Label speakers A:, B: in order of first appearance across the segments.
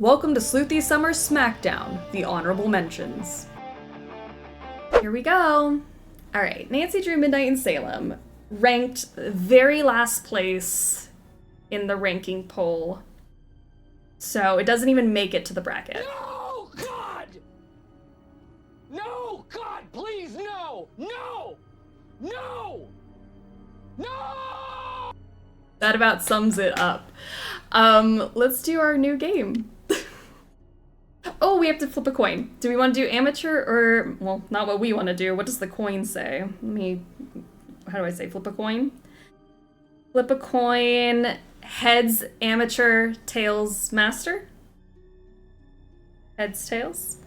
A: Welcome to Sleuthy Summer Smackdown, the honorable mentions. Here we go. Alright, Nancy drew Midnight in Salem, ranked very last place in the ranking poll. So it doesn't even make it to the bracket.
B: No, God! No, God, please, no! No! No! No!
A: That about sums it up. Let's do our new game. Oh, we have to flip a coin. Do we want to do amateur or, well, not what we want to do. What does the coin say? How do I say flip a coin? Flip a coin, heads, amateur, tails, master? Heads, tails?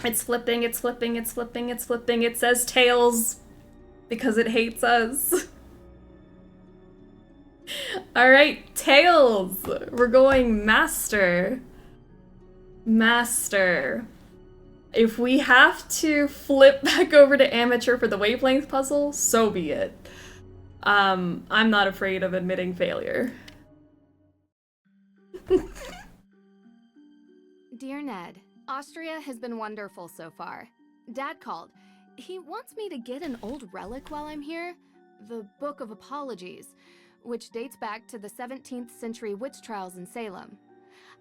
A: It's flipping, it's flipping, it's flipping, it's flipping. It says tails because it hates us. Alright, tails. We're going master. Master. If we have to flip back over to amateur for the wavelength puzzle, so be it. I'm not afraid of admitting failure.
C: Dear Ned, Austria has been wonderful so far. Dad called. He wants me to get an old relic while I'm here, the Book of Apologies, which dates back to the 17th century witch trials in Salem.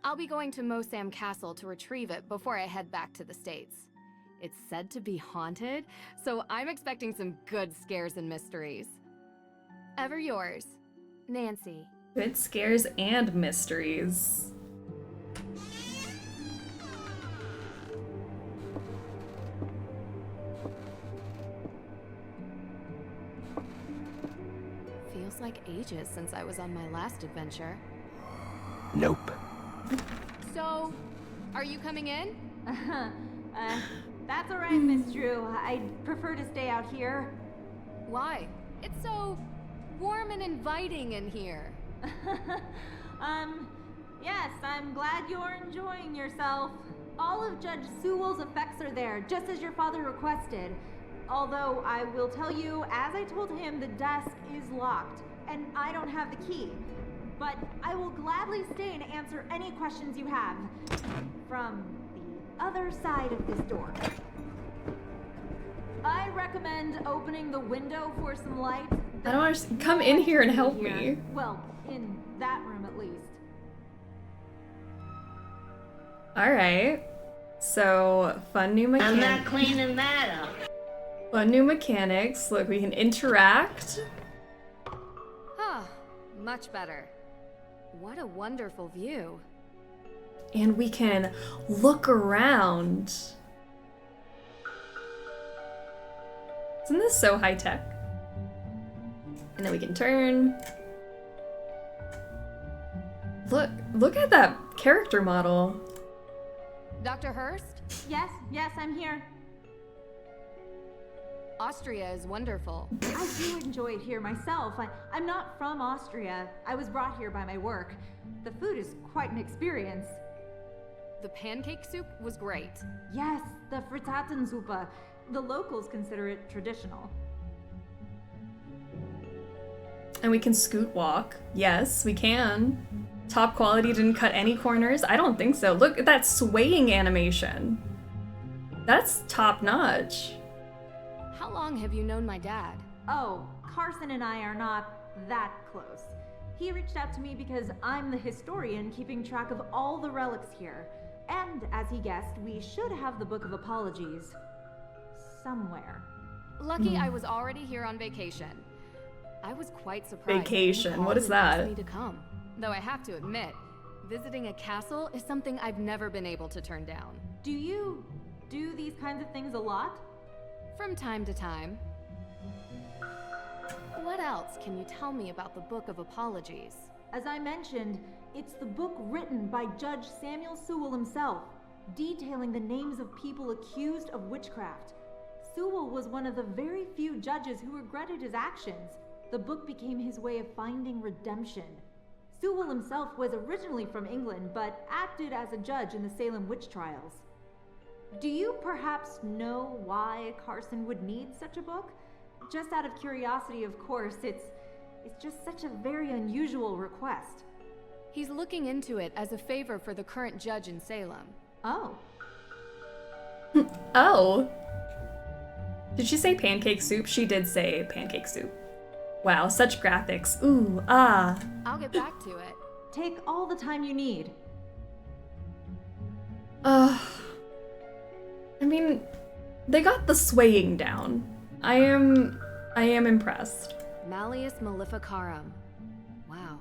C: I'll be going to Mosam Castle to retrieve it before I head back to the States. It's said to be haunted, so I'm expecting some good scares and mysteries. Ever yours, Nancy.
A: Good scares and mysteries.
C: Feels like ages since I was on my last adventure.
B: Nope.
C: So, are you coming in?
D: That's alright, Miss Drew. I'd prefer to stay out here.
C: Why? It's so warm and inviting in here.
D: Yes, I'm glad you're enjoying yourself. All of Judge Sewell's effects are there, just as your father requested. Although, I will tell you, as I told him, the desk is locked, and I don't have the key. But I will gladly stay and answer any questions you have. From the other side of this door. I recommend opening the window for some light.
A: I don't understand. Come in here and help me.
D: Well, in that room at least.
A: Alright. So, fun new mechanics.
E: I'm not cleaning that up.
A: Fun new mechanics. Look, we can interact.
C: Huh, much better. What a wonderful view.
A: And we can look around. Isn't this so high tech? And then we can turn. Look at that character model.
C: Dr. Hurst?
D: Yes, I'm here.
C: Austria is wonderful.
D: I do enjoy it here myself. I'm not from Austria. I was brought here by my work. The food is quite an experience.
C: The pancake soup was great.
D: Yes, the Frittatensuppe. The locals consider it traditional.
A: And we can scoot walk. Yes, we can. Top quality, didn't cut any corners. I don't think so. Look at that swaying animation. That's top notch.
C: How long have you known my dad?
D: Oh, Carson and I are not that close. He reached out to me because I'm the historian keeping track of all the relics here. And, as he guessed, we should have the Book of Apologies somewhere.
C: Lucky I was already here on vacation. I was quite surprised.
A: Vacation?
C: When he
A: What is
C: called and
A: that?
C: asked me to come. Though I have to admit, visiting a castle is something I've never been able to turn down.
D: Do you do these kinds of things a lot?
C: From time to time. What else can you tell me about the Book of Apologies?
D: As I mentioned, it's the book written by Judge Samuel Sewell himself, detailing the names of people accused of witchcraft. Sewell was one of the very few judges who regretted his actions. The book became his way of finding redemption. Sewell himself was originally from England, but acted as a judge in the Salem witch trials. Do you perhaps know why Carson would need such a book? Just out of curiosity, of course, it's just such a very unusual request.
C: He's looking into it as a favor for the current judge in Salem.
D: Oh.
A: Oh. Did she say pancake soup? She did say pancake soup. Wow, such graphics. Ooh, ah.
C: I'll get back to it.
D: Take all the time you need.
A: I mean, they got the swaying down. I am impressed.
C: Malleus Maleficarum. Wow.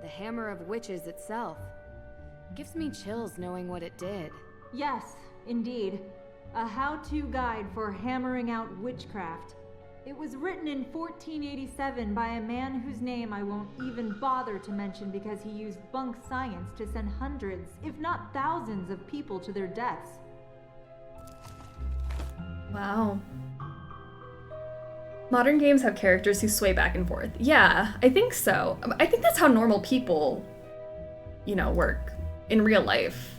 C: The Hammer of Witches itself. Gives me chills knowing what it did.
D: Yes, indeed. A how-to guide for hammering out witchcraft. It was written in 1487 by a man whose name I won't even bother to mention because he used bunk science to send hundreds, if not thousands, of people to their deaths.
A: Wow. Modern games have characters who sway back and forth. Yeah, I think so. I think that's how normal people, work in real life.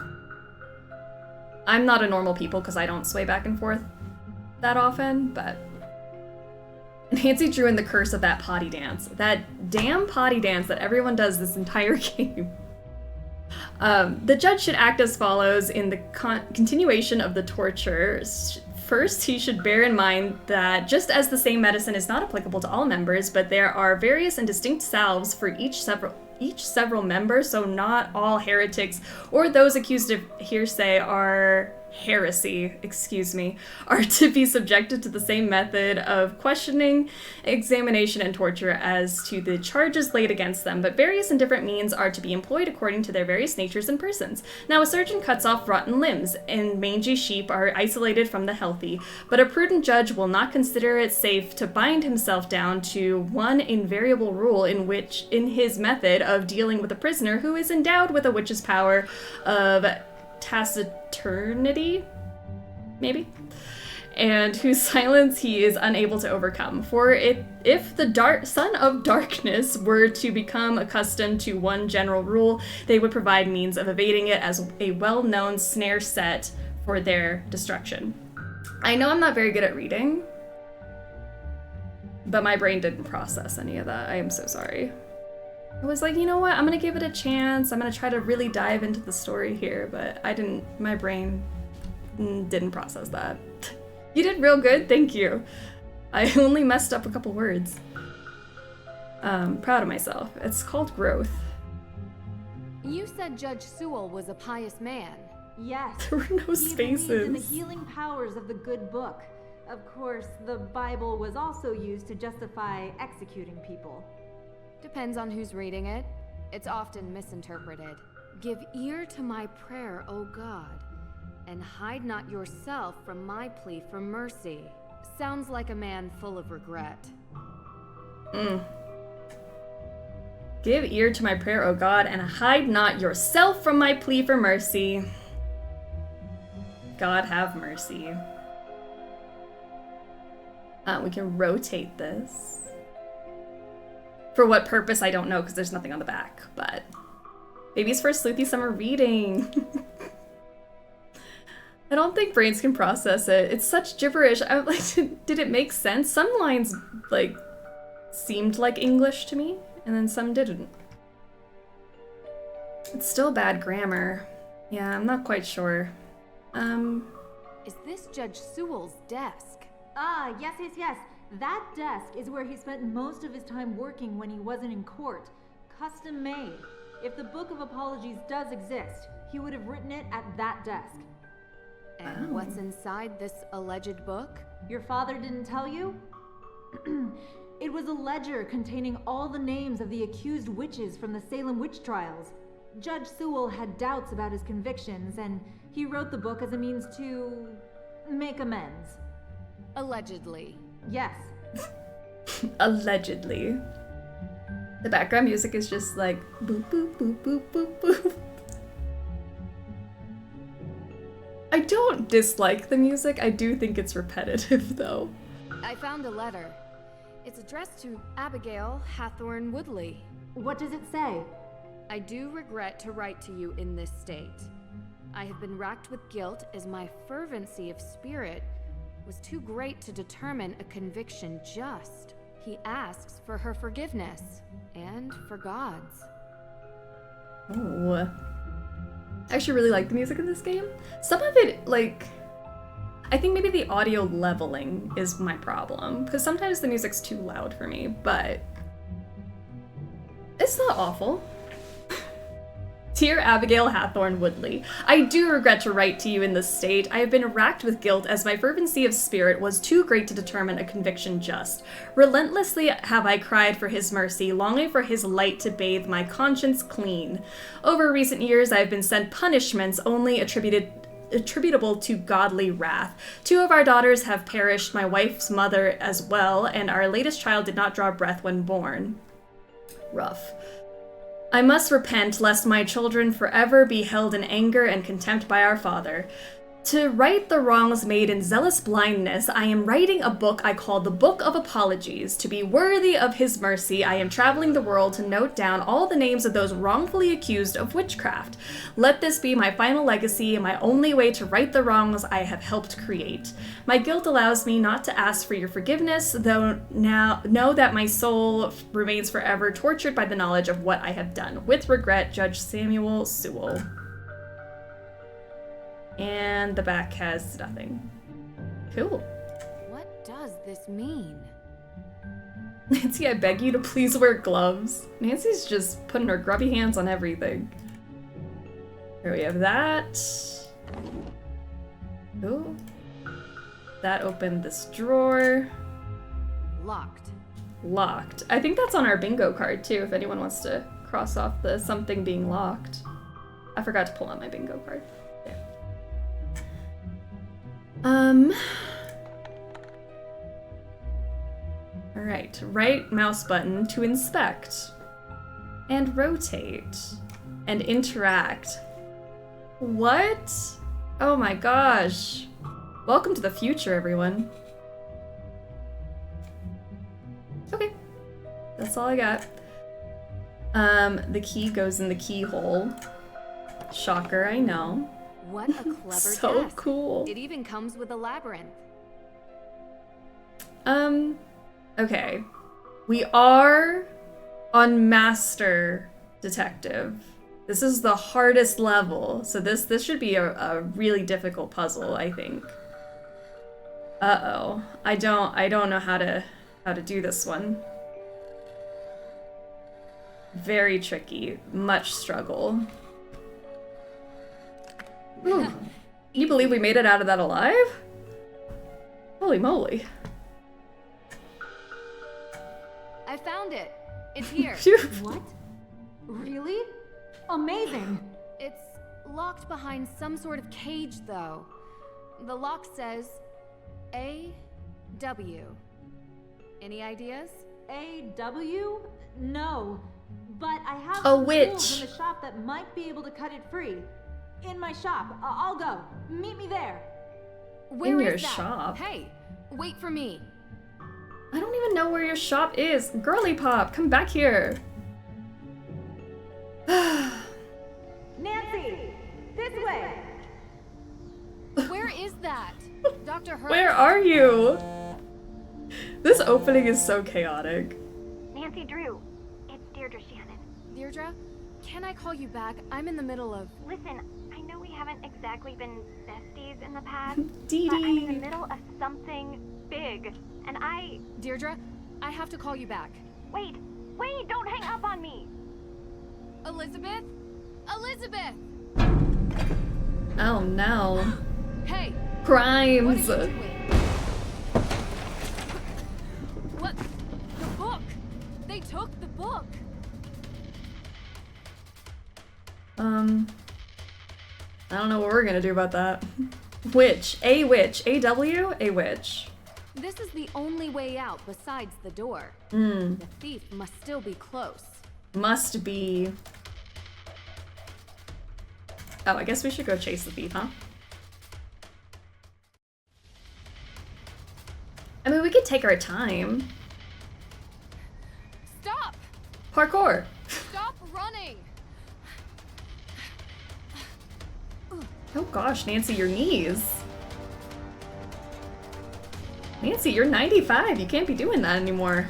A: I'm not a normal people because I don't sway back and forth that often, but Nancy drew in the curse of that potty dance. That damn potty dance that everyone does this entire game. The judge should act as follows in the continuation of the torture. First, he should bear in mind that just as the same medicine is not applicable to all members, but there are various and distinct salves for each several member, so not all heretics or those accused of heresy are to be subjected to the same method of questioning, examination, and torture as to the charges laid against them, but various and different means are to be employed according to their various natures and persons. Now a surgeon cuts off rotten limbs, and mangy sheep are isolated from the healthy, but a prudent judge will not consider it safe to bind himself down to one invariable rule in his method of dealing with a prisoner who is endowed with a witch's power of taciturnity, maybe, and whose silence he is unable to overcome. For if the son of darkness were to become accustomed to one general rule, they would provide means of evading it as a well-known snare set for their destruction. I know I'm not very good at reading, but my brain didn't process any of that. I am so sorry. I was like, you know what? I'm gonna give it a chance. I'm gonna try to really dive into the story here, but my brain didn't process that. You did real good, thank you. I only messed up a couple words. Proud of myself. It's called growth.
C: You said Judge Sewell was a pious man.
D: Yes.
A: There were no
D: He believed in the
A: spaces.
D: healing powers of the good book. Of course, the Bible was also used to justify executing people.
C: Depends on who's reading it. It's often misinterpreted. Give ear to my prayer, O God, and hide not yourself from my plea for mercy. Sounds like a man full of regret.
A: Give ear to my prayer, O God, and hide not yourself from my plea for mercy. God have mercy. We can rotate this. For what purpose, I don't know, because there's nothing on the back, but maybe it's for Sleuthy Summer reading. I don't think brains can process it. It's such gibberish. I'm like, did it make sense? Some lines, seemed like English to me, and then some didn't. It's still bad grammar. Yeah, I'm not quite sure.
C: Is this Judge Sewell's desk?
D: Ah, yes. That desk is where he spent most of his time working when he wasn't in court. Custom made. If the Book of Apologies does exist, he would have written it at that desk.
C: And what's inside this alleged book?
D: Your father didn't tell you? It was a ledger containing all the names of the accused witches from the Salem witch trials. Judge Sewell had doubts about his convictions, and he wrote the book as a means to make amends.
C: Allegedly.
D: Yes.
A: Allegedly. The background music is just like boop boop boop boop boop boop. I don't dislike the music. I do think it's repetitive though.
C: I found a letter. It's addressed to Abigail Hathorne Woodley.
D: What does it say?
C: I do regret to write to you in this state. I have been racked with guilt as my fervency of spirit was too great to determine a conviction just. He asks for her forgiveness, and for God's.
A: Ooh. I actually really like the music in this game. Some of it, like, I think maybe the audio leveling is my problem, because sometimes the music's too loud for me, but it's not awful. Dear Abigail Hathorne Woodley, I do regret to write to you in this state. I have been racked with guilt as my fervency of spirit was too great to determine a conviction just. Relentlessly have I cried for his mercy, longing for his light to bathe my conscience clean. Over recent years I have been sent punishments only attributable to godly wrath. 2 of our daughters have perished, my wife's mother as well, and our latest child did not draw breath when born. Rough. I must repent, lest my children forever be held in anger and contempt by our Father. To right the wrongs made in zealous blindness, I am writing a book I call the Book of Apologies. To be worthy of his mercy, I am traveling the world to note down all the names of those wrongfully accused of witchcraft. Let this be my final legacy and my only way to right the wrongs I have helped create. My guilt allows me not to ask for your forgiveness, though now know that my soul remains forever tortured by the knowledge of what I have done. With regret, Judge Samuel Sewell. And the back has nothing. Cool.
C: What does this mean?
A: Nancy, I beg you to please wear gloves. Nancy's just putting her grubby hands on everything. Here we have that. Ooh. That opened this drawer.
C: Locked.
A: Locked. I think that's on our bingo card too, if anyone wants to cross off the something being locked. I forgot to pull out my bingo card. There. Alright, right mouse button to inspect. And rotate. And interact. What? Oh my gosh. Welcome to the future, everyone. Okay. That's all I got. The key goes in the keyhole. Shocker, I know.
C: What a clever
A: So
C: desk.
A: cool.
C: It even comes with a labyrinth.
A: Okay. We are on Master Detective. This is the hardest level, so this should be a really difficult puzzle, I think. Uh-oh. I don't know how to do this one. Very tricky. Much struggle. Ooh. Can you believe we made it out of that alive? Holy moly.
C: I found it. It's here.
A: Phew.
D: What? Really? Amazing!
C: It's locked behind some sort of cage, though. The lock says A.W. Any ideas?
D: A.W.? No. But I have
A: A
D: some
A: witch.
D: tools in the shop that might be able to cut it free. In my shop. I'll go. Meet me there.
C: Where
A: In your
C: is that?
A: shop?
C: Hey, wait for me.
A: I don't even know where your shop is. Girly Pop, come back here.
D: Nancy! This way!
C: Where is that? Dr. Hurst?
A: Where are you? This opening is so chaotic.
F: Nancy Drew, it's Deirdre Shannon.
C: Deirdre, can I call you back? I'm in the middle of...
F: Listen, I know we haven't exactly been besties in the past,
A: Dee
F: but I'm in the
A: Dee.
F: middle of something big, and
C: Deirdre, I have to call you back.
F: Wait, don't hang up on me!
C: Elizabeth? Elizabeth!
A: Oh no.
C: Hey, what
A: Crimes.
C: are you doing? What? The book! They took the book!
A: I don't know what we're gonna do about that. Witch. A witch. A-W? A witch.
C: This is the only way out besides the door.
A: Hmm.
C: The thief must still be close.
A: Must be. Oh, I guess we should go chase the thief, huh? I mean, we could take our time.
C: Stop!
A: Parkour.
C: Stop running!
A: Oh gosh, Nancy, your knees. Nancy, you're 95. You can't be doing that anymore.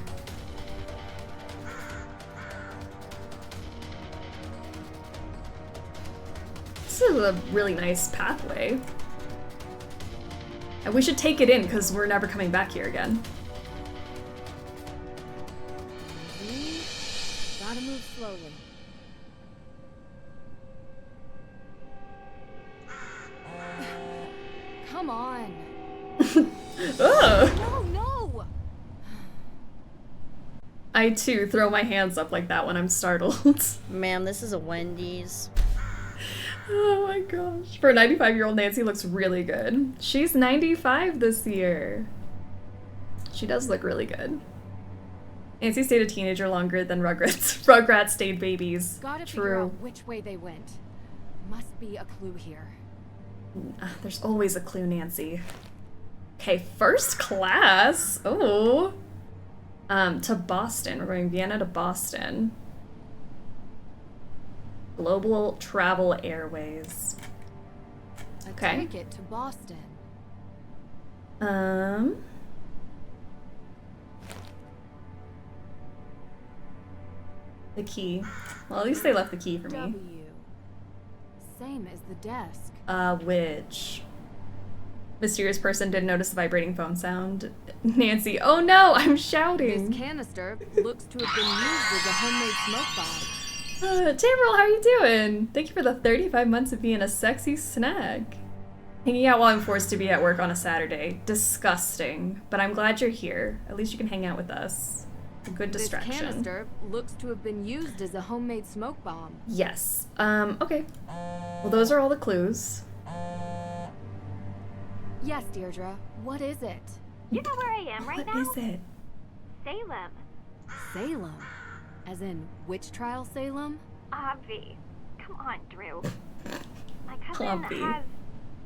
A: a really nice pathway. And we should take it in, because we're never coming back here again.
C: Gotta move slowly. Come on.
A: Ugh.
C: No, no.
A: I too throw my hands up like that when I'm startled.
G: Ma'am, this is a Wendy's.
A: Oh my gosh. For a 95-year-old, Nancy looks really good. She's 95 this year. She does look really good. Nancy stayed a teenager longer than Rugrats. Rugrats stayed babies.
C: Gotta figure
A: True.
C: out which way they went. Must be a clue here.
A: There's always a clue, Nancy. Okay, first class. Oh. To Boston. We're going Vienna to Boston. Global Travel Airways. Okay.
C: A ticket to Boston.
A: The key. Well, at least they left the key for me.
C: W. Same as the desk.
A: Which? Mysterious person didn't notice the vibrating phone sound. Nancy, oh no, I'm shouting.
C: This canister looks to have been used as a homemade smoke bomb.
A: Tamriel, how are you doing? Thank you for the 35 months of being a sexy snag. Hanging out while I'm forced to be at work on a Saturday. Disgusting. But I'm glad you're here. At least you can hang out with us. A good distraction.
C: This canister looks to have been used as a homemade smoke bomb.
A: Yes. Okay. Well, those are all the clues.
C: Yes, Deirdre. What is it?
F: You know where I am right now?
A: What is it?
F: Salem.
C: Salem. As in witch trial Salem?
F: Obvi. Come on, Drew. My cousin
A: Obvi.
F: has...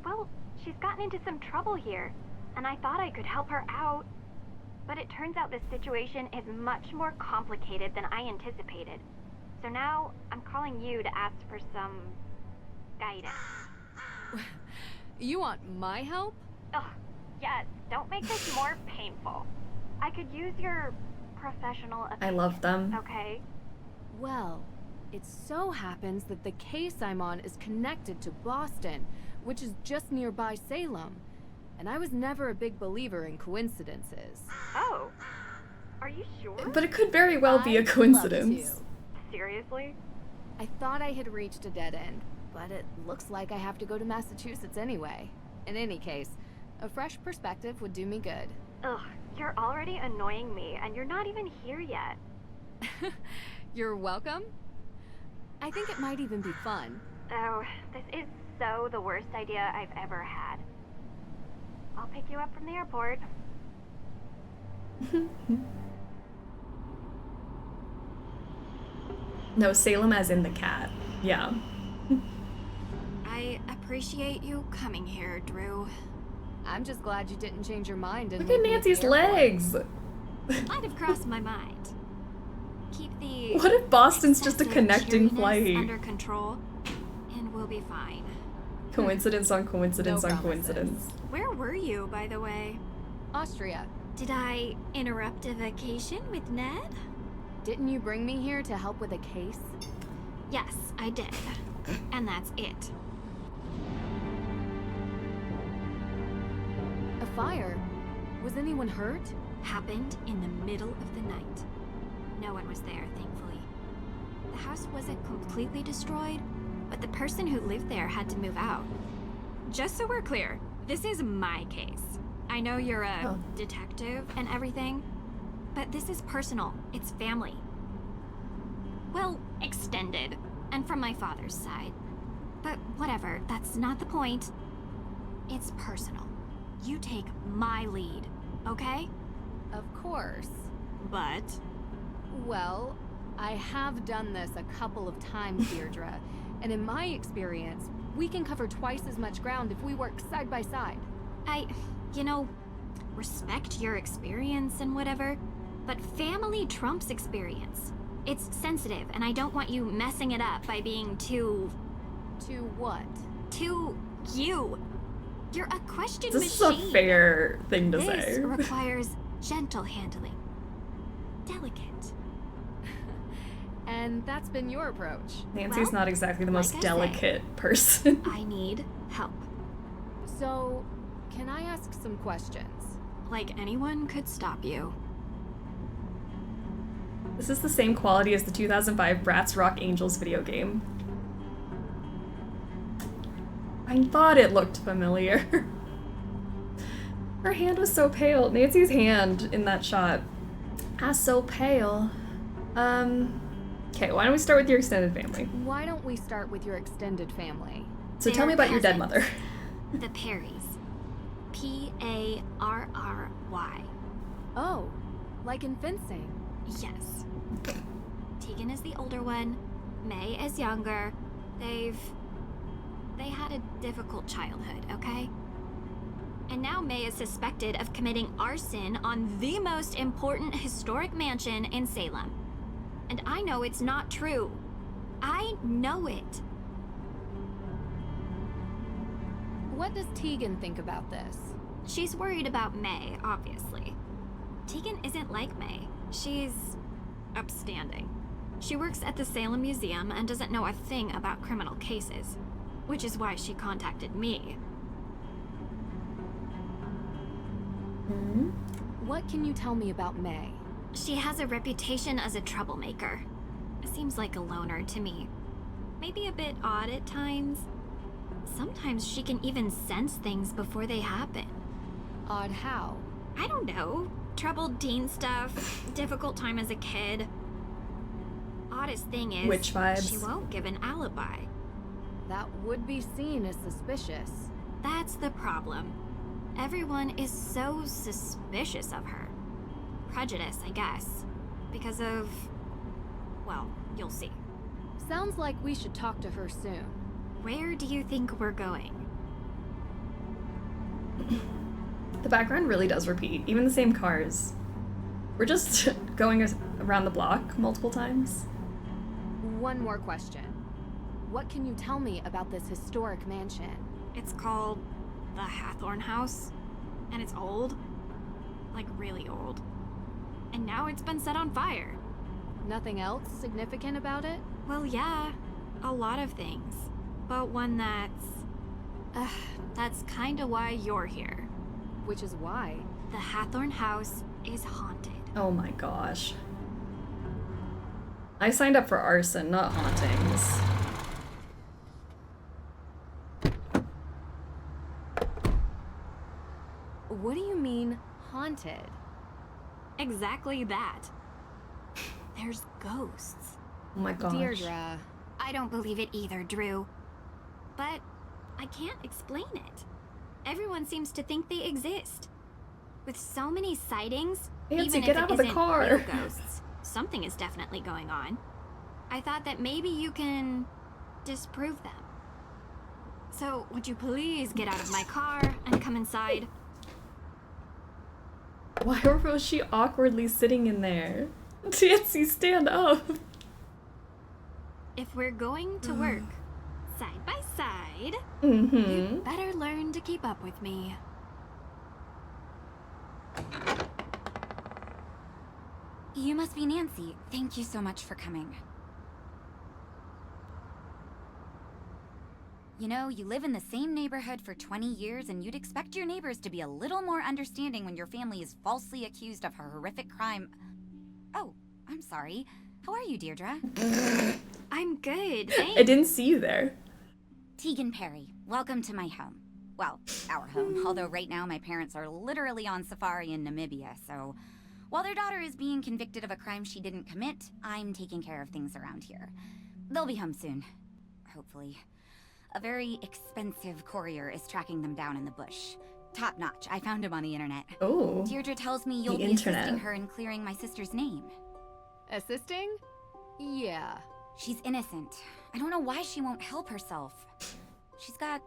F: Well, she's gotten into some trouble here, and I thought I could help her out. But it turns out this situation is much more complicated than I anticipated. So now, I'm calling you to ask for some... guidance.
C: You want my help?
F: Ugh, yes, don't make this more painful. I could use your professional opinion.
A: I love them.
F: Okay?
C: Well, it so happens that the case I'm on is connected to Boston, which is just nearby Salem. And I was never a big believer in coincidences.
F: Oh. Are you sure?
A: But it could very well be a
C: I'd love
A: coincidence.
C: to.
F: Seriously?
C: I thought I had reached a dead end, but it looks like I have to go to Massachusetts anyway. In any case, a fresh perspective would do me good.
F: Ugh, you're already annoying me, and you're not even here yet.
C: You're welcome. I think it might even be fun.
F: Oh, this is so the worst idea I've ever had. I'll pick you up from the airport.
A: No, Salem as in the cat. Yeah.
H: I appreciate you coming here, Drew.
C: I'm just glad you didn't change your mind and
A: Look at
C: meet me the
A: Nancy's
C: airport.
A: legs.
H: Might have crossed my mind. Keep the
A: What if Boston's just a
H: excessive
A: connecting
H: cheeriness
A: flight?
H: under control, and we'll be fine.
A: Coincidence on coincidence
C: No
A: on
C: promises.
A: coincidence.
H: Where were you, by the way?
C: Austria.
H: Did I interrupt a vacation with Ned?
C: Didn't you bring me here to help with a case?
H: Yes, I did. And that's it.
C: A fire? Was anyone hurt?
H: Happened in the middle of the night. No one was there, thankfully. The house wasn't completely destroyed, but the person who lived there had to move out. Just so we're clear, this is my case. I know you're a detective and everything, but this is personal. It's family. Well, extended, and from my father's side. But whatever, that's not the point. It's personal. You take my lead, okay?
C: Of course.
H: But
C: Well, I have done this a couple of times, Deirdre, and in my experience, we can cover twice as much ground if we work side by side.
H: you know, respect your experience and whatever, but family trumps experience. It's sensitive, and I don't want you messing it up by being too
C: what?
H: you. You're a question
A: This
H: machine.
A: is a fair thing to
H: This
A: say.
H: requires gentle handling. Delicate.
C: And that's been your approach.
A: Nancy's
H: Well,
A: not exactly the most
H: like I say,
A: delicate person.
H: I need help.
C: So, can I ask some questions?
H: Like anyone could stop you.
A: This is the same quality as the 2005 Bratz Rock Angels video game. I thought it looked familiar. Her hand was so pale. Nancy's hand in that shot. So pale. Okay, why don't we start with your extended family?
C: Why don't we start with your extended family?
A: So tell me about your dead mother.
H: The Perrys. Parry.
C: Oh, like in fencing.
H: Yes. Tegan is the older one. May is younger. They had a difficult childhood, okay? And now May is suspected of committing arson on the most important historic mansion in Salem. And I know it's not true. I know it.
C: What does Tegan think about this?
H: She's worried about May, obviously. Tegan isn't like May. She's upstanding. She works at the Salem Museum and doesn't know a thing about criminal cases, which is why she contacted me.
C: What can you tell me about May?
H: She has a reputation as a troublemaker. Seems like a loner to me. Maybe a bit odd at times. Sometimes she can even sense things before they happen.
C: Odd how?
H: I don't know. Troubled teen stuff, difficult time as a kid. Oddest thing is,
A: Witch vibes.
H: she won't give an alibi.
C: That would be seen as suspicious.
H: That's the problem. Everyone is so suspicious of her. Prejudice, I guess. Because of... well, you'll see.
C: Sounds like we should talk to her soon.
H: Where do you think we're going?
A: The background really does repeat, even the same cars. We're just going around the block multiple times.
C: One more question. What can you tell me about this historic mansion?
H: It's called the Hathorn House, and it's old. Like, really old. And now it's been set on fire.
C: Nothing else significant about it?
H: Well, yeah, a lot of things. But one that's kinda why you're here.
C: Which is why.
H: The Hathorn House is haunted.
A: Oh my gosh. I signed up for arson, not hauntings.
C: What do you mean, haunted?
H: Exactly that. There's ghosts.
A: Oh my gosh.
C: Deirdre.
H: I don't believe it either, Drew. But I can't explain it. Everyone seems to think they exist. With so many sightings,
A: Nancy,
H: even
A: get
H: if
A: out
H: it
A: of the
H: isn't
A: car.
H: real ghosts, something is definitely going on. I thought that maybe you can disprove them. So, would you please get out of my car and come inside?
A: Why was she awkwardly sitting in there? Nancy, stand up.
H: If we're going to work side by side,
A: Mm-hmm.
H: you better learn to keep up with me.
I: You must be Nancy. Thank you so much for coming. You know, you live in the same neighborhood for 20 years, and you'd expect your neighbors to be a little more understanding when your family is falsely accused of a horrific crime. Oh, I'm sorry. How are you, Deirdre?
H: I'm good,
A: I
H: thanks.
A: didn't see you there.
I: Tegan Parry, welcome to my home. Well, our home, although right now my parents are literally on safari in Namibia, so while their daughter is being convicted of a crime she didn't commit, I'm taking care of things around here. They'll be home soon, hopefully. A very expensive courier is tracking them down in the bush. Top notch, I found him on the internet.
A: Oh.
I: Deirdre tells me you'll
A: The
I: be
A: internet.
I: assisting her in clearing my sister's name.
C: Assisting? Yeah.
I: She's innocent. I don't know why she won't help herself. She's got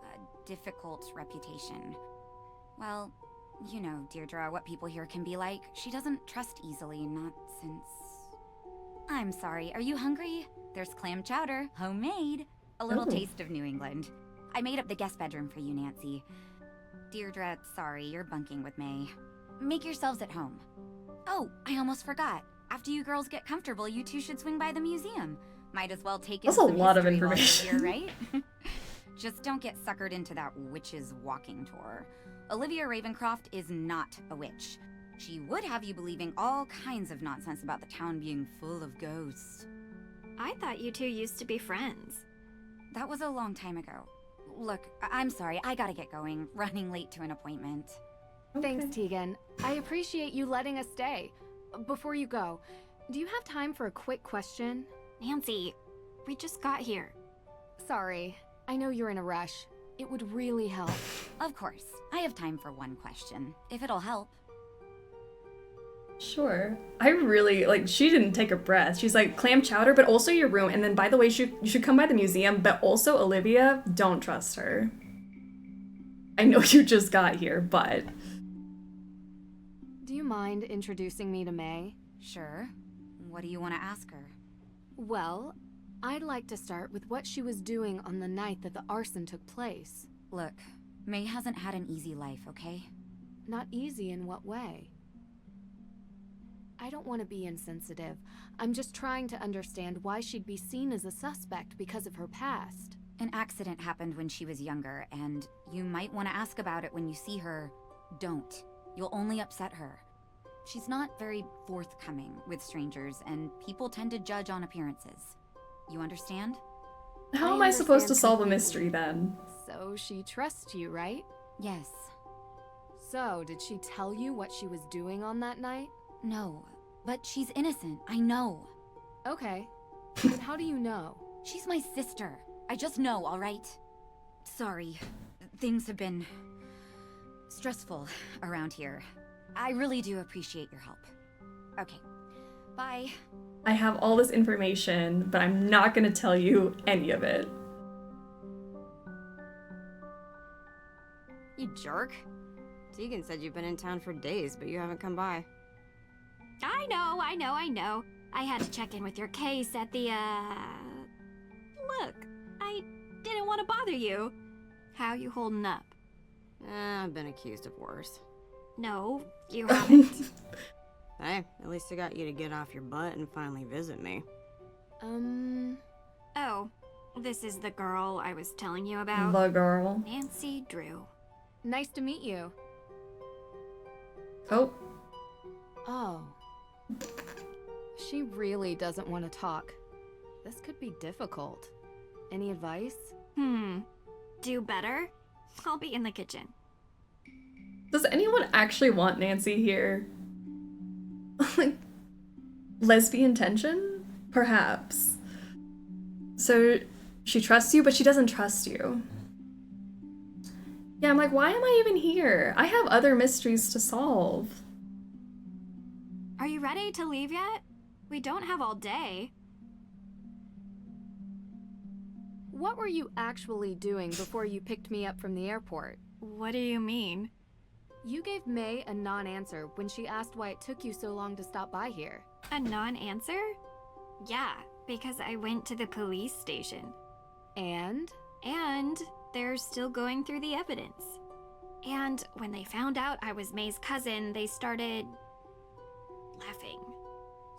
I: a difficult reputation. Well, you know, Deirdre, what people here can be like. She doesn't trust easily, not since... I'm sorry, are you hungry? There's clam chowder, homemade. A little
A: Ooh.
I: taste of New England. I made up the guest bedroom for you, Nancy. Deirdre, sorry, you're bunking with May. Make yourselves at home. Oh, I almost forgot. After you girls get comfortable, you two should swing by the museum. Might as well take in
A: That's a
I: some
A: lot of
I: history while you're
A: information.
I: here, right? Just don't get suckered into that witch's walking tour. Olivia Ravencroft is not a witch. She would have you believing all kinds of nonsense about the town being full of ghosts.
H: I thought you two used to be friends.
I: That was a long time ago. Look, I'm sorry, I gotta get going. Running late to an appointment.
C: Thanks, Tegan. I appreciate you letting us stay. Before you go, do you have time for a quick question?
H: Nancy, we just got here.
C: Sorry, I know you're in a rush. It would really help.
I: Of course. I have time for one question, if it'll help.
A: Sure. I really, like, she didn't take a breath. She's like, clam chowder, but also your room. And then, by the way, you should come by the museum, but also Olivia, don't trust her. I know you just got here, but...
C: Do you mind introducing me to May?
I: Sure. What do you want to ask her?
C: Well, I'd like to start with what she was doing on the night that the arson took place.
I: Look, May hasn't had an easy life, okay?
C: Not easy in what way? I don't want to be insensitive. I'm just trying to understand why she'd be seen as a suspect because of her past.
I: An accident happened when she was younger, and you might want to ask about it when you see her. Don't. You'll only upset her. She's not very forthcoming with strangers, and people tend to judge on appearances. You understand?
A: How am I supposed to solve a mystery then?
C: So she trusts you, right?
I: Yes.
C: So, did she tell you what she was doing on that night?
I: No, but she's innocent, I know.
C: Okay. But how do you know?
I: She's my sister. I just know, all right? Sorry. Things have been stressful around here. I really do appreciate your help. Okay. Bye.
A: I have all this information, but I'm not gonna tell you any of it.
J: You jerk. Tegan said you've been in town for days, but you haven't come by.
H: I know. I had to check in with your case at the, Look, I didn't want to bother you. How you holding up?
J: I've been accused of worse.
H: No, you haven't.
J: Hey, at least I got you to get off your butt and finally visit me.
H: Oh, this is the girl I was telling you about.
A: The girl.
H: Nancy Drew.
C: Nice to meet you.
A: Oh.
C: Oh. She really doesn't want to talk. This could be difficult. Any advice?
H: Do better? I'll be in the kitchen.
A: Does anyone actually want Nancy here? Like, lesbian tension? Perhaps. So, she trusts you, but she doesn't trust you. Yeah, I'm like, why am I even here? I have other mysteries to solve.
H: Are you ready to leave yet? We don't have all day.
C: What were you actually doing before you picked me up from the airport?
H: What do you mean?
C: You gave May a non-answer when she asked why it took you so long to stop by here.
H: A non-answer? Yeah, because I went to the police station.
C: And?
H: And they're still going through the evidence. And when they found out I was May's cousin, they started laughing.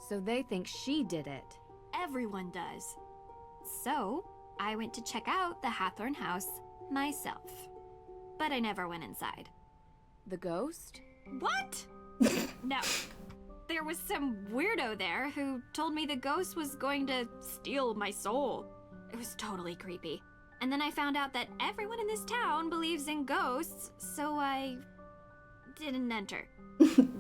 C: So they think she did it.
H: Everyone does. So, I went to check out the Hathorn house myself. But I never went inside.
C: The ghost?
H: What? No. There was some weirdo there who told me the ghost was going to steal my soul. It was totally creepy. And then I found out that everyone in this town believes in ghosts, so I didn't enter.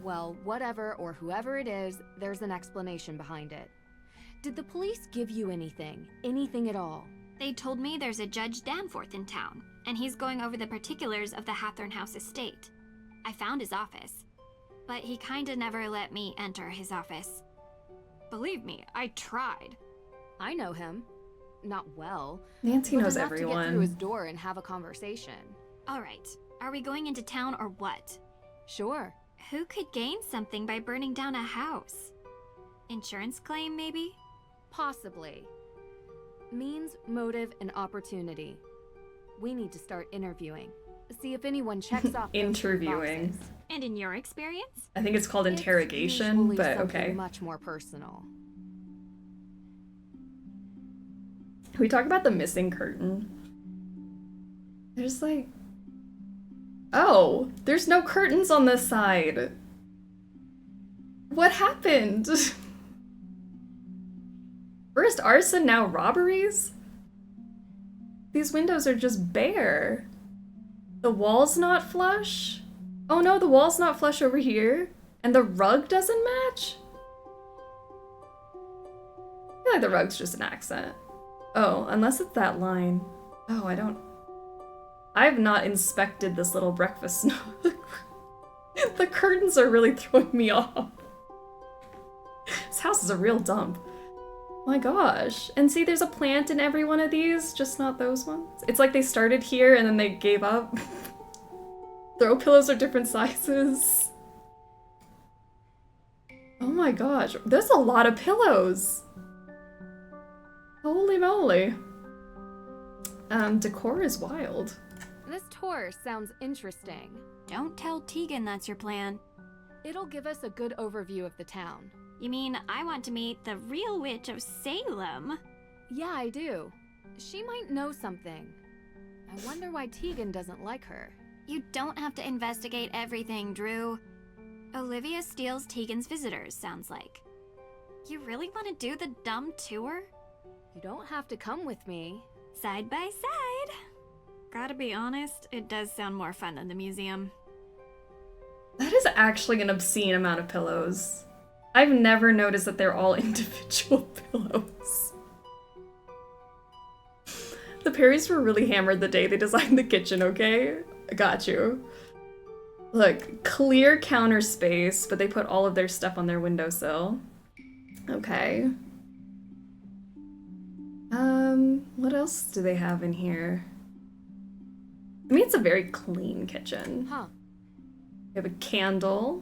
C: Well, whatever or whoever it is, there's an explanation behind it. Did the police give you anything? Anything at all?
H: They told me there's a Judge Danforth in town, and he's going over the particulars of the Hathorn House estate. I found his office, but he kinda never let me enter his office. Believe me, I tried.
C: I know him. Not well.
A: Nancy knows
C: enough
A: everyone.
C: To get through his door and have a conversation.
H: All right, are we going into town or what?
C: Sure.
H: Who could gain something by burning down a house? Insurance claim, maybe?
C: Possibly. Means, motive, and opportunity. We need to start interviewing. See if anyone checks off those
A: Interviewing.
C: boxes.
H: And in your experience?
A: I think it's called interrogation,
C: It's usually
A: but
C: something
A: okay.
C: much more personal.
A: Can we talk about the missing curtain? There's like... Oh, there's no curtains on this side. What happened? First arson, now robberies? These windows are just bare. The wall's not flush? Oh no, the wall's not flush over here. And the rug doesn't match? I feel like the rug's just an accent. Oh, unless it's that line. Oh, I have not inspected this little breakfast nook. The curtains are really throwing me off. This house is a real dump. My gosh. And see, there's a plant in every one of these, just not those ones. It's like they started here and then they gave up. Throw pillows are different sizes. Oh my gosh, there's a lot of pillows. Holy moly. Decor is wild.
C: This tour sounds interesting.
H: Don't tell Tegan that's your plan.
C: It'll give us a good overview of the town.
H: You mean I want to meet the real witch of Salem?
C: Yeah, I do. She might know something. I wonder why Tegan doesn't like her.
H: You don't have to investigate everything, Drew. Olivia steals Tegan's visitors, sounds like. You really want to do the dumb tour?
C: You don't have to come with me.
H: Side by side. Gotta be honest, it does sound more fun than the museum.
A: That is actually an obscene amount of pillows. I've never noticed that they're all individual pillows. The Perrys were really hammered the day they designed the kitchen, okay? I got you. Look, clear counter space, but they put all of their stuff on their windowsill. Okay. What else do they have in here? I mean, it's a very clean kitchen.
C: Huh.
A: We have a candle.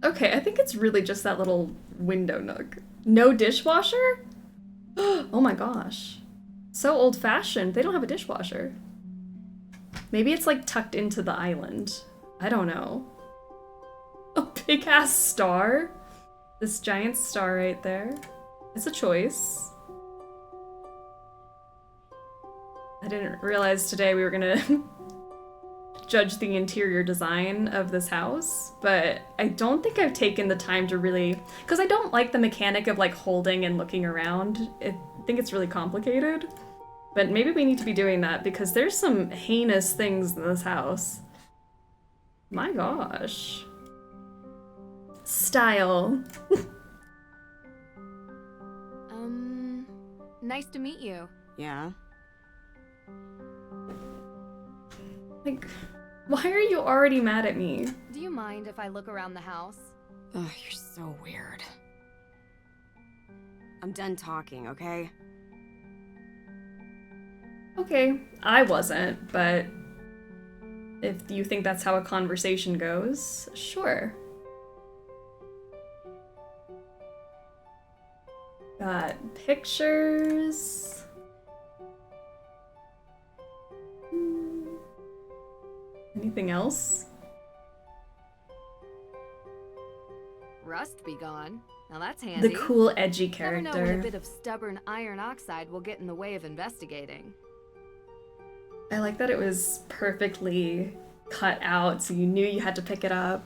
A: Okay, I think it's really just that little window nook. No dishwasher? Oh my gosh. So old-fashioned. They don't have a dishwasher. Maybe it's like tucked into the island. I don't know. A big-ass star? This giant star right there. It's a choice. I didn't realize today we were gonna judge the interior design of this house, but I don't think I've taken the time to really, because I don't like the mechanic of like holding and looking around. I think it's really complicated, but maybe we need to be doing that because there's some heinous things in this house. My gosh. Style.
C: Nice to meet you.
J: Yeah?
A: Like, why are you already mad at me?
C: Do you mind if I look around the house?
J: Ugh, you're so weird. I'm done talking, okay?
A: Okay, I wasn't, but if you think that's how a conversation goes, sure. Got pictures. Anything else?
C: Rust be gone. Now that's handy.
A: The cool, edgy
C: Never know when
A: character.
C: a bit of stubborn iron oxide will get in the way of investigating.
A: I like that it was perfectly cut out so you knew you had to pick it up.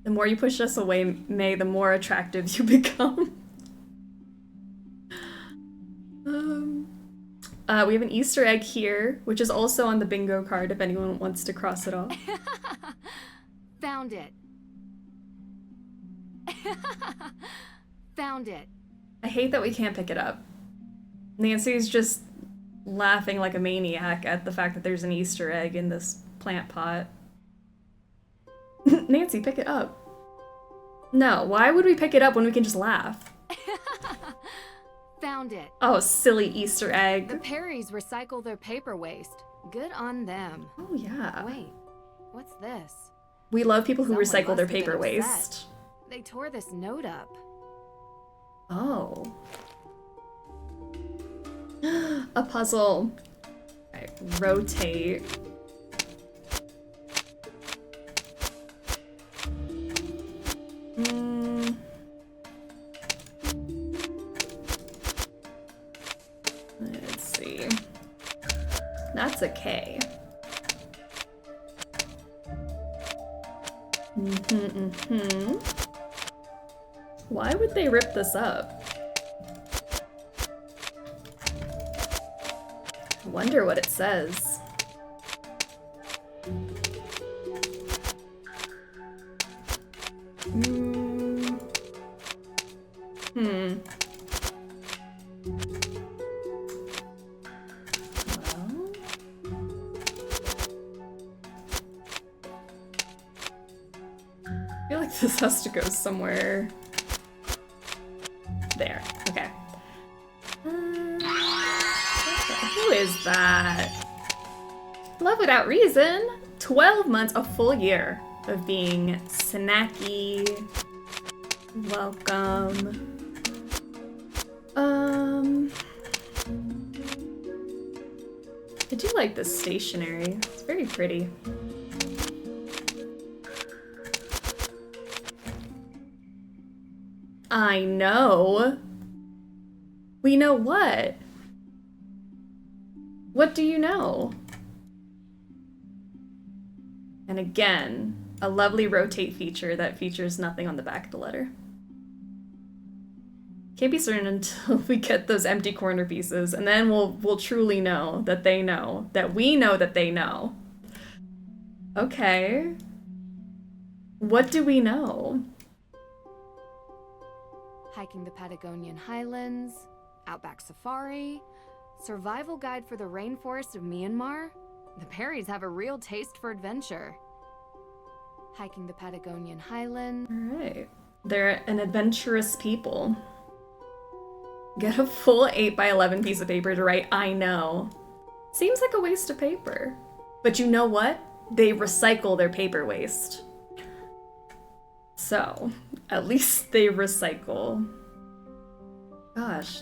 A: The more you push us away, May, the more attractive you become. We have an Easter egg here, which is also on the bingo card if anyone wants to cross it off.
C: Found it. Found it.
A: I hate that we can't pick it up. Nancy's just laughing like a maniac at the fact that there's an Easter egg in this plant pot. Nancy, pick it up. No, why would we pick it up when we can just laugh?
C: Found it.
A: Oh, silly Easter egg.
C: The Perrys recycle their paper waste. Good on them.
A: Oh, yeah.
C: Wait, what's this?
A: We love people who
C: Someone
A: recycle their
C: must have
A: paper
C: been
A: waste.
C: upset. They tore this note up.
A: Oh. A puzzle. Okay, rotate. Let's see. That's a K. Why would they rip this up? I wonder what it says. I feel like this has to go somewhere. There. Okay. Who is that? Love without reason. 12 months, a full year of being snacky. Welcome. I do like this stationery. It's very pretty. I know. We know what? What do you know? And again, a lovely rotate feature that features nothing on the back of the letter. Can't be certain until we get those empty corner pieces, and then we'll truly know that they know. That we know that they know. Okay. What do we know?
C: Hiking the Patagonian Highlands, Outback Safari, Survival Guide for the Rainforest of Myanmar. The Perrys have a real taste for adventure. Hiking the Patagonian Highlands.
A: Alright. They're an adventurous people. Get a full 8x11 piece of paper to write, I know. Seems like a waste of paper. But you know what? They recycle their paper waste. So, at least they recycle. Gosh.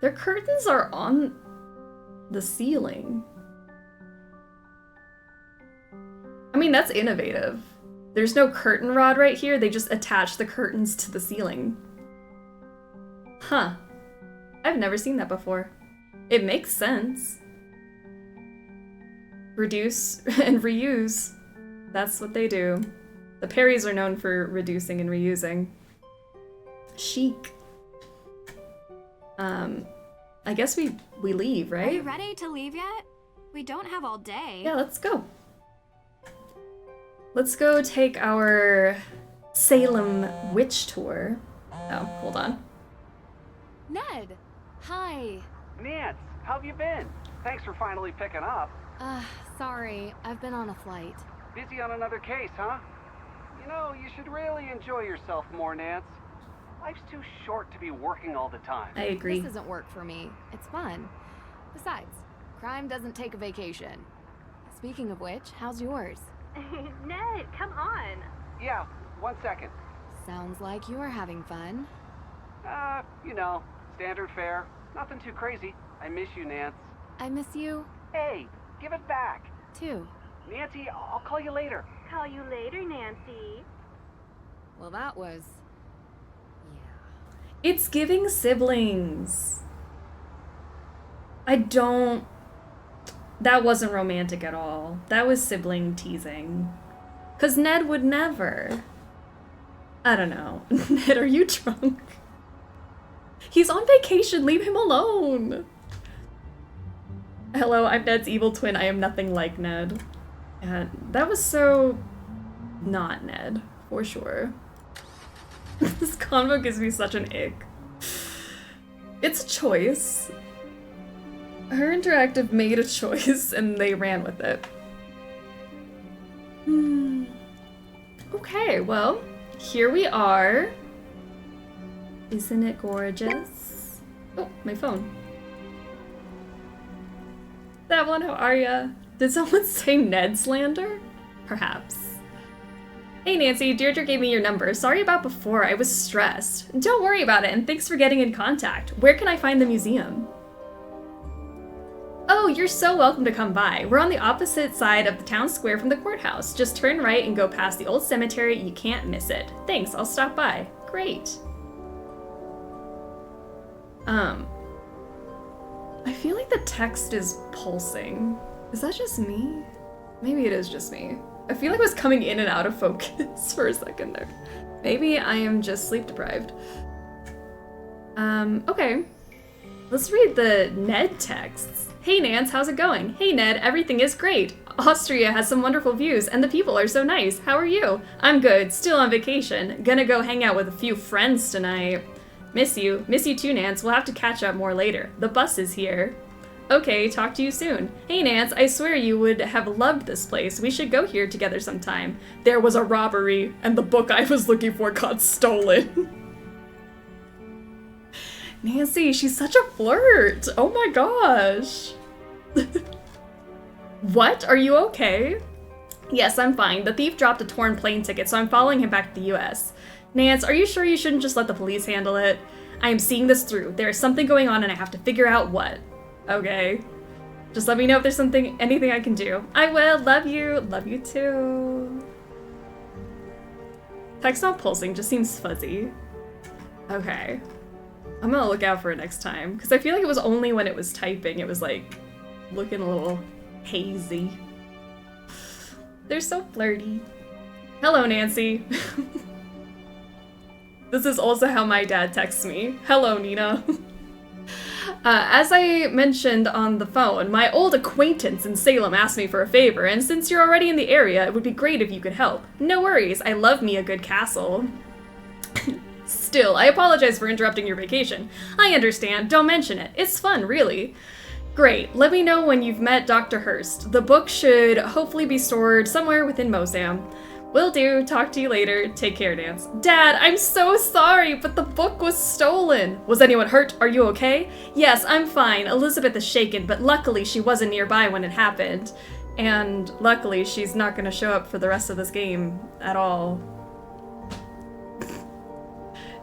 A: Their curtains are on the ceiling. I mean, that's innovative. There's no curtain rod right here, they just attach the curtains to the ceiling. Huh. I've never seen that before. It makes sense. Reduce and reuse. That's what they do. The Perrys are known for reducing and reusing. Chic. I guess we leave, right?
H: Are you ready to leave yet? We don't have all day.
A: Yeah, let's go. Let's go take our Salem witch tour. Oh, hold on.
C: Ned! Hi.
K: Nance, how have you been? Thanks for finally picking up.
C: Sorry, I've been on a flight.
K: Busy on another case, huh? You know, you should really enjoy yourself more, Nance. Life's too short to be working all the time.
A: I agree.
C: This isn't work for me. It's fun. Besides, crime doesn't take a vacation. Speaking of which, how's yours?
F: Ned, come on.
K: Yeah, 1 second.
C: Sounds like you're having fun.
K: You know, standard fare. Nothing too crazy. I miss you, Nance.
C: I miss you.
K: Hey, give it back.
C: Too.
K: Nancy, I'll call you later.
F: Call you later, Nancy.
C: Well, that was...
A: It's giving siblings. That wasn't romantic at all. That was sibling teasing. 'Cause Ned would never. I don't know. Ned, are you drunk? He's on vacation. Leave him alone. Hello, I'm Ned's evil twin. I am nothing like Ned. That was so not Ned, for sure. This convo gives me such an ick. It's a choice. Her Interactive made a choice and they ran with it. Okay, well, here we are. Isn't it gorgeous? Oh, my phone. That one, how are ya? Did someone say Ned slander? Perhaps. Hey Nancy, Deirdre gave me your number. Sorry about before, I was stressed. Don't worry about it, and thanks for getting in contact. Where can I find the museum? Oh, you're so welcome to come by. We're on the opposite side of the town square from the courthouse. Just turn right and go past the old cemetery. You can't miss it. Thanks, I'll stop by. Great. I feel like the text is pulsing. Is that just me? Maybe it is just me. I feel like it was coming in and out of focus for a second there. Maybe I am just sleep deprived. Okay. Let's read the Ned texts. Hey Nance, how's it going? Hey Ned, everything is great. Austria has some wonderful views and the people are so nice. How are you? I'm good, still on vacation. Gonna go hang out with a few friends tonight. Miss you. Miss you too, Nance. We'll have to catch up more later. The bus is here. Okay, talk to you soon. Hey Nance, I swear you would have loved this place. We should go here together sometime. There was a robbery, and the book I was looking for got stolen. Nancy, she's such a flirt. Oh my gosh. What? Are you okay? Yes, I'm fine. The thief dropped a torn plane ticket, so I'm following him back to the US. Nance, are you sure you shouldn't just let the police handle it? I am seeing this through. There is something going on and I have to figure out what. Okay. Just let me know if there's anything I can do. I will. Love you. Love you too. Text not pulsing, just seems fuzzy. Okay. I'm gonna look out for it next time, because I feel like it was only when it was typing, it was like looking a little hazy. They're so flirty. Hello, Nancy. This is also how my dad texts me. Hello, Nina. As I mentioned on the phone, my old acquaintance in Salem asked me for a favor, and since you're already in the area, it would be great if you could help. No worries, I love me a good castle. Still, I apologize for interrupting your vacation. I understand, don't mention it. It's fun, really. Great, let me know when you've met Dr. Hurst. The book should hopefully be stored somewhere within Mosam. Will do, talk to you later. Take care, Nance. Dad, I'm so sorry, but the book was stolen. Was anyone hurt? Are you okay? Yes, I'm fine. Elizabeth is shaken, but luckily she wasn't nearby when it happened. And luckily she's not gonna show up for the rest of this game at all.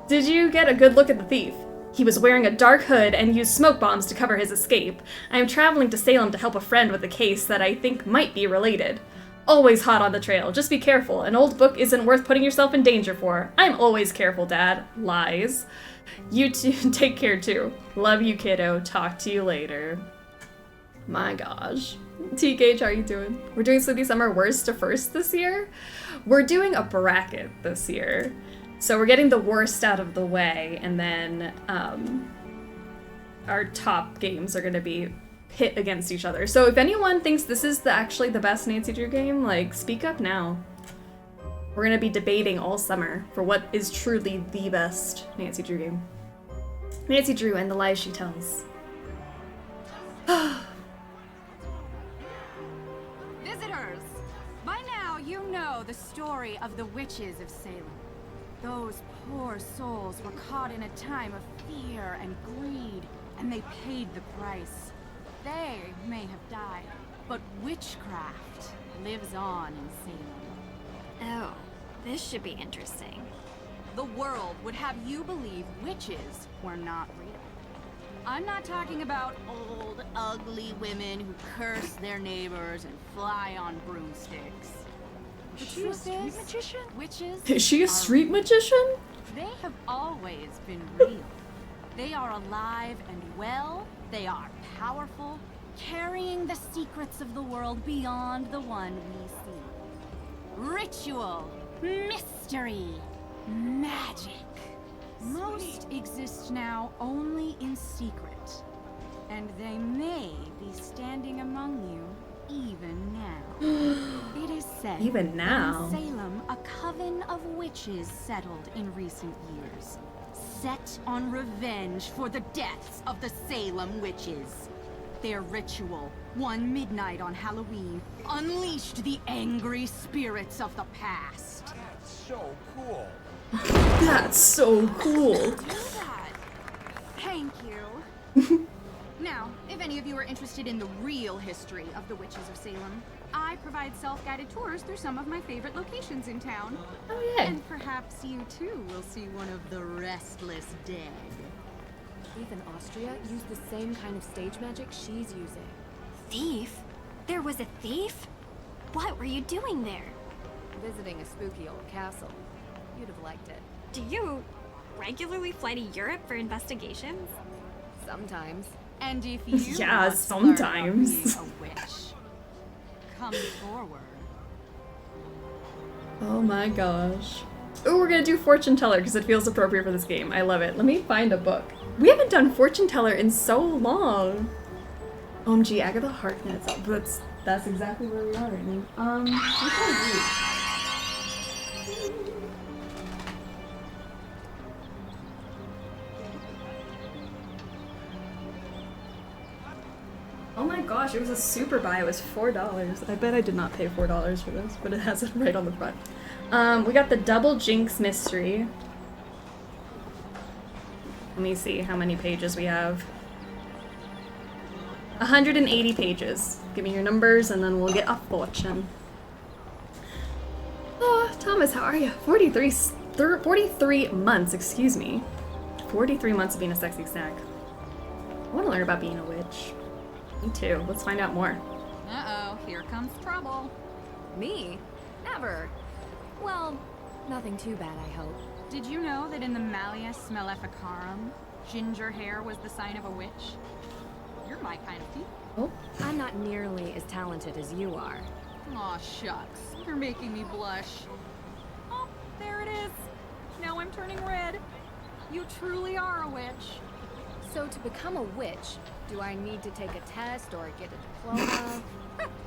A: Did you get a good look at the thief? He was wearing a dark hood and used smoke bombs to cover his escape. I am traveling to Salem to help a friend with a case that I think might be related. Always hot on the trail, just be careful. An old book isn't worth putting yourself in danger for. I'm always careful, Dad. Lies. You too, take care too. Love you, kiddo. Talk to you later. My gosh. TKH, how are you doing? We're doing Sleuthy Summer worst to first this year? We're doing a bracket this year. So we're getting the worst out of the way, and then our top games are gonna be hit against each other. So if anyone thinks this is actually the best Nancy Drew game, like, speak up now. We're gonna be debating all summer for what is truly the best Nancy Drew game. Nancy Drew and the lies she tells.
L: Visitors! By now you know the story of the witches of Salem. Those poor souls were caught in a time of fear and greed, and they paid the price. They may have died, but witchcraft lives on in Salem.
H: Oh, this should be interesting.
L: The world would have you believe witches were not real. I'm not talking about old, ugly women who curse their neighbors and fly on broomsticks. The truth is, witches
A: Is she a street magician?
L: They have always been real. They are alive and well. They are powerful, carrying the secrets of the world beyond the one we see. Ritual, mystery, magic. Most exist now only in secret, and they may be standing among you even now. It is said
A: Even now?
L: that in Salem, a coven of witches settled in recent years, set on revenge for the deaths of the Salem witches. Their ritual, one midnight on Halloween, unleashed the angry spirits of the past.
B: That's so cool.
A: That's so cool.
L: Thank you. Now, if any of you are interested in the real history of the witches of Salem, I provide self-guided tours through some of my favorite locations in town.
A: Oh yeah.
L: And perhaps you too will see one of the restless dead.
C: Thief in Austria used the same kind of stage magic she's using.
H: Thief? There was a thief? What were you doing there?
C: Visiting a spooky old castle. You'd have liked it.
H: Do you regularly fly to Europe for investigations?
C: Sometimes.
L: And if you
A: Yeah,
L: want to
A: sometimes.
L: learn about being a witch, come forward.
A: Oh my gosh. Oh, we're gonna do fortune teller because it feels appropriate for this game. I love it. Let me find a book. We haven't done fortune teller in so long. OMG, Agatha Harkness. That's exactly where we are right now. Which one is it? Oh my gosh, it was a super buy. It was $4. I bet I did not pay $4 for this, but it has it right on the front. We got the Double Jinx Mystery. Let me see how many pages we have. 180 pages. Give me your numbers and then we'll get a fortune. Oh, Thomas, how are you? 43 months, excuse me. 43 months of being a sexy snack. I want to learn about being a witch. Me too. Let's find out more.
L: Uh-oh, here comes trouble.
C: Me? Never. Well, nothing too bad, I hope.
L: Did you know that in the Malleus Maleficarum, ginger hair was the sign of a witch? You're my kind of people.
A: Oh.
C: I'm not nearly as talented as you are.
L: Aw, shucks. You're making me blush. Oh, there it is. Now I'm turning red. You truly are a witch.
C: So to become a witch, do I need to take a test or get a diploma?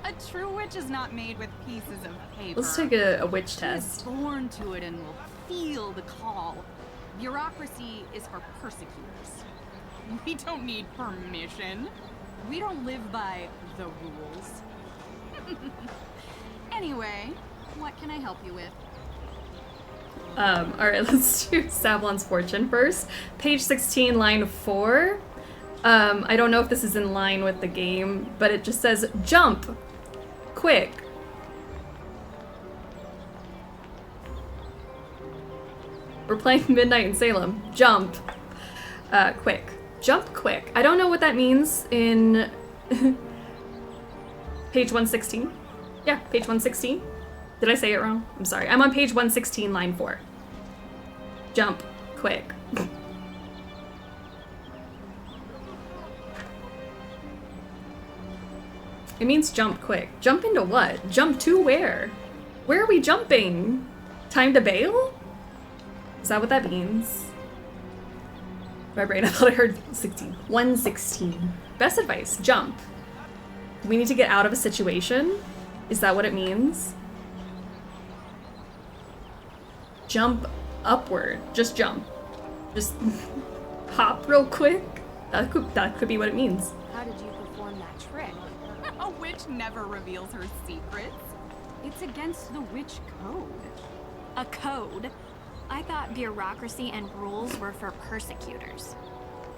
L: A true witch is not made with pieces of paper.
A: Let's take a witch
L: She
A: test.
L: is born to it and will feel the call. Bureaucracy is for persecutors. We don't need permission. We don't live by the rules. Anyway, what can I help you with?
A: Alright, let's do Savlon's fortune first. Page 16, line 4. I don't know if this is in line with the game, but it just says, jump! Quick! We're playing Midnight in Salem. Jump! Quick. Jump quick. I don't know what that means in page 116. Yeah, page 116. Did I say it wrong? I'm sorry. I'm on page 116, line 4. Jump quick. It means jump quick. Jump into what? Jump to where? Where are we jumping? Time to bail? Is that what that means? My brain, I thought I heard 16. 116. Best advice, jump. Do we need to get out of a situation? Is that what it means? Jump upward. Just jump. Just hop real quick. That could be what it means.
C: How did you perform that trick?
L: A witch never reveals her secrets. It's against the witch code.
H: A code? I thought bureaucracy and rules were for persecutors.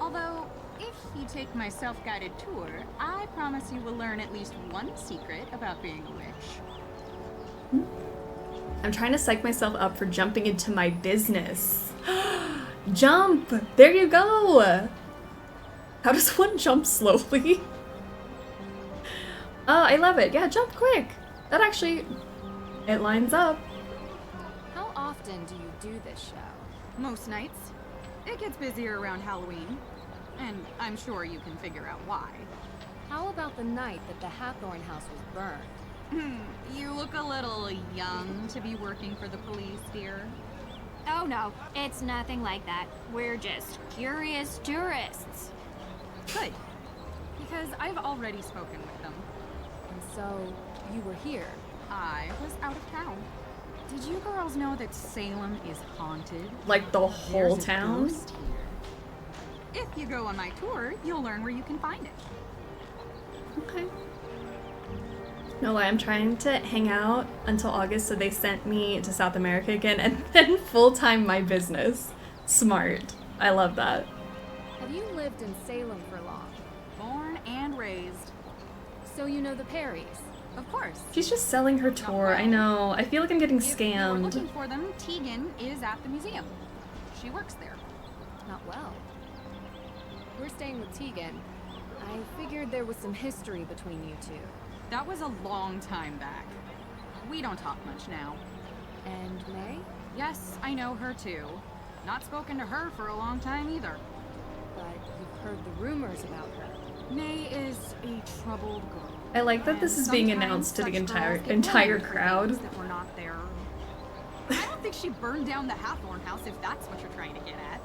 L: Although, if you take my self-guided tour, I promise you will learn at least one secret about being a witch.
A: I'm trying to psych myself up for jumping into my business. Jump! There you go! How does one jump slowly? Oh, I love it. Yeah, jump quick. That actually, it lines up.
C: How often do you do this show?
L: Most nights. It gets busier around Halloween. And I'm sure you can figure out why.
C: How about the night that the Hathorn house was burned?
L: You look a little young to be working for the police, dear.
H: Oh no, it's nothing like that. We're just curious tourists.
L: Good. Because I've already spoken with them.
C: And so, you were here?
L: I was out of town. Did you girls know that Salem is haunted?
A: Like the whole
L: There's a
A: town?
L: ghost here. If you go on my tour, you'll learn where you can find it.
A: Okay. No lie, I'm trying to hang out until August, so they sent me to South America again, and then full-time my business. Smart. I love that.
C: Have you lived in Salem for long?
L: Born and raised.
C: So you know the Perrys?
L: Of course.
A: She's just selling her tour. I know. I feel like I'm getting
L: If you were looking
A: scammed.
L: for them, Tegan is at the museum. She works there.
C: Not well. We're staying with Tegan. I figured there was some history between you two.
L: That was a long time back. We don't talk much now.
C: And May?
L: Yes, I know her too. Not spoken to her for a long time either.
C: But you've heard the rumors about her.
L: May is a troubled girl.
A: I like that this is being announced to the entire crowd.
L: That were not there. I don't think she burned down the Hathorn house if that's what you're trying to get at.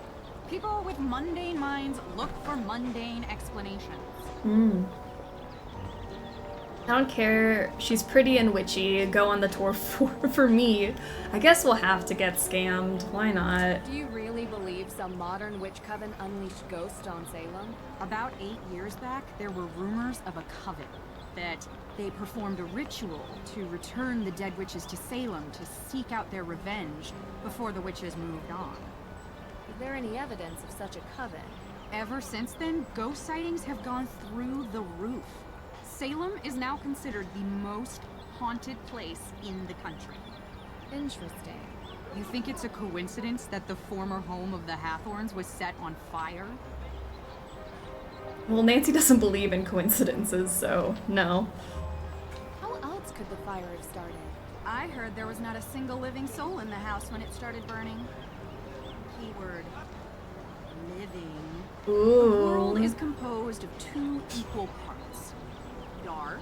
L: People with mundane minds look for mundane explanations.
A: I don't care. She's pretty and witchy. Go on the tour for me. I guess we'll have to get scammed. Why not?
C: Do you really believe some modern witch coven unleashed ghosts on Salem?
L: About 8 years back, there were rumors of a coven. That they performed a ritual to return the dead witches to Salem to seek out their revenge before the witches moved on.
C: Is there any evidence of such a coven?
L: Ever since then, ghost sightings have gone through the roof. Salem is now considered the most haunted place in the country.
C: Interesting.
L: You think it's a coincidence that the former home of the Hathorns was set on fire?
A: Well, Nancy doesn't believe in coincidences, so no.
C: How else could the fire have started?
L: I heard there was not a single living soul in the house when it started burning. Keyword, living.
A: Ooh.
L: The world is composed of 2 equal parts. Dark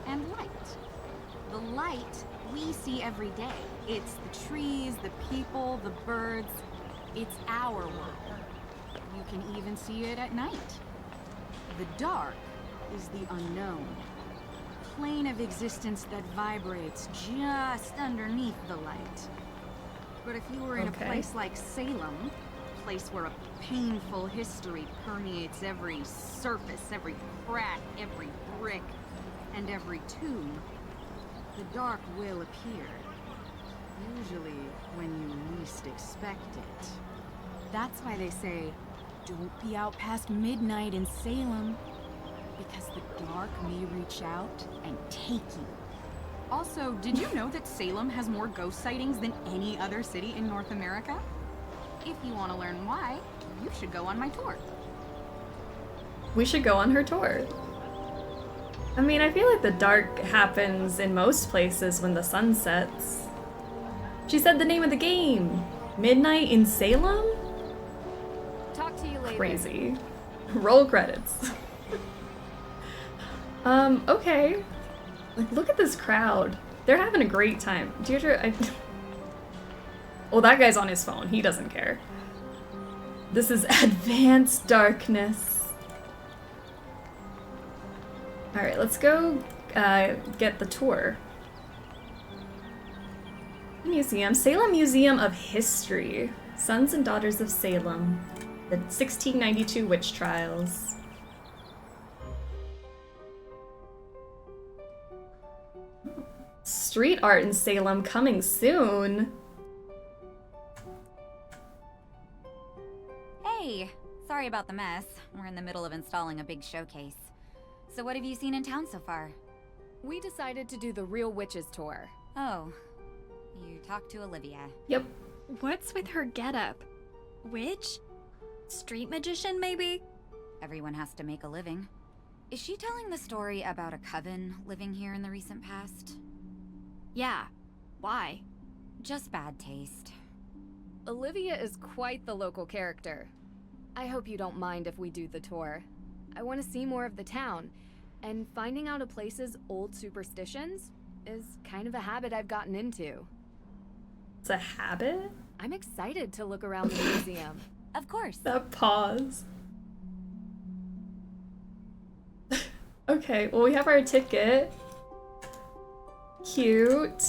L: and light. The light we see every day. It's the trees, the people, the birds. It's our world. You can even see it at night. The dark is the unknown. Plane of existence that vibrates just underneath the light. But if you were in a place like Salem, a place where a painful history permeates every surface, every crack, every brick, and every tomb, the dark will appear. Usually when you least expect it. That's why they say, don't be out past midnight in Salem, because the dark may reach out and take you. Also, did you know that Salem has more ghost sightings than any other city in North America? If you want to learn why, you should go on my tour.
A: We should go on her tour. I mean, I feel like the dark happens in most places when the sun sets. She said the name of the game. Midnight in Salem?
C: Talk to you later.
A: Crazy. Roll credits. Okay. Like, look at this crowd. They're having a great time. Deirdre, Oh, that guy's on his phone. He doesn't care. This is advanced darkness. Alright, let's go get the tour. Museum. Salem Museum of History. Sons and Daughters of Salem. The 1692 Witch Trials. Street art in Salem coming soon.
I: Hey, sorry about the mess. We're in the middle of installing a big showcase. So what have you seen in town so far?
C: We decided to do the Real Witches tour.
I: Oh, you talked to Olivia.
A: Yep.
H: What's with her getup? Witch? Street magician, maybe?
I: Everyone has to make a living. Is she telling the story about a coven living here in the recent past?
H: Yeah. Why?
I: Just bad taste.
C: Olivia is quite the local character. I hope you don't mind if we do the tour. I want to see more of the town, and finding out a place's old superstitions is kind of a habit I've gotten into.
A: It's a habit?
C: I'm excited to look around the museum.
I: Of course.
A: That pause. Okay, well, we have our ticket. Cute.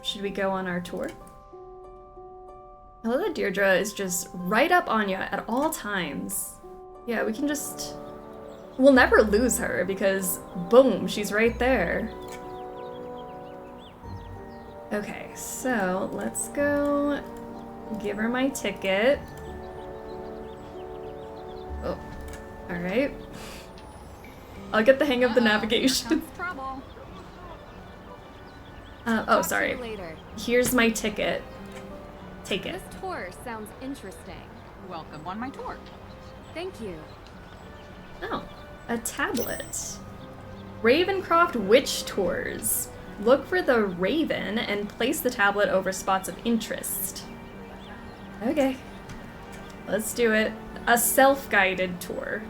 A: Should we go on our tour? I love that Deirdre is just right up on you at all times. Yeah, we can just... We'll never lose her because, boom, she's right there. Okay, so let's go give her my ticket. Oh, alright. I'll get the hang of the navigation.
L: Trouble.
A: Oh, sorry.
C: Later.
A: Here's my ticket. Take it.
C: This tour sounds interesting.
L: Welcome on my tour.
C: Thank you.
A: Oh, a tablet. Ravencroft Witch Tours. Look for the raven and place the tablet over spots of interest. Okay. Let's do it. A self-guided tour.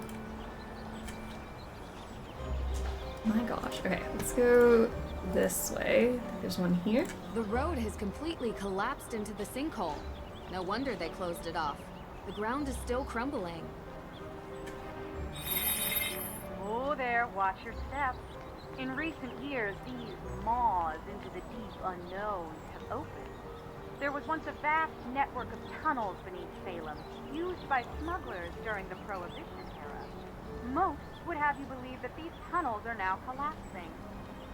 A: My gosh. Okay, let's go this way. There's one here.
C: The road has completely collapsed into the sinkhole. No wonder they closed it off. The ground is still crumbling.
M: Oh there, watch your steps. In recent years, these maws into the deep unknown have opened. There was once a vast network of tunnels beneath Salem, used by smugglers during the Prohibition era. Most would have you believe that these tunnels are now collapsing.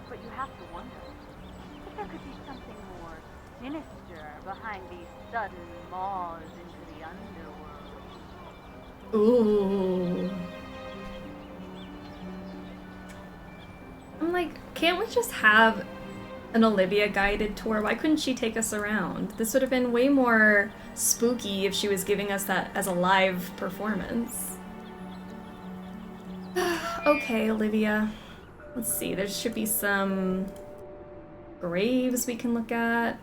M: But you have to wonder if there could be something more sinister behind these sudden maws into the underworld.
A: Ooh. I'm like, can't we just have an Olivia guided tour? Why couldn't she take us around? This would have been way more spooky if she was giving us that as a live performance. Okay, Olivia. Let's see, there should be some graves we can look at.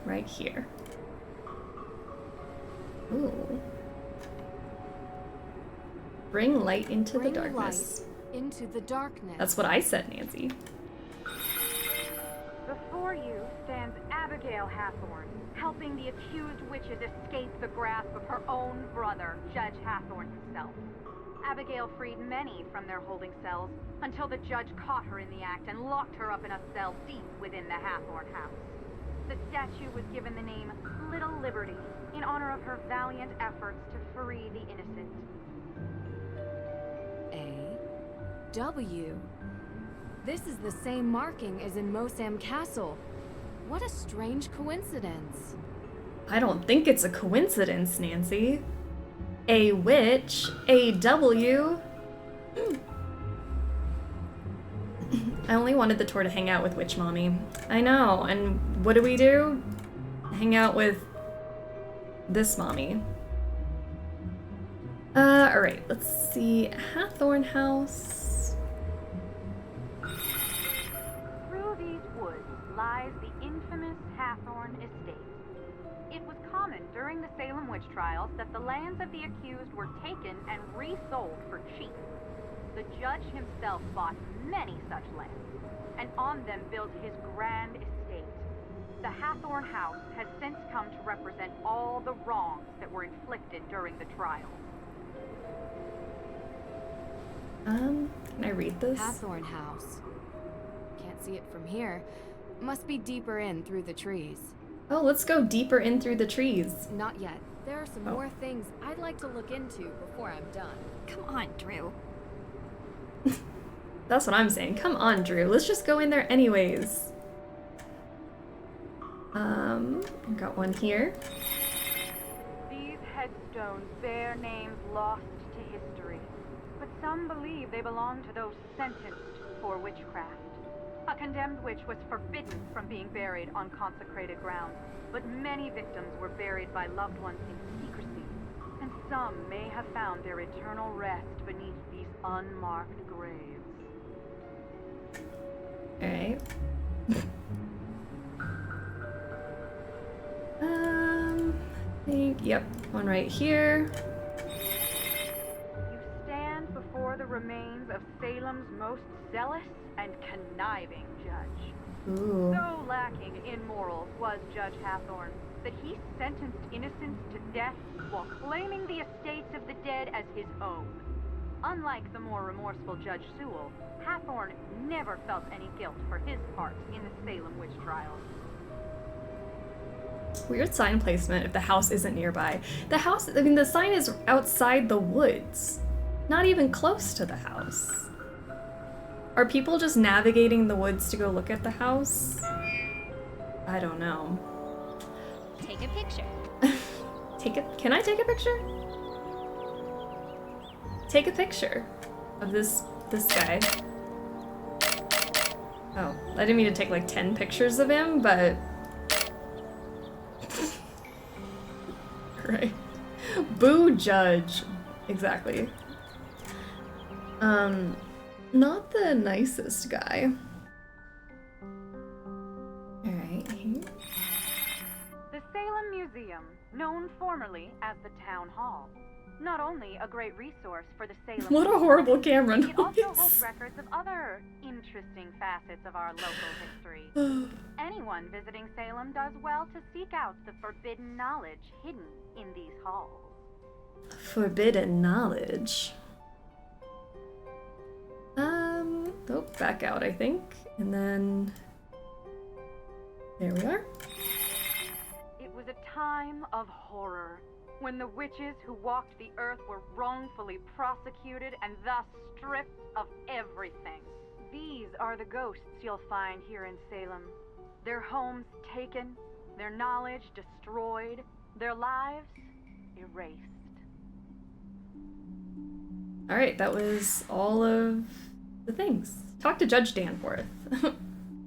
A: Right here. Ooh. Bring light into the darkness.
C: Light into the darkness.
A: That's what I said, Nancy.
M: Before you stands Abigail Hathorne, helping the accused witches escape the grasp of her own brother, Judge Hathorne himself. Abigail freed many from their holding cells until the judge caught her in the act and locked her up in a cell deep within the Hathorne house. The statue was given the name Little Liberty in honor of her valiant efforts to free the innocent.
C: A.W. This is the same marking as in Mosam Castle. What a strange coincidence.
A: I don't think it's a coincidence, Nancy. A witch, A.W. I only wanted the tour to hang out with Witch Mommy. I know, and what do? Hang out with this mommy. Alright, let's see. Hathorne House.
M: Through these woods lies the infamous Hathorne Estate. It was common during the Salem witch trials that the lands of the accused were taken and resold for cheap. The judge himself bought many such lands, and on them built his grand estate. The Hathorne House has since come to represent all the wrongs that were inflicted during the trials.
A: Can I read this?
C: Hathorne House. Can't see it from here. Must be deeper in through the trees.
A: Oh, let's go deeper in through the trees.
C: Not yet. There are some more things I'd like to look into before I'm done.
H: Come on, Drew.
A: That's what I'm saying. Come on, Drew. Let's just go in there anyways. Got one here.
M: These headstones bear names lost to history, but some believe they belong to those sentenced for witchcraft. A condemned witch was forbidden from being buried on consecrated ground, but many victims were buried by loved ones in secrecy, and some may have found their eternal rest beneath these unmarked graves.
A: Alright. I think, yep, one right here.
M: You stand before the remains of Salem's most zealous and conniving judge.
A: Ooh.
M: So lacking in morals was Judge Hathorne that he sentenced innocents to death while claiming the estates of the dead as his own. Unlike the more remorseful Judge Sewell, Hathorne never felt any guilt for his part in the Salem witch trials.
A: Weird sign placement if the house isn't nearby. The house, I mean, the sign is outside the woods. Not even close to the house. Are people just navigating the woods to go look at the house? I don't know.
H: Take a picture.
A: Can I take a picture? take a picture of this guy. Oh, I didn't mean to take like 10 pictures of him, but... Right. Boo Judge. Exactly. Not the nicest guy. Alright, here.
M: The Salem Museum, known formerly as the Town Hall. Not only a great resource for the Salem...
A: What a horrible camera noise.
M: It also holds records of other interesting facets of our local history. Anyone visiting Salem does well to seek out the forbidden knowledge hidden in these halls.
A: Forbidden knowledge. Oh, back out, I think. And then... There we are.
M: It was a time of horror, when the witches who walked the earth were wrongfully prosecuted and thus stripped of everything. These are the ghosts you'll find here in Salem. Their homes taken, their knowledge destroyed, their lives erased.
A: Alright, that was all of the things. Talk to Judge Danforth.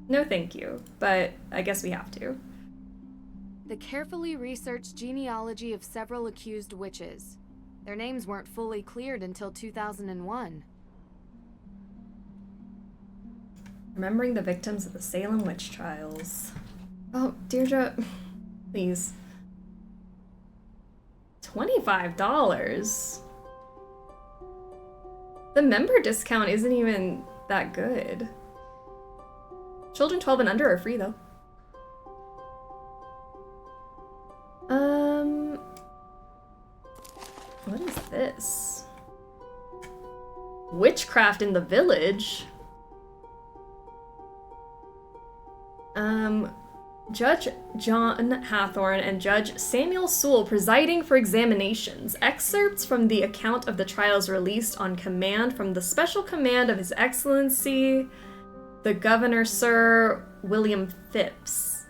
A: No thank you, but I guess we have to.
C: The carefully researched genealogy of several accused witches. Their names weren't fully cleared until 2001.
A: Remembering the victims of the Salem witch trials. Oh, Deirdre, please. $25? The member discount isn't even that good. Children 12 and under are free, though. What is this? Witchcraft in the Village? Judge John Hathorne and Judge Samuel Sewell presiding for examinations. Excerpts from the account of the trials released on command from the special command of His Excellency, the Governor Sir William Phipps.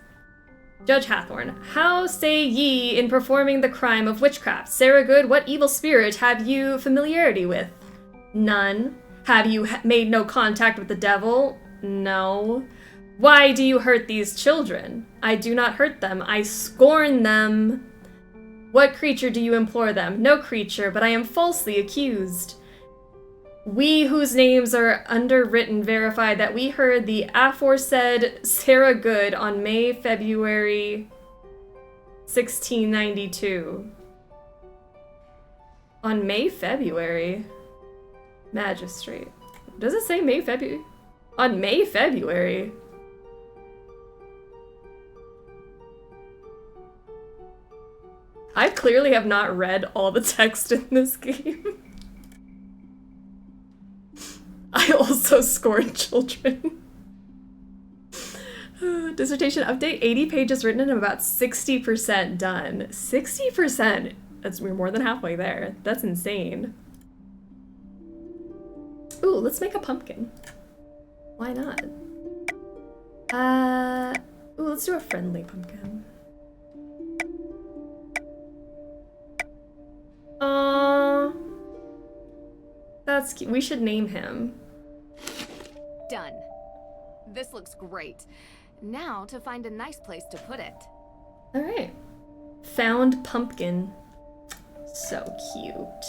A: Judge Hathorne, how say ye in performing the crime of witchcraft? Sarah Good, what evil spirit have you familiarity with? None. Have you made no contact with the devil? No. Why do you hurt these children? I do not hurt them. I scorn them. What creature do you implore them? No creature, but I am falsely accused. We whose names are underwritten verify that we heard the aforesaid Sarah Good on February 1692. On February? Magistrate. Does it say February? On February? I clearly have not read all the text in this game. I also scorn children. Dissertation update, 80 pages written and about 60% done. 60%? We're more than halfway there. That's insane. Ooh, let's make a pumpkin. Why not? Ooh, let's do a friendly pumpkin. Aww. That's cute. We should name him.
C: Done. This looks great. Now to find a nice place to put it.
A: Alright. Found pumpkin. So cute.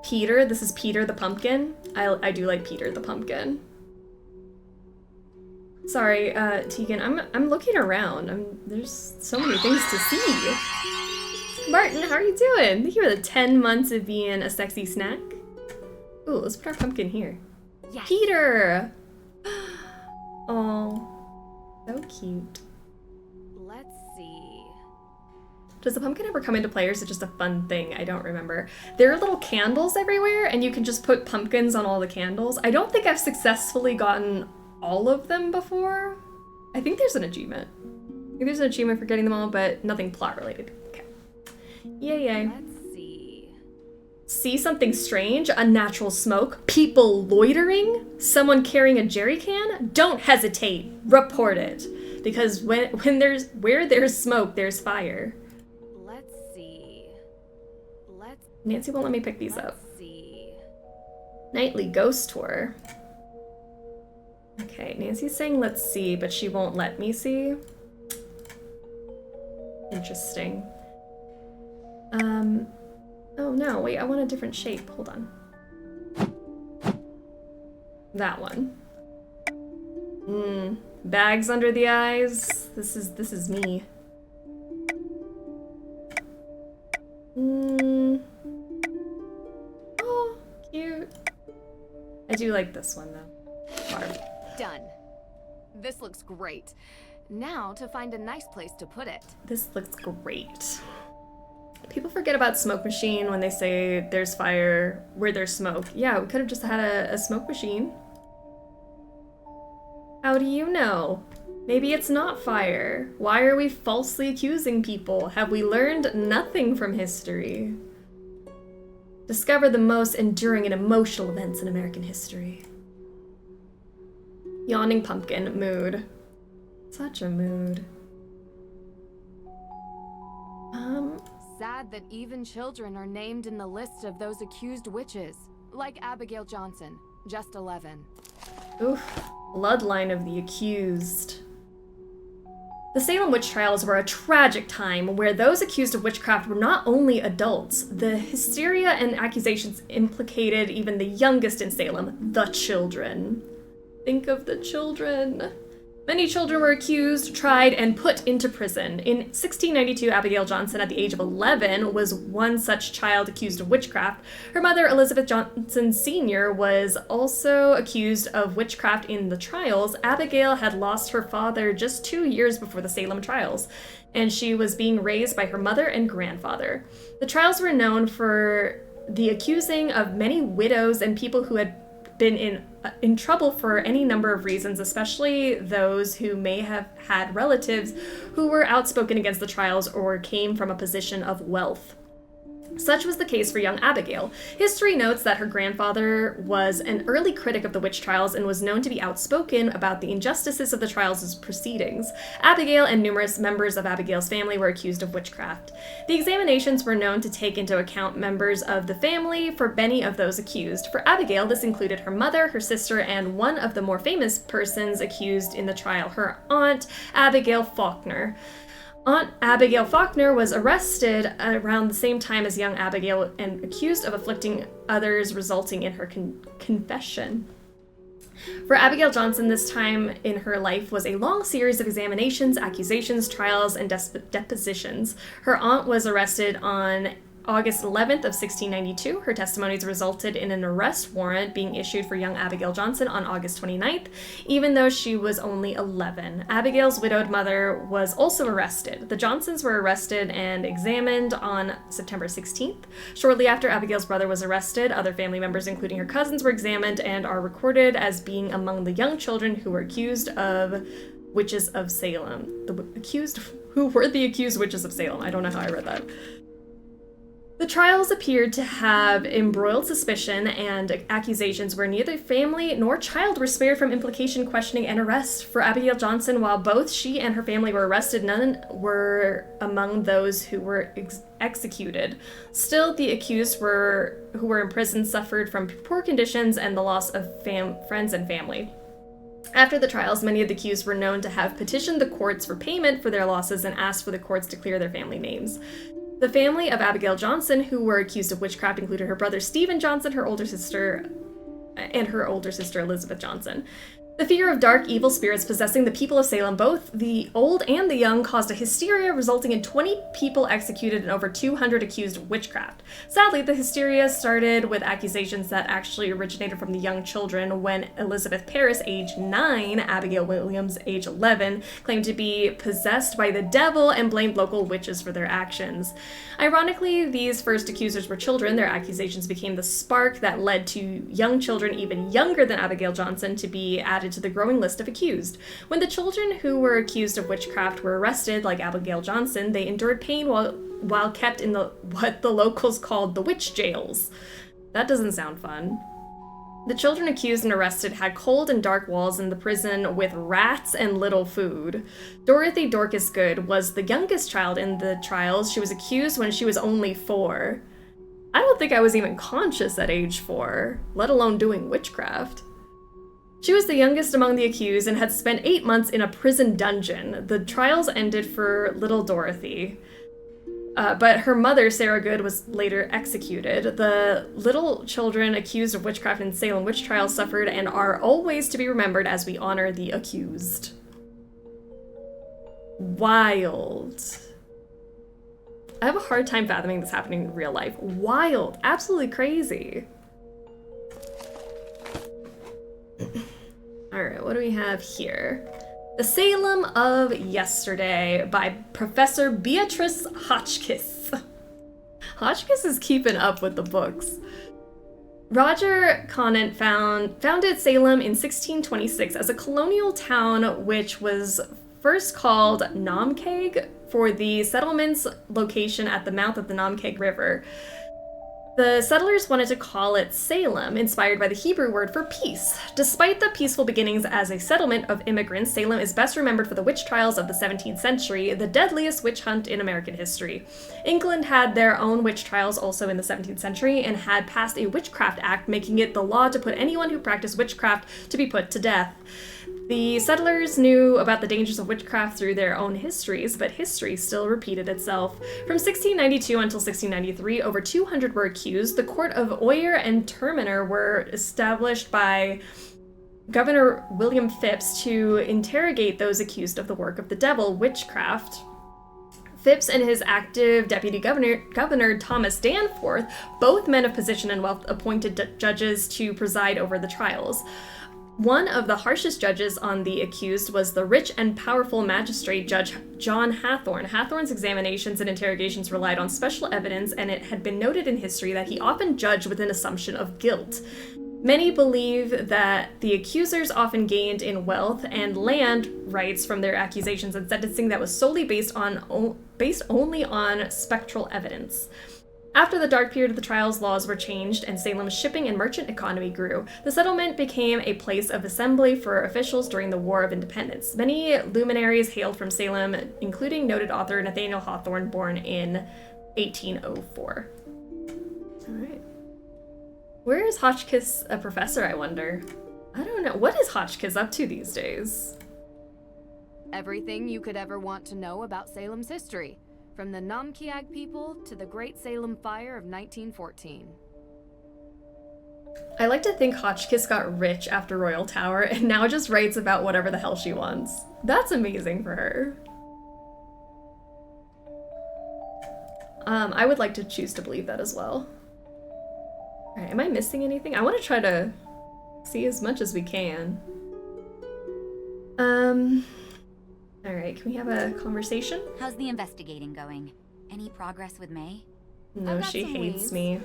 A: Peter, this is Peter the pumpkin. I do like Peter the pumpkin. Sorry, Tegan, I'm looking around. There's so many things to see. Martin, how are you doing? Thank you for the 10 months of being a sexy snack. Ooh, let's put our pumpkin here.
C: Yes.
A: Peter! Oh, so cute.
C: Let's see.
A: Does the pumpkin ever come into play, or is it just a fun thing? I don't remember. There are little candles everywhere, and you can just put pumpkins on all the candles. I don't think I've successfully gotten all of them before. I think there's an achievement. I think there's an achievement for getting them all, but nothing plot related. Okay. Yay.
C: Let's see.
A: See something strange? Unnatural smoke? People loitering? Someone carrying a jerry can? Don't hesitate. Report it. Because where there's smoke, there's fire. Nancy won't let me pick these up.
C: Let's see.
A: Nightly ghost tour. Okay, Nancy's saying let's see, but she won't let me see. Interesting. Oh no, wait, I want a different shape. Hold on. That one. Bags under the eyes. This is me. Oh, cute. I do like this one though. Barb.
C: Done. This looks great. Now to find a nice place to put it.
A: This looks great. People forget about smoke machine when they say there's fire where there's smoke. Yeah, we could have just had a smoke machine. How do you know? Maybe it's not fire. Why are we falsely accusing people? Have we learned nothing from history? Discover the most enduring and emotional events in American history. Yawning pumpkin, mood. Such a mood.
C: Sad that even children are named in the list of those accused witches. Like Abigail Johnson, just 11.
A: Oof. Bloodline of the accused. The Salem witch trials were a tragic time where those accused of witchcraft were not only adults. The hysteria and accusations implicated even the youngest in Salem, the children. Think of the children. Many children were accused, tried, and put into prison. In 1692, Abigail Johnson, at the age of 11, was one such child accused of witchcraft. Her mother, Elizabeth Johnson Sr., was also accused of witchcraft in the trials. Abigail had lost her father just 2 years before the Salem trials, and she was being raised by her mother and grandfather. The trials were known for the accusing of many widows and people who had been in trouble for any number of reasons, especially those who may have had relatives who were outspoken against the trials or came from a position of wealth. Such was the case for young Abigail. History notes that her grandfather was an early critic of the witch trials and was known to be outspoken about the injustices of the trials' proceedings. Abigail and numerous members of Abigail's family were accused of witchcraft. The examinations were known to take into account members of the family for many of those accused. For Abigail, this included her mother, her sister, and one of the more famous persons accused in the trial, her aunt, Abigail Faulkner. Aunt Abigail Faulkner was arrested around the same time as young Abigail and accused of afflicting others, resulting in her confession. For Abigail Johnson, this time in her life was a long series of examinations, accusations, trials, and depositions. Her aunt was arrested on August 11th of 1692. Her testimonies resulted in an arrest warrant being issued for young Abigail Johnson on August 29th, even though she was only 11. Abigail's widowed mother was also arrested. The Johnsons were arrested and examined on September 16th. Shortly after Abigail's brother was arrested, other family members, including her cousins, were examined and are recorded as being among the young children who were accused of witches of Salem. Who were the accused witches of Salem? I don't know how I read that. The trials appeared to have embroiled suspicion and accusations where neither family nor child were spared from implication, questioning, and arrest. For Abigail Johnson, while both she and her family were arrested, none were among those who were executed. Still, the accused who were in prison suffered from poor conditions and the loss of friends and family. After the trials, many of the accused were known to have petitioned the courts for payment for their losses and asked for the courts to clear their family names. The family of Abigail Johnson, who were accused of witchcraft, included her brother Stephen Johnson, her older sister Elizabeth Johnson. The fear of dark, evil spirits possessing the people of Salem, both the old and the young, caused a hysteria resulting in 20 people executed and over 200 accused of witchcraft. Sadly, the hysteria started with accusations that actually originated from the young children when Elizabeth Parris, age 9, Abigail Williams, age 11, claimed to be possessed by the devil and blamed local witches for their actions. Ironically, these first accusers were children. Their accusations became the spark that led to young children even younger than Abigail Johnson to be added to the growing list of accused. When the children who were accused of witchcraft were arrested, like Abigail Johnson, they endured pain while kept in what the locals called the witch jails. That doesn't sound fun. The children accused and arrested had cold and dark walls in the prison with rats and little food. Dorothy Dorcas Good was the youngest child in the trials. She was accused when she was only 4. I don't think I was even conscious at age 4, let alone doing witchcraft. She was the youngest among the accused and had spent 8 months in a prison dungeon. The trials ended for little Dorothy. But her mother, Sarah Good, was later executed. The little children accused of witchcraft in Salem witch trials suffered and are always to be remembered as we honor the accused. Wild. I have a hard time fathoming this happening in real life. Wild. Absolutely crazy. Alright, what do we have here? The Salem of Yesterday by Professor Beatrice Hotchkiss. Hotchkiss is keeping up with the books. Roger Conant founded Salem in 1626 as a colonial town which was first called Namkeg for the settlement's location at the mouth of the Namkeg River. The settlers wanted to call it Salem, inspired by the Hebrew word for peace. Despite the peaceful beginnings as a settlement of immigrants, Salem is best remembered for the witch trials of the 17th century, the deadliest witch hunt in American history. England had their own witch trials also in the 17th century and had passed a Witchcraft Act, making it the law to put anyone who practiced witchcraft to be put to death. The settlers knew about the dangers of witchcraft through their own histories, but history still repeated itself. From 1692 until 1693, over 200 were accused. The court of Oyer and Terminer were established by Governor William Phipps to interrogate those accused of the work of the devil, witchcraft. Phipps and his active deputy governor Thomas Danforth, both men of position and wealth, appointed judges to preside over the trials. One of the harshest judges on the accused was the rich and powerful magistrate Judge John Hathorne. Hathorne's examinations and interrogations relied on special evidence, and it had been noted in history that he often judged with an assumption of guilt. Many believe that the accusers often gained in wealth and land rights from their accusations and sentencing that was solely based only on spectral evidence. After the dark period of the trials, laws were changed and Salem's shipping and merchant economy grew. The settlement became a place of assembly for officials during the War of Independence. Many luminaries hailed from Salem, including noted author Nathaniel Hawthorne, born in 1804. All right. Where is Hotchkiss a professor, I wonder? I don't know. What is Hotchkiss up to these days?
C: Everything you could ever want to know about Salem's history. From the Namkiag people to the Great Salem Fire of 1914.
A: I like to think Hotchkiss got rich after Royal Tower and now just writes about whatever the hell she wants. That's amazing for her. I would like to choose to believe that as well. Alright, am I missing anything? I want to try to see as much as we can. Alright, can we have a conversation?
I: How's the investigating going? Any progress with May?
A: No, she hates me.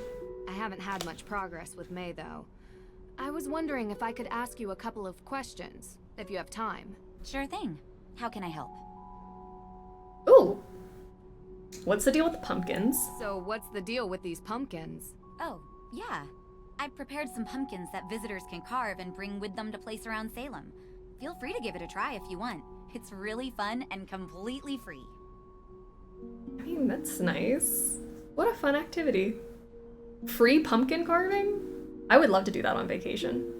C: I haven't had much progress with May, though. I was wondering if I could ask you a couple of questions, if you have time.
I: Sure thing. How can I help?
A: Ooh! What's the deal with the pumpkins?
C: So what's the deal with these pumpkins?
I: Oh, yeah. I've prepared some pumpkins that visitors can carve and bring with them to place around Salem. Feel free to give it a try if you want. It's really fun and completely free.
A: I mean, that's nice. What a fun activity. Free pumpkin carving? I would love to do that on vacation.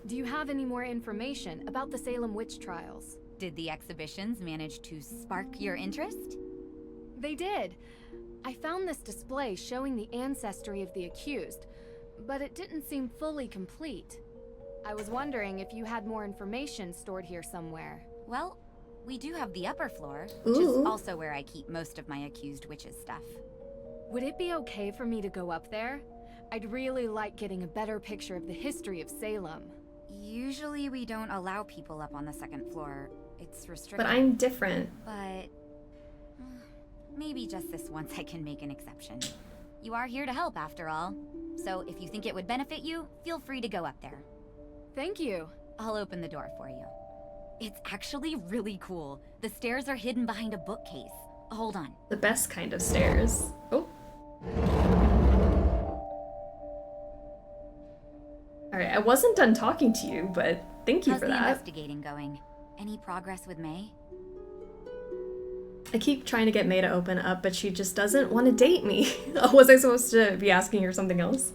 C: Do you have any more information about the Salem witch trials?
I: Did the exhibitions manage to spark your interest?
C: They did. I found this display showing the ancestry of the accused, but it didn't seem fully complete. I was wondering if you had more information stored here somewhere.
I: Well, we do have the upper floor, which is also where I keep most of my accused witches' stuff.
C: Would it be okay for me to go up there? I'd really like getting a better picture of the history of Salem.
I: Usually we don't allow people up on the second floor. It's restricted.
A: But I'm different.
I: But maybe just this once I can make an exception. You are here to help, after all. So if you think it would benefit you, feel free to go up there.
C: Thank you.
I: I'll open the door for you. It's actually really cool. The stairs are hidden behind a bookcase. Hold on.
A: The best kind of stairs. Oh. Alright, I wasn't done talking to you, but thank you for that.
I: How's the investigating going? Any progress with May?
A: I keep trying to get May to open up, but she just doesn't want to date me. Was I supposed to be asking her something else?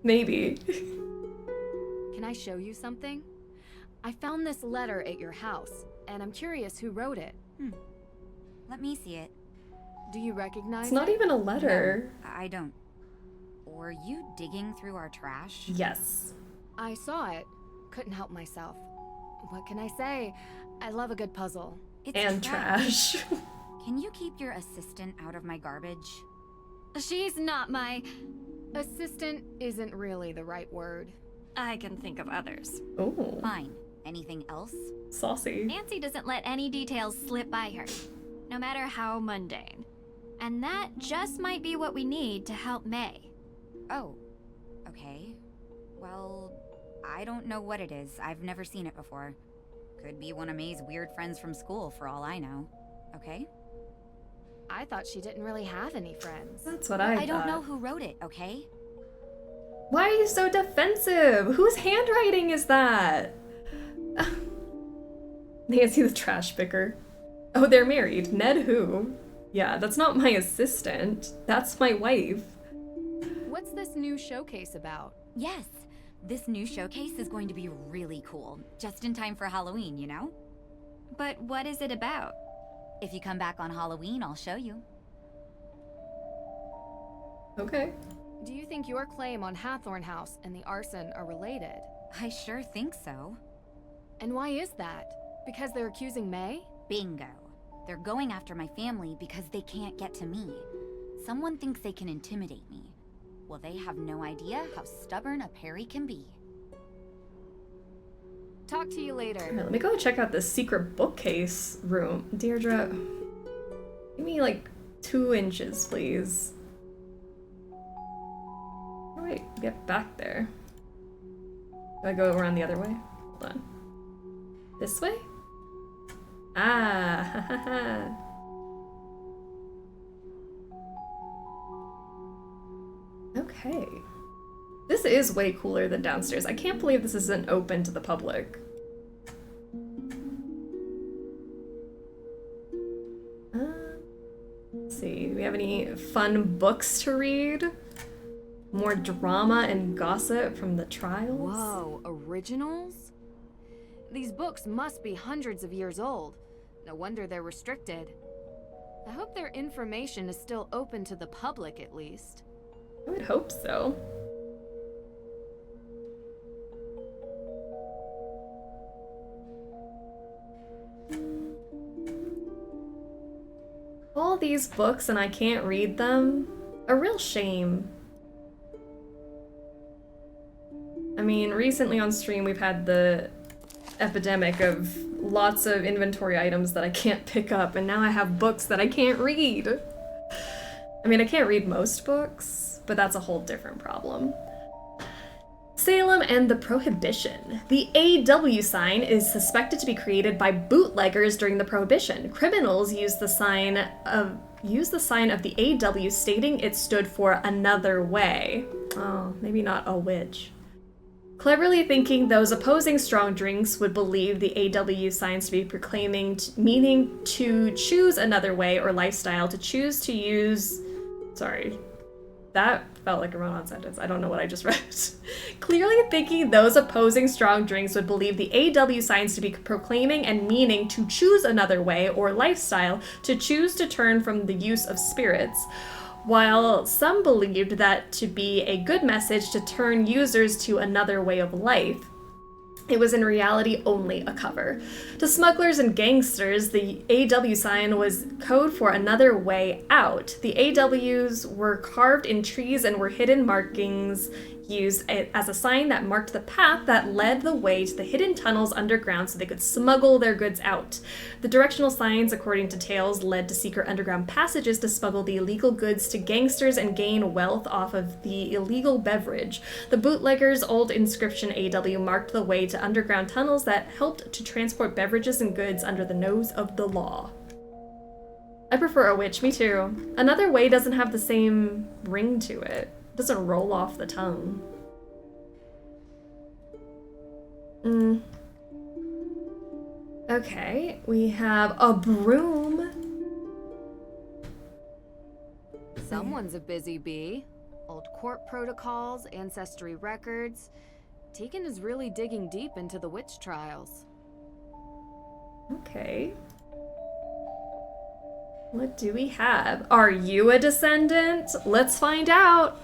A: Maybe.
C: Can I show you something? I found this letter at your house, and I'm curious who wrote it.
I: Let me see it.
C: Do you recognize
A: It's not even a letter.
I: No, I don't. Were you digging through our trash?
A: Yes.
C: I saw it. Couldn't help myself. What can I say? I love a good puzzle.
I: It's
A: and trash.
I: Can you keep your assistant out of my garbage?
C: She's not my... Assistant isn't really the right word.
H: I can think of others.
A: Oh.
I: Fine. Anything else?
A: Saucy.
H: Nancy doesn't let any details slip by her, no matter how mundane. And that just might be what we need to help May.
I: Oh, okay. Well, I don't know what it is. I've never seen it before. Could be one of May's weird friends from school, for all I know. Okay?
C: I thought she didn't really have any friends.
A: That's what I thought.
I: I don't know who wrote it, okay?
A: Why are you so defensive? Whose handwriting is that? Nancy the trash picker. Oh, they're married. Ned who? Yeah, that's not my assistant. That's my wife.
C: What's this new showcase about?
I: Yes. This new showcase is going to be really cool. Just in time for Halloween, you know?
H: But what is it about?
I: If you come back on Halloween, I'll show you.
A: Okay.
C: Do you think your claim on Hathorn House and the arson are related?
I: I sure think so.
C: And why is that? Because they're accusing May?
I: Bingo. They're going after my family because they can't get to me. Someone thinks they can intimidate me. Well, they have no idea how stubborn a Perry can be.
C: Talk to you later.
A: Right, let me go check out the secret bookcase room. Deirdre, give me like 2 inches, please. How do I get back there? Do I go around the other way? Hold on. This way? Ah, ha ha ha. Okay. This is way cooler than downstairs. I can't believe this isn't open to the public. Let's see, do we have any fun books to read? More drama and gossip from the trials?
C: Whoa, originals? These books must be hundreds of years old. No wonder they're restricted. I hope their information is still open to the public, at least.
A: I would hope so. All these books and I can't read them? A real shame. I mean, recently on stream we've had the epidemic of lots of inventory items that I can't pick up, and now I have books that I can't read. I mean, I can't read most books, but that's a whole different problem. Salem and the Prohibition. The AW sign is suspected to be created by bootleggers during the Prohibition. Criminals used the sign of the AW, stating it stood for another way. Oh, maybe not a witch. Cleverly thinking those opposing strong drinks would believe the AW signs to be proclaiming meaning to choose another way or lifestyle, to choose to use... Sorry. That felt like a run-on sentence. I don't know what I just read. Clearly thinking those opposing strong drinks would believe the AW signs to be proclaiming and meaning to choose another way or lifestyle, to choose to turn from the use of spirits, while some believed that to be a good message to turn users to another way of life. It was in reality only a cover. To smugglers and gangsters, the AW sign was code for another way out. The AWs were carved in trees and were hidden markings used as a sign that marked the path that led the way to the hidden tunnels underground so they could smuggle their goods out. The directional signs, according to tales, led to secret underground passages to smuggle the illegal goods to gangsters and gain wealth off of the illegal beverage. The bootleggers' old inscription AW marked the way to underground tunnels that helped to transport beverages and goods under the nose of the law. I prefer a witch, me too. Another way doesn't have the same ring to it. It doesn't roll off the tongue. Okay, we have a broom.
C: Someone's a busy bee. Old court protocols, ancestry records. Tegan is really digging deep into the witch trials.
A: Okay. What do we have? Are you a descendant? Let's find out.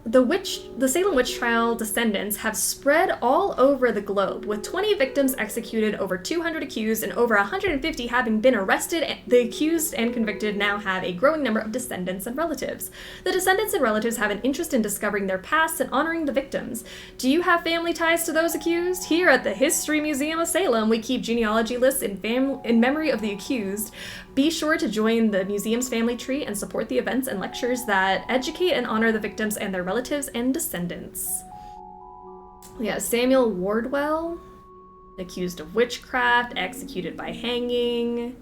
A: The Salem witch trial descendants have spread all over the globe, with 20 victims executed, over 200 accused, and over 150 having been arrested. The accused and convicted now have a growing number of descendants and relatives. The descendants and relatives have an interest in discovering their pasts and honoring the victims. Do you have family ties to those accused? Here at the History Museum of Salem, we keep genealogy lists in memory of the accused. Be sure to join the museum's family tree and support the events and lectures that educate and honor the victims and their relatives and descendants. Yeah, Samuel Wardwell, accused of witchcraft, executed by hanging.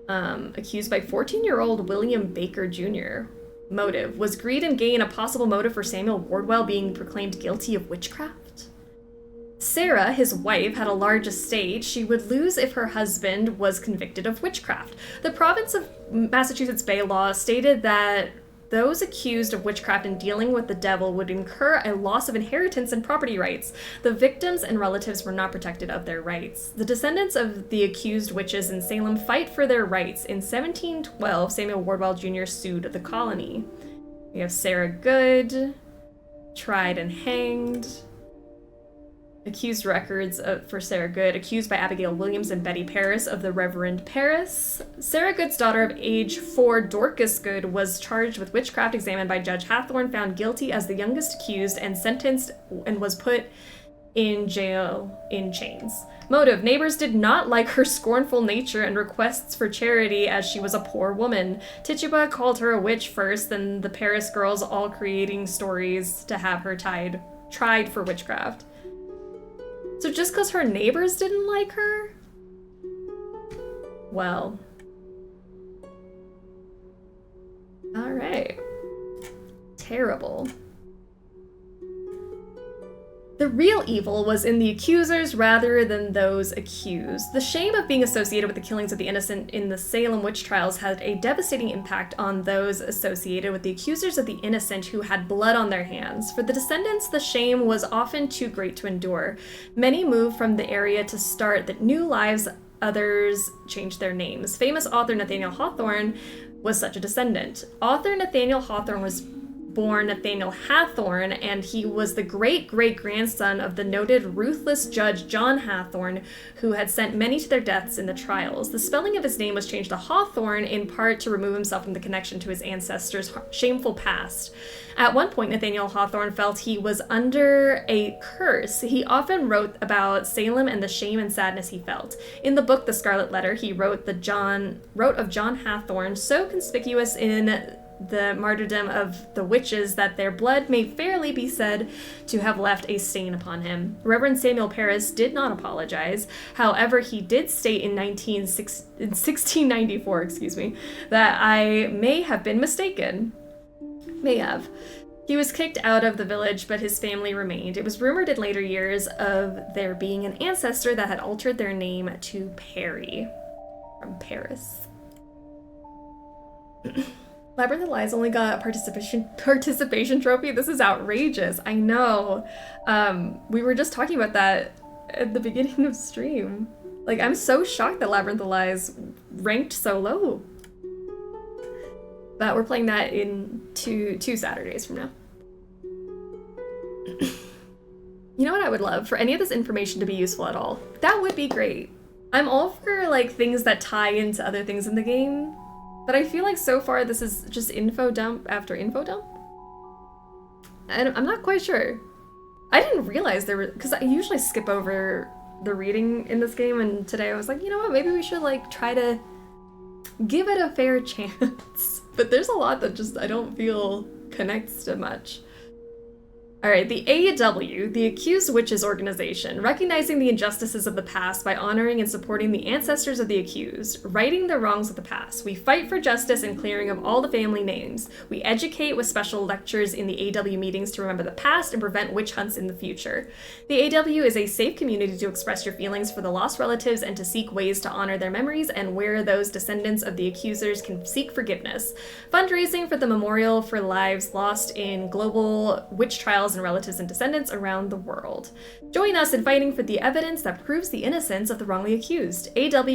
A: Accused by 14-year-old William Baker Jr. Motive: was greed and gain a possible motive for Samuel Wardwell being proclaimed guilty of witchcraft? Sarah, his wife, had a large estate she would lose if her husband was convicted of witchcraft. The province of Massachusetts Bay law stated that those accused of witchcraft and dealing with the devil would incur a loss of inheritance and property rights. The victims and relatives were not protected of their rights. The descendants of the accused witches in Salem fight for their rights. In 1712, Samuel Wardwell Jr. sued the colony. We have Sarah Good, tried and hanged. Accused records for Sarah Good, accused by Abigail Williams and Betty Paris of the Reverend Paris. Sarah Good's daughter of age 4, Dorcas Good, was charged with witchcraft, examined by Judge Hathorne, found guilty as the youngest accused, and sentenced and was put in jail in chains. Motive: neighbors did not like her scornful nature and requests for charity as she was a poor woman. Tituba called her a witch first, then the Paris girls all creating stories to have her tried for witchcraft. So just because her neighbors didn't like her? Well. Alright. Terrible. The real evil was in the accusers rather than those accused. The shame of being associated with the killings of the innocent in the Salem witch trials had a devastating impact on those associated with the accusers of the innocent who had blood on their hands. For the descendants, the shame was often too great to endure. Many moved from the area to start new lives, others changed their names. Famous author Nathaniel Hawthorne was such a descendant. Author Nathaniel Hawthorne was born Nathaniel Hathorne, and he was the great-great-grandson of the noted ruthless judge John Hathorne, who had sent many to their deaths in the trials. The spelling of his name was changed to Hawthorne in part to remove himself from the connection to his ancestors' shameful past. At one point, Nathaniel Hawthorne felt he was under a curse. He often wrote about Salem and the shame and sadness he felt. In the book The Scarlet Letter, he wrote of John Hathorne, so conspicuous in the martyrdom of the witches that their blood may fairly be said to have left a stain upon him. Reverend Samuel Paris did not apologize. However, he did state in 1694, that I may have been mistaken. May have. He was kicked out of the village, but his family remained. It was rumored in later years of there being an ancestor that had altered their name to Perry, from Paris. Labyrinth of Lies only got a participation trophy. This is outrageous. I know. We were just talking about that at the beginning of stream. Like, I'm so shocked that Labyrinth of Lies ranked so low. But we're playing that in two Saturdays from now. You know what I would love? For any of this information to be useful at all. That would be great. I'm all for, like, things that tie into other things in the game. But I feel like so far this is just info dump after info dump. I'm not quite sure. I didn't realize there were, because I usually skip over the reading in this game, and today I was like, you know what, maybe we should like try to give it a fair chance. But there's a lot that just I don't feel connects to much. Alright, the AEW, the Accused Witches Organization, recognizing the injustices of the past by honoring and supporting the ancestors of the accused, righting the wrongs of the past. We fight for justice and clearing of all the family names. We educate with special lectures in the AW meetings to remember the past and prevent witch hunts in the future. The AW is a safe community to express your feelings for the lost relatives and to seek ways to honor their memories and where those descendants of the accusers can seek forgiveness. Fundraising for the Memorial for Lives Lost in Global Witch Trials and relatives and descendants around the world. Join us in fighting for the evidence that proves the innocence of the wrongly accused. AW,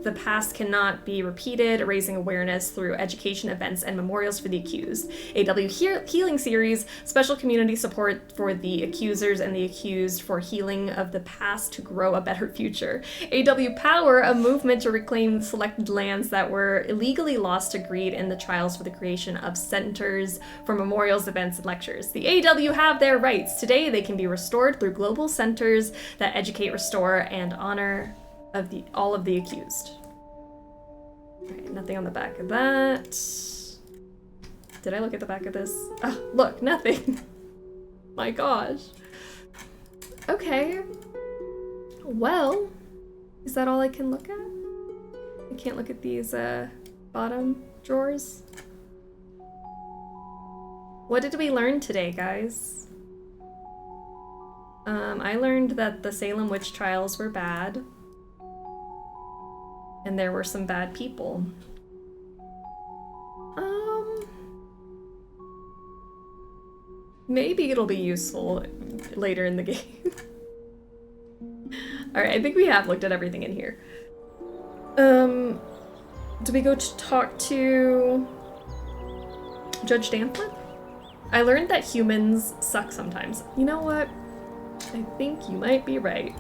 A: the past cannot be repeated, raising awareness through education events and memorials for the accused. AW Healing Series, special community support for the accusers and the accused for healing of the past to grow a better future. AW Power, a movement to reclaim selected lands that were illegally lost to greed in the trials for the creation of centers for memorials, events, and lectures. The AW have their rights. Today, they can be restored through global centers that educate, restore, and honor of all of the accused. Okay, nothing on the back of that. Did I look at the back of this? Oh, look, nothing. My gosh. Okay. Well, is that all I can look at? I can't look at these bottom drawers. What did we learn today, guys? I learned that the Salem witch trials were bad. And there were some bad people. Maybe it'll be useful later in the game. Alright, I think we have looked at everything in here. Do we go to talk to Judge Danflip? I learned that humans suck sometimes. You know what? I think you might be right.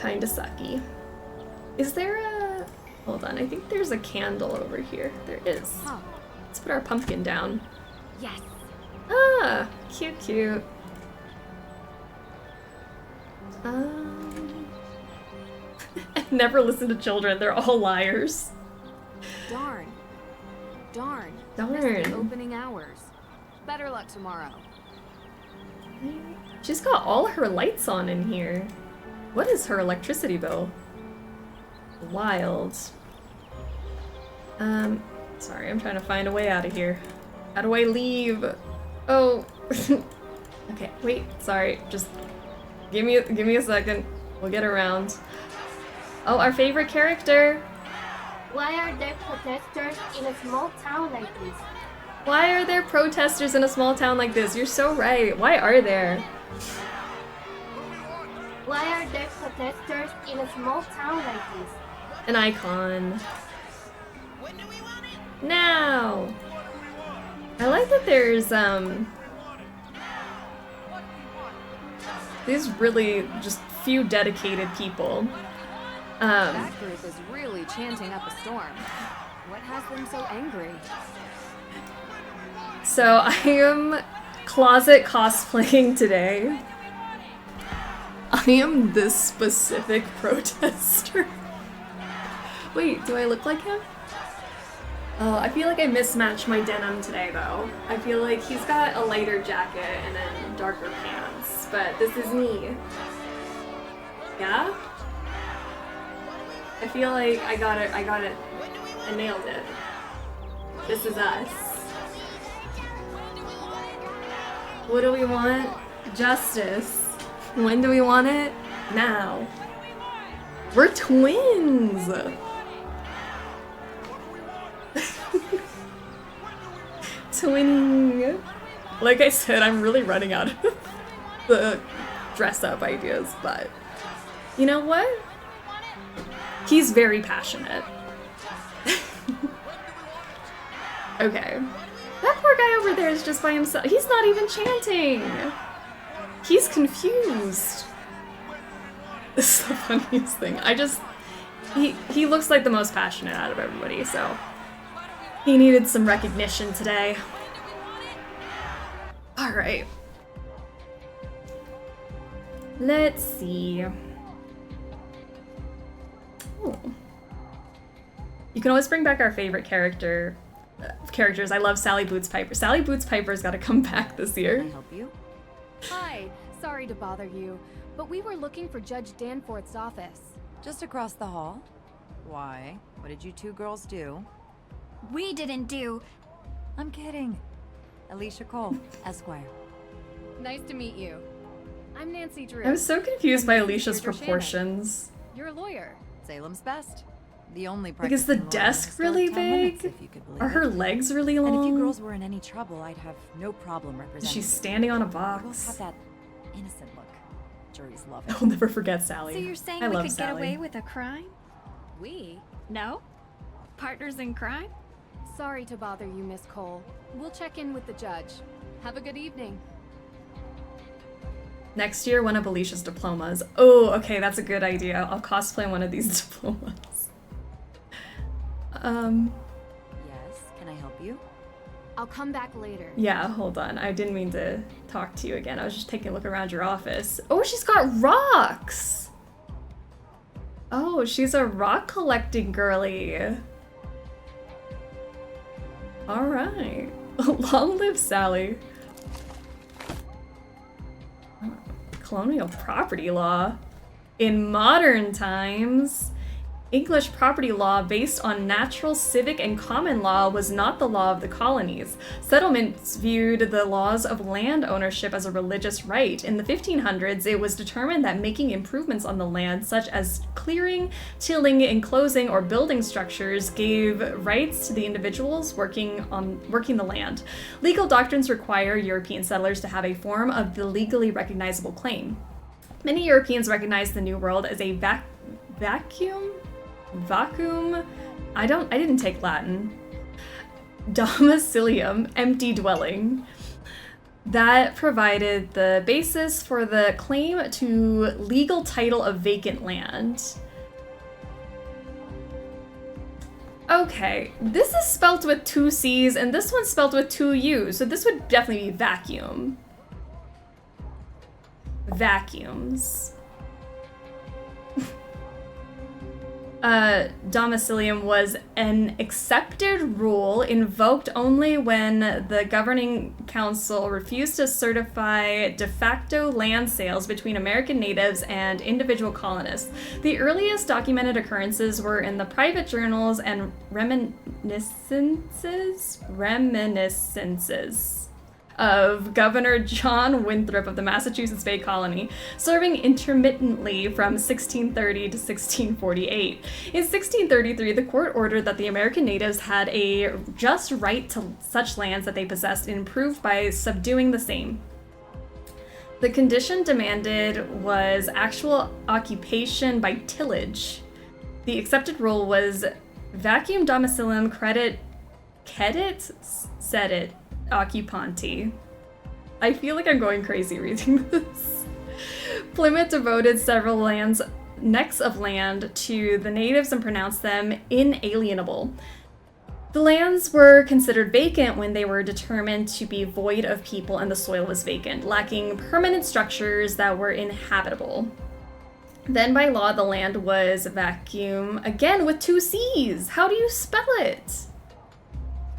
A: Kinda sucky. Is there a... Hold on, I think there's a candle over here. There is. Let's put our pumpkin down.
C: Yes.
A: Ah, cute, cute. I never listen to children. They're all liars.
C: Darn. Darn.
A: Darn.
C: Missed the opening hours. Better luck tomorrow.
A: She's got all her lights on in here. What is her electricity bill? Wild. Sorry, I'm trying to find a way out of here. How do I leave? Oh. Okay, wait, sorry. Just give me a second. We'll get around. Oh, our favorite character.
N: Why are there protesters in a small town like this?
A: Why are there protesters in a small town like this? You're so right. Why are there?
N: Why are there protesters in a small town like this?
A: An icon. Now. I like that there's these really just few dedicated people.
C: That group is really chanting up a storm. What has them so angry?
A: So I am closet cosplaying today. I am this specific protester. Wait, do I look like him? Oh, I feel like I mismatched my denim today though. I feel like he's got a lighter jacket and then darker pants, but this is me. Yeah? I feel like I got it, I nailed it. This is us. What do we want? Justice. When do we want it? Now. We're twins! Twinning. Like I said, I'm really running out of the dress-up ideas, but you know what? He's very passionate. Okay. That poor guy over there is just by himself. He's not even chanting. He's confused. This is the funniest thing. He looks like the most passionate out of everybody, so he needed some recognition today. All right. Let's see. Oh. You can always bring back our favorite character characters. I love Sally Boots Piper. Sally Boots Piper's got to come back this year.
I: Can I help you?
C: Hi, sorry to bother you, but we were looking for Judge Danforth's office.
O: Just across the hall. Why? What did you two girls do?
H: We didn't do...
O: I'm kidding. Alicia Cole, Esquire.
C: Nice to meet you. I'm Nancy Drew.
A: I was so confused by
C: And
A: Alicia's
C: Deirdre
A: proportions.
C: Shannon. You're a lawyer.
O: Salem's best. The only
A: Like, is the
O: practicing lawyer in
A: desk
O: historic
A: really
O: town limits,
A: big?
O: if you could believe
A: Are her
O: it.
A: legs really long?
O: And if you girls were in any trouble, I'd have no problem representing
A: She's
O: you.
A: standing on a
O: You both
A: box.
O: have that innocent look. Juries love it.
A: I'll never forget Sally.
H: So you're saying
A: I
H: we
A: love
H: could
A: Sally.
H: get away with a crime? We? No? Partners in crime?
C: Sorry to bother you, Miss Cole. We'll check in with the judge. Have a good evening.
A: Next year, one of Alicia's diplomas. Oh, okay, that's a good idea. I'll cosplay one of these diplomas.
O: Yes, can I help you?
C: I'll come back later.
A: Yeah, hold on. I didn't mean to talk to you again. I was just taking a look around your office. Oh, she's got rocks! Oh, she's a rock collecting girly. Alright. Long live Sally. Colonial property law. In modern times, English property law based on natural, civic, and common law was not the law of the colonies. Settlements viewed the laws of land ownership as a religious right. In the 1500s, it was determined that making improvements on the land, such as clearing, tilling, enclosing, or building structures, gave rights to the individuals working the land. Legal doctrines require European settlers to have a form of the legally recognizable claim. Many Europeans recognized the New World as a vacuum, I didn't take Latin. Domicilium, empty dwelling. That provided the basis for the claim to legal title of vacant land. Okay, this is spelt with 2 C's and this one's spelt with 2 U's, so this would definitely be vacuum. Vacuums. Domicilium was an accepted rule invoked only when the governing council refused to certify de facto land sales between American natives and individual colonists. The earliest documented occurrences were in the private journals and reminiscences of Governor John Winthrop of the Massachusetts Bay Colony, serving intermittently from 1630 to 1648. In 1633, the court ordered that the American natives had a just right to such lands that they possessed and improved by subduing the same. The condition demanded was actual occupation by tillage. The accepted rule was vacuum domicilium cedit occupanti. I feel like I'm going crazy reading this. Plymouth devoted several necks of land to the natives and pronounced them inalienable. The lands were considered vacant when they were determined to be void of people and the soil was vacant, lacking permanent structures that were inhabitable. Then by law, the land was vacuum, again with 2 C's. How do you spell it?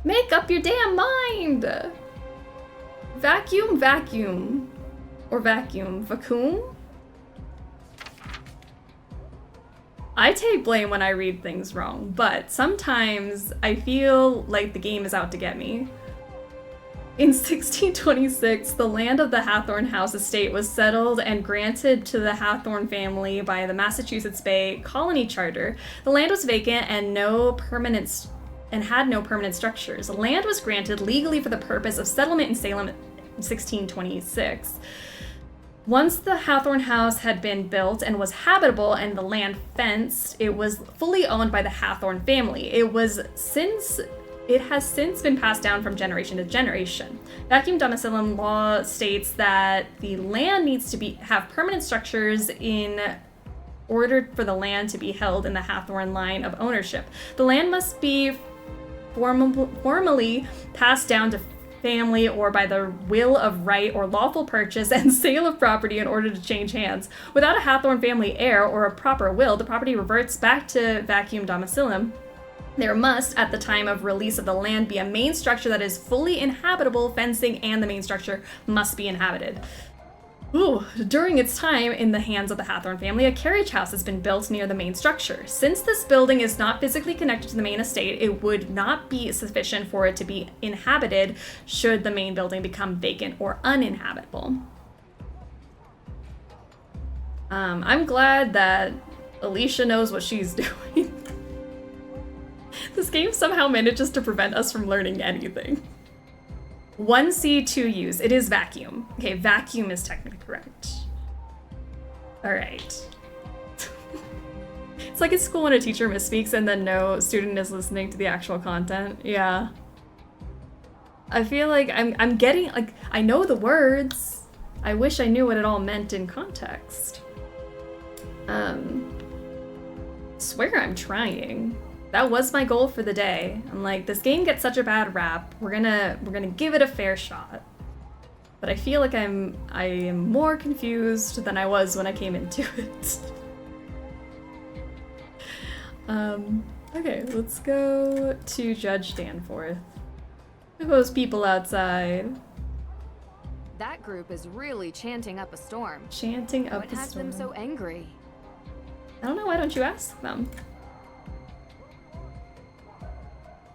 A: Make up your damn mind! Vacuum. Or vacuum. Vacuum? I take blame when I read things wrong, but sometimes I feel like the game is out to get me. In 1626, the land of the Hathorne House estate was settled and granted to the Hathorne family by the Massachusetts Bay Colony Charter. The land was vacant and had no permanent structures. Land was granted legally for the purpose of settlement in Salem in 1626. Once the Hathorne House had been built and was habitable and the land fenced, it was fully owned by the Hathorne family. It has since been passed down from generation to generation. Vacuum domicilium law states that the land needs to have permanent structures in order for the land to be held in the Hathorne line of ownership. The land must be formally passed down to family or by the will of right or lawful purchase and sale of property in order to change hands. Without a Hathorne family heir or a proper will, the property reverts back to vacuum domicilium There must, at the time of release of the land, be a main structure that is fully inhabitable, fencing, and the main structure must be inhabited. Ooh. During its time in the hands of the Hathorn family, a carriage house has been built near the main structure. Since this building is not physically connected to the main estate, it would not be sufficient for it to be inhabited should the main building become vacant or uninhabitable. I'm glad that Alicia knows what she's doing. This game somehow manages to prevent us from learning anything. 1C, 2U's. It is vacuum. Okay, vacuum is technically correct. Alright. It's like in school when a teacher misspeaks and then no student is listening to the actual content. Yeah. I feel like I'm getting, like, I know the words. I wish I knew what it all meant in context. Swear I'm trying. That was my goal for the day. I'm like, this game gets such a bad rap. We're gonna give it a fair shot. But I feel like I am more confused than I was when I came into it. Okay, let's go to Judge Danforth. Look at those people outside.
C: That group is really chanting up a storm.
A: Chanting up a storm.
C: What has them so angry?
A: I don't know, why don't you ask them?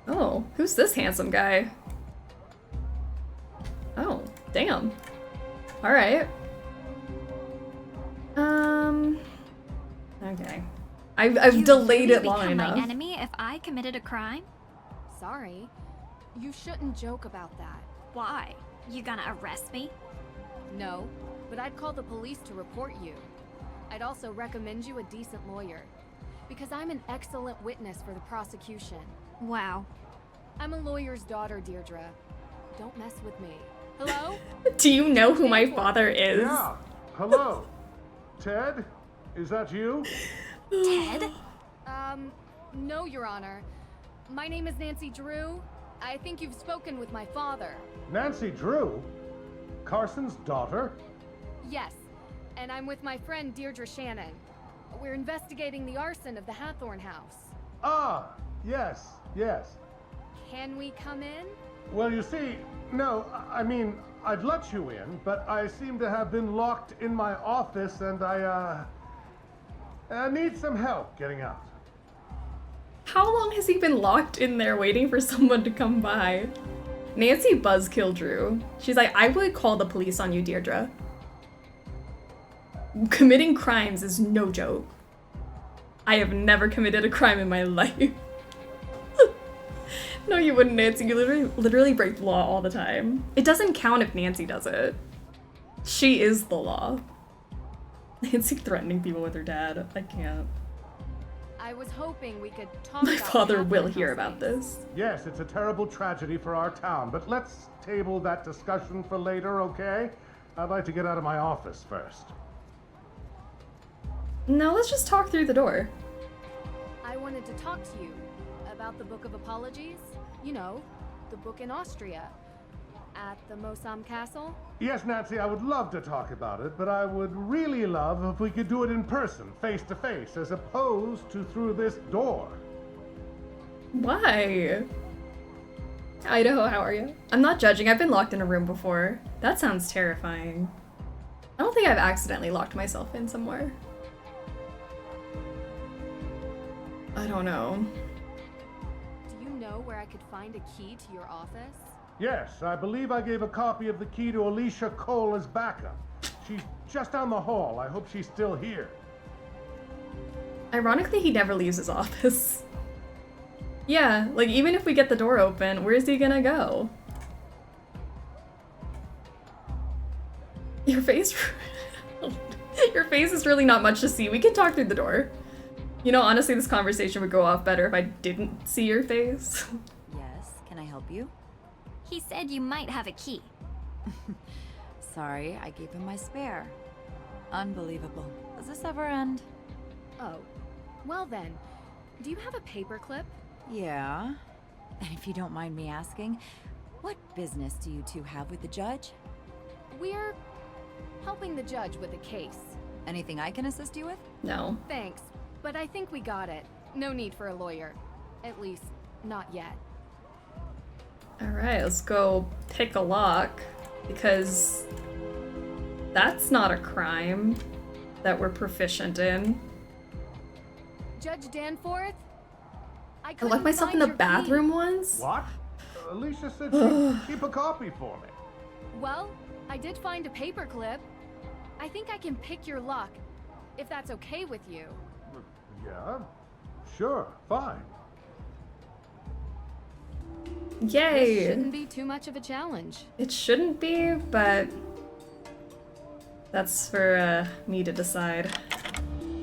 A: Oh, who's this handsome guy? Oh, damn. Alright. Okay. I've delayed it long enough.
H: My enemy if I committed a crime?
C: Sorry. You shouldn't joke about that.
H: Why? You gonna arrest me?
C: No, but I'd call the police to report you. I'd also recommend you a decent lawyer, because I'm an excellent witness for the prosecution.
H: Wow.
C: I'm a lawyer's daughter, Deirdre. Don't mess with me. Hello?
A: Do you know who my father is?
P: Yeah. Hello. Ted? Is that you?
H: Ted?
C: No, Your Honor. My name is Nancy Drew. I think you've spoken with my father.
P: Nancy Drew? Carson's daughter?
C: Yes, and I'm with my friend Deirdre Shannon. We're investigating the arson of the Hathorn house.
P: Ah, yes, yes.
C: Can we come in?
P: Well, you see, no, I mean, I'd let you in, but I seem to have been locked in my office and I need some help getting out.
A: How long has he been locked in there waiting for someone to come by? Nancy buzzkill Drew. She's like, I would call the police on you, Deirdre. Committing crimes is no joke. I have never committed a crime in my life. No, you wouldn't, Nancy. You literally break the law all the time. It doesn't count if Nancy does it. She is the law. Nancy threatening people with her dad. I can't.
C: I was hoping we could talk
A: My
C: about
A: father will hear about this.
P: Yes, it's a terrible tragedy for our town, but let's table that discussion for later, okay? I'd like to get out of my office first.
A: No, let's just talk through the door.
C: I wanted to talk to you about the Book of Apologies. You know, the book in Austria. At the Mosam Castle.
P: Yes, Nancy, I would love to talk about it, but I would really love if we could do it in person, face to face, as opposed to through this door.
A: Why? Idaho, how are you? I'm not judging. I've been locked in a room before. That sounds terrifying. I don't think I've accidentally locked myself in somewhere. I don't know.
C: Do you know where I could find a key to your office?
P: Yes, I believe I gave a copy of the key to Alicia Cole as backup. She's just down the hall. I hope she's still here.
A: Ironically, he never leaves his office. Yeah, like even if we get the door open, where's he gonna go? Your face... Your face is really not much to see. We can talk through the door. You know, honestly, this conversation would go off better if I didn't see your face.
O: Yes, can I help you?
H: He said you might have a key.
O: Sorry, I gave him my spare. Unbelievable. Does this ever end?
C: Oh, well then, do you have a paperclip?
O: Yeah. And if you don't mind me asking, what business do you two have with the judge?
C: We're helping the judge with a case.
O: Anything I can assist you with?
A: No.
C: Thanks, but I think we got it. No need for a lawyer. At least, not yet.
A: Alright, let's go pick a lock, because that's not a crime that we're proficient in.
C: Judge Danforth?
A: I locked myself in the bathroom once?
P: What? Alicia said she'd keep a copy for me.
C: Well, I did find a paperclip. I think I can pick your lock, if that's okay with you.
P: Yeah, sure, fine.
A: Yay!
C: This shouldn't be too much of a challenge.
A: It shouldn't be, but that's for me to decide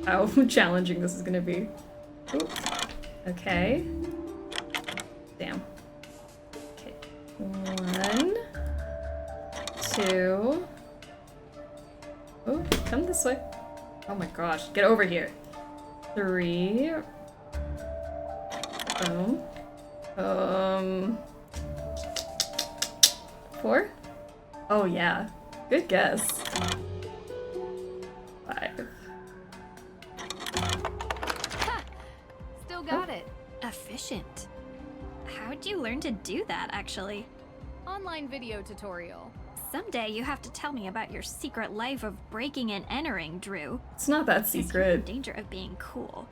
A: how challenging this is gonna be. Ooh. Okay. Damn. Okay. 1, 2. Oh, come this way. Oh my gosh, get over here. 3. Boom. 4? Oh yeah. Good guess. 5.
C: Ha! Still got it.
H: Efficient. How'd you learn to do that, actually?
C: Online video tutorial.
H: Someday you have to tell me about your secret life of breaking and entering, Drew.
A: It's not that secret.
H: You're in danger of being cool.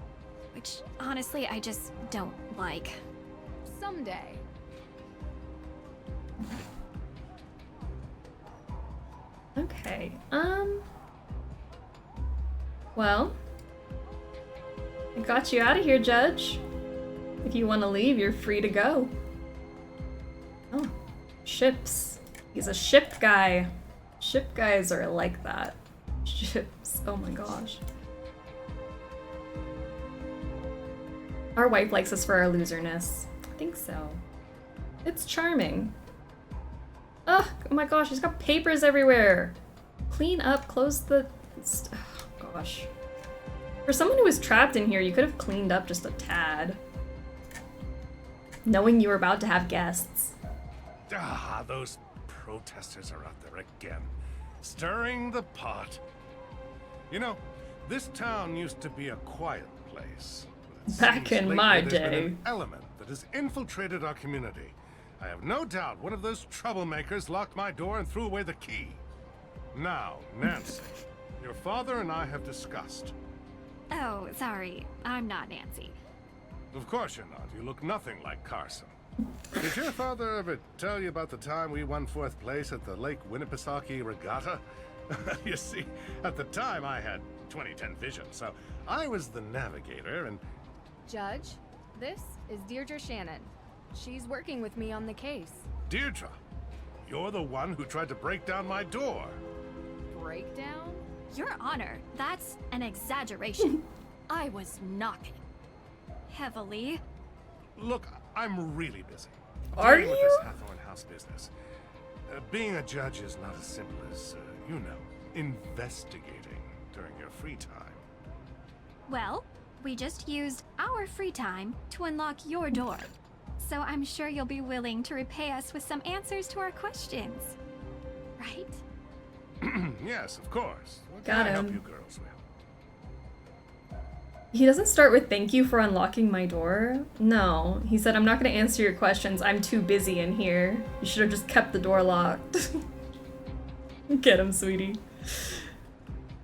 H: Which, honestly, I just don't like.
C: Someday.
A: Okay, well, I got you out of here, Judge. If you want to leave, you're free to go. Oh, ships. He's a ship guy. Ship guys are like that. Ships, oh my gosh. Our wife likes us for our loserness. I think so. It's charming. Oh my gosh, he's got papers everywhere. Clean up, close the... Oh gosh. For someone who was trapped in here, you could have cleaned up just a tad. Knowing you were about to have guests.
P: Ah, those protesters are out there again, stirring the pot. You know, this town used to be a quiet place.
A: Back in my
P: there's been
A: day.
P: an element that has infiltrated our community. I have no doubt one of those troublemakers locked my door and threw away the key. Now, Nancy, your father and I have discussed.
H: Oh, sorry. I'm not Nancy.
P: Of course you're not. You look nothing like Carson. Did your father ever tell you about the time we won 4th place at the Lake Winnipesaukee Regatta? You see, at the time I had 20/10 vision, so I was the navigator and...
C: Judge, this is Deirdre Shannon. She's working with me on the case.
P: Deirdre, you're the one who tried to break down my door.
C: Breakdown?
H: Your Honor, that's an exaggeration. I was knocking. Heavily.
P: Look, I'm really busy.
A: Are
P: Dealing with
A: you?
P: this Hathorn House business. Being a judge is not as simple as, you know, investigating during your free time.
H: Well, we just used our free time to unlock your door. So I'm sure you'll be willing to repay us with some answers to our questions. Right?
P: Yes, of course. What
A: Got
P: can I help
A: him.
P: you girls with?
A: He doesn't start with "thank you for unlocking my door." No, he said, "I'm not going to answer your questions. I'm too busy in here. You should have just kept the door locked." Get him, sweetie.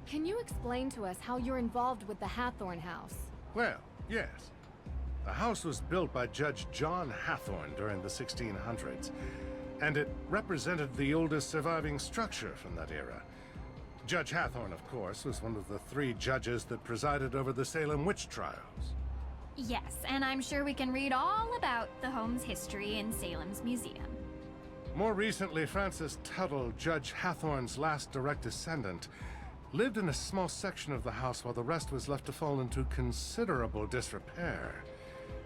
C: Can you explain to us how you're involved with the Hathorn House?
P: Well, yes. The house was built by Judge John Hathorn during the 1600s, and it represented the oldest surviving structure from that era. Judge Hathorn, of course, was one of the 3 judges that presided over the Salem witch trials.
H: Yes, and I'm sure we can read all about the home's history in Salem's museum.
P: More recently, Frances Tuttle, Judge Hathorn's last direct descendant, lived in a small section of the house while the rest was left to fall into considerable disrepair.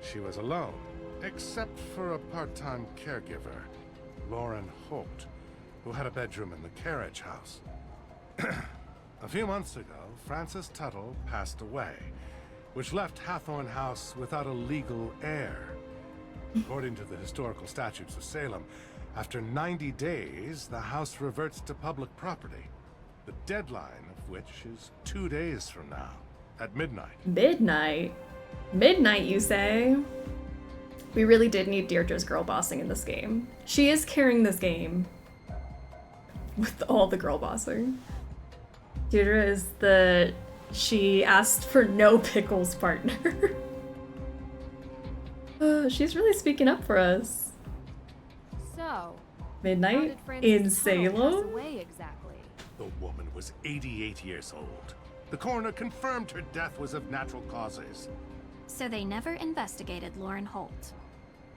P: She was alone, except for a part-time caregiver, Lauren Holt, who had a bedroom in the carriage house. A few months ago, Frances Tuttle passed away, which left Hathorn House without a legal heir. According to the historical statutes of Salem, after 90 days, the house reverts to public property, the deadline of which is 2 days from now, at midnight.
A: Midnight? Midnight, you say? We really did need Deirdre's girl bossing in this game. She is carrying this game with all the girl bossing. Deirdre is the she asked for no pickles partner. She's really speaking up for us.
C: So,
A: Midnight in Salem?
C: Exactly?
P: The woman was 88 years old. The coroner confirmed her death was of natural causes.
H: So they never investigated Lauren Holt.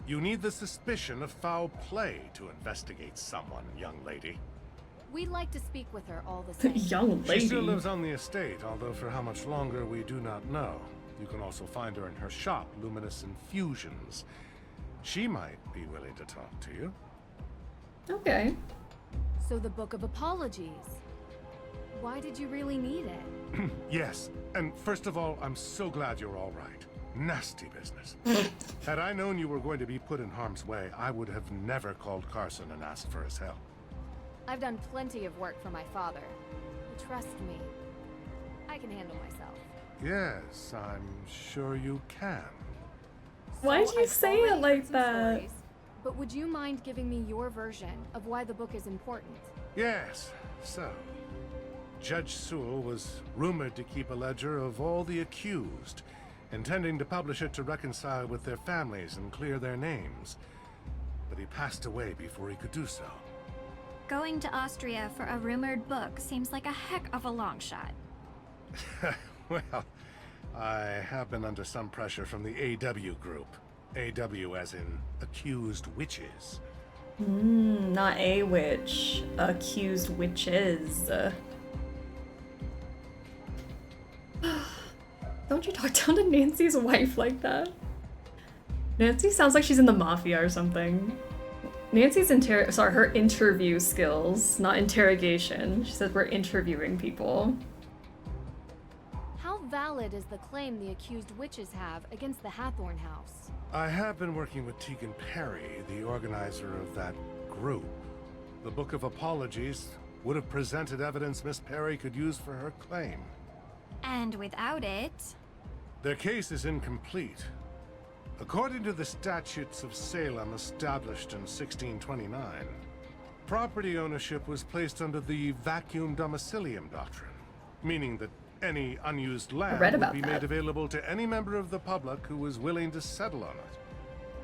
P: You need the suspicion of foul play to investigate someone, young lady.
C: We'd like to speak with her all the same.
A: Young lady.
P: She still lives on the estate, although for how much longer we do not know. You can also find her in her shop, Luminous Infusions. She might be willing to talk to you.
A: Okay.
C: So the Book of Apologies. Why did you really need it?
P: Yes, and first of all, I'm so glad you're all right. Nasty business. Had I known you were going to be put in harm's way, I would have never called Carson and asked for his help.
C: I've done plenty of work for my father. Trust me, I can handle myself.
P: Yes, I'm sure you can.
A: Why'd you
C: I've
A: say
C: already
A: it
C: heard
A: like
C: some
A: that?
C: stories, but would you mind giving me your version of why the book is important?
P: Yes, so Judge Sewell was rumored to keep a ledger of all the accused, intending to publish it to reconcile with their families and clear their names. But he passed away before he could do so.
H: Going to Austria for a rumored book seems like a heck of a long shot.
P: Well, I have been under some pressure from the AW group. AW as in accused witches.
A: Not a witch. Accused witches. Don't you talk down to Nancy's wife like that? Nancy sounds like she's in the mafia or something. Nancy's her interview skills, not interrogation. She said we're interviewing people.
C: How valid is the claim the accused witches have against the Hathorn House?
P: I have been working with Tegan Perry, the organizer of that group. The Book of Apologies would have presented evidence Miss Perry could use for her claim.
H: And without it...
P: Their case is incomplete. According to the statutes of Salem established in 1629, property ownership was placed under the vacuum domicilium doctrine, meaning that any unused land would be made available to any member of the public who was willing to settle on it.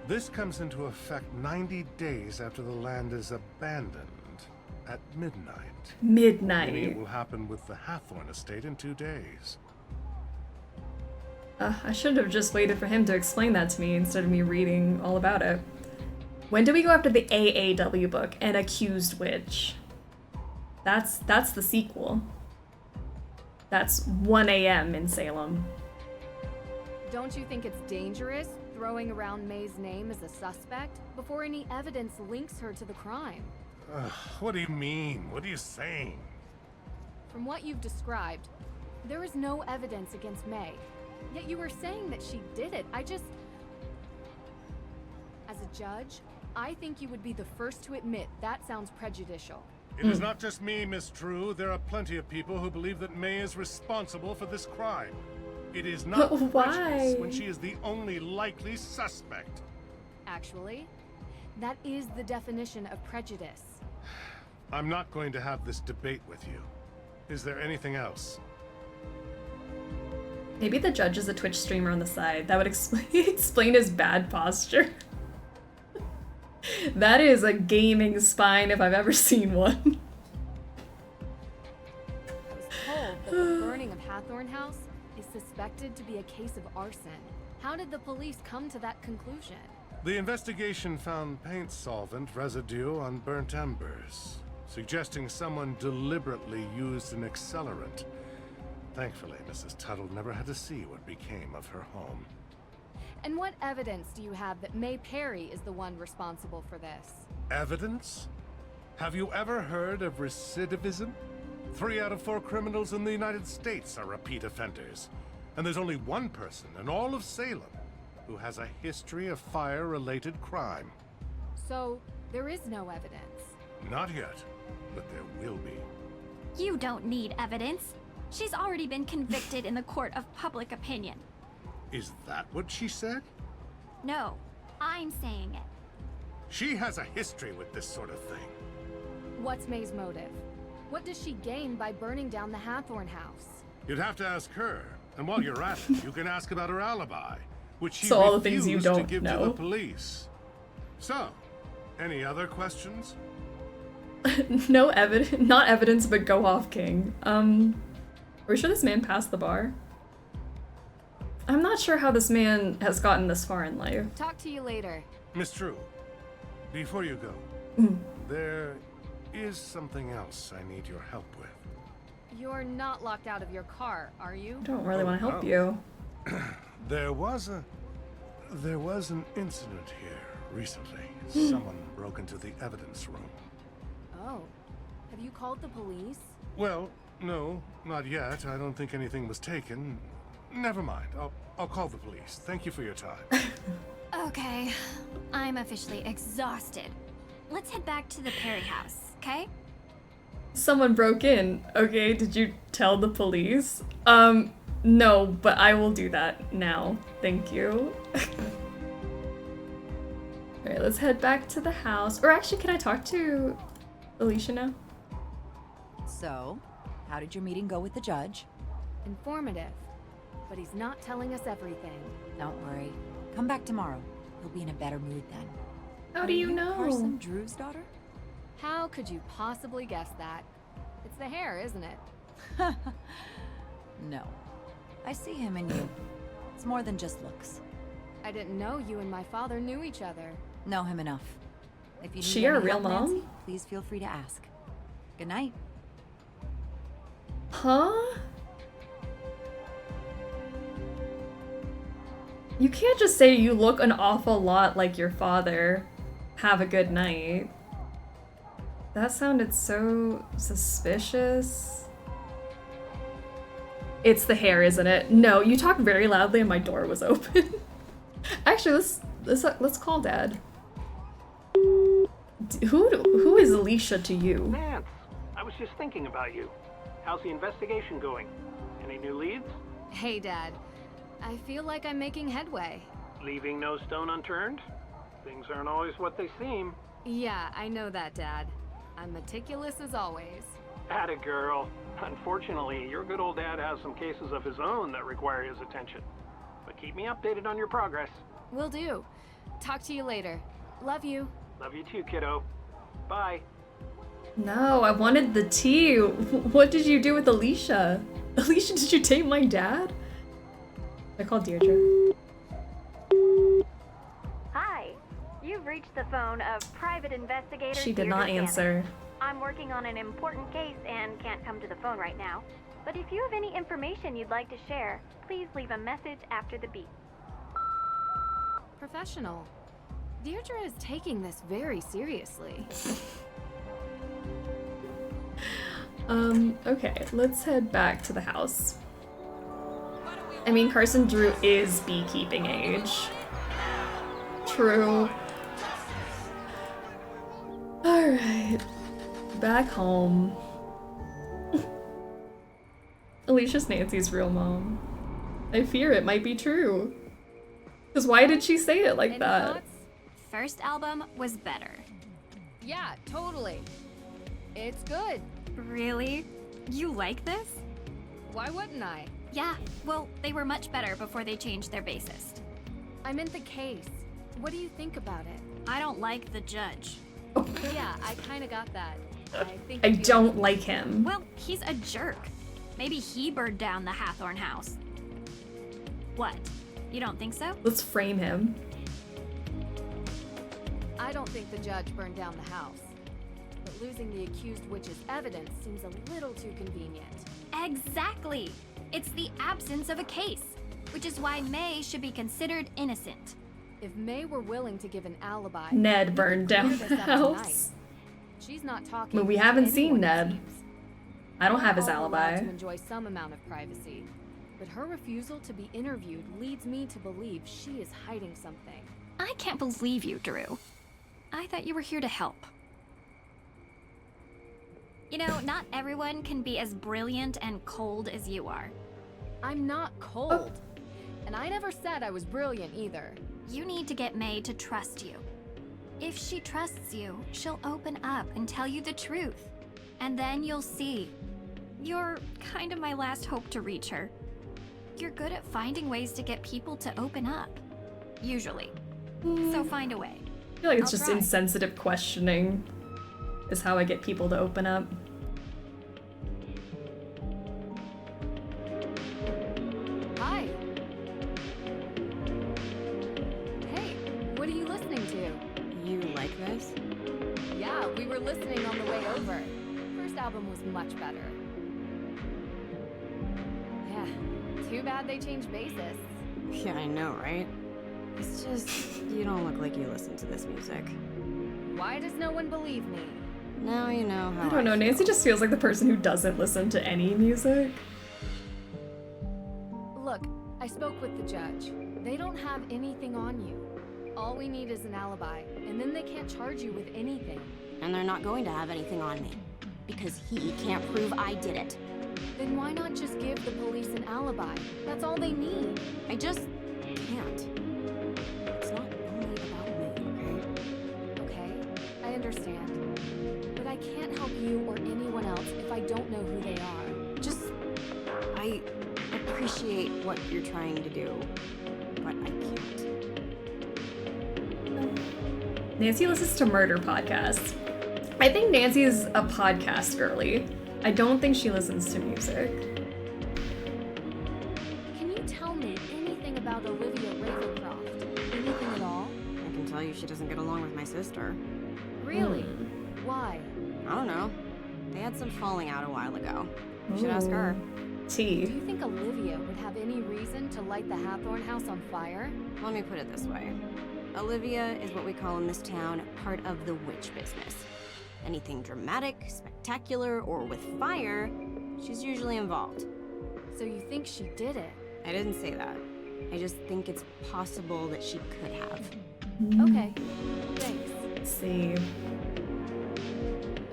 P: This comes into effect 90 days after the land is abandoned, at midnight.
A: Midnight.
P: Meaning it will happen with the Hathorn estate in 2 days.
A: I should have just waited for him to explain that to me instead of me reading all about it. When do we go after the AAW book, An Accused Witch? That's the sequel. That's 1 a.m. in Salem.
C: Don't you think it's dangerous throwing around May's name as a suspect before any evidence links her to the crime?
P: What do you mean? What are you saying?
C: From what you've described, there is no evidence against May. Yet you were saying that she did it. As a judge, I think you would be the first to admit that sounds prejudicial.
P: It is not just me, Miss True. There are plenty of people who believe that May is responsible for this crime. It is not prejudice when she is the only likely suspect.
C: Actually, that is the definition of prejudice.
P: I'm not going to have this debate with you. Is there anything else?
A: Maybe the judge is a Twitch streamer on the side. That would explain his bad posture. That is a gaming spine if I've ever seen one.
C: I was told that the burning of Hathorn House is suspected to be a case of arson. How did the police come to that conclusion?
P: The investigation found paint solvent residue on burnt embers, suggesting someone deliberately used an accelerant. Thankfully, Mrs. Tuttle never had to see what became of her home.
C: And what evidence do you have that May Perry is the one responsible for this?
P: Evidence? Have you ever heard of recidivism? 3 out of 4 criminals in the United States are repeat offenders. And there's only one person in all of Salem who has a history of fire-related crime.
C: So, there is no evidence?
P: Not yet, but there will be.
H: You don't need evidence. She's already been convicted in the court of public opinion.
P: Is that what she said?
H: No, I'm saying it.
P: She has a history with this sort of thing.
C: What's May's motive? What does she gain by burning down the Hathorn house?
P: You'd have to ask her. And while you're at it, you can ask about her alibi, which she
A: So all the things you
P: refused to
A: don't
P: give to
A: know.
P: the police. So, any other questions?
A: No evidence, not evidence, but go off, King. Are we sure this man passed the bar? I'm not sure how this man has gotten this far in life.
C: Talk to you later.
P: Miss True, before you go, there is something else I need your help with.
C: You're not locked out of your car, are you?
A: I don't really want to help
P: no.
A: you.
P: There was an incident here recently. Someone broke into the evidence room.
C: Oh. Have you called the police?
P: Well, no, not yet. I don't think anything was taken. Never mind. I'll call the police. Thank you for your time.
H: Okay, I'm officially exhausted. Let's head back to the Perry house, okay?
A: Someone broke in. Okay, did you tell the police? No, but I will do that now. Thank you. Alright, let's head back to the house. Or actually, can I talk to Alicia now?
O: So, how did your meeting go with the judge?
C: Informative. But he's not telling us everything.
O: Don't worry. Come back tomorrow. He'll be in a better mood then.
A: How do you know?
O: Carson Drew's daughter?
C: How could you possibly guess that? It's the hair, isn't it?
O: No. I see him in you. It's more than just looks.
C: I didn't know you and my father knew each other.
O: Know him enough. If you need
A: She your
O: any
A: real
O: help,
A: mom?
O: Nancy, please feel free to ask. Good night.
A: Huh? You can't just say you look an awful lot like your father. Have a good night. That sounded so suspicious. It's the hair, isn't it? No, you talked very loudly and my door was open. Actually, let's call Dad. Who is Alicia to you?
Q: Nance, I was just thinking about you. How's the investigation going? Any new leads?
C: Hey, Dad. I feel like I'm making headway.
Q: Leaving no stone unturned? Things aren't always what they seem.
C: Yeah, I know that, Dad. I'm meticulous as always.
Q: Atta girl. Unfortunately, your good old dad has some cases of his own that require his attention. But keep me updated on your progress.
C: Will do. Talk to you later. Love you.
Q: Love you too, kiddo. Bye.
A: No, I wanted the tea. What did you do with Alicia? Alicia, did you date my dad? I called Deirdre.
F: Hi. You've reached the phone of Private Investigator
A: She did not
F: Deirdre
A: answer.
F: Shannon. I'm working on an important case and can't come to the phone right now. But if you have any information you'd like to share, please leave a message after the beep.
C: Professional. Deirdre is taking this very seriously.
A: Okay, let's head back to the house. I mean, Carson Drew is beekeeping age. True. Alright. Back home. Alicia's Nancy's real mom. I fear it might be true. Because why did she say it like
C: Any
A: that?
C: thoughts?
H: First album was better.
C: Yeah, totally. It's good.
H: Really? You like this?
C: Why wouldn't I?
H: Yeah, well, they were much better before they changed their bassist.
C: I meant the case. What do you think about it?
H: I don't like the judge.
C: Yeah, I kinda got that.
A: I don't like him.
H: Well, he's a jerk. Maybe he burned down the Hathorn house. What? You don't think so?
A: Let's frame him.
C: I don't think the judge burned down the house. But losing the accused witch's evidence seems a little too convenient.
H: Exactly! It's the absence of a case, which is why May should be considered innocent.
C: If May were willing to give an alibi,
A: Ned burned down
C: clear
A: the
C: this up tonight.
A: house.
C: She's not talking.
A: But we
C: to
A: haven't seen
C: anyone, it
A: Ned.
C: seems.
A: I don't have his
C: We're all allowed
A: alibi.
C: to enjoy some amount of privacy, but her refusal to be interviewed leads me to believe she is hiding something.
H: I can't believe you, Drew. I thought you were here to help. You know, not everyone can be as brilliant and cold as you are.
C: I'm not cold. And I never said I was brilliant either.
H: You need to get May to trust you. If she trusts you, she'll open up and tell you the truth. And then you'll see. You're kind of my last hope to reach her. You're good at finding ways to get people to open up. Usually. So find a way.
A: I feel like it's
H: I'll
A: just
H: try.
A: insensitive questioning is how I get people to open up.
C: Hi. Hey, what are you listening to?
J: You like this?
C: Yeah, we were listening on the way over. First album was much better. Yeah, too bad they changed bassists.
J: Yeah, I know, right? It's just, you don't look like you listen to this music.
C: Why does no one believe me?
J: Now you know how
A: I don't know, Nancy just feels like the person who doesn't listen to any music.
C: Look, I spoke with the judge. They don't have anything on you. All we need is an alibi, and then they can't charge you with anything.
J: And they're not going to have anything on me. Because he can't prove I did it.
C: Then why not just give the police an alibi? That's all they need.
J: I just can't. It's not only about me, okay?
C: Okay, I understand. But I can't help you or anyone else if I don't know who they are.
J: Just, I appreciate what you're trying to do, but I can't.
A: Nancy listens to murder podcasts. I think Nancy is a podcast girly. I don't think she listens to music.
C: Can you tell me anything about Olivia Ravencroft? Anything at all?
J: I can tell you she doesn't get along with my sister.
C: Really? Why?
J: I don't know. They had some falling out a while ago. You should ask her.
C: Do you think Olivia would have any reason to light the Hathorn house on fire?
J: Let me put it this way. Olivia is what we call in this town part of the witch business. Anything dramatic, spectacular, or with fire, she's usually involved.
C: So you think she did it?
J: I didn't say that. I just think it's possible that she could have.
C: Okay, thanks.
A: Let's see.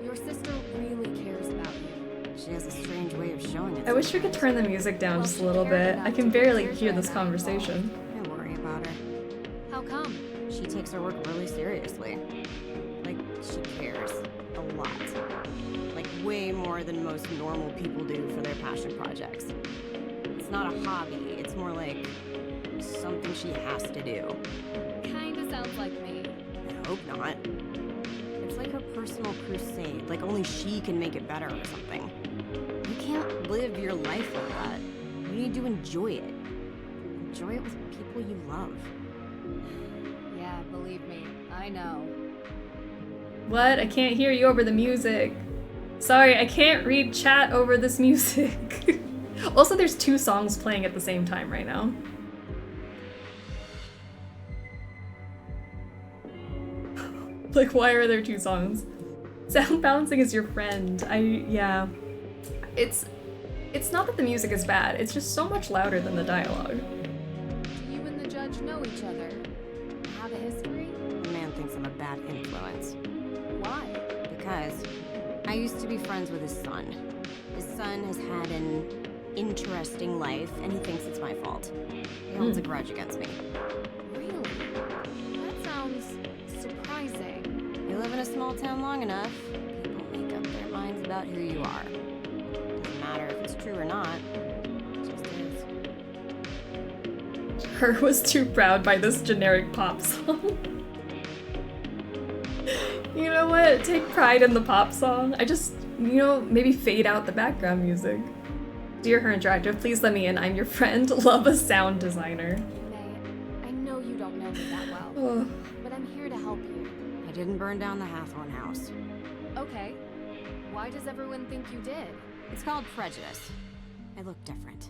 C: Your sister really cares about you.
J: She has a strange way of showing it.
A: I wish we could turn the music down just a little bit. I can barely hear this conversation.
J: I worry about her.
C: How come?
J: She takes her work really seriously. Like, she cares. A lot. Like, way more than most normal people do for their passion projects. It's not a hobby, it's more like something she has to do.
C: Kinda sounds like me.
J: I hope not. It's like her personal crusade, like only she can make it better or something. You can't live your life like that. You need to enjoy it. Enjoy it with people you love.
C: Yeah, believe me, I know.
A: What? I can't hear you over the music. Sorry, I can't read chat over this music. Also, there's 2 songs playing at the same time right now. Like, why are there 2 songs? Sound balancing is your friend. Yeah. It's not that the music is bad, it's just so much louder than the dialogue.
C: Do you and the judge know each other? Have a history?
J: The man thinks I'm a bad influence.
C: Why?
J: Because I used to be friends with his son. His son has had an interesting life, and he thinks it's my fault. He holds a grudge against me.
C: Really? That sounds surprising.
J: You live in a small town long enough, people make up their minds about who you are. Doesn't matter if it's true or not. It just is.
A: Her was too proud by this generic pop song. You know what? Take pride in the pop song. I just, maybe fade out the background music. Dear Her Interactive, please let me in. I'm your friend. Love a sound designer.
C: May, I know you don't know me that well, but I'm here to help you.
J: I didn't burn down the Hathorn house.
C: Okay. Why does everyone think you did?
J: It's called prejudice. I look different.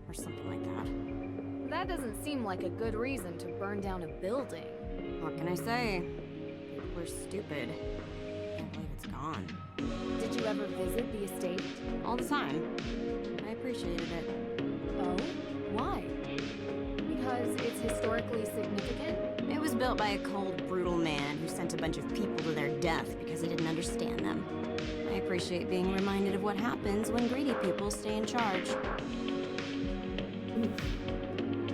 J: Or something like that.
C: That doesn't seem like a good reason to burn down a building.
J: What can I say? People are stupid. Can't believe it's gone.
C: Did you ever visit the estate?
J: All the time. I appreciated it.
C: Oh? Why? Because it's historically significant?
J: It was built by a cold, brutal man who sent a bunch of people to their death because he didn't understand them. I appreciate being reminded of what happens when greedy people stay in charge.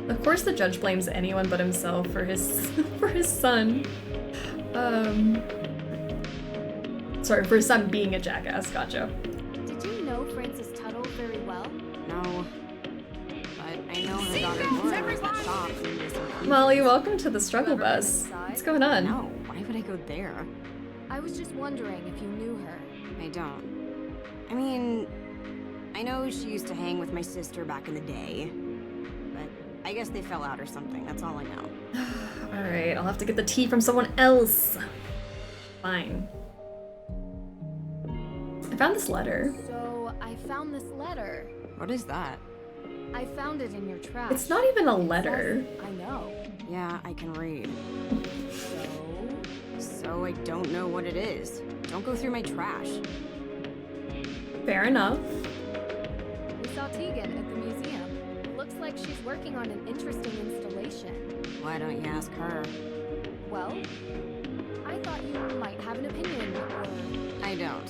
A: Of course the judge blames anyone but himself for his for his son. Sorry, for his son being a jackass, gotcha.
C: Did you know Frances Tuttle very well?
J: No. But I know her daughter Laura was that shop.
A: Molly, welcome to the struggle bus. What's going on?
J: No, why would I go there?
C: I was just wondering if you knew her.
J: I don't. I mean, I know she used to hang with my sister back in the day. But I guess they fell out or something, that's all I know.
A: Alright, I'll have to get the tea from someone else. Fine. I found this letter.
C: So, I found this letter.
J: What is that?
C: I found it in your trash.
A: It's not even a letter.
C: I know.
J: Yeah, I can read. So I don't know what it is. Don't go through my trash.
A: Fair enough.
C: We saw Tegan at the museum. Looks like she's working on an interesting installation.
J: Why don't you ask her?
C: Well, I thought you might have an opinion, or...
J: I don't.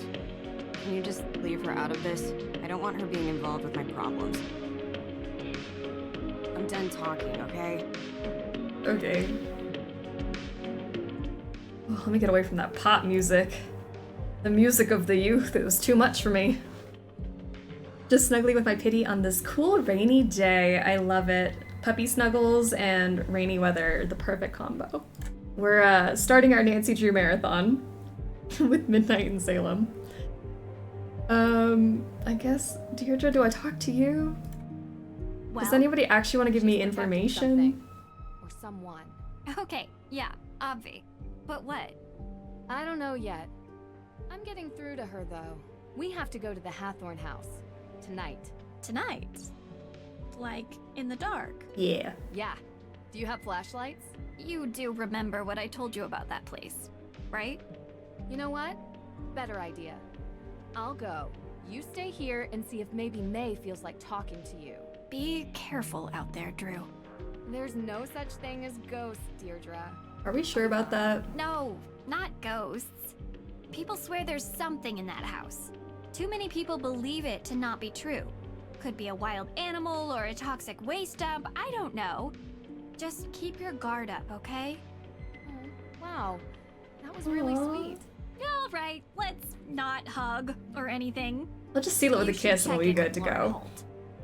J: Can you just leave her out of this? I don't want her being involved with my problems. I'm done talking, okay?
A: Okay. Oh, let me get away from that pop music. The music of the youth, it was too much for me. Just snuggling with my pitty on this cool rainy day. I love it. Puppy snuggles and rainy weather, the perfect combo. We're starting our Nancy Drew marathon with Midnight in Salem. I guess, Deirdre, do I talk to you?
H: Well,
A: does anybody actually want to give me information?
C: Or someone.
H: Okay, yeah, obvi. But what?
C: I don't know yet. I'm getting through to her, though. We have to go to the Hathorn house. Tonight.
R: Tonight? Like, in the dark?
A: Yeah.
C: Yeah. Do you have flashlights?
H: You do remember what I told you about that place, right?
C: You know what? Better idea. I'll go. You stay here and see if maybe May feels like talking to you.
R: Be careful out there, Drew.
C: There's no such thing as ghosts, Deirdre.
A: Are we sure about that?
H: No, not ghosts. People swear there's something in that house. Too many people believe it to not be true. Could be a wild animal or a toxic waste dump, I don't know. Just keep your guard up, okay?
C: Wow, that was really sweet.
H: All right, let's not hug or anything.
A: Let's just seal it with a kiss and we'll be good to go.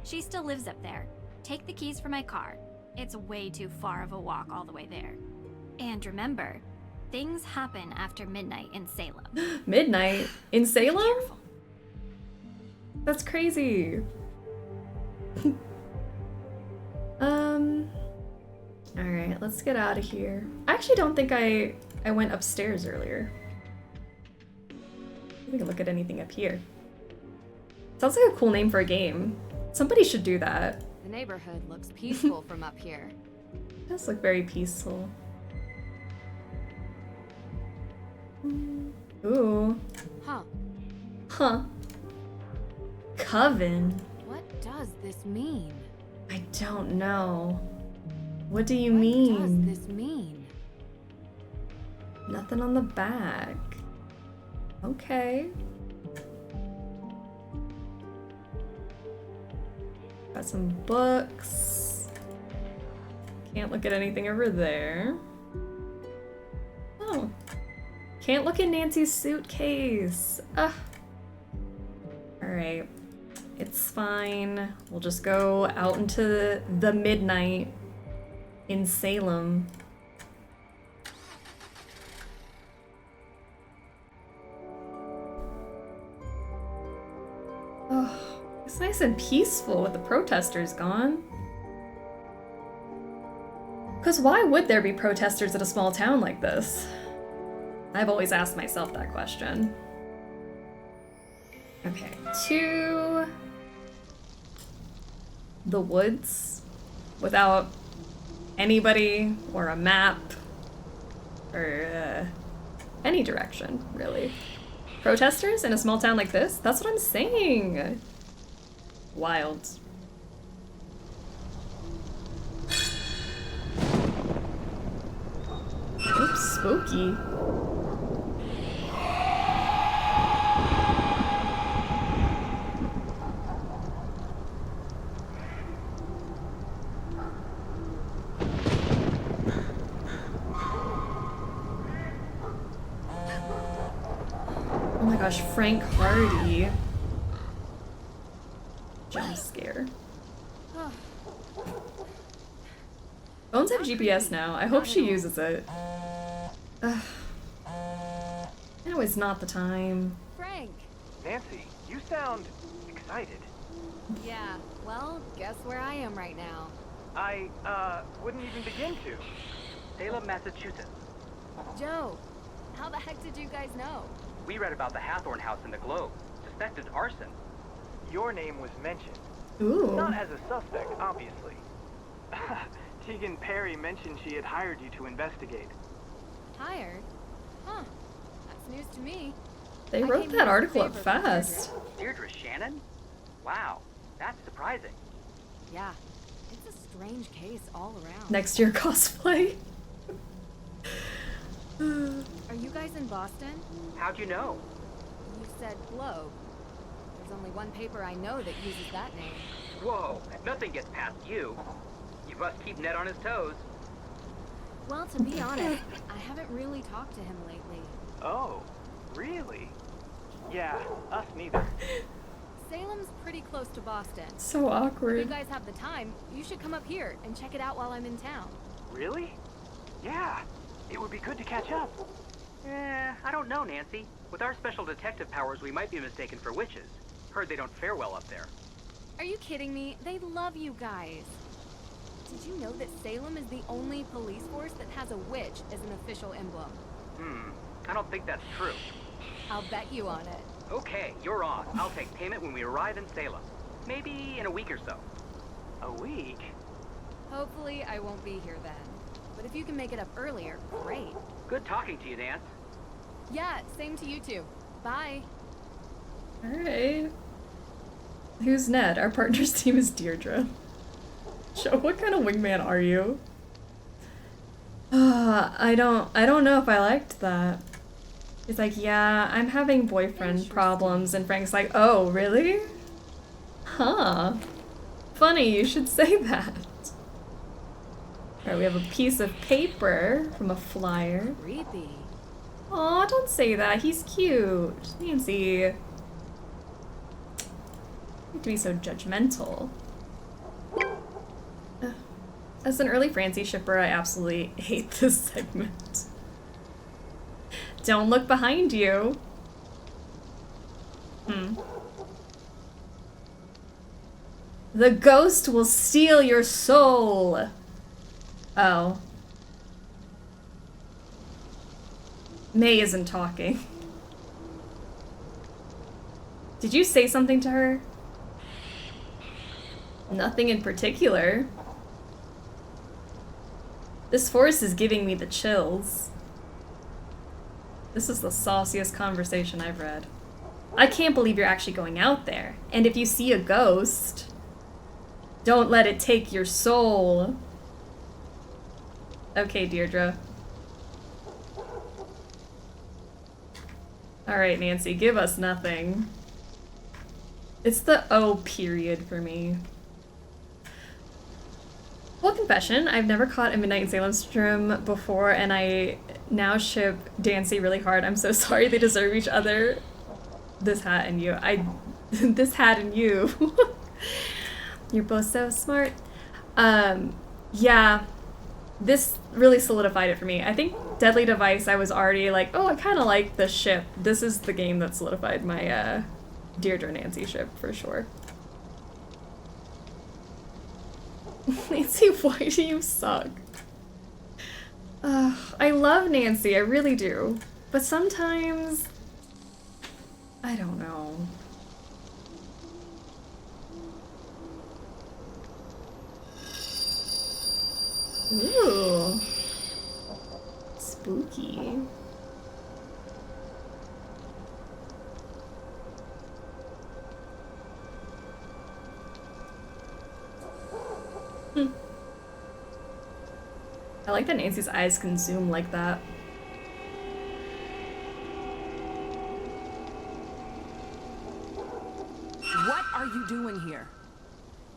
H: She still lives up there. Take the keys for my car. It's way too far of a walk all the way there. And remember, things happen after midnight in Salem.
A: Midnight? In Salem? That's crazy. Alright, let's get out of here. I actually don't think I went upstairs earlier. We can look at anything up here. Sounds like a cool name for a game. Somebody should do that.
C: The neighborhood looks peaceful from up here.
A: It does look very peaceful. Ooh.
C: Huh.
A: Huh. Coven.
C: What does this mean?
A: I don't know. What do you mean?
C: What does this mean?
A: Nothing on the back. Okay. Got some books. Can't look at anything over there. Oh. Can't look in Nancy's suitcase. Ugh. Alright. It's fine. We'll just go out into the midnight in Salem. Oh, it's nice and peaceful with the protesters gone. Because why would there be protesters at a small town like this? I've always asked myself that question. Okay, to the woods without anybody or a map or any direction, really. Protesters in a small town like this? That's what I'm saying. Wild. Oops, spooky. gosh, Frank Hardy. Jump scare. Phones have GPS now. I hope she uses it. Ugh. Now is not the time.
C: Frank!
K: Nancy, you sound excited.
C: Yeah, well, guess where I am right now.
K: I, wouldn't even begin to. Salem, Massachusetts.
C: Joe, how the heck did you guys know?
K: We read about the Hathorn house in the Globe. Suspected arson. Your name was mentioned.
A: Ooh.
K: Not as a suspect, obviously. Tegan Perry mentioned she had hired you to investigate.
C: Hired? Huh. That's news to me.
A: They wrote that article up fast.
K: Deirdre Shannon? Wow, that's surprising.
C: Yeah, it's a strange case all around.
A: Next year cosplay.
C: Are you guys in Boston?
K: How'd you know?
C: You said Globe. There's only one paper I know that uses that name.
K: Whoa, nothing gets past you. You must keep Ned on his toes.
C: Well, to be honest, I haven't really talked to him lately.
K: Oh, really? Yeah, us neither.
C: Salem's pretty close to Boston.
A: So awkward.
C: If you guys have the time, you should come up here and check it out while I'm in town.
K: Really? Yeah, it would be good to catch up. I don't know, Nancy. With our special detective powers, we might be mistaken for witches. Heard they don't fare well up there.
C: Are you kidding me? They love you guys. Did you know that Salem is the only police force that has a witch as an official emblem?
K: I don't think that's true.
C: I'll bet you on it.
K: Okay, you're on. I'll take payment when we arrive in Salem. Maybe in a week or so. A week?
C: Hopefully I won't be here then. But if you can make it up earlier, great.
K: Good talking to you, Nance.
C: Yeah, same to you two. Bye.
A: Alright. Who's Ned? Our partner's name is Deirdre. Joe, what kind of wingman are you? I don't know if I liked that. He's like, yeah, I'm having boyfriend problems, and Frank's like, oh, really? Huh. Funny, you should say that. Alright, we have a piece of paper from a flyer.
C: Creepy.
A: Aw, don't say that. He's cute. Nancy. You need to be so judgmental. As an early Francie shipper, I absolutely hate this segment. Don't look behind you. The ghost will steal your soul. Oh. May isn't talking. Did you say something to her? Nothing in particular. This forest is giving me the chills. This is the sauciest conversation I've read. I can't believe you're actually going out there. And if you see a ghost, don't let it take your soul. Okay, Deirdre. Alright, Nancy, give us nothing. It's the O period for me. Full confession, I've never caught a Midnight in Salem stream before, and I now ship Dancy really hard. I'm so sorry, they deserve each other. This hat and you. This hat and you. You're both so smart. Yeah, this really solidified it for me. I think Deadly Device, I was already like, oh, I kind of like this ship. This is the game that solidified my Deirdre Nancy ship for sure. Nancy, why do you suck? I love Nancy, I really do. But sometimes... I don't know. Ooh. Spooky. I like that Nancy's eyes can zoom like that.
S: What are you doing here?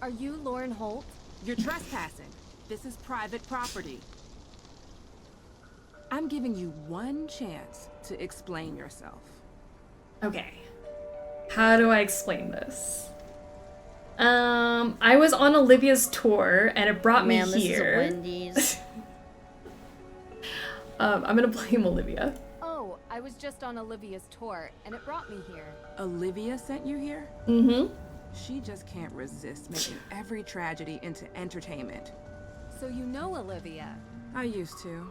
C: Are you Lauren Holt?
S: You're trespassing. This is private property. I'm giving you one chance to explain yourself.
A: Okay. How do I explain this? I was on Olivia's tour and it brought me here.
G: Man, this is a Wendy's.
A: I'm gonna blame Olivia.
C: Oh, I was just on Olivia's tour, and it brought me here.
S: Olivia sent you here?
A: Mm-hmm.
S: She just can't resist making every tragedy into entertainment.
C: So you know Olivia?
S: I used to.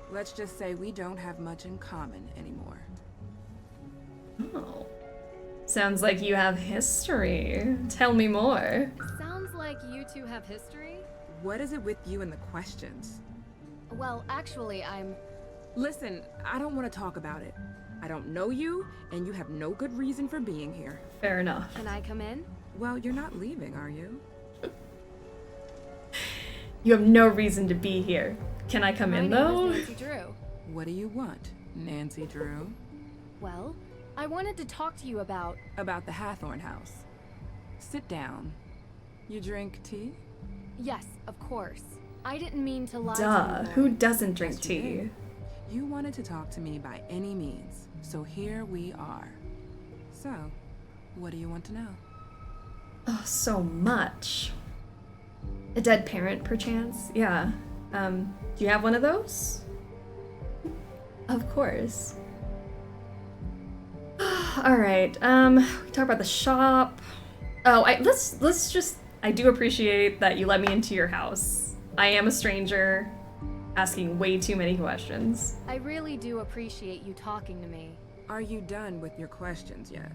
S: Let's just say we don't have much in common anymore.
A: Oh. Sounds like you have history. Tell me more.
C: Sounds like you two have history?
S: What is it with you and the questions?
C: Well, actually, I'm...
S: Listen, I don't want to talk about it. I don't know you, and you have no good reason for being here.
A: Fair enough.
C: Can I come in?
S: Well, you're not leaving, are you?
A: You have no reason to be here. Can I come in, though?
C: My name is Nancy Drew.
S: What do you want, Nancy Drew?
C: Well, I wanted to talk to you about...
S: About the Hathorn house. Sit down. You drink tea?
C: Yes, of course. I didn't mean to lie to
A: Duh.
C: you.
A: Who doesn't drink
S: Yes, you
A: tea?
S: did. You wanted to talk to me by any means, so here we are. So, what do you want to know?
A: Oh, so much. A dead parent, perchance? Yeah. Do you have one of those? Of course. Alright, we talk about the shop. Oh, let's just... I do appreciate that you let me into your house. I am a stranger, asking way too many questions.
C: I really do appreciate you talking to me.
S: Are you done with your questions yet?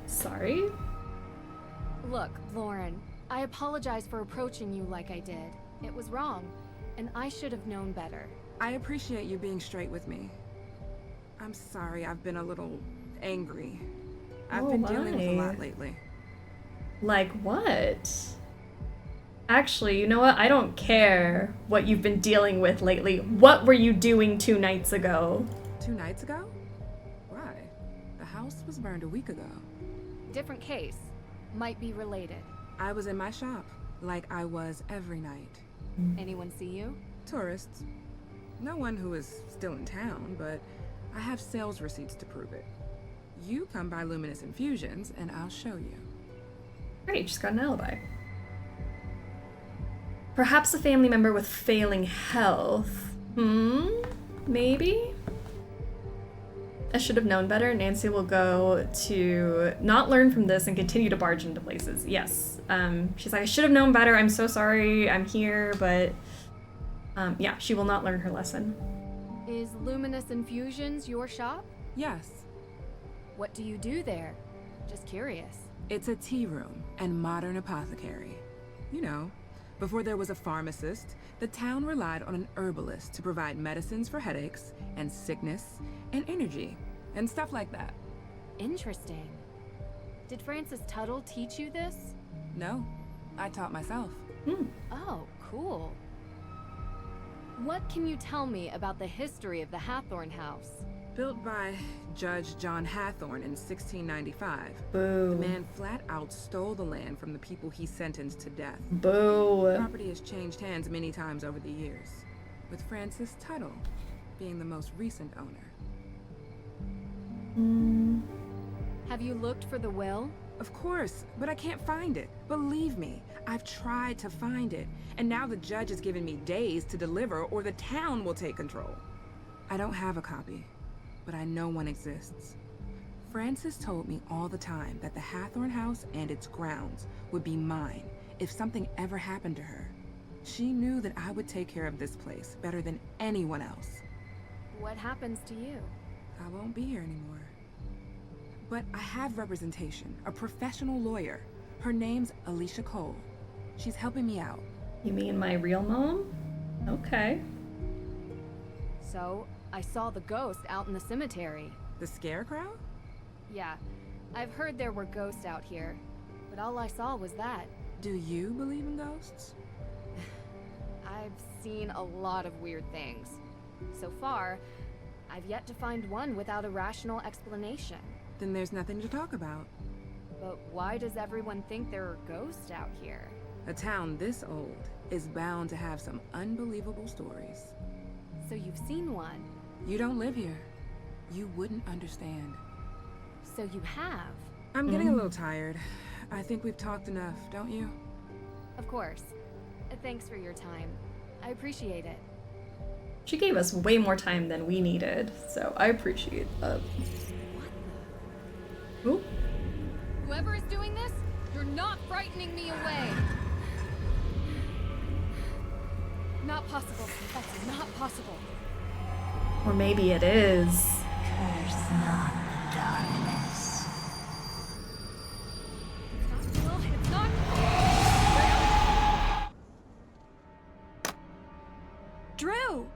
A: Sorry?
C: Look, Lauren, I apologize for approaching you like I did. It was wrong, and I should have known better.
S: I appreciate you being straight with me. I'm sorry, I've been a little angry. I've been dealing with a lot lately.
A: Like what? Actually, you know what? I don't care what you've been dealing with lately. What were you doing 2 nights ago?
S: 2 nights ago? Why? The house was burned a week ago.
C: Different case. Might be related.
S: I was in my shop, like I was every night.
C: Anyone see you?
S: Tourists. No one who is still in town, but I have sales receipts to prove it. You come by Luminous Infusions, and I'll show you.
A: Great, just got an alibi. Perhaps a family member with failing health. Maybe? I should have known better. Nancy will go to not learn from this and continue to barge into places. Yes. She's like, I should have known better. I'm so sorry. I'm here, but yeah, she will not learn her lesson.
C: Is Luminous Infusions your shop?
S: Yes.
C: What do you do there? Just curious.
S: It's a tea room and modern apothecary. You know, before there was a pharmacist, the town relied on an herbalist to provide medicines for headaches and sickness and energy and stuff like that.
C: Interesting. Did Francis Tuttle teach you this?
S: No, I taught myself.
C: Oh, cool. What can you tell me about the history of the Hathorn house?
S: Built by Judge John Hathorn in 1695.
A: Boo.
S: The man flat out stole the land from the people he sentenced to death.
A: Boo.
S: The property has changed hands many times over the years, with Francis Tuttle being the most recent owner.
C: Have you looked for the will?
S: Of course, but I can't find it. Believe me, I've tried to find it, and now the judge has given me days to deliver or the town will take control. I don't have a copy, but I know one exists. Frances told me all the time that the Hathorn house and its grounds would be mine if something ever happened to her. She knew that I would take care of this place better than anyone else.
C: What happens to you?
S: I won't be here anymore. But I have representation, a professional lawyer. Her name's Alicia Cole. She's helping me out.
A: You mean my real mom? Okay.
C: So, I saw the ghost out in the cemetery.
S: The scarecrow?
C: Yeah, I've heard there were ghosts out here, but all I saw was that.
S: Do you believe in ghosts?
C: I've seen a lot of weird things. So far, I've yet to find one without a rational explanation.
S: Then there's nothing to talk about.
C: But why does everyone think there are ghosts out here?
S: A town this old is bound to have some unbelievable stories.
C: So you've seen one?
S: You don't live here. You wouldn't understand.
C: So you have?
S: I'm getting a little tired. I think we've talked enough, don't you?
C: Of course. Thanks for your time. I appreciate it.
A: She gave us way more time than we needed, so I appreciate that. Ooh.
C: Whoever is doing this, you're not frightening me away. Not possible. That's not possible.
A: Or maybe it is.
E: Curse not the darkness.
C: It's not.
H: Drew!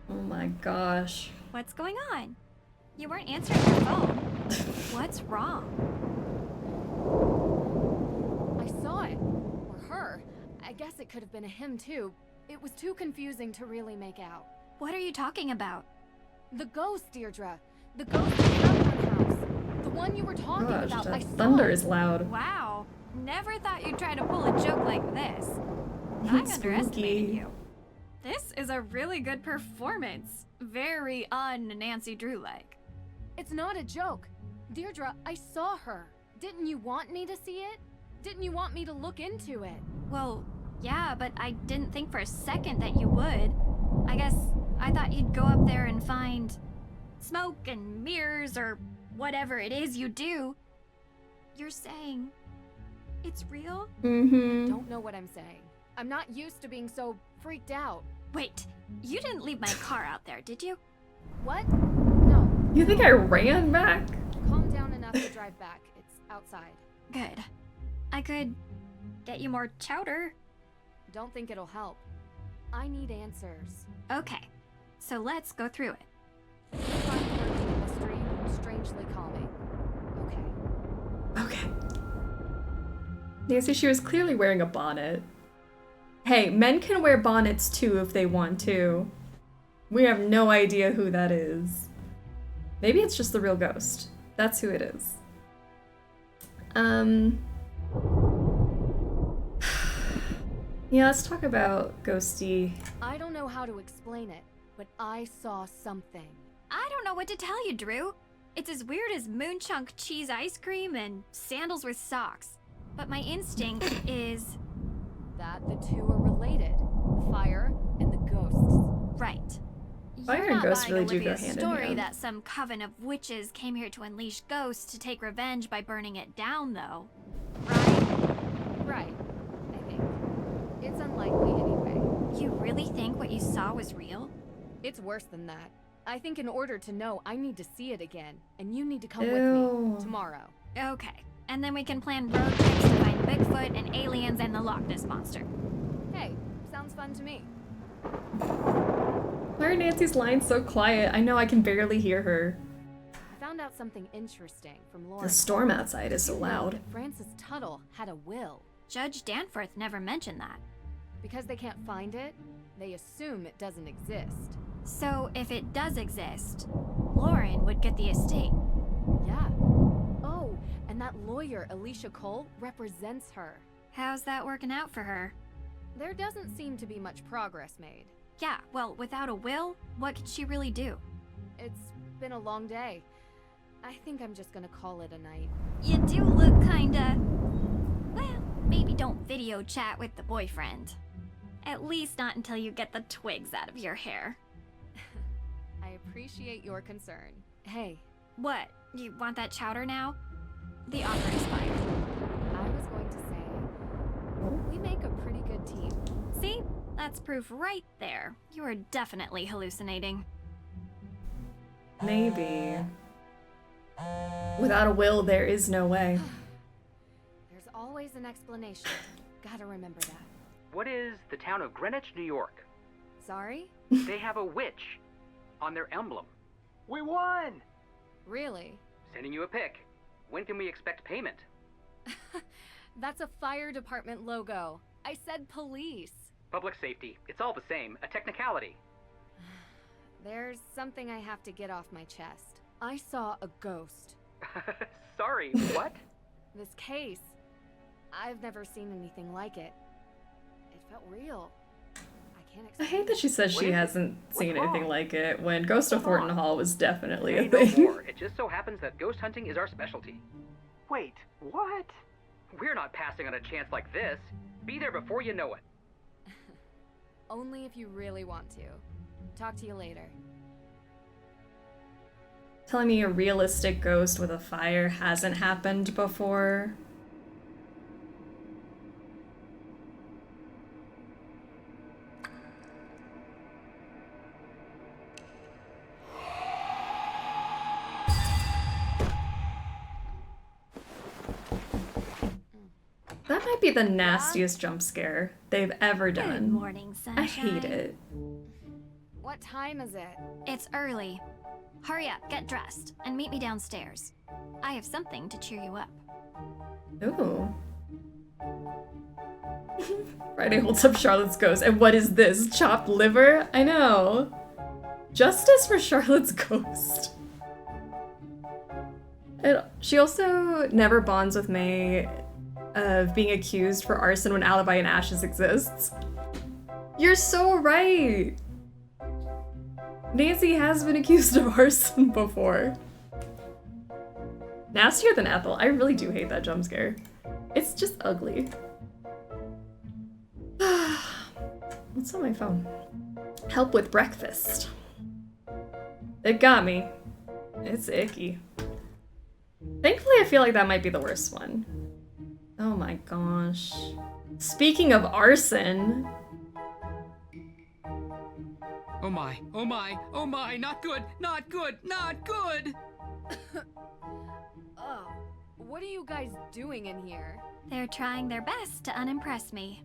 A: Oh my gosh.
H: What's going on? You weren't answering your phone. What's wrong?
C: I saw it. Or her. I guess it could have been a him too. It was too confusing to really make out.
H: What are you talking about?
C: The ghost, Deirdre. The ghost in the Hathorn house. The one you were talking
A: Gosh,
C: about.
A: that
C: I saw
A: thunder
C: it.
A: is loud.
H: Wow. Never thought you'd try to pull a joke like this. I underestimated you. This is a really good performance. Very un-Nancy Drew-like.
C: It's not a joke. Deirdre, I saw her. Didn't you want me to see it? Didn't you want me to look into it?
H: Well, yeah, but I didn't think for a second that you would. I guess I thought you'd go up there and find smoke and mirrors or whatever it is you do. You're saying it's real?
A: Mm-hmm.
C: Don't know what I'm saying. I'm not used to being so freaked out.
H: Wait, you didn't leave my car out there, did you?
C: What? No.
A: You think I ran back?
C: Calm down enough to drive back. It's outside.
H: Good. I could get you more chowder.
C: Don't think it'll help. I need answers.
H: Okay, so let's go through it.
C: Find the word in the mystery, strangely calming. Okay.
A: Okay. Nancy, she was clearly wearing a bonnet. Hey, men can wear bonnets too if they want to. We have no idea who that is. Maybe it's just the real ghost. That's who it is. Yeah, let's talk about Ghosty.
C: I don't know how to explain it, but I saw something.
H: I don't know what to tell you, Drew. It's as weird as moonchunk cheese ice cream and sandals with socks. But my instinct is
C: that the two are related. The fire and the ghosts.
H: Right.
A: Fire
H: You're
A: and
H: not
A: ghosts
H: buying
A: really do go
H: Olivia's
A: hand in
H: story
A: hand.
H: that some coven of witches came here to unleash ghosts to take revenge by burning it down, though.
C: Right. I think. It's unlikely anyway.
H: You really think what you saw was real?
C: It's worse than that. I think in order to know, I need to see it again, and you need to come with
A: Ew.
C: me tomorrow.
H: Okay. And then we can plan road trips to find Bigfoot and aliens and the Loch Ness Monster.
C: Hey, sounds fun to me.
A: Why are Nancy's lines so quiet? I know I can barely hear her.
C: I found out something interesting from Lauren.
A: The storm outside is so loud.
C: That Francis Tuttle had a will.
H: Judge Danforth never mentioned that.
C: Because they can't find it, they assume it doesn't exist.
H: So if it does exist, Lauren would get the estate.
C: Yeah. Oh, and that lawyer, Alicia Cole, represents her.
H: How's that working out for her?
C: There doesn't seem to be much progress made.
H: Yeah, well, without a will, what could she really do?
C: It's been a long day. I think I'm just gonna call it a night.
H: You do look kinda... Well, maybe don't video chat with the boyfriend. At least not until you get the twigs out of your hair.
C: I appreciate your concern. Hey.
H: What? You want that chowder now? The offer is fine.
C: I was going to say, we make a pretty good team.
H: See? That's proof right there. You are definitely hallucinating.
A: Maybe. Without a will, there is no way.
C: There's always an explanation. Gotta remember that.
K: What is the town of Greenwich, New York?
C: Sorry?
K: They have a witch on their emblem.
B: We won!
C: Really?
K: Sending you a pic. When can we expect payment?
C: That's a fire department logo. I said police.
K: Public safety. It's all the same. A technicality.
C: There's something I have to get off my chest. I saw a ghost.
K: Sorry, what?
C: This case. I've never seen anything like it. It felt real. I
A: I hate that she says she hasn't seen anything like it when Ghost of Thornton Hall was definitely a
K: Say no
A: thing.
K: more. It just so happens that ghost hunting is our specialty. Wait, what? We're not passing on a chance like this. Be there before you know it.
C: Only if you really want to. Talk to you later.
A: Telling me a realistic ghost with a fire hasn't happened before. That might be the nastiest jump scare they've ever done.
H: Good morning, sunshine.
A: I hate it.
C: What time is it?
H: It's early. Hurry up, get dressed, and meet me downstairs. I have something to cheer you up.
A: Ooh. Friday holds up Charlotte's ghost. And what is this? Chopped liver? I know. Justice for Charlotte's ghost. And she also never bonds with May of being accused for arson when alibi in ashes exists. You're so right. Nancy has been accused of arson before. Nastier than Ethel. I really do hate that jump scare. It's just ugly. What's on my phone? Help with breakfast. It got me. It's icky. Thankfully, I feel like that might be the worst one. Oh my gosh. Speaking of arson.
T: Oh my, oh my, oh my, not good, not good, not good!
C: Oh, what are you guys doing in here?
H: They're trying their best to unimpress me.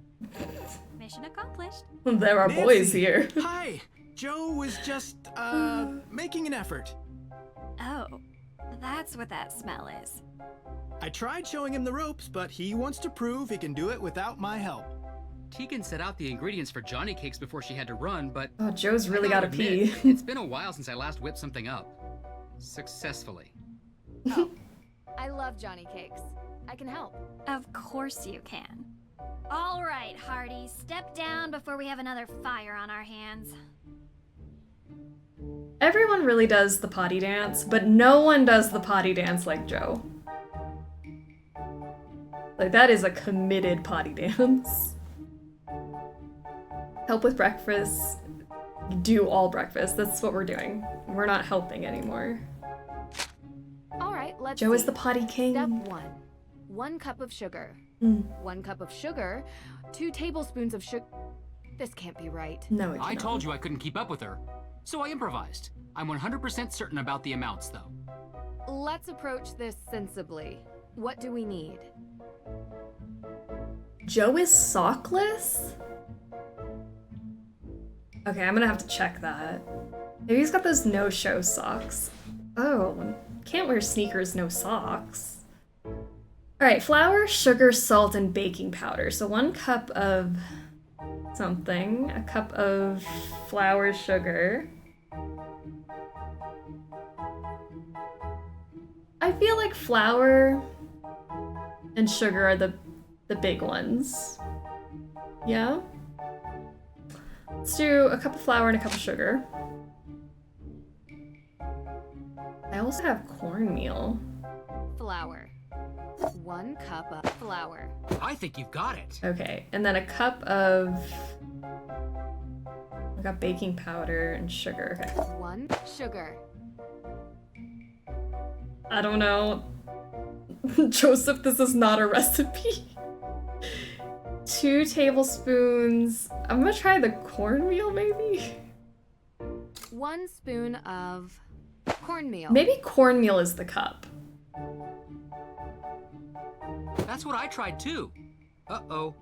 H: Mission accomplished.
A: There are
U: Nancy,
A: boys here.
U: Hi! Joe was just, making an effort.
H: Oh, that's what that smell is.
U: I tried showing him the ropes, but he wants to prove he can do it without my help.
T: Tegan set out the ingredients for Johnny cakes before she had to run, but...
A: Oh, Joe's really gotta pee.
T: It's been a while since I last whipped something up. Successfully.
C: Oh, I love Johnny cakes. I can help.
H: Of course you can. All right, Hardy, step down before we have another fire on our hands.
A: Everyone really does the potty dance, but no one does the potty dance like Joe. Like, that is a committed potty dance. Help with breakfast. Do all breakfast. That's what we're doing. We're not helping anymore.
C: All right, let's
A: Joe
C: see.
A: is the potty king.
C: Step 1. 1 cup of sugar. 1 cup of sugar. 2 tablespoons of sugar. This can't be right.
A: No, it
T: I
A: cannot.
T: told you I couldn't keep up with her, so I improvised. I'm 100% certain about the amounts, though.
C: Let's approach this sensibly. What do we need?
A: Joe is sockless? Okay, I'm gonna have to check that. Maybe he's got those no-show socks. Oh, can't wear sneakers, no socks. Alright, flour, sugar, salt, and baking powder. So 1 cup of something, a cup of flour, sugar. I feel like flour and sugar are the big ones. Yeah? Let's do a cup of flour and a cup of sugar. I also have cornmeal.
C: Flour. 1 cup of flour.
T: I think you've got it.
A: Okay, and then a cup of... I got baking powder and sugar. Okay.
C: 1 sugar.
A: I don't know. Joseph, this is not a recipe. 2 tablespoons. I'm gonna try the cornmeal, maybe?
C: 1 spoon of cornmeal.
A: Maybe cornmeal is the cup.
T: That's what I tried, too. Uh-oh.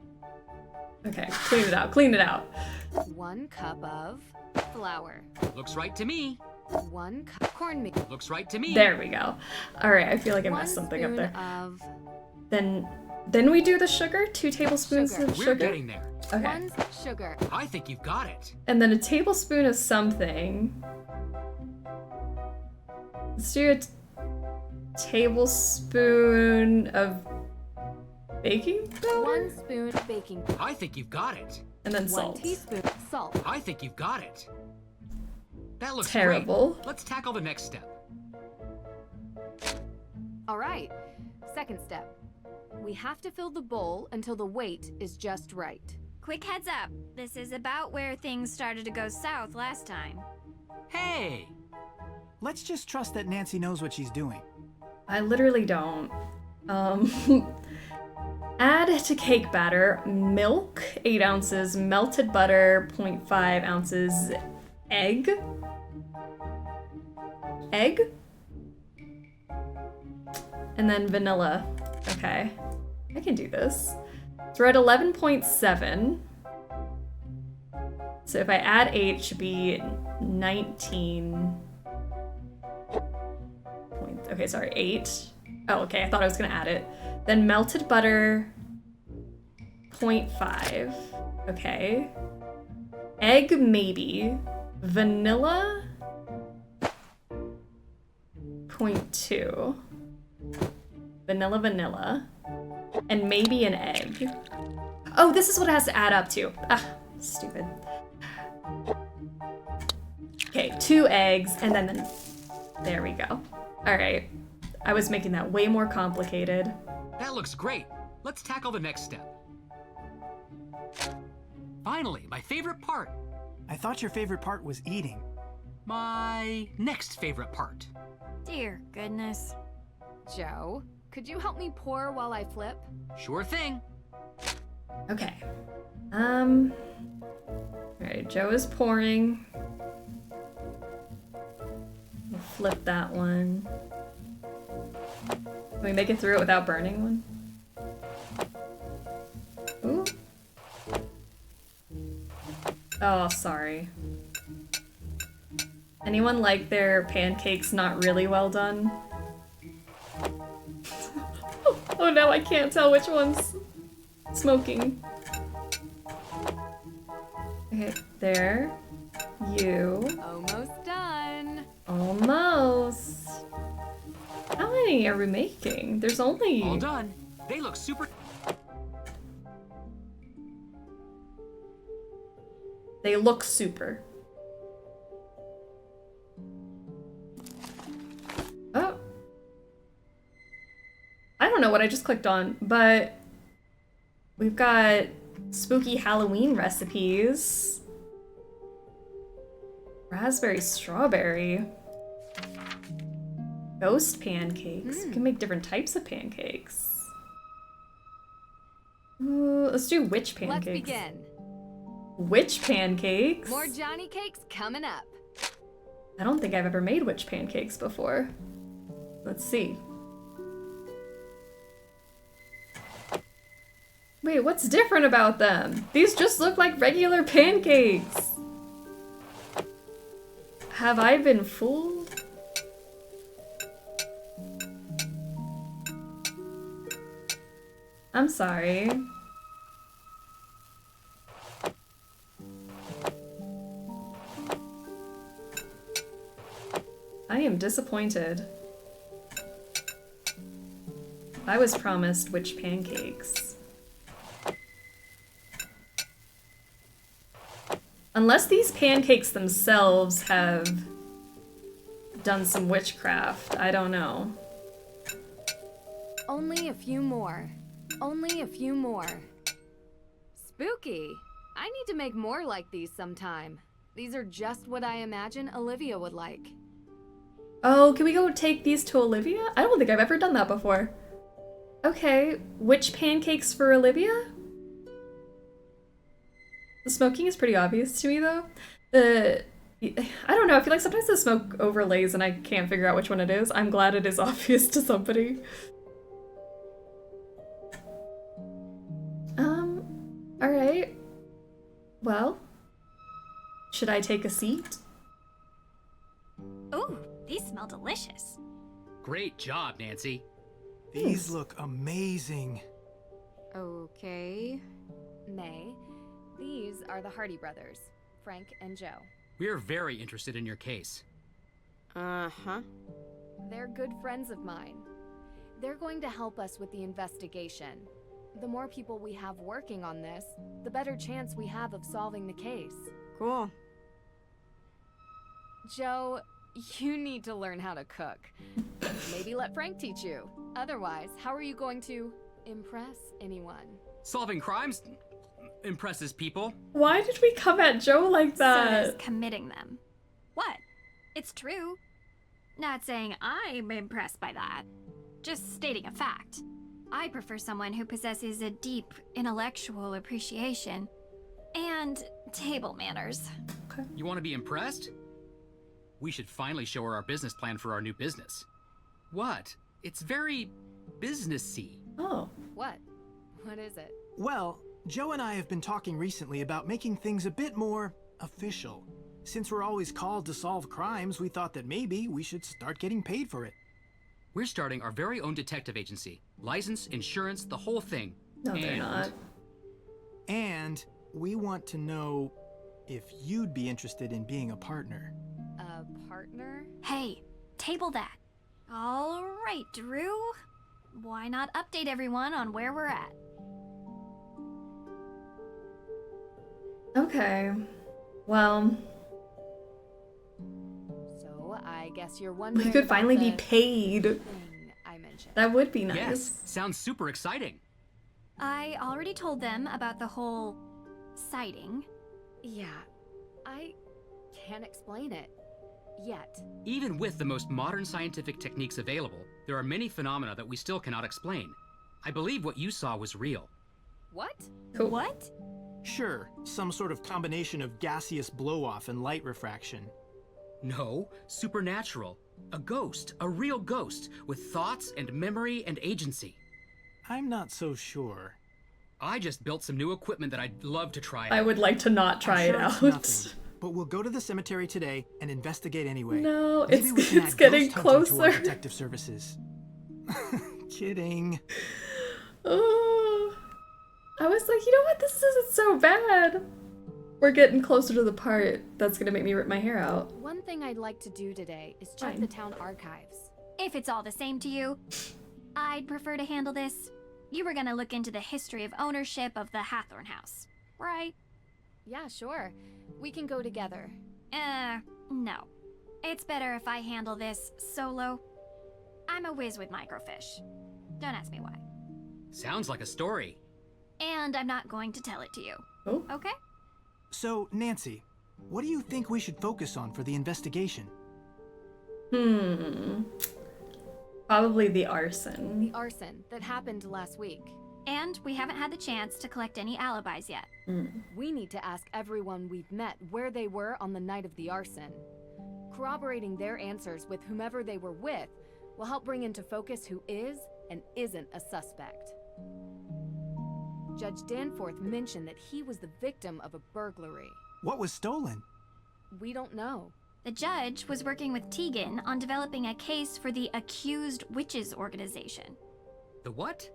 A: Okay, clean it out, clean it out.
C: 1 cup of flour.
T: Looks right to me.
C: 1 cup cornmeal.
T: Looks right to me.
A: There we go. Alright, I feel like I
C: 1
A: messed something up
C: spoon
A: there.
C: Of
A: Then we do the sugar, 2 tablespoons of
T: We're
A: sugar.
T: getting there.
A: Okay.
C: 1 sugar.
T: I think you've got it.
A: And then a tablespoon of something. Let's do a tablespoon of baking powder?
C: 1 spoon baking powder.
T: I think you've got it.
A: And then
C: 1
A: salt.
C: teaspoon salt.
T: I think you've got it. That looks
A: Terrible.
T: great. Let's tackle the next step.
C: All right, second step. We have to fill the bowl until the weight is just right.
H: Quick heads up. This is about where things started to go south last time.
T: Hey!
U: Let's just trust that Nancy knows what she's doing.
A: I literally don't. Add to cake batter milk, 8 ounces, melted butter, 0.5 ounces, egg. And then vanilla. Okay, I can do this. So we're at 11.7. So if I add 8, it should be 19. Okay, sorry, 8. Oh, okay, I thought I was gonna add it. Then melted butter, 0.5. Okay. Egg, maybe. Vanilla, 0.2. Vanilla. And maybe an egg. Oh, this is what it has to add up to. Ah, stupid. Okay, 2 eggs, and then there we go. All right. I was making that way more complicated.
T: That looks great. Let's tackle the next step. Finally, my favorite part.
U: I thought your favorite part was eating.
T: My next favorite part.
H: Dear goodness.
C: Joe, could you help me pour while I flip?
T: Sure thing.
A: Okay. All right, Joe is pouring. We'll flip that one. Can we make it through it without burning one? Ooh. Oh, sorry. Anyone like their pancakes not really well done? Oh no, I can't tell which one's smoking. Okay, there. You.
C: Almost done.
A: Almost. How many are we making? There's only...
T: All done. They look super...
A: They look super. Oh. I don't know what I just clicked on, but we've got spooky Halloween recipes. Raspberry strawberry. Ghost pancakes. We can make different types of pancakes. Ooh, let's do witch pancakes.
C: Let's begin.
A: Witch pancakes?
C: More Johnny cakes coming up.
A: I don't think I've ever made witch pancakes before. Let's see. Wait, what's different about them? These just look like regular pancakes. Have I been fooled? I'm sorry. I am disappointed. I was promised witch pancakes. Unless these pancakes themselves have done some witchcraft, I don't know.
C: Only a few more. Only a few more. Spooky. I need to make more like these sometime. These are just what I imagine Olivia would like.
A: Oh, can we go take these to Olivia? I don't think I've ever done that before. Okay, which pancakes for Olivia? The smoking is pretty obvious to me, though. I don't know, I feel like sometimes the smoke overlays and I can't figure out which one it is. I'm glad it is obvious to somebody. Alright. Well, should I take a seat?
H: Ooh, these smell delicious.
T: Great job, Nancy.
U: These look amazing.
C: Okay. May, these are the Hardy brothers, Frank and Joe.
T: We're very interested in your case.
C: Uh-huh. They're good friends of mine. They're going to help us with the investigation. The more people we have working on this, the better chance we have of solving the case.
J: Cool.
C: Joe, you need to learn how to cook. Maybe let Frank teach you. Otherwise, how are you going to impress anyone?
T: Solving crimes impresses people.
A: Why did we come at Joe like
H: So
A: that?
H: does committing them. What? It's true. Not saying I'm impressed by that. Just stating a fact. I prefer someone who possesses a deep intellectual appreciation and table manners.
A: Okay.
T: You want to be impressed? We should finally show her our business plan for our new business. What? It's very businessy.
A: Oh.
C: What? What is it?
U: Well, Joe and I have been talking recently about making things a bit more official. Since we're always called to solve crimes, we thought that maybe we should start getting paid for it.
T: We're starting our very own detective agency. License, insurance, the whole thing.
A: No, they're not.
U: And we want to know if you'd be interested in being a partner.
C: A partner?
H: Hey, table that. All right, Drew. Why not update everyone on where we're at?
A: Okay. Well,
C: So I guess you're wondering.
A: we could
C: about
A: finally be
C: the
A: paid.
C: thing I mentioned.
A: That would be nice.
T: Yes, sounds super exciting.
H: I already told them about the whole sighting.
C: Yeah, I can't explain it yet.
T: Even with the most modern scientific techniques available, there are many phenomena that we still cannot explain. I believe what you saw was real.
C: What?
H: What?
U: Sure, some sort of combination of gaseous blow-off and light refraction.
T: No, supernatural. A ghost, a real ghost, with thoughts and memory and agency.
U: I'm not so sure.
T: I just built some new equipment that I'd love to try out.
A: I would like to not try
U: I'm
A: it
U: sure it's
A: out.
U: nothing, but we'll go to the cemetery today and investigate anyway.
A: No,
U: Maybe we can
A: it's
U: add
A: getting
U: ghost hunting to our
A: closer.
U: detective services. Kidding.
A: Oh, I was like, you know what? This isn't so bad. We're getting closer to the part that's gonna make me rip my hair out.
C: One thing I'd like to do today is check
A: Fine.
C: the town archives.
H: If it's all the same to you, I'd prefer to handle this. You were gonna look into the history of ownership of the Hathorn house, right?
C: Yeah, sure. We can go together.
H: No. It's better if I handle this solo. I'm a whiz with microfiche. Don't ask me why.
T: Sounds like a story.
H: And I'm not going to tell it to you.
A: Oh.
H: Okay?
U: So, Nancy, what do you think we should focus on for the investigation?
A: Probably the arson.
C: The arson that happened last week.
H: And we haven't had the chance to collect any alibis yet.
C: We need to ask everyone we've met where they were on the night of the arson. Corroborating their answers with whomever they were with will help bring into focus who is and isn't a suspect. Judge Danforth mentioned that he was the victim of a burglary.
U: What was stolen?
C: We don't know.
H: The judge was working with Tegan on developing a case for the Accused Witches organization.
T: The what?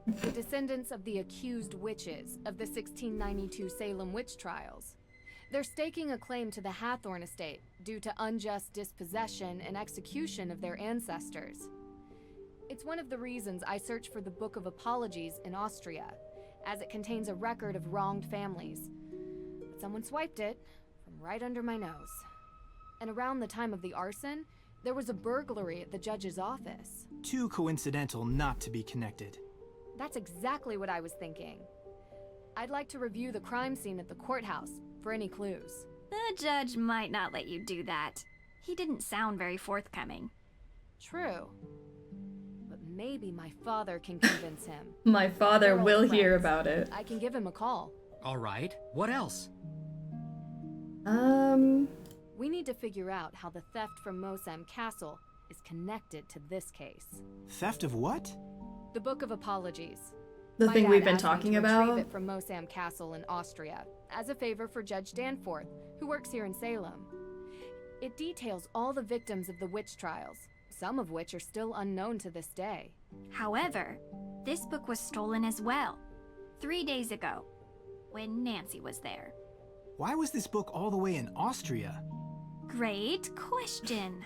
C: The descendants of the accused witches of the 1692 Salem witch trials. They're staking a claim to the Hathorn estate due to unjust dispossession and execution of their ancestors. It's one of the reasons I searched for the Book of Apologies in Austria, as it contains a record of wronged families. But someone swiped it from right under my nose. And around the time of the arson, there was a burglary at the judge's office.
U: Too coincidental not to be connected.
C: That's exactly what I was thinking. I'd like to review the crime scene at the courthouse for any clues.
H: The judge might not let you do that. He didn't sound very forthcoming.
C: True. But maybe my father can convince him.
A: My father
C: They're old
A: will hear
C: friends.
A: about it.
C: I can give him a call.
T: All right. What else?
C: We need to figure out how the theft from Mosam Castle is connected to this case.
U: Theft of what?
C: The Book of Apologies.
A: The
C: My
A: thing
C: dad
A: we've been
C: asked me
A: talking
C: to
A: about?
C: retrieve it from Mosam Castle in Austria, as a favor for Judge Danforth, who works here in Salem. It details all the victims of the witch trials, some of which are still unknown to this day.
H: However, this book was stolen as well, 3 days ago, when Nancy was there.
U: Why was this book all the way in Austria?
H: Great question.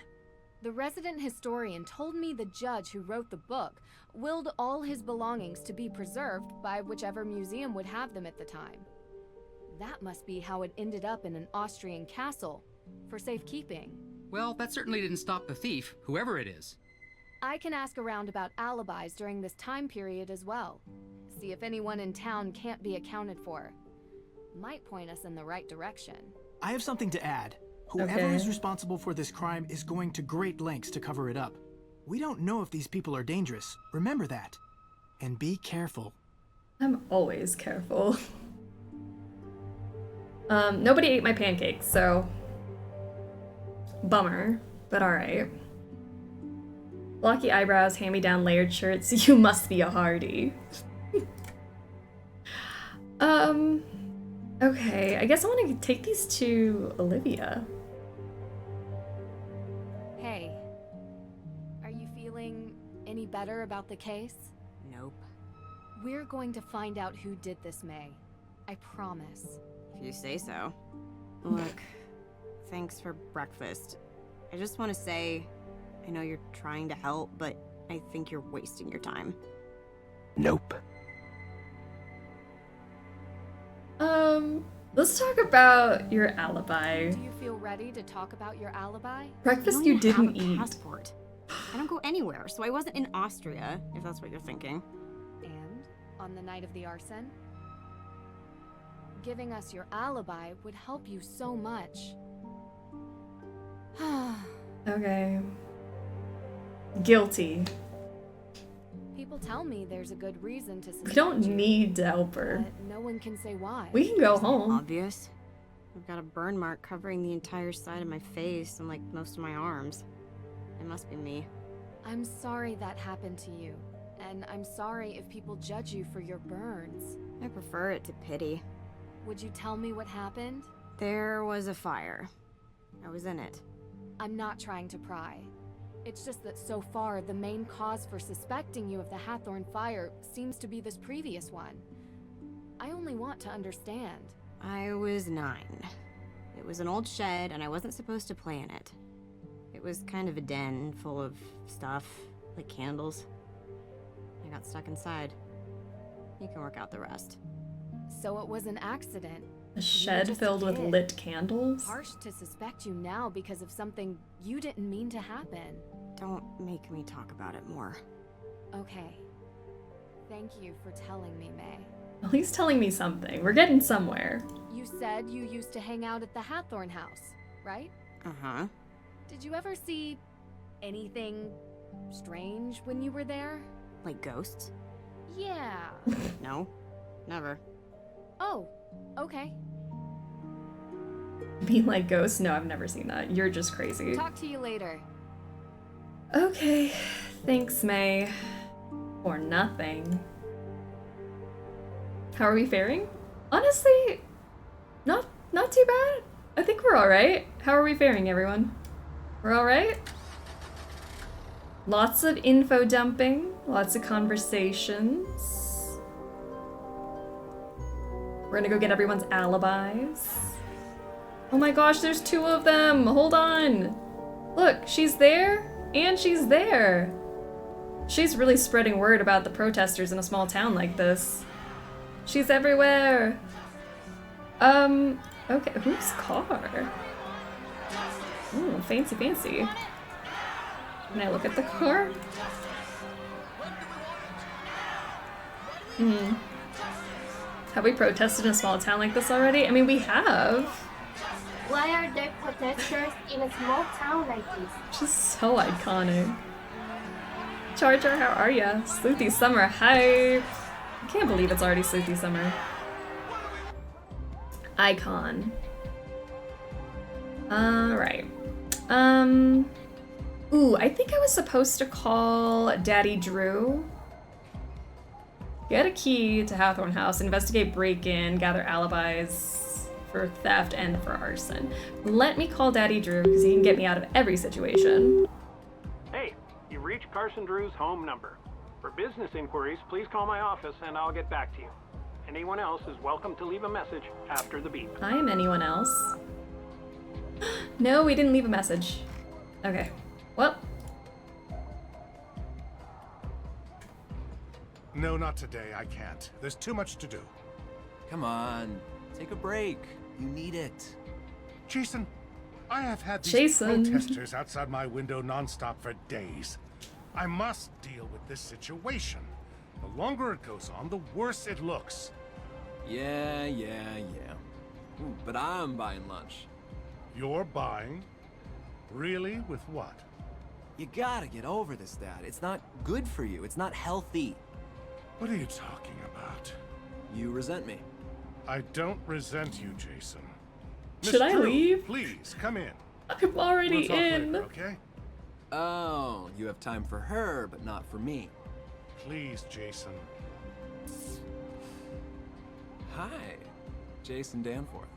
C: The resident historian told me the judge who wrote the book willed all his belongings to be preserved by whichever museum would have them at the time. That must be how it ended up in an Austrian castle, for safekeeping.
T: Well, that certainly didn't stop the thief, whoever it is.
C: I can ask around about alibis during this time period as well. See if anyone in town can't be accounted for. Might point us in the right direction.
U: I have something to add. Whoever is responsible for this crime is going to great lengths to cover it up. We don't know if these people are dangerous. Remember that. And be careful.
A: I'm always careful. Nobody ate my pancakes, so... Bummer, but alright. Blocky eyebrows, hand-me-down layered shirts. You must be a hardy. Okay, I guess I want to take these to Olivia.
C: Hey, are you feeling any better about the case?
J: Nope.
C: We're going to find out who did this, May. I promise.
J: If you say so. Look, thanks for breakfast. I just want to say, I know you're trying to help, but I think you're wasting your time.
K: Nope.
A: Let's talk about your alibi.
C: Do you feel ready to talk about your alibi?
A: Breakfast you didn't eat.
J: Passport. I don't go anywhere, so I wasn't in Austria, if that's what you're thinking.
C: And on the night of the arson? Giving us your alibi would help you so much.
A: Okay. Guilty.
C: People tell me there's a good reason to suspect
A: We don't
C: you,
A: need to help her.
C: but no one can say why.
A: We can go
J: Isn't it
A: home.
J: obvious? I've got a burn mark covering the entire side of my face and like most of my arms. It must be me.
C: I'm sorry that happened to you, and I'm sorry if people judge you for your burns.
J: I prefer it to pity.
C: Would you tell me what happened?
J: There was a fire. I was in it.
C: I'm not trying to pry. It's just that so far, the main cause for suspecting you of the Hathorn fire seems to be this previous one. I only want to understand.
J: I was 9. It was an old shed, and I wasn't supposed to play in it. It was kind of a den full of stuff, like candles. I got stuck inside. You can work out the rest.
C: So it was an accident.
A: A shed filled with lit candles?
C: Harsh to suspect you now because of something you didn't mean to happen.
J: Don't make me talk about it more.
C: Okay. Thank you for telling me, May.
A: At least telling me something. We're getting somewhere.
C: You said you used to hang out at the Hathorn house, right?
J: Uh-huh.
C: Did you ever see anything strange when you were there?
J: Like ghosts?
C: Yeah.
J: No. Never.
C: Oh, okay.
A: Being like ghosts? No, I've never seen that. You're just crazy.
C: Talk to you later.
A: Okay. Thanks, May. For nothing. How are we faring? Honestly, not too bad. I think we're alright. How are we faring, everyone? We're alright? Lots of info dumping. Lots of conversations. We're gonna go get everyone's alibis. Oh my gosh, there's 2 of them! Hold on! Look, she's there, and she's there! She's really spreading word about the protesters in a small town like this. She's everywhere! Okay, whose car? Ooh, fancy, fancy. Can I look at the car? Have we protested in a small town like this already? I mean, we have.
N: Why are there protesters in a small town like this?
A: Just so iconic. Charger, how are ya? Sleuthy Summer, hi! I can't believe it's already Sleuthy Summer. Icon. Alright. Ooh, I think I was supposed to call Daddy Drew. Get a key to Hathorn House, investigate break-in, gather alibis for theft and for arson. Let me call Daddy Drew, because he can get me out of every situation.
Q: Hey, you reached Carson Drew's home number. For business inquiries, please call my office and I'll get back to you. Anyone else is welcome to leave a message after the beep.
A: I am anyone else. No, we didn't leave a message. Okay. What?
P: No, not today. I can't. There's too much to do.
D: Come on, take a break. You need it.
P: Jason, I have had these
A: Jason.
P: protesters outside my window nonstop for days. I must deal with this situation. The longer it goes on, the worse it looks.
D: Yeah. Ooh, but I'm buying lunch.
P: You're buying? Really? With what?
D: You gotta get over this, Dad. It's not good for you. It's not healthy.
P: What are you talking about?
D: You resent me.
P: I don't resent you, Jason.
A: Should I
P: Drew,
A: leave?
P: Please, come in.
A: I'm already
P: We'll talk
A: in.
P: later, okay?
D: Oh, you have time for her, but not for me.
P: Please, Jason.
D: Hi, Jason Danforth.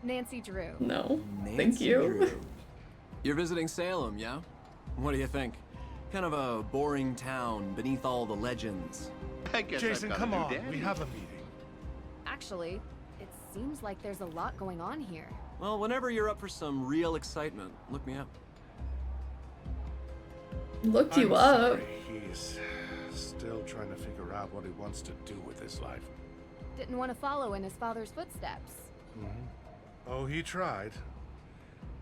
C: Nancy Drew.
A: No,
D: Nancy
A: thank you.
D: Drew. You're visiting Salem, yeah? What do you think? Kind of a boring town beneath all the legends.
V: I guess
P: Jason,
V: I've got
P: come
V: a new
P: on.
V: daddy.
P: We have a meeting.
C: Actually, it seems like there's a lot going on here.
D: Well, whenever you're up for some real excitement, look me up.
A: Look you
P: I'm
A: up.
P: sorry. He's still trying to figure out what he wants to do with his life.
C: Didn't want to follow in his father's footsteps.
P: Oh, he tried.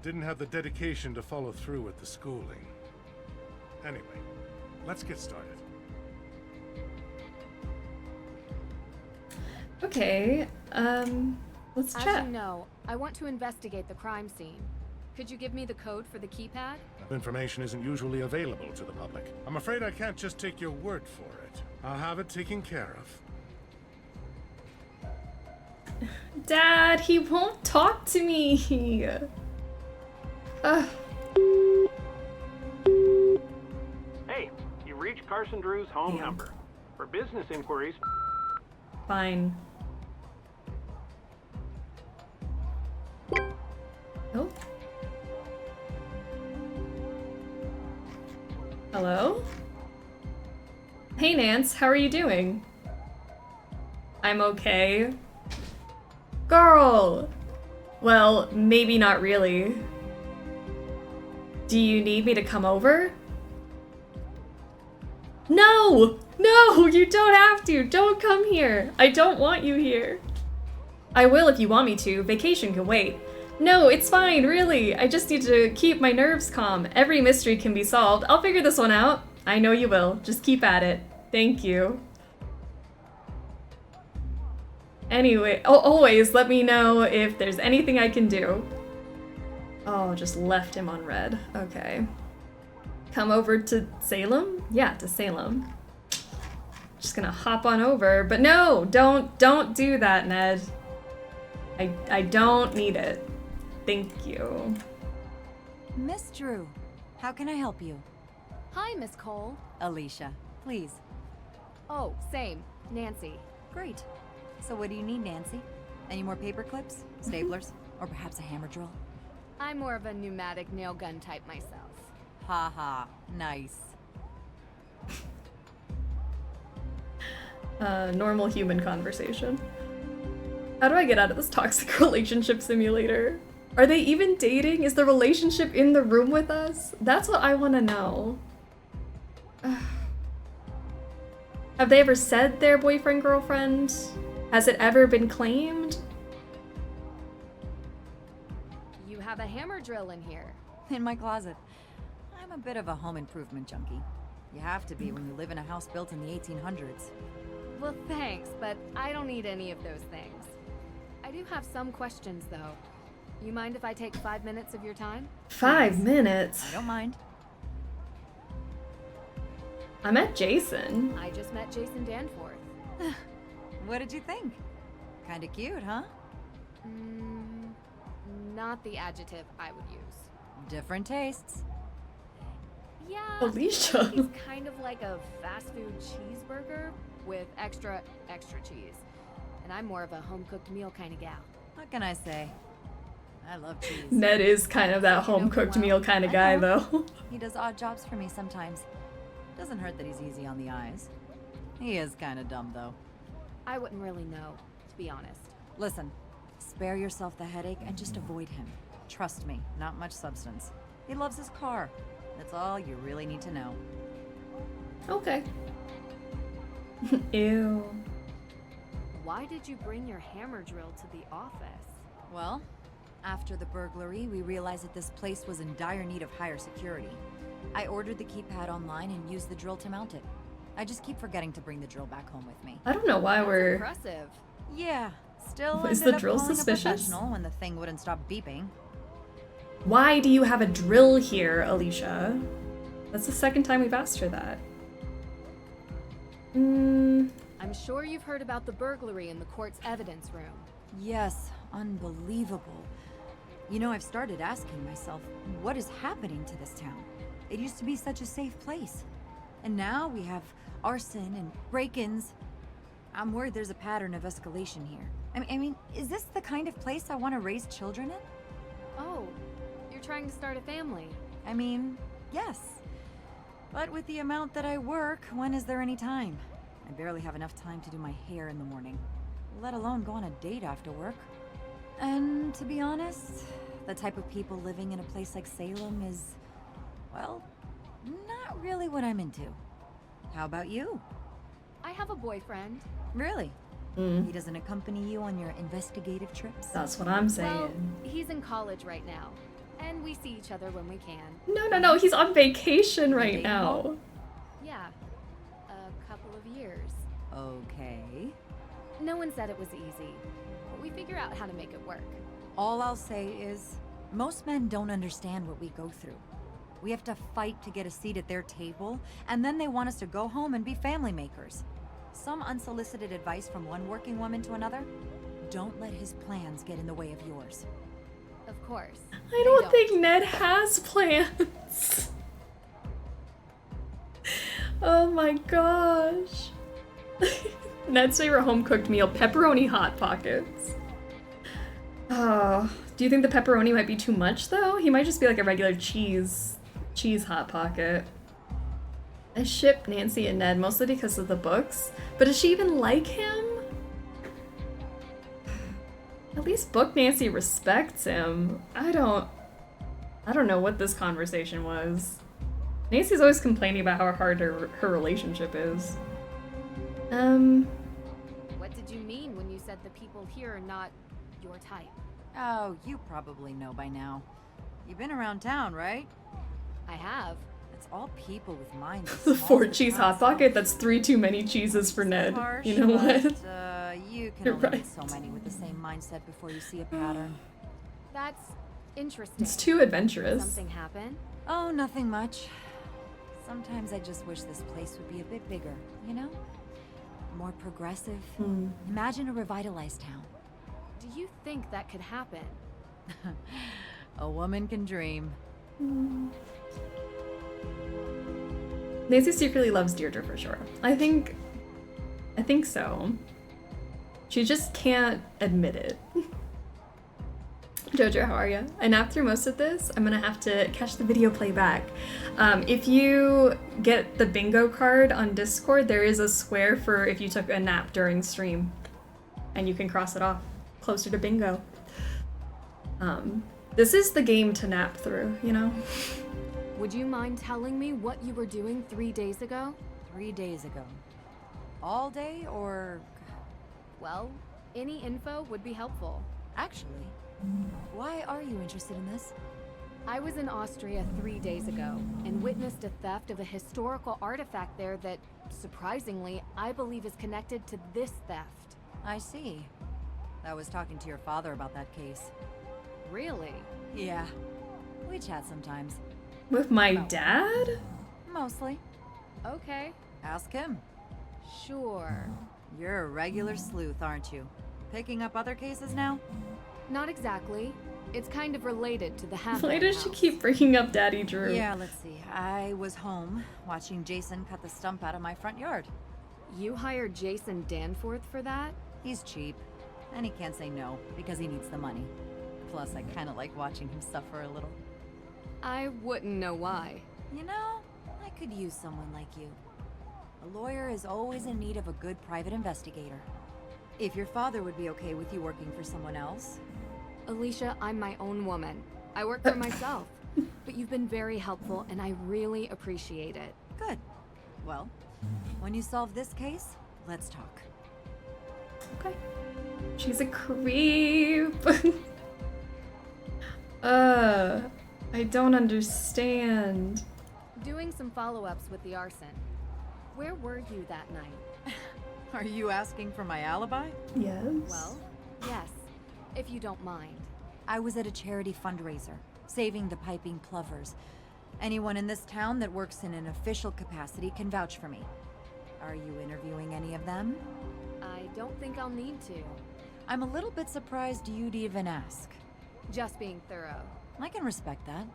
P: Didn't have the dedication to follow through with the schooling. Anyway, let's get started.
A: Okay, let's
C: As
A: chat.
C: you know, I want to investigate the crime scene. Could you give me the code for the keypad?
P: Information isn't usually available to the public. I'm afraid I can't just take your word for it. I'll have it taken care of.
A: Dad, he won't talk to me. Ugh.
Q: Hey, you reached Carson Drew's home number. For business inquiries...
A: Fine. Oh. Hello? Hey, Nance, how are you doing? I'm okay. Girl! Well, maybe not really. Do you need me to come over? No! No, you don't have to. Don't come here. I don't want you here. I will if you want me to. Vacation can wait. No, it's fine, really. I just need to keep my nerves calm. Every mystery can be solved. I'll figure this one out. I know you will. Just keep at it. Thank you. Anyway, always let me know if there's anything I can do. Oh, just left him on red. Okay. Come over to Salem? Yeah, to Salem. Just gonna hop on over, but no, don't do that, Ned. I don't need it. Thank you.
O: Miss Drew, how can I help you?
C: Hi, Miss Cole.
O: Alicia, please.
C: Oh, same. Nancy.
O: Great. So what do you need, Nancy? Any more paper clips, staplers, or perhaps a hammer drill?
C: I'm more of a pneumatic nail gun type myself.
O: Ha ha, nice.
A: Normal human conversation. How do I get out of this toxic relationship simulator? Are they even dating? Is the relationship in the room with us? That's what I want to know. Have they ever said they're boyfriend, girlfriend? Has it ever been claimed?
C: You have a hammer drill in here.
O: In my closet. I'm a bit of a home improvement junkie. You have to be when you live in a house built in the 1800s.
C: Well, thanks, but I don't need any of those things. I do have some questions, though. You mind if I take 5 minutes of your time?
A: 5 minutes?
O: I don't mind.
A: I met Jason.
C: I just met Jason Danforth.
O: What did you think? Kinda cute, huh?
C: Not the adjective I would use.
O: Different tastes.
C: Yeah,
A: Alicia.
C: He's kind of like a fast food cheeseburger with extra cheese. And I'm more of a home-cooked meal kind of gal.
O: What can I say? I love cheese.
A: Ned is kind of that home-cooked meal kind of guy, though.
O: He does odd jobs for me sometimes. Doesn't hurt that he's easy on the eyes. He is kind of dumb, though.
C: I wouldn't really know, to be honest.
O: Listen, spare yourself the headache and just avoid him. Trust me, not much substance. He loves his car. That's all you really need to know.
A: Okay. Ew.
C: Why did you bring your hammer drill to the office?
O: Well, after the burglary, we realized that this place was in dire need of higher security. I ordered the keypad online and used the drill to mount it. I just keep forgetting to bring the drill back home with me.
A: I don't know why we're...
C: Impressive.
O: Yeah, still
A: Is
O: ended
A: the
O: up
A: drill
O: calling a
A: suspicious?
O: professional when the thing wouldn't stop beeping.
A: Why do you have a drill here, Alicia? That's the second time we've asked her that.
C: I'm sure you've heard about the burglary in the court's evidence room.
O: Yes, unbelievable. You know, I've started asking myself, what is happening to this town? It used to be such a safe place. And now we have arson and break-ins. I'm worried there's a pattern of escalation here. I mean, is this the kind of place I want to raise children in?
C: Oh, you're trying to start a family.
O: I mean, yes. But with the amount that I work, when is there any time? I barely have enough time to do my hair in the morning, let alone go on a date after work. And to be honest, the type of people living in a place like Salem is, well, not really what I'm into. How about you?
C: I have a boyfriend.
O: Really? He doesn't accompany you on your investigative trips?
A: That's what I'm saying.
C: Well, he's in college right now, and we see each other when we can.
A: No, he's on vacation right now.
C: Yeah, a couple of years.
O: Okay.
C: No one said it was easy, but we figure out how to make it work.
O: All I'll say is, most men don't understand what we go through. We have to fight to get a seat at their table, and then they want us to go home and be family makers. Some unsolicited advice from one working woman to another? Don't let his plans get in the way of yours.
C: Of course.
A: I don't think Ned has plans. Oh my gosh. Ned's favorite home-cooked meal, pepperoni Hot Pockets. Oh, do you think the pepperoni might be too much though? He might just be like a regular cheese Hot Pocket. I ship Nancy and Ned mostly because of the books, but does she even like him? At least Book Nancy respects him. I don't know what this conversation was. Nancy's always complaining about how hard her relationship is.
C: What did you mean when you said the people here are not your type?
O: Oh, you probably know by now. You've been around town, right?
C: I have.
O: It's all people with minds.
A: The 4-cheese Hot Pocket? That's 3 too many cheeses for Ned.
O: Harsh,
A: you know what?
O: You can
A: You're
O: only
A: right.
O: meet so many with the same mindset before you see a pattern.
C: That's interesting.
A: It's too adventurous.
C: Something happen?
O: Oh, nothing much. Sometimes I just wish this place would be a bit bigger, you know? More progressive. Imagine a revitalized town.
C: Do you think that could happen?
O: A woman can dream.
A: Nancy secretly loves Deirdre for sure. I think so. She just can't admit it. Jojo, how are you? I napped through most of this. I'm gonna have to catch the video playback. If you get the bingo card on Discord, there is a square for if you took a nap during stream. And you can cross it off closer to bingo. This is the game to nap through, you know?
C: Would you mind telling me what you were doing 3 days ago?
O: 3 days ago. All day or...
C: Well, any info would be helpful.
O: Actually, why are you interested in this?
C: I was in Austria 3 days ago and witnessed a theft of a historical artifact there that, surprisingly, I believe is connected to this theft.
O: I see. I was talking to your father about that case.
C: Really?
O: Yeah. We chat sometimes.
A: With my dad?
O: Mostly.
C: Okay.
O: Ask him.
C: Sure.
O: You're a regular sleuth, aren't you? Picking up other cases now?
C: Not exactly. It's kind of related to the half.
A: Why does she keep bringing up Daddy Drew?
O: Yeah, let's see. I was home watching Jason cut the stump out of my front yard.
C: You hired Jason Danforth for that?
O: He's cheap, and he can't say no because he needs the money. Plus, I kind of like watching him suffer a little.
C: I wouldn't know why.
O: You know, I could use someone like you. A lawyer is always in need of a good private investigator. If your father would be okay with you working for someone else.
C: Alicia, I'm my own woman. I work for myself. But you've been very helpful, and I really appreciate it.
O: Good. Well, when you solve this case, let's talk.
A: Okay. She's a creep. I don't understand.
C: Doing some follow-ups with the arson. Where were you that night?
O: Are you asking for my alibi?
A: Yes.
C: Well, yes, if you don't mind.
O: I was at a charity fundraiser, saving the piping plovers. Anyone in this town that works in an official capacity can vouch for me. Are you interviewing any of them?
C: I don't think I'll need to.
O: I'm a little bit surprised you'd even ask.
C: Just being thorough.
O: I can respect that.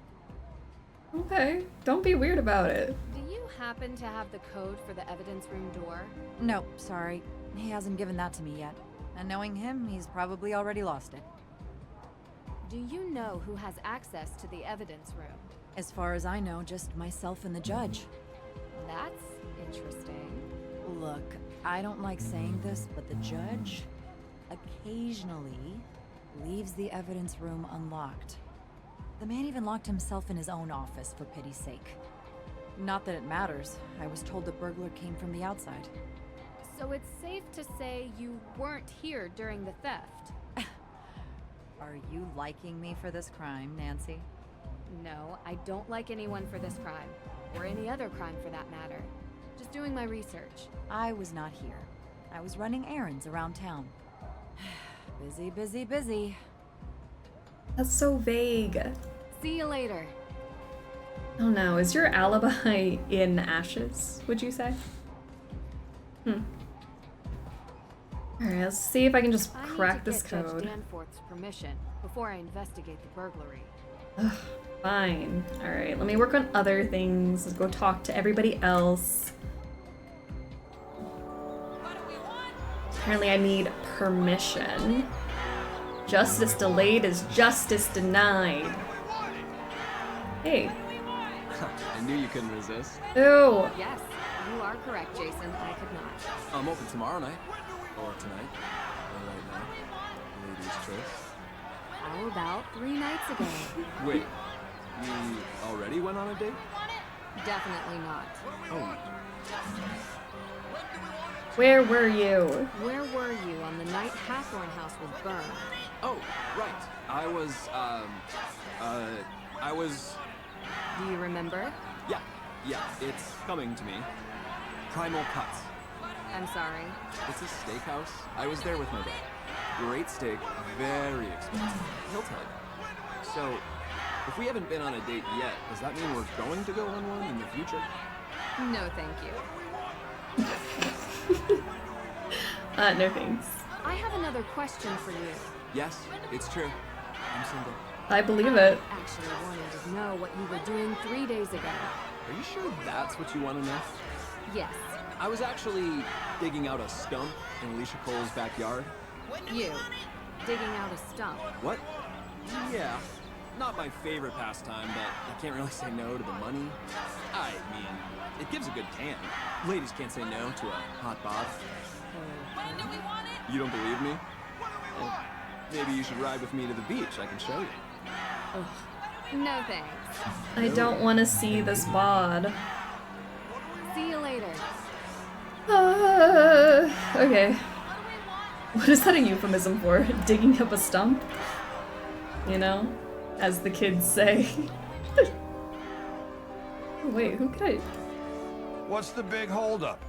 A: Okay, don't be weird about it.
C: Do you happen to have the code for the evidence room door?
O: No, sorry. He hasn't given that to me yet. And knowing him, he's probably already lost it.
C: Do you know who has access to the evidence room?
O: As far as I know, just myself and the judge.
C: That's interesting.
O: Look, I don't like saying this, but the judge occasionally leaves the evidence room unlocked. The man even locked himself in his own office, for pity's sake. Not that it matters. I was told the burglar came from the outside.
C: So it's safe to say you weren't here during the theft?
O: Are you liking me for this crime, Nancy?
C: No, I don't like anyone for this crime. Or any other crime for that matter. Just doing my research.
O: I was not here. I was running errands around town. Busy, busy, busy.
A: That's so vague.
C: See you later.
A: Oh no, is your alibi in ashes, would you say? Alright, let's see if I can just crack this code.
C: I need to get Judge Danforth's permission before I investigate the burglary.
A: Ugh, fine. Alright, let me work on other things. Let's go talk to everybody else. Apparently I need permission. Justice delayed is justice denied. Hey.
D: I knew you couldn't resist.
A: Ew.
C: Yes, you are correct, Jason. I could not.
D: I'm open tomorrow night. Or tonight. Or right now. Ladies' choice.
C: How about 3 nights ago?
D: Wait. You already went on a date?
C: Definitely not.
D: Oh.
A: Where were you?
C: Where were you on the night Hathorn House was burned?
D: Oh, right. I was.
C: Do you remember?
D: Yeah, it's coming to me. Primal Cuts.
C: I'm sorry.
D: It's a steakhouse. I was there with my dad. Great steak, very expensive. He'll tell you. So, if we haven't been on a date yet, does that mean we're going to go on one in the future?
C: No, thank you.
A: No thanks.
C: I have another question for you.
D: Yes, it's true. I'm single.
A: I believe it.
C: I actually wanted to know what you were doing 3 days ago.
D: Are you sure that's what you want to know?
C: Yes.
D: I was actually digging out a stump in Alicia Cole's backyard.
C: You. Digging out a stump.
D: What? Yeah. Not my favorite pastime, but I can't really say no to the money. I mean, it gives a good tan. Ladies can't say no to a hot bod.
C: When do we want it?
D: You don't believe me? Well, maybe you should ride with me to the beach. I can show you.
C: Ugh. No thanks.
A: I don't want to see this bod.
C: See you later.
A: Okay. What is that a euphemism for? Digging up a stump? You know? As the kids say. Wait, who could I...
L: What's the big holdup?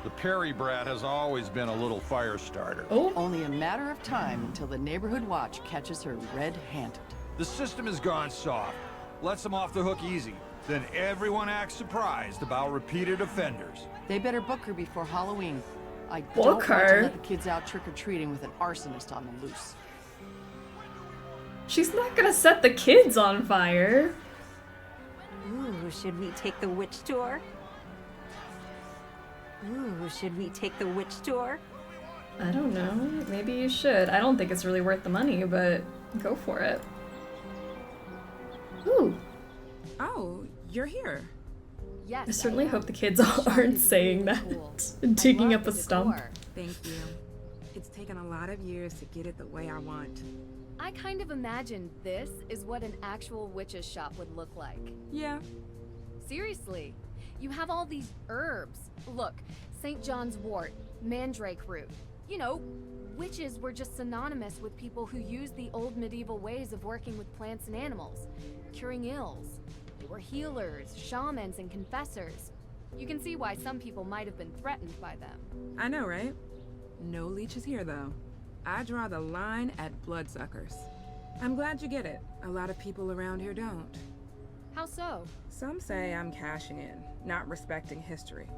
L: The Perry brat has always been a little fire starter.
A: Oh.
V: Only a matter of time until the neighborhood watch catches her red-handed.
L: The system has gone soft. Lets them off the hook easy. Then everyone acts surprised about repeated offenders.
V: They better book her before Halloween. I
A: Book
V: don't want
A: her?
V: to let the kids out trick-or-treating with an arsonist on the loose.
A: She's not gonna set the kids on fire.
W: Ooh, should we take the witch tour? Ooh, should we take the witch tour?
A: I don't know. Maybe you should. I don't think it's really worth the money, but go for it. Ooh.
S: Oh, you're here.
C: Yes.
A: I certainly hope the kids aren't saying that. Digging up a stump.
S: Thank you. It's taken a lot of years to get it the way I want.
C: I kind of imagine this is what an actual witch's shop would look like.
S: Yeah.
C: Seriously. You have all these herbs. Look, St. John's wort, mandrake root. You know, witches were just synonymous with people who used the old medieval ways of working with plants and animals, curing ills. They were healers, shamans, and confessors. You can see why some people might have been threatened by them.
S: I know, right? No leeches here, though. I draw the line at bloodsuckers. I'm glad you get it. A lot of people around here don't.
C: How so?
S: Some say I'm cashing in, not respecting history.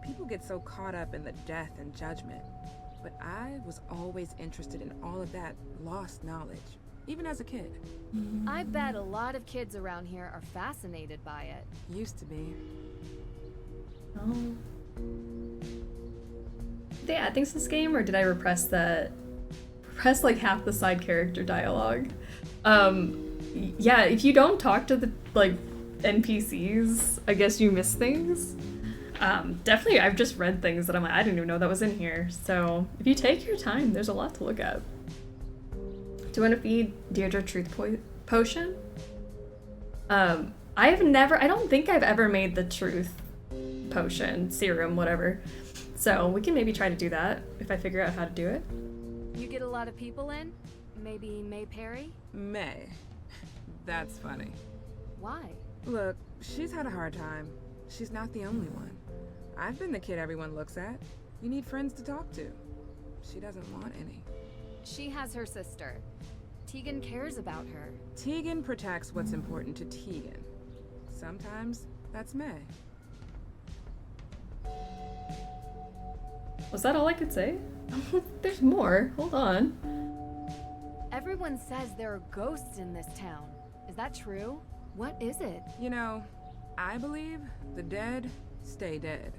S: People get so caught up in the death and judgment. But I was always interested in all of that lost knowledge, even as a kid.
C: I bet a lot of kids around here are fascinated by it.
S: Used to be.
A: Oh. Did they add things to this game, or did I repress like half the side character dialogue? Yeah, if you don't talk to the NPCs, I guess you miss things. Definitely, I've just read things that I'm like, I didn't even know that was in here. So if you take your time, there's a lot to look at. Do you want to feed Deirdre Truth Potion? I don't think I've ever made the Truth Potion, serum, whatever. So we can maybe try to do that if I figure out how to do it.
C: You get a lot of people in? Maybe May Perry?
S: May. That's funny.
C: Why?
S: Look, she's had a hard time. She's not the only one. I've been the kid everyone looks at. You need friends to talk to. She doesn't want any.
C: She has her sister. Tegan cares about her.
S: Tegan protects what's important to Tegan. Sometimes that's May.
A: Was that all I could say? There's more. Hold on.
C: Everyone says there are ghosts in this town. Is that true? What is it?
S: You know, I believe the dead stay dead.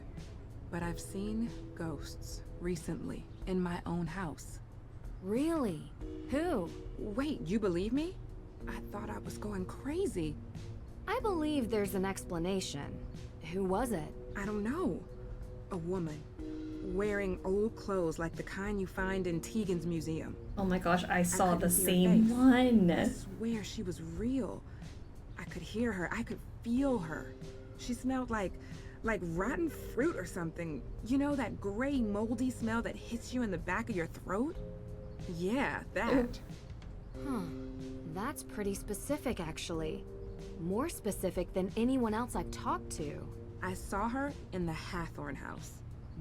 S: But I've seen ghosts recently in my own house.
C: Really? Who?
S: Wait, you believe me? I thought I was going crazy.
C: I believe there's an explanation. Who was it?
S: I don't know. A woman. Wearing old clothes like the kind you find in Tegan's museum.
A: Oh my gosh, I saw the same one.
S: I swear she was real. I could hear her. I could feel her. She smelled like rotten fruit or something. You know that gray, moldy smell that hits you in the back of your throat? Yeah, that.
C: Huh. That's pretty specific, actually. More specific than anyone else I've talked to.
S: I saw her in the Hathorn house.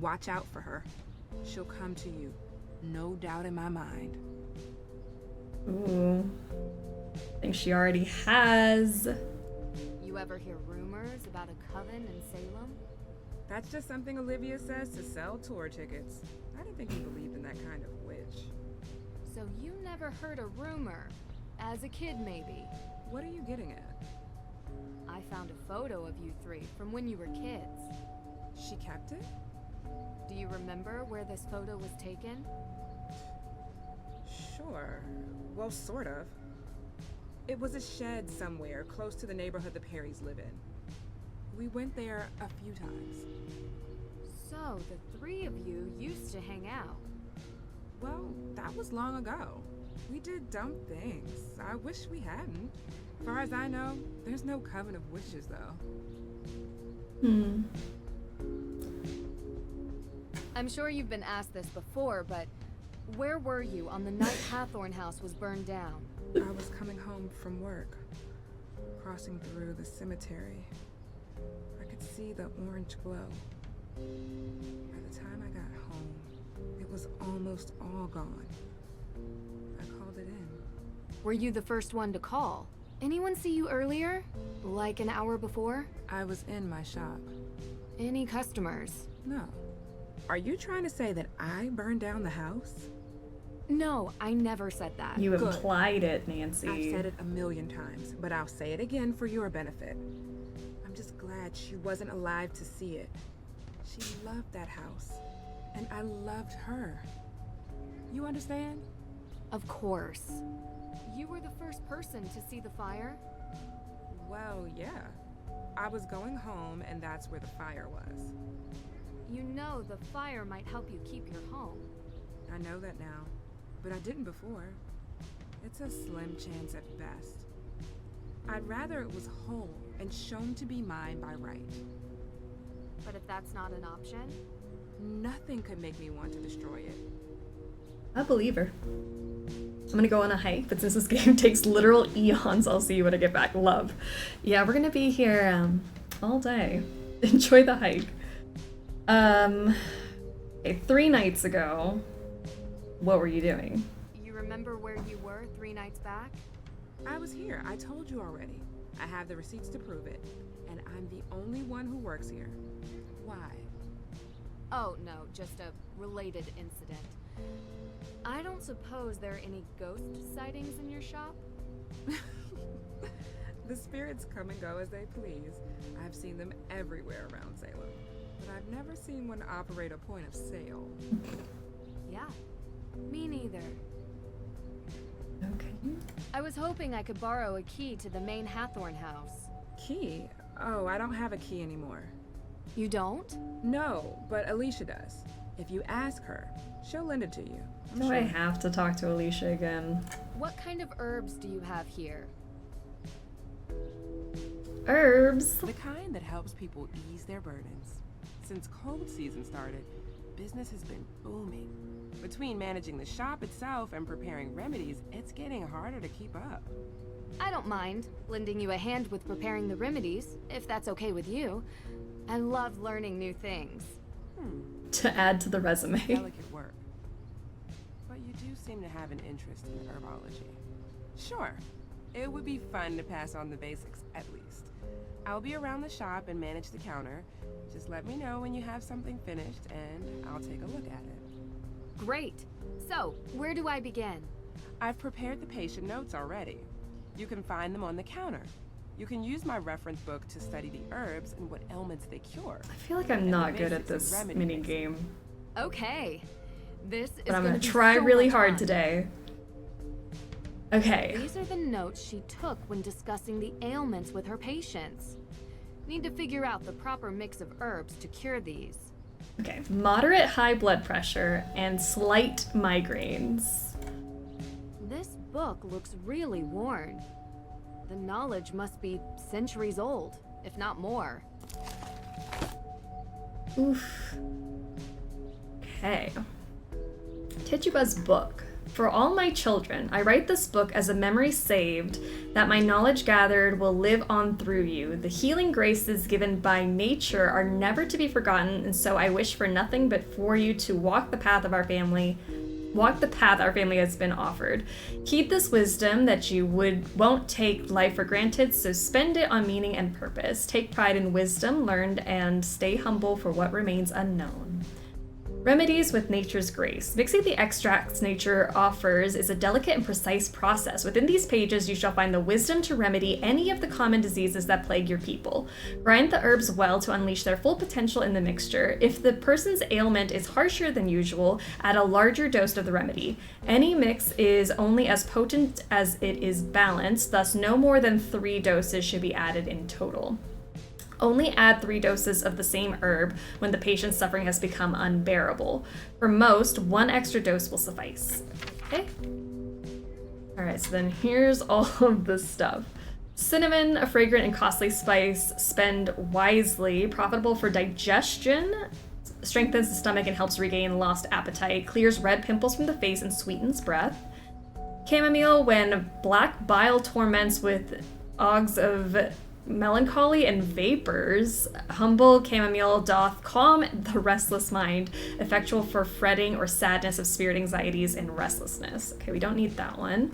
S: Watch out for her. She'll come to you. No doubt in my mind.
A: Ooh. I think she already has.
C: You ever hear rumors about a coven in Salem?
S: That's just something Olivia says to sell tour tickets. I didn't think you believed in that kind of witch.
C: So you never heard a rumor? As a kid, maybe?
S: What are you getting at?
C: I found a photo of you three from when you were kids.
S: She kept it?
C: Do you remember where this photo was taken?
S: Sure. Well, sort of. It was a shed somewhere close to the neighborhood the Perrys live in. We went there a few times.
C: So, the three of you used to hang out.
S: Well, that was long ago. We did dumb things. I wish we hadn't. As far as I know, there's no coven of witches, though.
C: I'm sure you've been asked this before, but where were you on the night Hathorn House was burned down?
S: I was coming home from work, crossing through the cemetery. I could see the orange glow. By the time I got home, it was almost all gone. I called it in.
C: Were you the first one to call? Anyone see you earlier? Like an hour before?
S: I was in my shop.
C: Any customers?
S: No. Are you trying to say that I burned down the house?
C: No, I never said that.
A: You implied it, Nancy.
S: I've said it a million times, but I'll say it again for your benefit. I'm just glad she wasn't alive to see it. She loved that house, and I loved her. You understand?
C: Of course. You were the first person to see the fire?
S: Well, yeah. I was going home, and that's where the fire was.
C: You know the fire might help you keep your home.
S: I know that now, but I didn't before. It's a slim chance at best. I'd rather it was whole and shown to be mine by right.
C: But if that's not an option?
S: Nothing could make me want to destroy it.
A: I believe her. I'm gonna go on a hike, but since this game takes literal eons, I'll see you when I get back. Love. Yeah, we're gonna be here all day. Enjoy the hike. Okay, 3 nights ago, what were you doing?
C: You remember where you were 3 nights back?
S: I was here. I told you already. I have the receipts to prove it. And I'm the only one who works here. Why?
C: Oh, no, just a related incident. I don't suppose there are any ghost sightings in your shop?
S: The spirits come and go as they please. I've seen them everywhere around Salem. But I've never seen one operate a point of sale.
C: Yeah, me neither.
A: Okay.
C: I was hoping I could borrow a key to the main Hathorn house.
S: Key? Oh, I don't have a key anymore.
C: You don't?
S: No, but Alicia does. If you ask her, she'll lend it to you.
A: Do I have to talk to Alicia again?
C: What kind of herbs do you have here?
A: Herbs?
F: The kind that helps people ease their burdens. Since cold season started, business has been booming. Between managing the shop itself and preparing remedies, it's getting harder to keep up.
C: I don't mind lending you a hand with preparing the remedies, if that's okay with you. I love learning new things.
A: To add to the resume.
F: Delicate work. But you do seem to have an interest in herbology. Sure, it would be fun to pass on the basics, at least. I'll be around the shop and manage the counter. Just let me know when you have something finished, and I'll take a look at it.
C: Great. So, where do I begin?
F: I've prepared the patient notes already. You can find them on the counter. You can use my reference book to study the herbs and what ailments they cure.
A: I feel like I'm not good at this mini game.
C: Okay. This is
A: But I'm gonna try really hard today. Okay.
C: These are the notes she took when discussing the ailments with her patients. Need to figure out the proper mix of herbs to cure these.
A: Okay, moderate high blood pressure and slight migraines.
C: This book looks really worn. The knowledge must be centuries old, if not more.
A: Oof. Okay. Tituba's book. For all my children, I write this book as a memory saved, that my knowledge gathered will live on through you. The healing graces given by nature are never to be forgotten, and so I wish for nothing but for you to walk the path our family has been offered. Keep this wisdom that you won't take life for granted, so spend it on meaning and purpose. Take pride in wisdom learned and stay humble for what remains unknown. Remedies with nature's grace. Mixing the extracts nature offers is a delicate and precise process. Within these pages, you shall find the wisdom to remedy any of the common diseases that plague your people. Grind the herbs well to unleash their full potential in the mixture. If the person's ailment is harsher than usual, add a larger dose of the remedy. Any mix is only as potent as it is balanced, thus no more than 3 doses should be added in total. Only add 3 doses of the same herb when the patient's suffering has become unbearable. For most, 1 extra dose will suffice. Okay? Alright, so then here's all of this stuff. Cinnamon, a fragrant and costly spice, spend wisely, profitable for digestion, strengthens the stomach and helps regain lost appetite, clears red pimples from the face and sweetens breath. Chamomile, when black bile torments with agues of melancholy and vapors, humble chamomile doth calm the restless mind, effectual for fretting or sadness of spirit anxieties and restlessness. Okay, we don't need that one.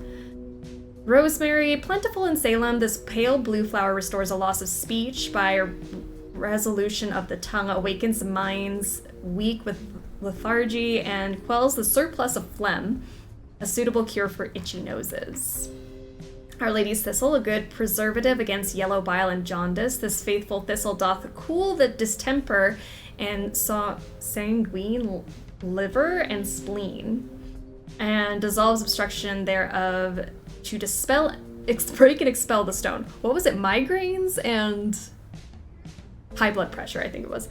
A: Rosemary, plentiful in Salem, this pale blue flower restores a loss of speech by resolution of the tongue, awakens minds weak with lethargy, and quells the surplus of phlegm, a suitable cure for itchy noses. Our Lady's Thistle, a good preservative against yellow bile and jaundice. This faithful thistle doth cool the distemper and sanguine liver and spleen, and dissolves obstruction thereof to break and expel the stone. What was it? Migraines and high blood pressure, I think it was.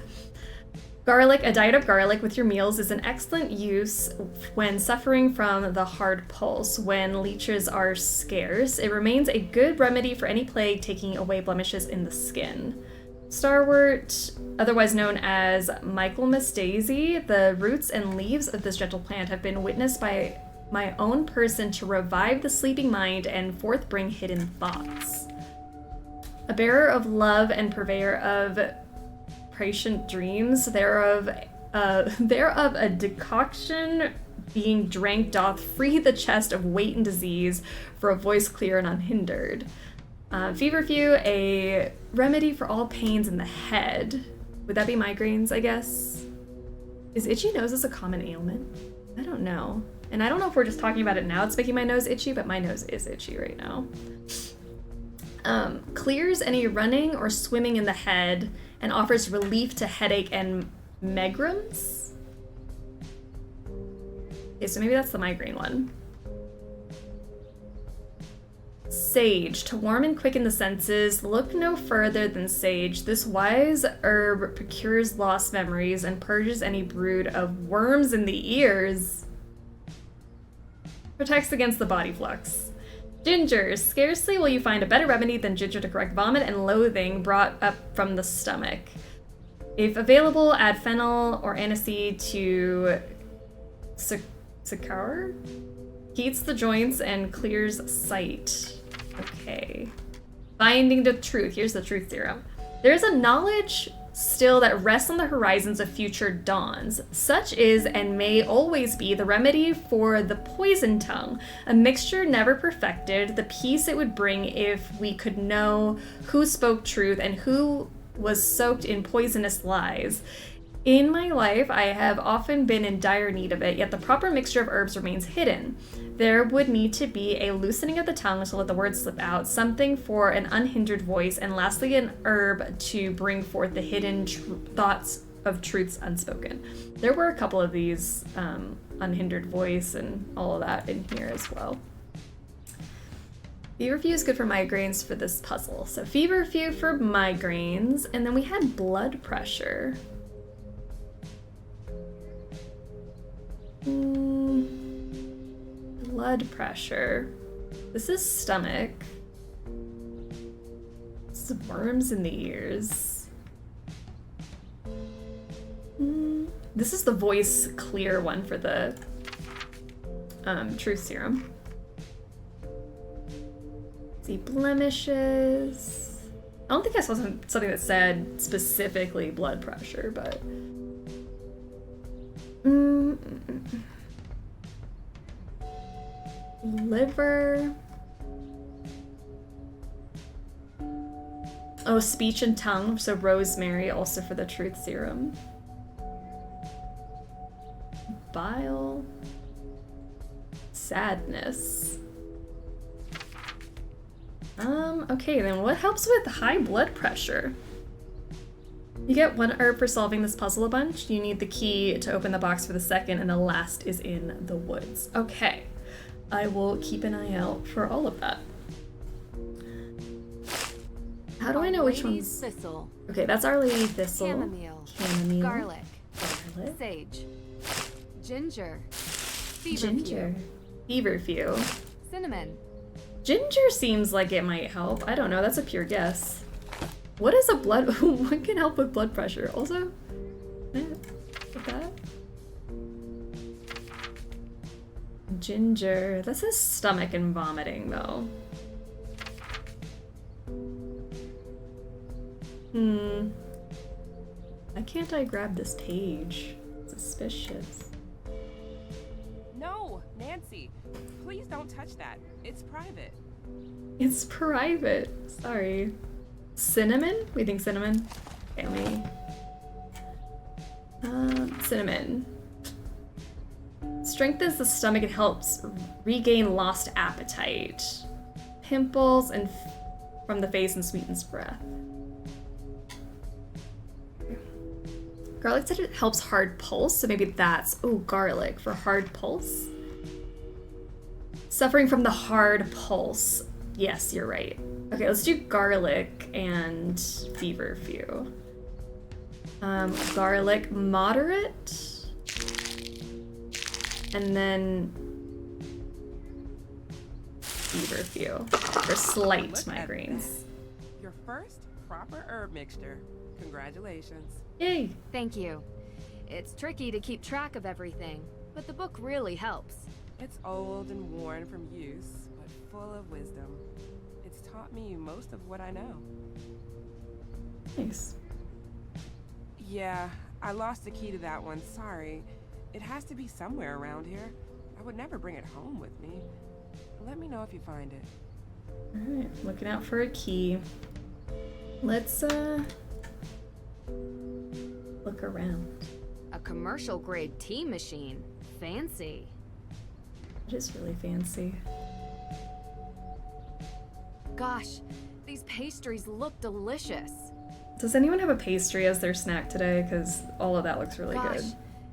A: Garlic, a diet of garlic with your meals is an excellent use when suffering from the hard pulse. When leeches are scarce, it remains a good remedy for any plague, taking away blemishes in the skin. Starwort, otherwise known as Michaelmas daisy, the roots and leaves of this gentle plant have been witnessed by my own person to revive the sleeping mind and forth bring hidden thoughts. A bearer of love and purveyor of prescient dreams, thereof a decoction being drank doth free the chest of weight and disease for a voice clear and unhindered. Feverfew, a remedy for all pains in the head. Would that be migraines, I guess? Is itchy noses a common ailment? I don't know. And I don't know if we're just talking about it now, it's making my nose itchy, but my nose is itchy right now. Clears any running or swimming in the head and offers relief to headache and megrims. Okay, so maybe that's the migraine one. Sage, to warm and quicken the senses, look no further than sage. This wise herb procures lost memories and purges any brood of worms in the ears. Protects against the body flux. Ginger, scarcely will you find a better remedy than ginger to correct vomit and loathing brought up from the stomach. If available, add fennel or aniseed to Sakar. Heats the joints and clears sight. Okay. Finding the truth. Here's the truth serum. There's a knowledge still that rests on the horizons of future dawns. Such is and may always be the remedy for the poison tongue, a mixture never perfected, the peace it would bring if we could know who spoke truth and who was soaked in poisonous lies. In my life, I have often been in dire need of it, yet the proper mixture of herbs remains hidden. There would need to be a loosening of the tongue to let the words slip out, something for an unhindered voice, and lastly an herb to bring forth the hidden thoughts of truths unspoken. There were a couple of these unhindered voice and all of that in here as well. Feverfew is good for migraines for this puzzle. So Feverfew for migraines, and then we had blood pressure. Blood pressure. This is stomach. This is worms in the ears. This is the voice clear one for the truth serum. Let's see, blemishes. I don't think I saw something that said specifically blood pressure, but liver. Oh, speech and tongue, so rosemary also for the truth serum. Bile. Sadness. Okay, then what helps with high blood pressure? You get one herb for solving this puzzle a bunch. You need the key to open the box for the second, and the last is in the woods. Okay. I will keep an eye out for all of that. How do I know which one's...
C: Thistle.
A: Okay, that's Our Lady Thistle.
C: Chamomile.
A: Chamomile.
C: Garlic.
A: Garlic.
C: Sage. Ginger. Feverfew.
A: Ginger. Feverfew.
C: Cinnamon.
A: Ginger seems like it might help. I don't know, that's a pure guess. What is a blood... what can help with blood pressure? Also? With that? Ginger. This is stomach and vomiting, though. Why can't I grab this page? Suspicious.
F: No, Nancy. Please don't touch that. It's private.
A: It's private. Sorry. Cinnamon? We think cinnamon? Okay, cinnamon. Strengthens the stomach and helps regain lost appetite. Pimples and from the face and sweetens breath. Garlic said it helps hard pulse, so maybe that's... Oh, garlic for hard pulse? Suffering from the hard pulse. Yes, you're right. Okay, let's do garlic and feverfew. Garlic moderate. And then feverfew for slight migraines.
F: Your first proper herb mixture. Congratulations.
A: Yay!
C: Thank you. It's tricky to keep track of everything, but the book really helps.
F: It's old and worn from use, but full of wisdom. It's taught me most of what I know.
A: Nice.
F: Yeah, I lost the key to that one, sorry. It has to be somewhere around here. I would never bring it home with me. Let me know if you find it.
A: Alright, looking out for a key. Let's, look around.
C: A commercial grade tea machine. Fancy.
A: It is really fancy.
C: Gosh, these pastries look delicious.
A: Does anyone have a pastry as their snack today? Because all of that looks really good.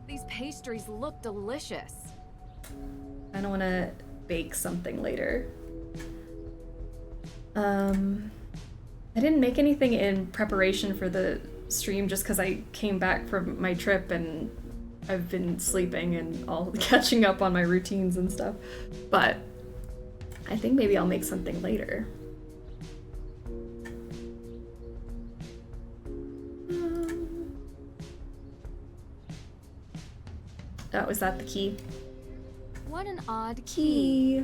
C: These pastries look delicious.
A: I don't want to bake something later. I didn't make anything in preparation for the stream just because I came back from my trip and I've been sleeping and all catching up on my routines and stuff. But I think maybe I'll make something later. Oh, is that the key?
C: What an odd
A: key.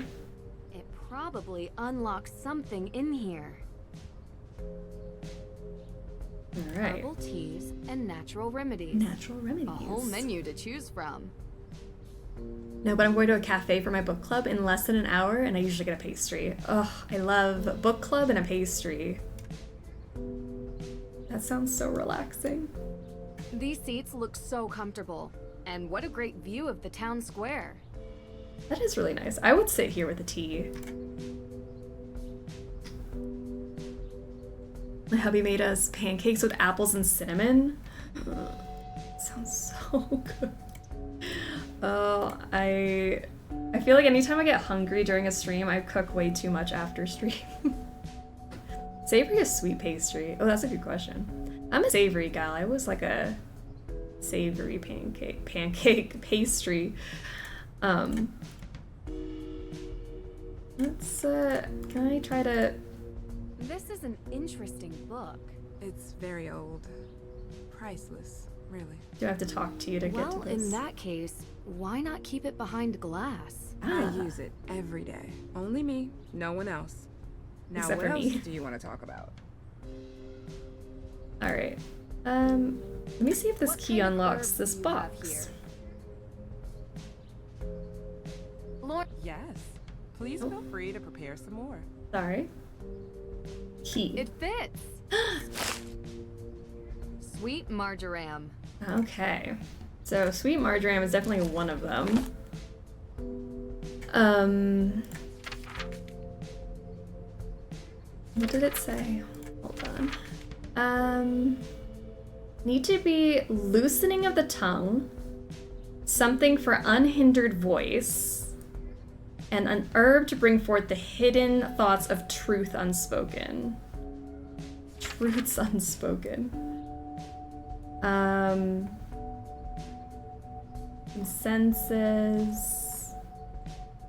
C: It probably unlocks something in here.
A: Alright.
C: Herbal teas and natural remedies.
A: Natural remedies.
C: A whole menu to choose from.
A: No, but I'm going to a cafe for my book club in less than an hour, and I usually get a pastry. Ugh, I love book club and a pastry. That sounds so relaxing.
C: These seats look so comfortable. And what a great view of the town square.
A: That is really nice. I would sit here with a tea. My hubby made us pancakes with apples and cinnamon. Sounds so good. Oh, I feel like anytime I get hungry during a stream, I cook way too much after stream. Savory or sweet pastry? Oh, that's a good question. I'm a savory gal. I was like a savory pancake pastry. Let's can I try to...
C: This is an interesting book.
S: It's very old. Priceless, really.
A: Do I have to talk to you to get to this?
C: Well, in that case, why not keep it behind glass?
S: I use it every day. Only me, no one else. Now,
A: Except
S: what
A: for
S: else
A: me.
S: do you want to talk about?
A: Alright. Let me see if this key unlocks this box.
F: Lord, yes. Please feel free to prepare some more.
A: Sorry. Key.
C: It fits. Sweet marjoram.
A: Okay. So sweet marjoram is definitely one of them. What did it say? Hold on. Need to be loosening of the tongue, something for unhindered voice, and an herb to bring forth the hidden thoughts of truth unspoken. Truths unspoken. Consensus.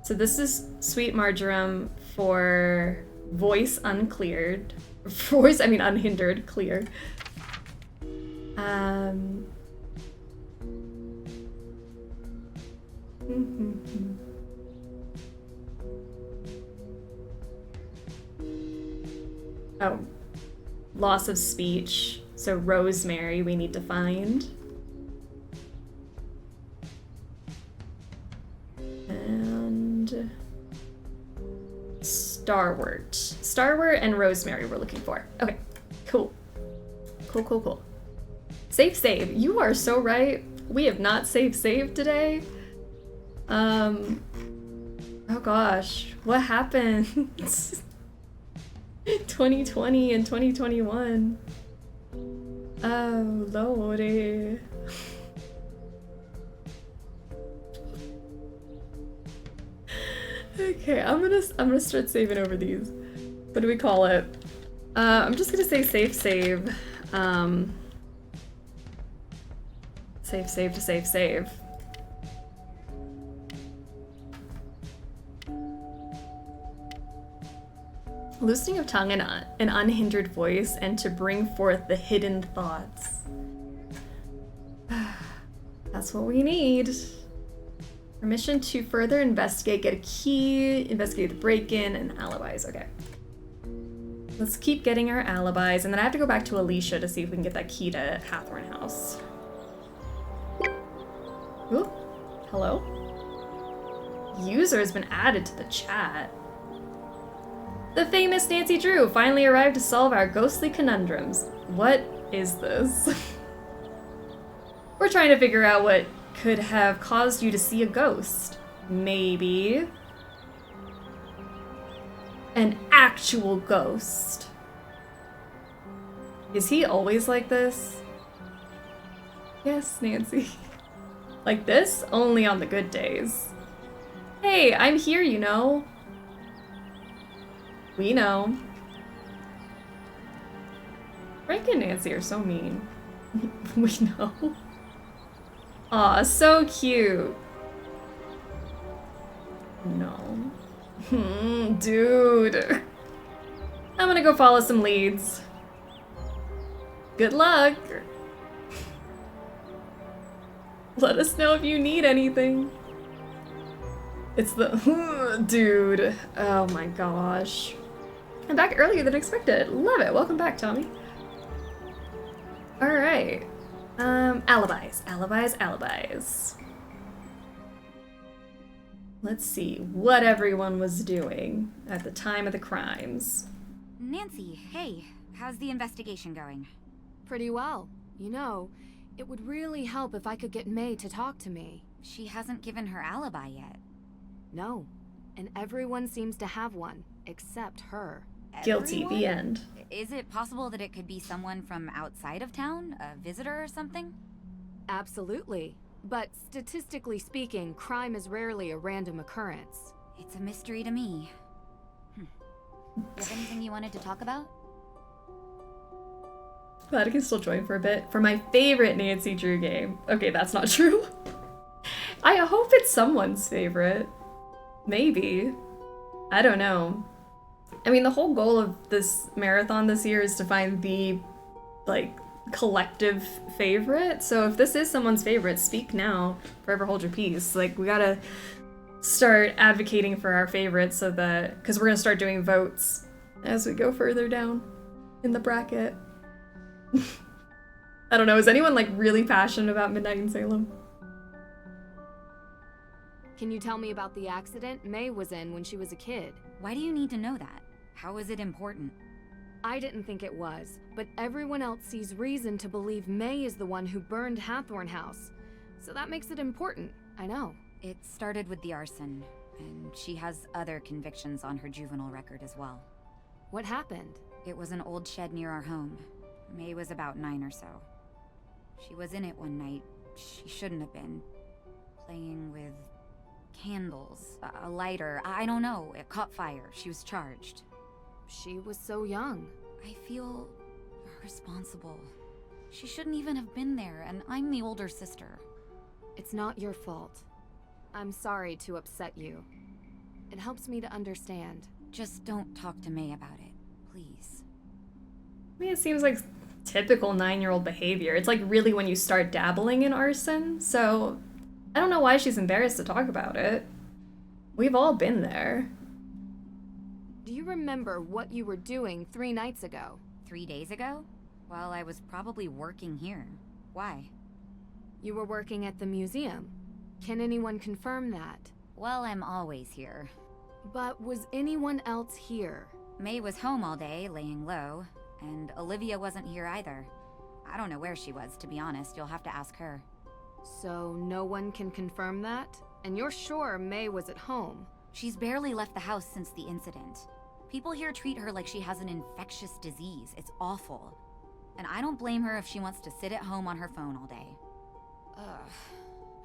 A: So this is sweet marjoram for voice uncleared. Voice, I mean unhindered, clear. Oh, loss of speech. So rosemary we need to find. And starwort. Starwort and rosemary we're looking for. Okay, cool. Cool. Save. You are so right. We have not saved today. Oh gosh, what happened? 2020 and 2021. Oh lordy. Okay, I'm gonna start saving over these. What do we call it? I'm just gonna say save. Save, save to save, save. Loosening of tongue and an unhindered voice, and to bring forth the hidden thoughts. That's what we need. Permission to further investigate, get a key, investigate the break-in, and alibis. Okay. Let's keep getting our alibis, and then I have to go back to Alicia to see if we can get that key to Hathorn House. Ooh, hello? User has been added to the chat. The famous Nancy Drew finally arrived to solve our ghostly conundrums. What is this? We're trying to figure out what could have caused you to see a ghost. Maybe an actual ghost. Is he always like this? Yes, Nancy. Like this? Only on the good days. Hey, I'm here, you know. We know. Frank and Nancy are so mean. We know. Aw, so cute. No. Dude. I'm gonna go follow some leads. Good luck. Let us know if you need anything. It's the... Dude. Oh my gosh. I'm back earlier than expected. Love it. Welcome back, Tommy. Alright. Alibis. Alibis, alibis. Let's see what everyone was doing at the time of the crimes.
I: Nancy, hey. How's the investigation going?
C: Pretty well. You know, it would really help if I could get May to talk to me.
I: She hasn't given her alibi yet.
C: No. And everyone seems to have one, except her.
A: Guilty.
I: Everyone?
A: The end.
I: Is it possible that it could be someone from outside of town? A visitor or something?
C: Absolutely. But statistically speaking, crime is rarely a random occurrence.
I: It's a mystery to me. You have anything you wanted to talk about?
A: Glad I can still join for a bit. For my favorite Nancy Drew game. Okay, that's not true. I hope it's someone's favorite. Maybe. I don't know. I mean, the whole goal of this marathon this year is to find the, like, collective favorite. So if this is someone's favorite, speak now, forever hold your peace. Like, we gotta start advocating for our favorites so that, because we're gonna start doing votes as we go further down in the bracket. I don't know, is anyone like really passionate about Midnight in Salem?
C: Can you tell me about the accident May was in when she was a kid?
I: Why do you need to know that? How is it important?
C: I didn't think it was, but everyone else sees reason to believe May is the one who burned Hathorn House. So that makes it important, I know.
I: It started with the arson, and she has other convictions on her juvenile record as well.
C: What happened?
I: It was an old shed near our home. May was about 9 or so. She was in it one night. She shouldn't have been. Playing with candles, a lighter, I don't know. It caught fire. She was charged.
C: She was so young.
I: I feel responsible. She shouldn't even have been there, and I'm the older sister.
C: It's not your fault. I'm sorry to upset you. It helps me to understand.
I: Just don't talk to May about it, please.
A: I mean, it seems like typical 9-year-old behavior. It's like really when you start dabbling in arson, so I don't know why she's embarrassed to talk about it. We've all been there.
C: Do you remember what you were doing 3 nights ago?
I: 3 days ago? Well, I was probably working here. Why?
C: You were working at the museum. Can anyone confirm that?
I: Well, I'm always here.
C: But was anyone else here?
I: May was home all day, laying low, and Olivia wasn't here either. I don't know where she was, to be honest. You'll have to ask her.
C: So no one can confirm that? And you're sure May was at home?
I: She's barely left the house since the incident. People here treat her like she has an infectious disease. It's awful. And I don't blame her if she wants to sit at home on her phone all day. Ugh.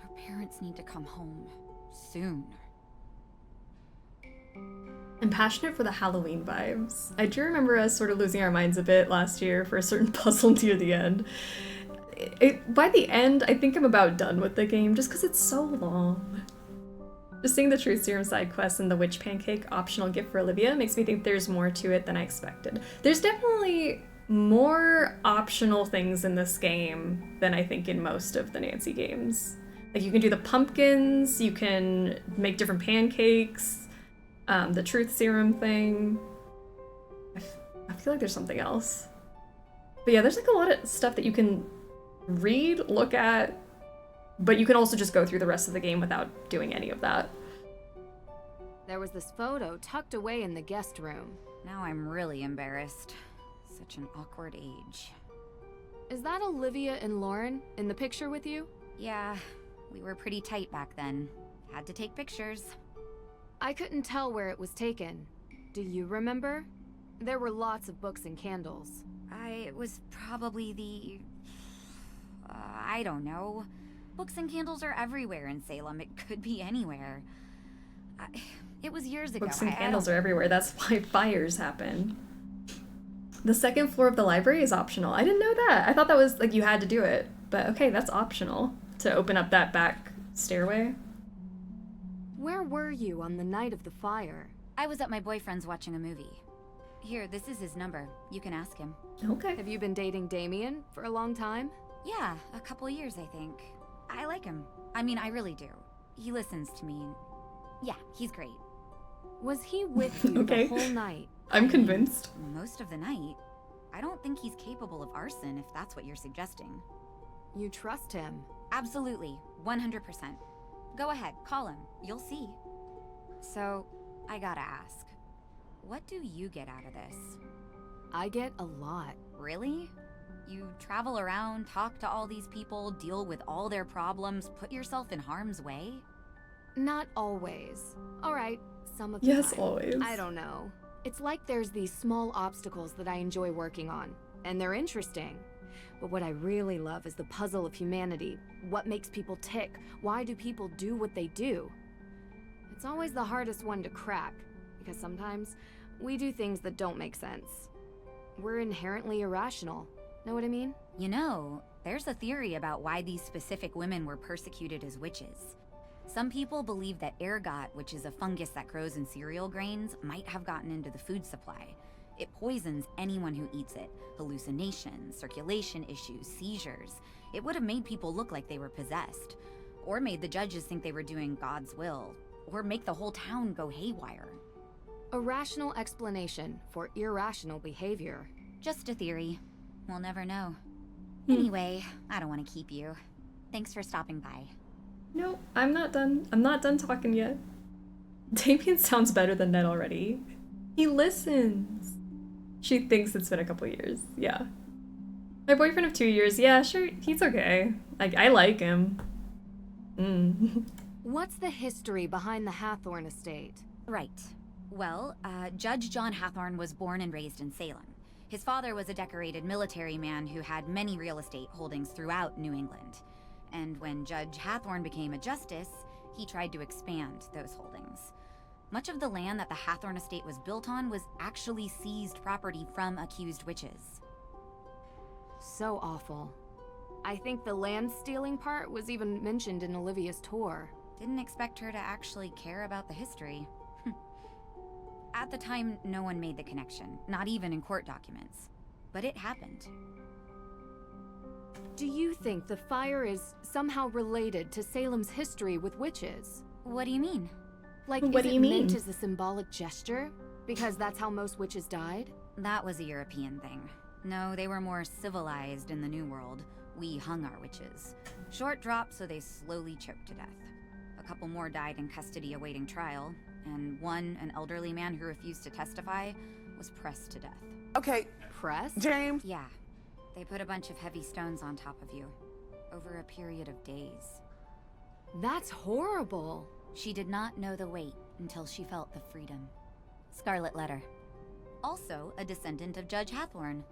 I: Her parents need to come home. Soon.
A: I'm passionate for the Halloween vibes. I do remember us sort of losing our minds a bit last year for a certain puzzle near the end. by the end, I think I'm about done with the game just because it's so long. Just seeing the Truth Serum side quest and the Witch Pancake optional gift for Olivia makes me think there's more to it than I expected. There's definitely more optional things in this game than I think in most of the Nancy games. Like you can do the pumpkins, you can make different pancakes, the Truth Serum thing. I feel like there's something else. But yeah, there's like a lot of stuff that you can read, look at, but you can also just go through the rest of the game without doing any of that.
C: There was this photo tucked away in the guest room.
I: Now I'm really embarrassed. Such an awkward age.
C: Is that Olivia and Lauren in the picture with you?
I: Yeah, we were pretty tight back then. Had to take pictures.
C: I couldn't tell where it was taken. Do you remember? There were lots of books and candles.
I: It was probably the... I don't know. Books and candles are everywhere in Salem. It could be anywhere. It was years ago.
A: Books and candles are everywhere. That's why fires happen. The second floor of the library is optional. I didn't know that. I thought that was like you had to do it. But okay, that's optional to open up that back stairway.
C: Where were you on the night of the fire?
I: I was at my boyfriend's watching a movie. Here, this is his number. You can ask him.
A: Okay.
C: Have you been dating Damien for a long time?
I: Yeah, a couple years, I think. I like him. I mean, I really do. He listens to me. And yeah, he's great.
C: Was he with you
A: Okay.
C: the whole night?
A: I'm convinced.
I: Most of the night. I don't think he's capable of arson, if that's what you're suggesting.
C: You trust him?
I: Absolutely. 100%. Go ahead, call him. You'll see. So, I gotta ask. What do you get out of this?
C: I get a lot.
I: Really? You travel around, talk to all these people, deal with all their problems, put yourself in harm's way?
C: Not always. All right, some of the
A: Yes,
C: time.
A: always.
C: I don't know. It's like there's these small obstacles that I enjoy working on, and they're interesting. But what I really love is the puzzle of humanity. What makes people tick? Why do people do what they do? It's always the hardest one to crack, because sometimes we do things that don't make sense. We're inherently irrational. Know what I mean?
I: You know, there's a theory about why these specific women were persecuted as witches. Some people believe that ergot, which is a fungus that grows in cereal grains, might have gotten into the food supply. It poisons anyone who eats it. Hallucinations, circulation issues, seizures. It would have made people look like they were possessed. Or made the judges think they were doing God's will. Or make the whole town go haywire.
C: A rational explanation for irrational behavior.
I: Just a theory. We'll never know. Anyway, I don't want to keep you. Thanks for stopping by.
A: No, I'm not done. I'm not done talking yet. Damien sounds better than Ned already. He listens. She thinks it's been a couple years. Yeah. My boyfriend of 2 years. Yeah, sure. He's okay. I like him.
C: What's the history behind the Hathorn estate?
I: Right. Well, Judge John Hathorn was born and raised in Salem. His father was a decorated military man who had many real estate holdings throughout New England. And when Judge Hathorn became a justice, he tried to expand those holdings. Much of the land that the Hathorn estate was built on was actually seized property from accused witches.
C: So awful. I think the land stealing part was even mentioned in Olivia's tour.
I: Didn't expect her to actually care about the history. At the time, no one made the connection, not even in court documents. But it happened.
C: Do you think the fire is somehow related to Salem's history with witches?
I: What do you mean?
C: Like,
A: what
C: is
A: do you
C: it
A: mean?
C: meant as a symbolic gesture? Because that's how most witches died?
I: That was a European thing. No, they were more civilized in the New World. We hung our witches. Short drop, so they slowly choked to death. A couple more died in custody awaiting trial, and one, an elderly man who refused to testify, was pressed to death.
F: Okay.
C: Pressed?
F: James?
I: Yeah. They put a bunch of heavy stones on top of you, over a period of days.
C: That's horrible.
I: She did not know the weight until she felt the freedom. Scarlet Letter. Also a descendant of Judge Hathorn.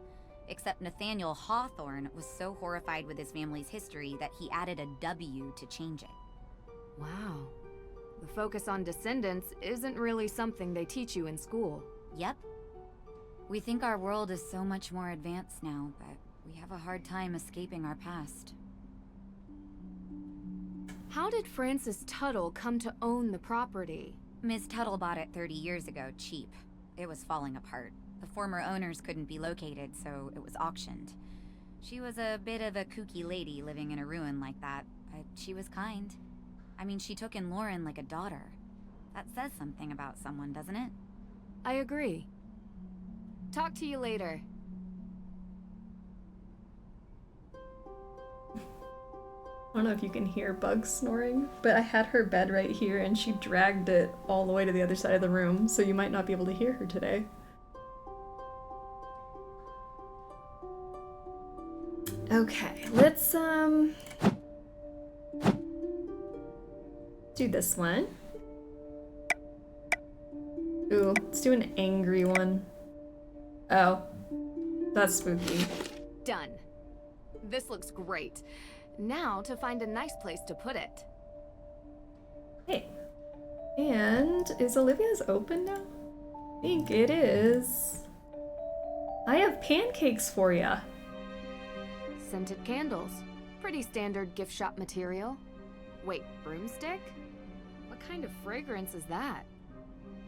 I: Except Nathaniel Hawthorne was so horrified with his family's history that he added a W to change it.
C: Wow. The focus on descendants isn't really something they teach you in school.
I: Yep. We think our world is so much more advanced now, but We have a hard time escaping our past.
C: How did Francis Tuttle come to own the property?
I: Ms. Tuttle bought it 30 years ago, cheap. It was falling apart. The former owners couldn't be located, so it was auctioned. She was a bit of a kooky lady living in a ruin like that, but she was kind. I mean, she took in Lauren like a daughter. That says something about someone, doesn't it?
C: I agree. Talk to you later.
A: I don't know if you can hear Bugs snoring, but I had her bed right here and she dragged it all the way to the other side of the room, so you might not be able to hear her today. Okay, let's do this one. Ooh, let's do an angry one. Oh, that's spooky.
C: Done. This looks great. Now to find a nice place to put it.
A: Hey. And is Olivia's open now? I think it is. I have pancakes for ya.
C: Scented candles. Pretty standard gift shop material. Wait, broomstick? What kind of fragrance is that?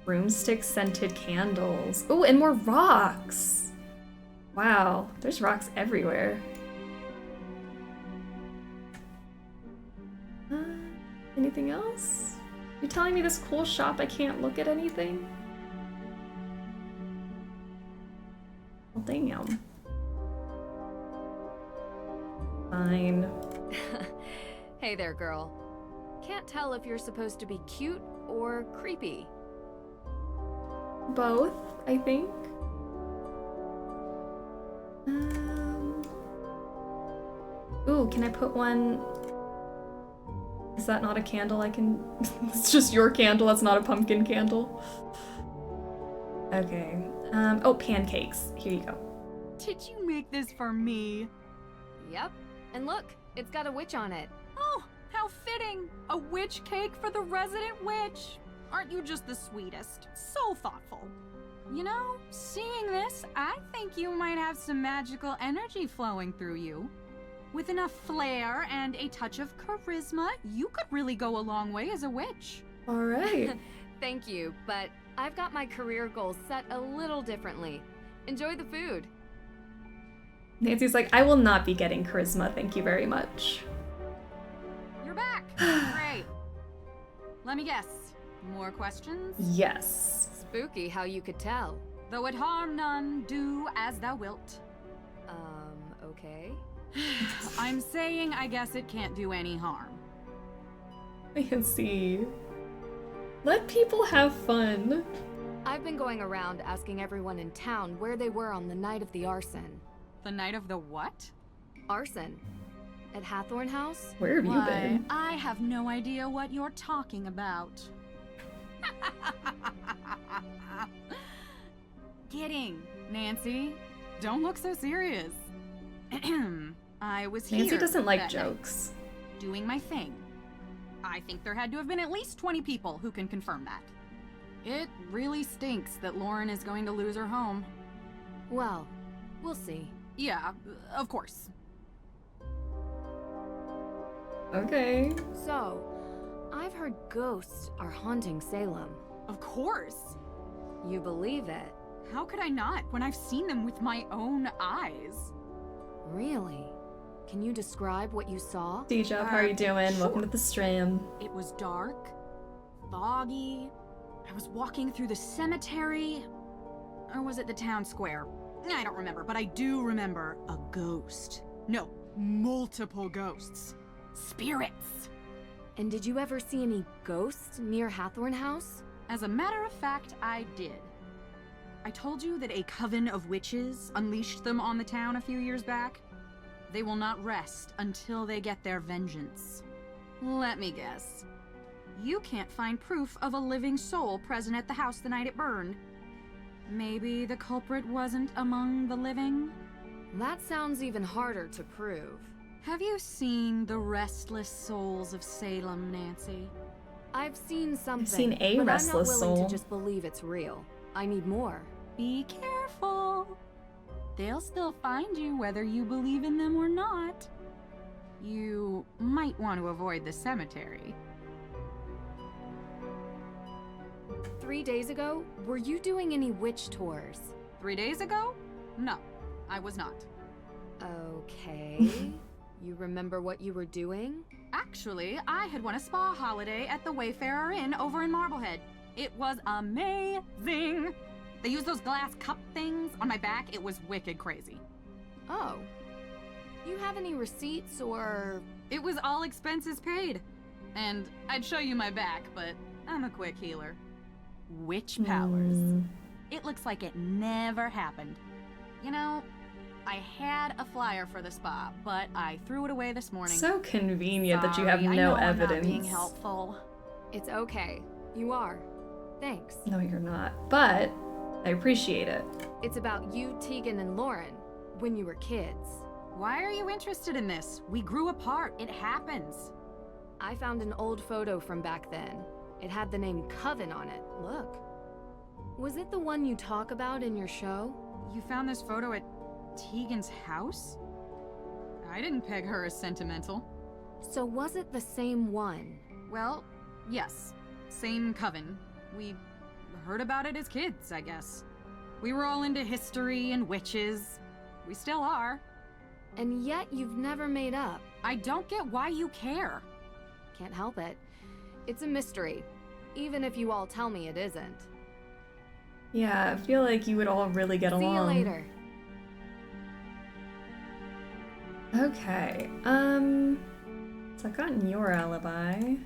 A: Broomstick scented candles. Oh, and more rocks. Wow, there's rocks everywhere. Anything else? You're telling me this cool shop I can't look at anything? Well, damn. Fine.
C: Hey there, girl. Can't tell if you're supposed to be cute or creepy.
A: Both, I think. Ooh, can I put one? Is that not a candle I can... It's just your candle, that's not a pumpkin candle. Okay. Oh, pancakes. Here you go.
G: Did you make this for me?
C: Yep. And look, it's got a witch on it.
G: Oh, how fitting! A witch cake for the resident witch! Aren't you just the sweetest? So thoughtful. You know, seeing this, I think you might have some magical energy flowing through you. With enough flair and a touch of charisma, you could really go a long way as a witch.
A: All right.
C: Thank you, but I've got my career goals set a little differently. Enjoy the food.
A: Nancy's like, I will not be getting charisma, thank you very much.
G: You're back! Great. Let me guess. More questions?
A: Yes.
C: Spooky how you could tell.
G: Though it harm none, do as thou wilt.
C: Okay.
G: I'm saying I guess it can't do any harm.
A: I can see. Let people have fun.
C: I've been going around asking everyone in town where they were on the night of the arson.
G: The night of the what?
C: Arson. At Hathorn House?
A: Where have you been?
G: I have no idea what you're talking about. Kidding, Nancy. Don't look so serious. I was here.
A: Nancy doesn't like
G: that
A: jokes.
G: night, doing my thing. I think there had to have been at least 20 people who can confirm that. It really stinks that Lauren is going to lose her home.
C: Well, we'll see.
G: Yeah, of course.
A: Okay.
C: So, I've heard ghosts are haunting Salem.
G: Of course.
C: You believe it?
G: How could I not when I've seen them with my own eyes?
C: Really? Can you describe what you saw?
A: D-Job, how are you doing?
G: Sure.
A: Welcome to the stream.
G: It was dark, foggy. I was walking through the cemetery. Or was it the town square? I don't remember, but I do remember a ghost. No, multiple ghosts. Spirits.
C: And did you ever see any ghosts near Hathorn House?
G: As a matter of fact, I did. I told you that a coven of witches unleashed them on the town a few years back. They will not rest until they get their vengeance. Let me guess. You can't find proof of a living soul present at the house the night it burned. Maybe the culprit wasn't among the living?
C: That sounds even harder to prove.
G: Have you seen The Restless Souls of Salem, Nancy?
C: I've seen something,
A: I've seen a
C: but
A: restless
C: I'm not willing
A: soul.
C: to just believe it's real. I need more.
G: Be careful. they'll still find you whether you believe in them or not. You might want to avoid the cemetery.
C: 3 days ago, were you doing any witch tours?
G: 3 days ago? No, I was not.
C: Okay. You remember what you were doing?
G: Actually, I had won a spa holiday at the Wayfarer Inn over in Marblehead. It was amazing! They used those glass cup things on my back. It was wicked crazy.
C: Oh. You have any receipts or...
G: It was all expenses paid. And I'd show you my back, but I'm a quick healer. Witch powers. It looks like it never happened. You know, I had a flyer for the spa, but I threw it away this morning.
A: So convenient that you
G: Sorry,
A: have
G: I
A: no
G: know I'm
A: evidence.
G: not being helpful.
C: It's okay. You are. Thanks.
A: No, you're not. But I appreciate it.
C: It's about you, Tegan, and Lauren when you were kids.
G: Why are you interested in this? We grew apart. It happens.
C: I found an old photo from back then. It had the name Coven on it. Look. Was it the one you talk about in your show?
G: You found this photo at Tegan's house? I didn't peg her as sentimental.
C: So was it the same one?
G: Well, yes. Same coven. We heard about it as kids, I guess. We were all into history and witches. We still are.
C: And yet you've never made up.
G: I don't get why you care.
C: Can't help it. It's a mystery, even if you all tell me it isn't.
A: Yeah, I feel like you would all really get along.
C: See you later.
A: Okay, so I've gotten your alibi.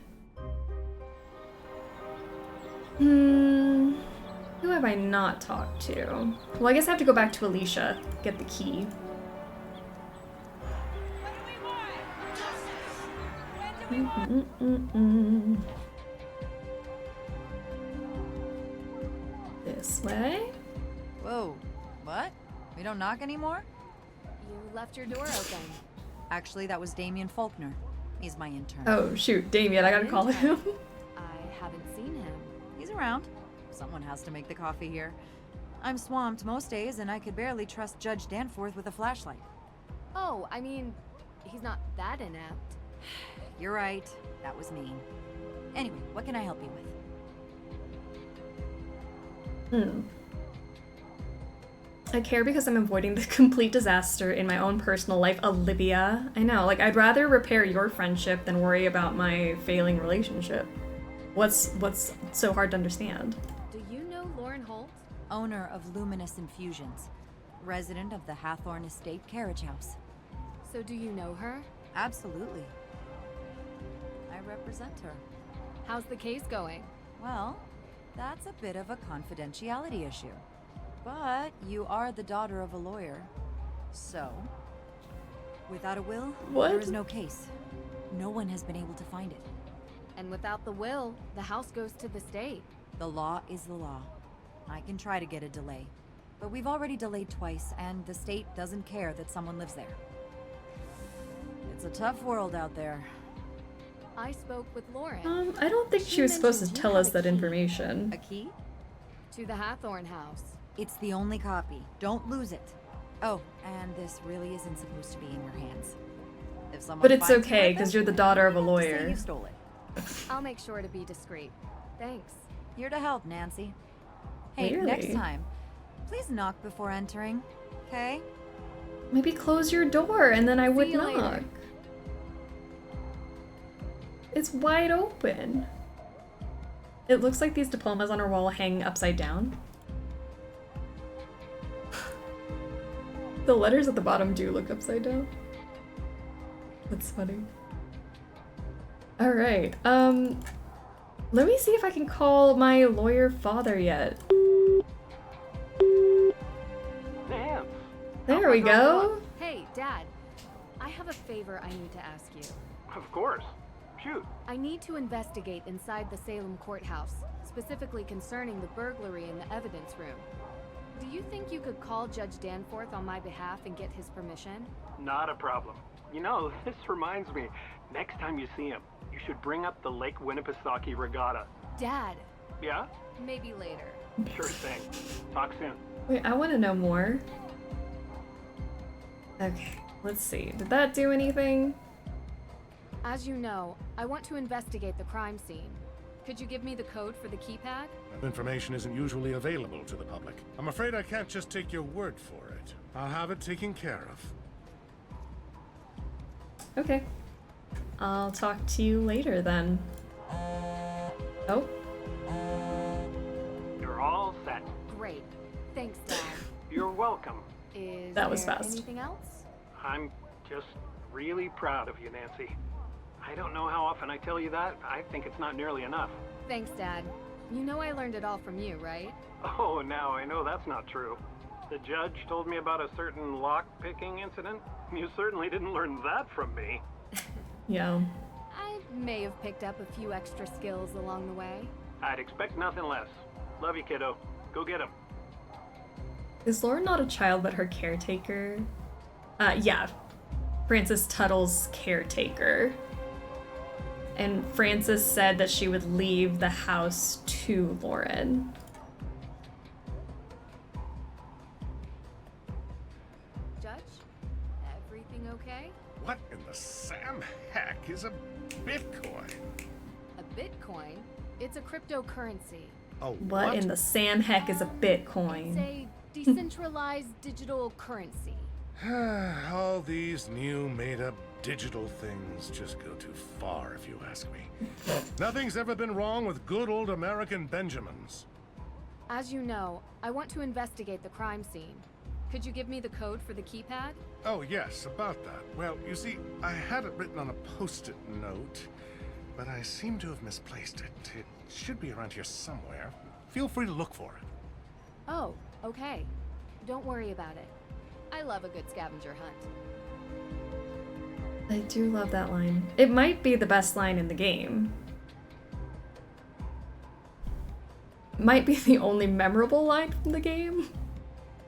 A: Who have I not talked to? Well, I guess I have to go back to Alicia, get the key. This way?
O: Whoa, what? We don't knock anymore?
C: You left your door open.
O: Actually, that was Damien Faulkner. He's my intern.
A: Oh shoot, Damien, I gotta call him.
C: I haven't seen him.
O: He's around. Someone has to make the coffee here. I'm swamped most days, and I could barely trust Judge Danforth with a flashlight.
C: Oh, I mean, he's not that inept.
O: You're right. That was mean. Anyway, what can I help you with?
A: I care because I'm avoiding the complete disaster in my own personal life, Olivia. I know, like, I'd rather repair your friendship than worry about my failing relationship. What's so hard to understand?
C: Do you know Lauren Holt?
O: Owner of Luminous Infusions. Resident of the Hathorn Estate Carriage House.
C: So do you know her?
O: Absolutely. I represent her.
C: How's the case going?
O: Well, that's a bit of a confidentiality issue. But you are the daughter of a lawyer. So, without a will, there is no case. No one has been able to find it.
C: And without the will, the house goes to the state.
O: The law is the law. I can try to get a delay. But we've already delayed twice, and the state doesn't care that someone lives there. It's a tough world out there.
C: I spoke with Lauren.
A: I don't think she was supposed to tell us that information.
O: A key?
C: To the Hathorn house.
O: It's the only copy. Don't lose it. Oh, and this really isn't supposed to be in your hands. If someone
A: But it's
O: finds
A: okay,
O: you
A: because
O: with
A: you're the daughter of a
O: it, say
A: lawyer.
O: you stole it.
C: I'll make sure to be discreet. Thanks.
O: Here to help, Nancy. Hey,
A: Clearly.
O: next time, please knock before entering, okay?
A: Maybe close your door and then I would
C: you
A: knock.
C: later.
A: It's wide open. It looks like these diplomas on her wall hang upside down. The letters at the bottom do look upside down. That's funny. Alright, let me see if I can call my lawyer father yet.
Q: Nance.
A: There we go.
C: Hey, Dad. I have a favor I need to ask you.
Q: Of course. Shoot.
C: I need to investigate inside the Salem courthouse, specifically concerning the burglary in the evidence room. Do you think you could call Judge Danforth on my behalf and get his permission?
Q: Not a problem. You know, this reminds me. Next time you see him, you should bring up the Lake Winnipesaukee Regatta.
C: Dad,
Q: Yeah?
C: maybe later.
Q: Sure thing. Talk soon.
A: Wait, I want to know more. Okay, let's see. Did that do anything?
C: As you know, I want to investigate the crime scene. Could you give me the code for the keypad?
P: That information isn't usually available to the public. I'm afraid I can't just take your word for it. I'll have it taken care of.
A: Okay. I'll talk to you later then. Oh.
Q: You're all set.
C: Great. Thanks, Dad.
Q: You're welcome.
C: Is
A: That was
C: there
A: fast.
C: anything else?
Q: I'm just really proud of you, Nancy. I don't know how often I tell you that. I think it's not nearly enough.
C: Thanks, Dad. You know I learned it all from you, right?
Q: Oh, now I know that's not true. The judge told me about a certain lock-picking incident. You certainly didn't learn that from me.
A: Yeah.
C: I may have picked up a few extra skills along the way.
Q: I'd expect nothing less. Love you, kiddo. Go get him.
A: Is Lauren not a child but her caretaker? Yeah. Francis Tuttle's caretaker. And Francis said that she would leave the house to Lauren.
C: Judge? Everything okay?
P: What in the Sam heck is a Bitcoin?
C: A Bitcoin? It's a cryptocurrency.
P: Oh,
A: What in the Sam heck is a Bitcoin?
C: It's a decentralized digital currency.
P: All these new made-up digital things just go too far, if you ask me. Nothing's ever been wrong with good old American Benjamins.
C: As you know, I want to investigate the crime scene. Could you give me the code for the keypad?
P: Oh, yes, about that. Well, you see, I had it written on a post-it note, but I seem to have misplaced it. It should be around here somewhere. Feel free to look for it.
C: Oh, okay. Don't worry about it. I love a good scavenger hunt.
A: I do love that line. It might be the best line in the game. Might be the only memorable line from the game.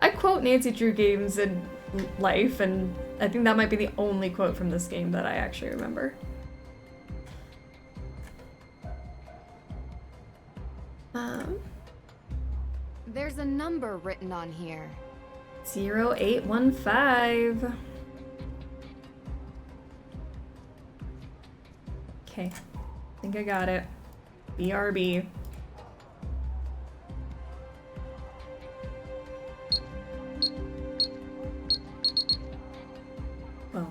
A: I quote Nancy Drew games in life, and I think that might be the only quote from this game that I actually remember.
C: There's a number written on here.
A: 0815. Okay, I think I got it. BRB. Oh.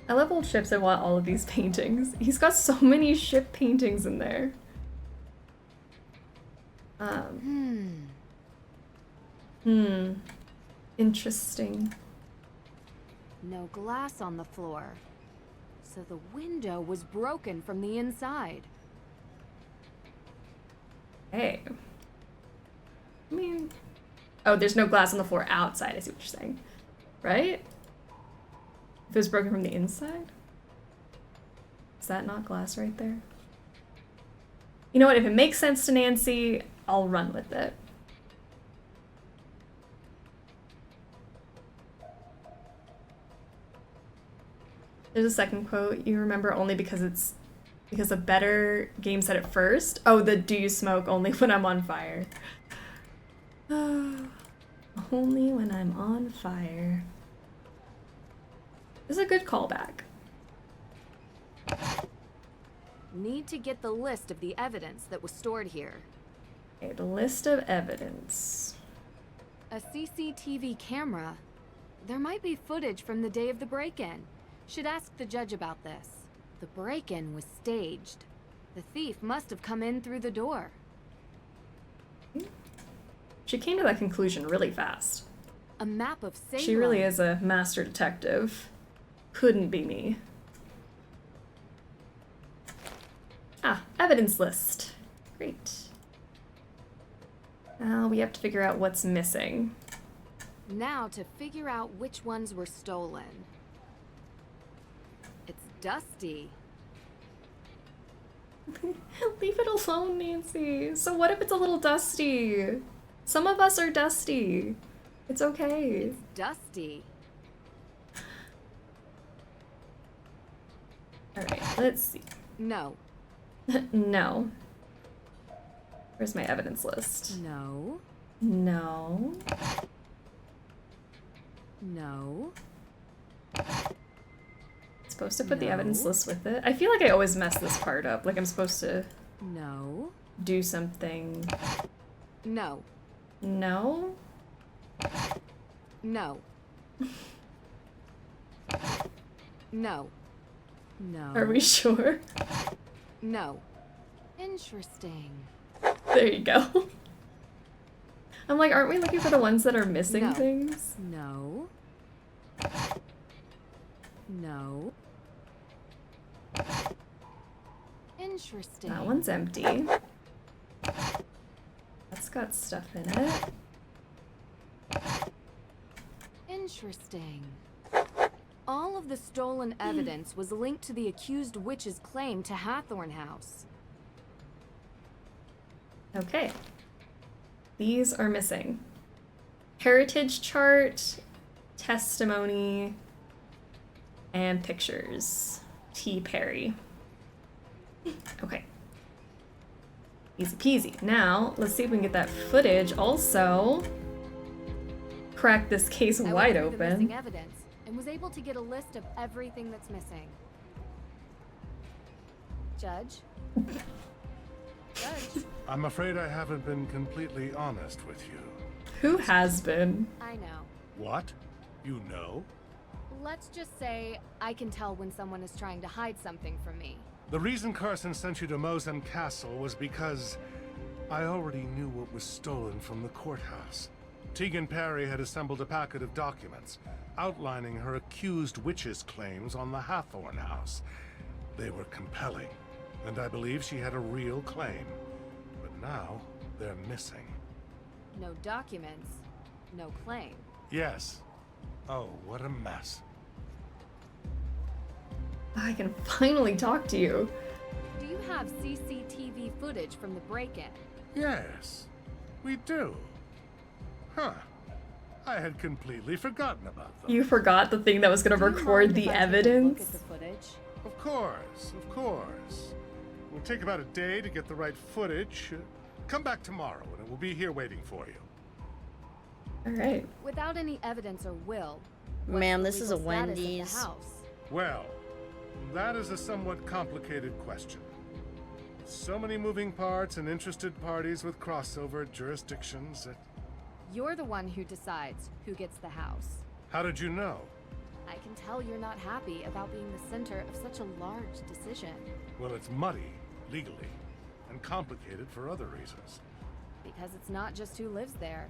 A: I love old ships. I want all of these paintings. He's got so many ship paintings in there. Interesting.
C: No glass on the floor. So the window was broken from the inside.
A: Hey. I mean... Oh, there's no glass on the floor outside, I see what you're saying. Right? If it was broken from the inside? Is that not glass right there? You know what, if it makes sense to Nancy, I'll run with it. There's a second quote you remember only because a better game said it first. Oh, the do you smoke only when I'm on fire. Only when I'm on fire. This is a good callback.
C: Need to get the list of the evidence that was stored here.
A: Okay, the list of evidence.
C: A CCTV camera. There might be footage from the day of the break-in. Should ask the judge about this. The break-in was staged. The thief must have come in through the door.
A: She came to that conclusion really fast.
C: A map of Salem.
A: She really is a master detective. Couldn't be me. Ah, evidence list. Great. Now we have to figure out what's missing.
C: Now to figure out which ones were stolen. It's dusty.
A: Leave it alone, Nancy. So what if it's a little dusty? Some of us are dusty. It's okay.
C: It's dusty.
A: Alright, let's see.
C: No.
A: No. Where's my evidence list?
C: No.
A: No.
C: No.
A: Supposed to put the evidence list with it. I feel like I always mess this part up. Like I'm supposed to
C: No.
A: do something.
C: No.
A: No?
C: No. No. No.
A: Are we sure?
C: No. Interesting.
A: There you go. I'm like, aren't we looking for the ones that are missing
C: No.
A: things?
C: No. No. Interesting.
A: That one's empty. That's got stuff in it.
C: Interesting. All of the stolen evidence was linked to the accused witch's claim to Hathorn House.
A: Okay. These are missing. Heritage chart, testimony, and pictures. T. Perry. Okay. Easy peasy. Now, let's see if we can get that footage also. Crack this case
C: I
A: wide
C: went through the missing
A: open.
C: evidence and was able to get a list of everything that's missing. Judge? Judge?
P: I'm afraid I haven't been completely honest with you.
A: Who has been?
C: I know.
P: What? You know?
C: Let's just say I can tell when someone is trying to hide something from me.
P: The reason Carson sent you to Mosem Castle was because I already knew what was stolen from the courthouse. Tegan Perry had assembled a packet of documents outlining her accused witch's claims on the Hathorn House. They were compelling, and I believe she had a real claim. But now, they're missing.
C: No documents, no claim.
P: Yes. Oh, what a mess.
A: I can finally talk to you.
C: Do you have CCTV footage from the break-in?
P: Yes, we do. Huh. I had completely forgotten about them.
A: You forgot the thing that was going to record the evidence?
C: Look at the footage.
P: Of course, of course. It'll take about a day to get the right footage. Come back tomorrow and it will be here waiting for you.
A: Alright.
C: Without any evidence or will,
J: Ma'am,
C: what's
J: this
C: the
J: is a
C: legal status of the
J: Wendy's.
C: house?
P: Well, that is a somewhat complicated question. So many moving parts and interested parties with crossover jurisdictions that...
C: You're the one who decides who gets the house.
P: How did you know?
C: I can tell you're not happy about being the center of such a large decision.
P: Well, it's muddy, legally, and complicated for other reasons.
C: Because it's not just who lives there.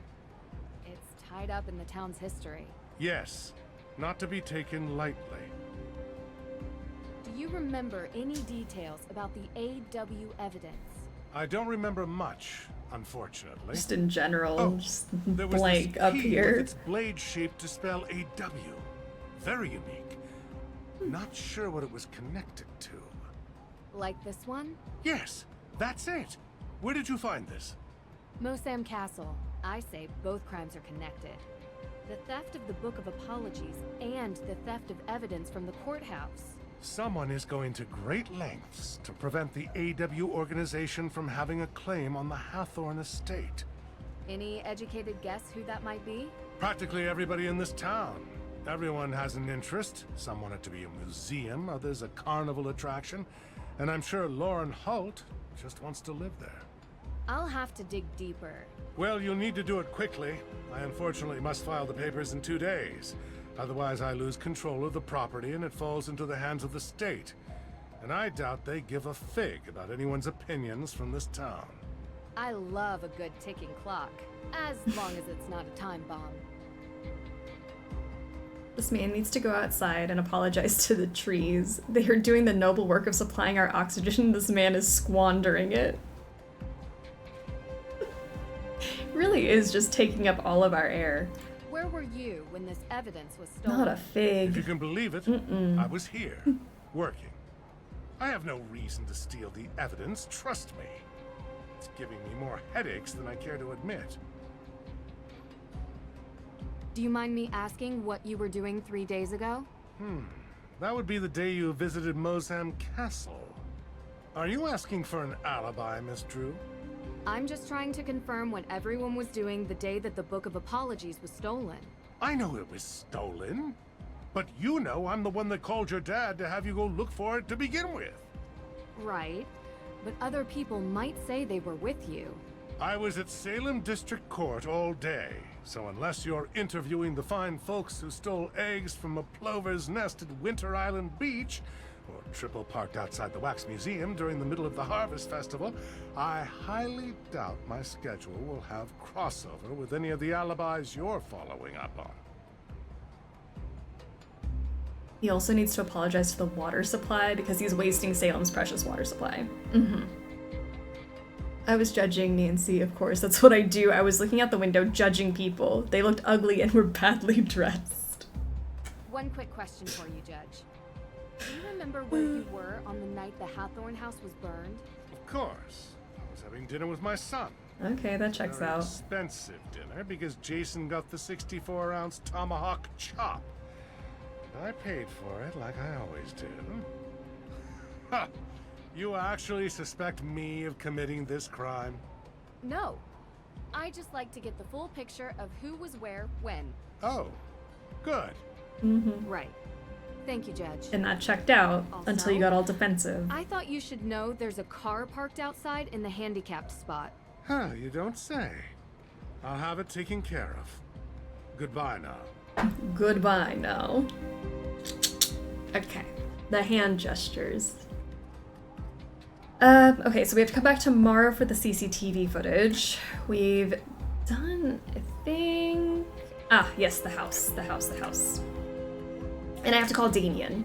C: It's tied up in the town's history.
P: Yes, not to be taken lightly.
C: Do you remember any details about the AW evidence?
P: I don't remember much, unfortunately.
A: Just in general, just
P: There was
A: blank
P: this
A: up
P: key
A: here.
P: with its blade shaped to spell AW. Very unique. Not sure what it was connected to.
C: Like this one?
P: Yes, that's it. Where did you find this?
C: Mosam Castle. I say both crimes are connected. The theft of the Book of Apologies and the theft of evidence from the courthouse.
P: Someone is going to great lengths to prevent the AW organization from having a claim on the Hathorn estate.
C: Any educated guess who that might be?
P: Practically everybody in this town. Everyone has an interest. Some want it to be a museum, others a carnival attraction. And I'm sure Lauren Holt just wants to live there.
C: I'll have to dig deeper.
P: Well, you'll need to do it quickly. I unfortunately must file the papers in 2 days. Otherwise, I lose control of the property and it falls into the hands of the state. And I doubt they give a fig about anyone's opinions from this town.
C: I love a good ticking clock, as long as it's not a time bomb.
A: This man needs to go outside and apologize to the trees. They are doing the noble work of supplying our oxygen. This man is squandering it. Really is just taking up all of our air.
C: Where were you when this evidence was stolen?
A: Not a fig.
P: If you can believe it, I was here, working. I have no reason to steal the evidence, trust me. It's giving me more headaches than I care to admit.
C: Do you mind me asking what you were doing 3 days ago?
P: That would be the day you visited Mosam Castle. Are you asking for an alibi, Miss Drew?
C: I'm just trying to confirm what everyone was doing the day that the Book of Apologies was stolen.
P: I know it was stolen. But you know I'm the one that called your dad to have you go look for it to begin with.
C: Right. But other people might say they were with you.
P: I was at Salem District Court all day, so unless you're interviewing the fine folks who stole eggs from a plover's nest at Winter Island Beach, or triple parked outside the Wax Museum during the middle of the Harvest Festival, I highly doubt my schedule will have crossover with any of the alibis you're following up on.
A: He also needs to apologize to the water supply because he's wasting Salem's precious water supply. I was judging Nancy, of course, that's what I do. I was looking out the window judging people. They looked ugly and were badly dressed.
C: One quick question for you, Judge. Do you remember where you were on the night the Hathorn house was burned?
P: Of course. I was having dinner with my son.
A: Okay, that checks
P: Very
A: out.
P: Expensive dinner because Jason got the 64-ounce tomahawk chop. And I paid for it like I always do. Ha! You actually suspect me of committing this crime?
C: No. I just like to get the full picture of who was where, when.
P: Oh, good.
C: Right. Thank you, Judge.
A: And that checked out until you got all defensive.
C: I thought you should know there's a car parked outside in the handicapped spot.
P: Huh, you don't say. I'll have it taken care of. Goodbye now.
A: Goodbye now. Okay. The hand gestures. Okay, so we have to come back tomorrow for the CCTV footage. We've done, I think... Ah, yes, the house. And I have to call Damien.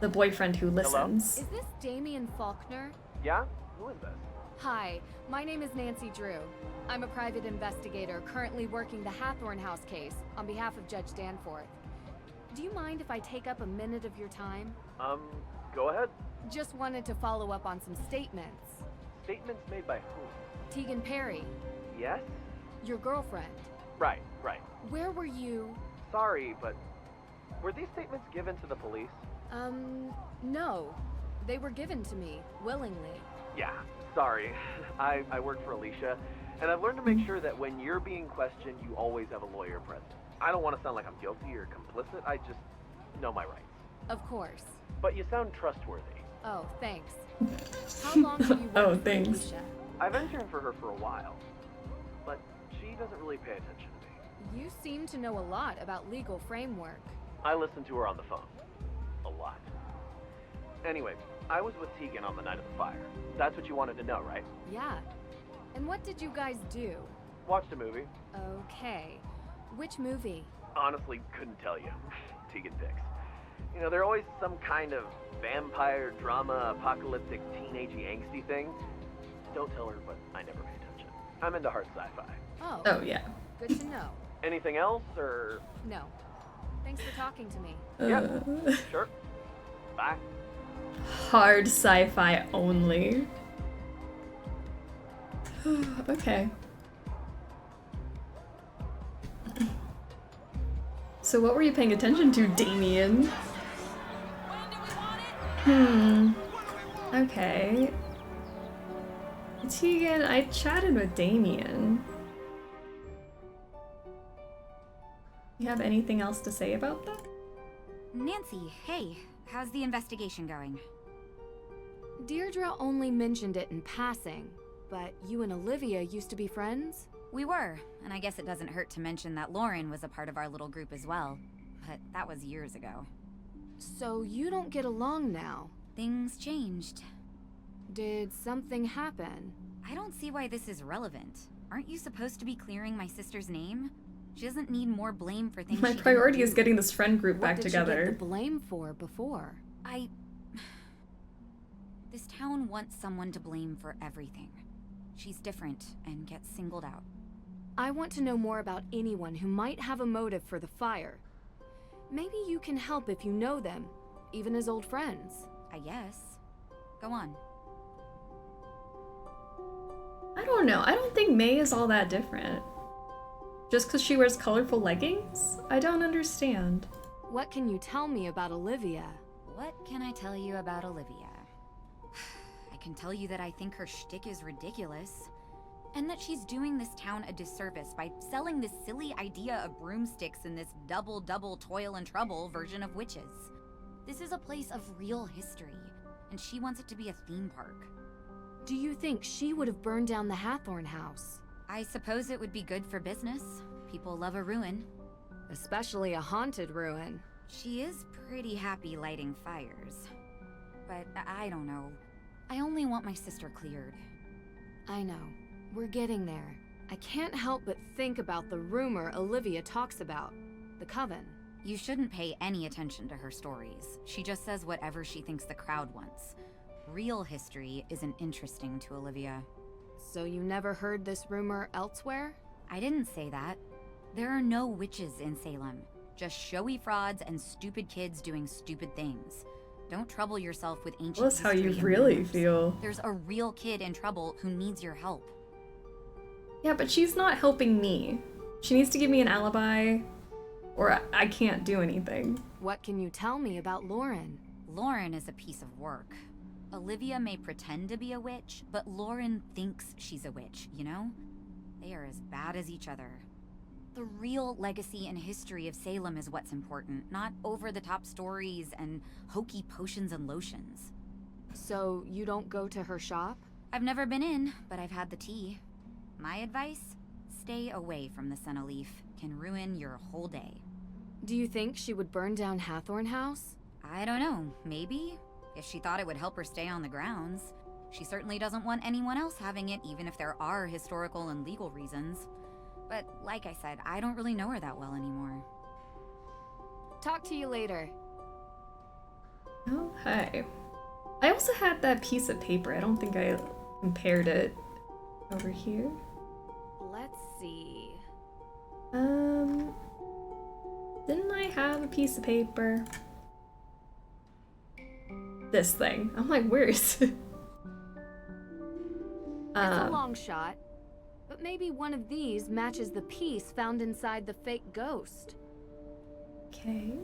A: The boyfriend who listens.
C: Is this Damien Faulkner?
E: Yeah? Who is this?
C: Hi, my name is Nancy Drew. I'm a private investigator currently working the Hathorn House case on behalf of Judge Danforth. Do you mind if I take up a minute of your time?
E: Go ahead.
C: Just wanted to follow up on some statements.
E: Statements made by whom?
C: Tegan Perry,
E: Yes?
C: your girlfriend.
E: Right.
C: Where were you?
E: Sorry, but were these statements given to the police?
C: No. They were given to me, willingly.
E: Yeah, sorry. I work for Alicia, and I've learned to make sure that when you're being questioned, you always have a lawyer present. I don't want to sound like I'm guilty or complicit, I just know my rights.
C: Of course.
E: But you sound trustworthy.
C: Oh, thanks. How long have you worked for Alicia?
E: I've interned for her for a while, but she doesn't really pay attention to me.
C: You seem to know a lot about legal framework.
E: I listen to her on the phone. A lot. Anyway, I was with Tegan on the night of the fire. That's what you wanted to know, right?
C: Yeah. And what did you guys do?
E: Watched a movie.
C: Okay. Which movie?
E: Honestly, couldn't tell you. Tegan picks. You know, they're always some kind of vampire, drama, apocalyptic, teenagey, angsty thing. Don't tell her, but I never pay attention. I'm into hard sci-fi.
C: Oh.
A: Yeah.
C: Good to know.
E: Anything else, or...?
C: No. Thanks for talking to me.
E: Yeah, sure. Bye.
A: Hard sci-fi only. Okay. So what were you paying attention to, Damien? Okay. Tegan, I chatted with Damien. You have anything else to say about that?
I: Nancy, hey, how's the investigation going?
C: Deirdre only mentioned it in passing, but you and Olivia used to be friends?
I: We were, and I guess it doesn't hurt to mention that Lauren was a part of our little group as well. But that was years ago.
C: So you don't get along now?
I: Things changed.
C: Did something happen?
I: I don't see why this is relevant. Aren't you supposed to be clearing my sister's name? She doesn't need more blame for things
A: My priority is getting this friend group back together.
C: What did she get the blame for before?
I: This town wants someone to blame for everything. She's different and gets singled out.
C: I want to know more about anyone who might have a motive for the fire. Maybe you can help if you know them, even as old friends.
I: I guess. Go on.
A: I don't know. I don't think May is all that different. Just because she wears colorful leggings? I don't understand.
C: What can you tell me about Olivia?
I: What can I tell you about Olivia? I can tell you that I think her shtick is ridiculous. And that she's doing this town a disservice by selling this silly idea of broomsticks in this double toil and trouble version of witches. This is a place of real history, and she wants it to be a theme park.
C: Do you think she would have burned down the Hathorn house?
I: I suppose it would be good for business. People love a ruin.
C: Especially a haunted ruin.
I: She is pretty happy lighting fires. But I don't know. I only want my sister cleared.
C: I know. We're getting there. I can't help but think about the rumor Olivia talks about. The Coven.
I: You shouldn't pay any attention to her stories. She just says whatever she thinks the crowd wants. Real history isn't interesting to Olivia.
C: So you never heard this rumor elsewhere?
I: I didn't say that. There are no witches in Salem. Just showy frauds and stupid kids doing stupid things. Don't trouble yourself with ancient
A: That's how you
I: history and
A: really
I: rumors.
A: feel.
I: There's a real kid in trouble who needs your help.
A: Yeah, but she's not helping me. She needs to give me an alibi, or I can't do anything.
C: What can you tell me about Lauren?
I: Lauren is a piece of work. Olivia may pretend to be a witch, but Lauren thinks she's a witch, you know? They are as bad as each other. The real legacy and history of Salem is what's important, not over-the-top stories and hokey potions and lotions.
C: So you don't go to her shop?
I: I've never been in, but I've had the tea. My advice? Stay away from the Senna Leaf. Can ruin your whole day.
C: Do you think she would burn down Hathorn House?
I: I don't know. Maybe. If she thought it would help her stay on the grounds. She certainly doesn't want anyone else having it, even if there are historical and legal reasons. But like I said, I don't really know her that well anymore.
C: Talk to you later.
A: Oh, hi. I also had that piece of paper. I don't think I compared it over here.
C: Let's see.
A: Didn't I have a piece of paper? This thing. I'm like, where is it?
C: It's a long shot, but maybe one of these matches the piece found inside the fake ghost.
A: Okay.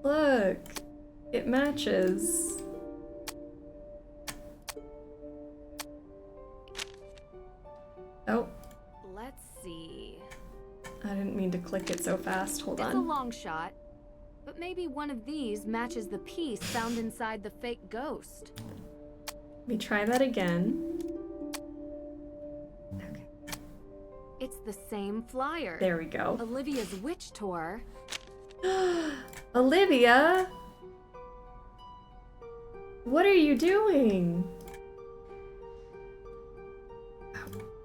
A: Look, it matches. Oh.
C: Let's see.
A: I didn't mean to click it so fast. Hold
C: It's a
A: on.
C: long shot, but maybe one of these matches the piece found inside the fake ghost.
A: Let me try that again. Okay.
C: It's the same flyer.
A: There we go.
C: Olivia's witch tour.
A: Olivia? What are you doing?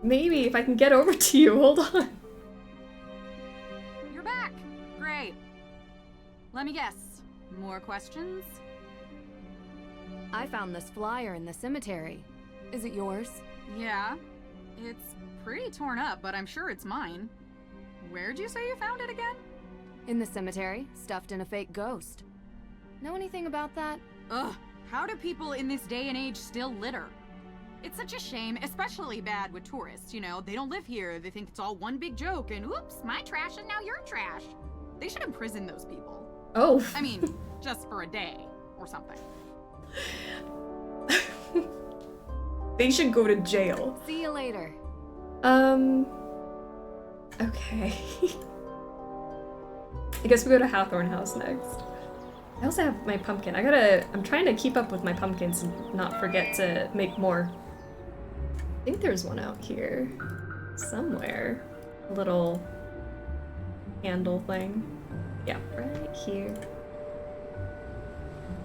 A: Maybe if I can get over to you. Hold on.
G: You're back! Great. Let me guess. More questions?
C: I found this flyer in the cemetery. Is it yours?
G: Yeah. It's pretty torn up, but I'm sure it's mine. Where'd you say you found it again?
C: In the cemetery, stuffed in a fake ghost. Know anything about that?
G: Ugh, how do people in this day and age still litter? It's such a shame, especially bad with tourists, you know? They don't live here, they think it's all one big joke, and oops, my trash and now your trash. They should imprison those people.
A: Oh.
G: I mean, just for a day, or something.
A: They should go to jail.
C: See you later.
A: Okay. I guess we go to Hathorn House next. I also have my pumpkin. I'm trying to keep up with my pumpkins and not forget to make more. I think there's one out here somewhere. A little handle thing. Yeah, right here.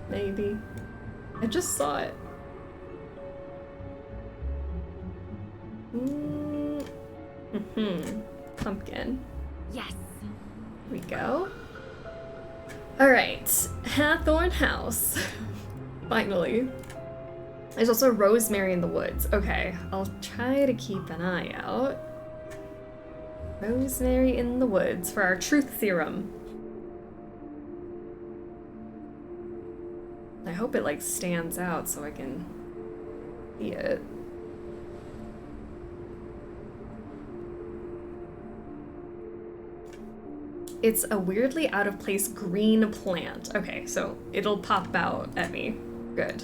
A: Maybe. I just saw it. Pumpkin.
C: Yes.
A: Here we go. Alright, Hathorn House. Finally. There's also Rosemary in the Woods. Okay, I'll try to keep an eye out. Rosemary in the Woods for our truth serum. I hope it like stands out so I can see it. It's a weirdly out of place green plant. Okay, so it'll pop out at me. Good.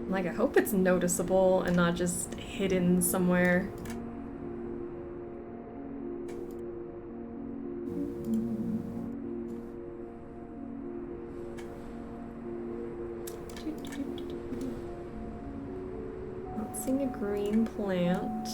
A: Like, I hope it's noticeable and not just hidden somewhere. Not seeing a green plant.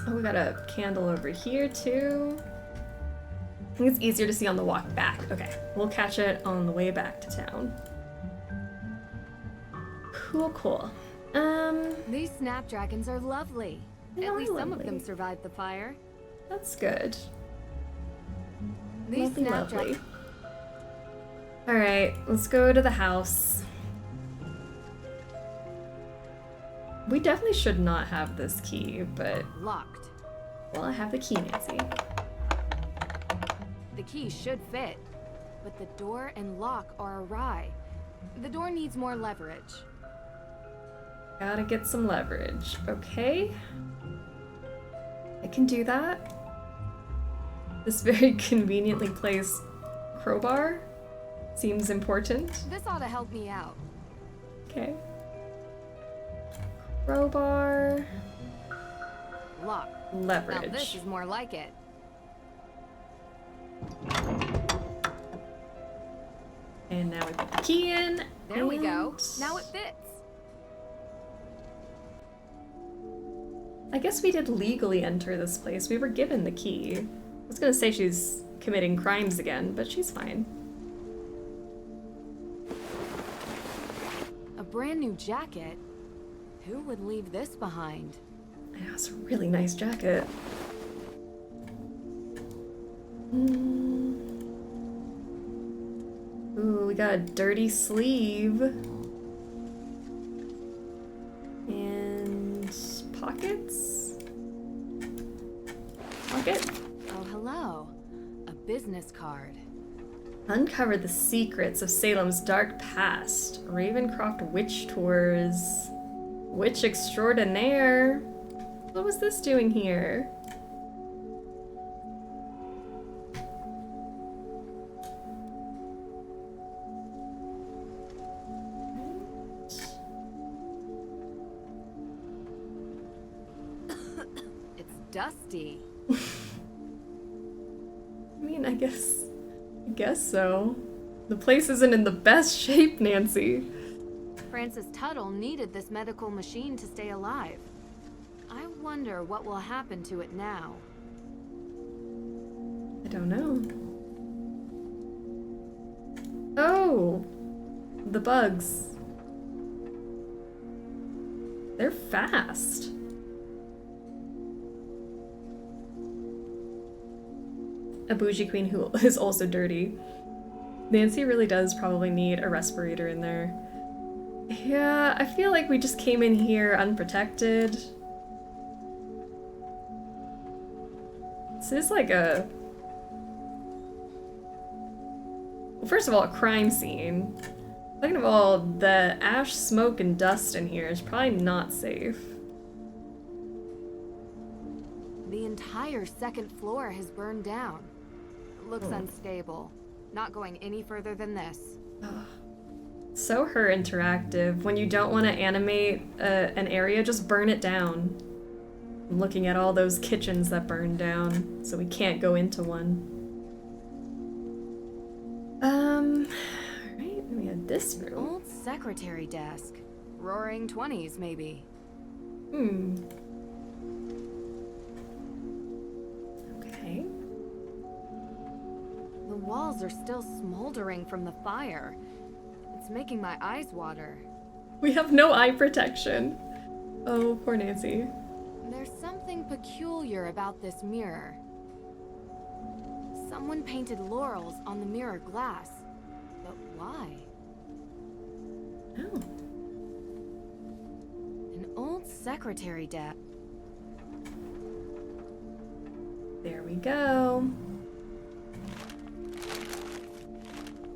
A: Oh, we got a candle over here too. I think it's easier to see on the walk back. Okay, we'll catch it on the way back to town. Cool, cool.
C: These snapdragons are lovely. At least some of them survived the fire.
A: That's good.
C: These
A: Lovely, lovely.
C: snapdragons.
A: Alright, let's go to the house. We definitely should not have this key, but...
C: Locked.
A: Well, I have the key, Nancy.
C: The key should fit, but the door and lock are awry. The door needs more leverage.
A: Gotta get some leverage. Okay. I can do that. This very conveniently placed crowbar seems important.
C: This ought to help me out.
A: Okay. Crowbar.
C: Lock.
A: Leverage.
C: Now this is more like it.
A: And now we put the key in.
C: There we go. Now it fits.
A: I guess we did legally enter this place. We were given the key. I was gonna say she's committing crimes again, but she's fine.
C: A brand new jacket? Who would leave this behind?
A: I know, it's a really nice jacket. Ooh, we got a dirty sleeve. And pockets? Pocket?
C: Oh, hello. A business card.
A: Uncover the secrets of Salem's dark past. Ravencroft Witch Tours. Witch extraordinaire. What was this doing here?
C: It's dusty.
A: I mean, I guess so. The place isn't in the best shape, Nancy.
C: Francis Tuttle needed this medical machine to stay alive. I wonder what will happen to it now.
A: I don't know. Oh! The bugs. They're fast. A bougie queen who is also dirty. Nancy really does probably need a respirator in there. Yeah, I feel like we just came in here unprotected. This is like a... Well, first of all, a crime scene. Second of all, the ash, smoke, and dust in here is probably not safe.
C: The entire second floor has burned down. It looks unstable. Not going any further than this.
A: So her interactive. When you don't want to animate an area, just burn it down. I'm looking at all those kitchens that burned down, so we can't go into one. Alright, then we had this room.
C: Old secretary desk. Roaring 20s, maybe.
A: Okay.
C: The walls are still smoldering from the fire. It's making my eyes water.
A: We have no eye protection. Oh, poor Nancy.
C: There's something peculiar about this mirror. Someone painted laurels on the mirror glass. But why?
A: Oh.
C: An old secretary desk.
A: There we go.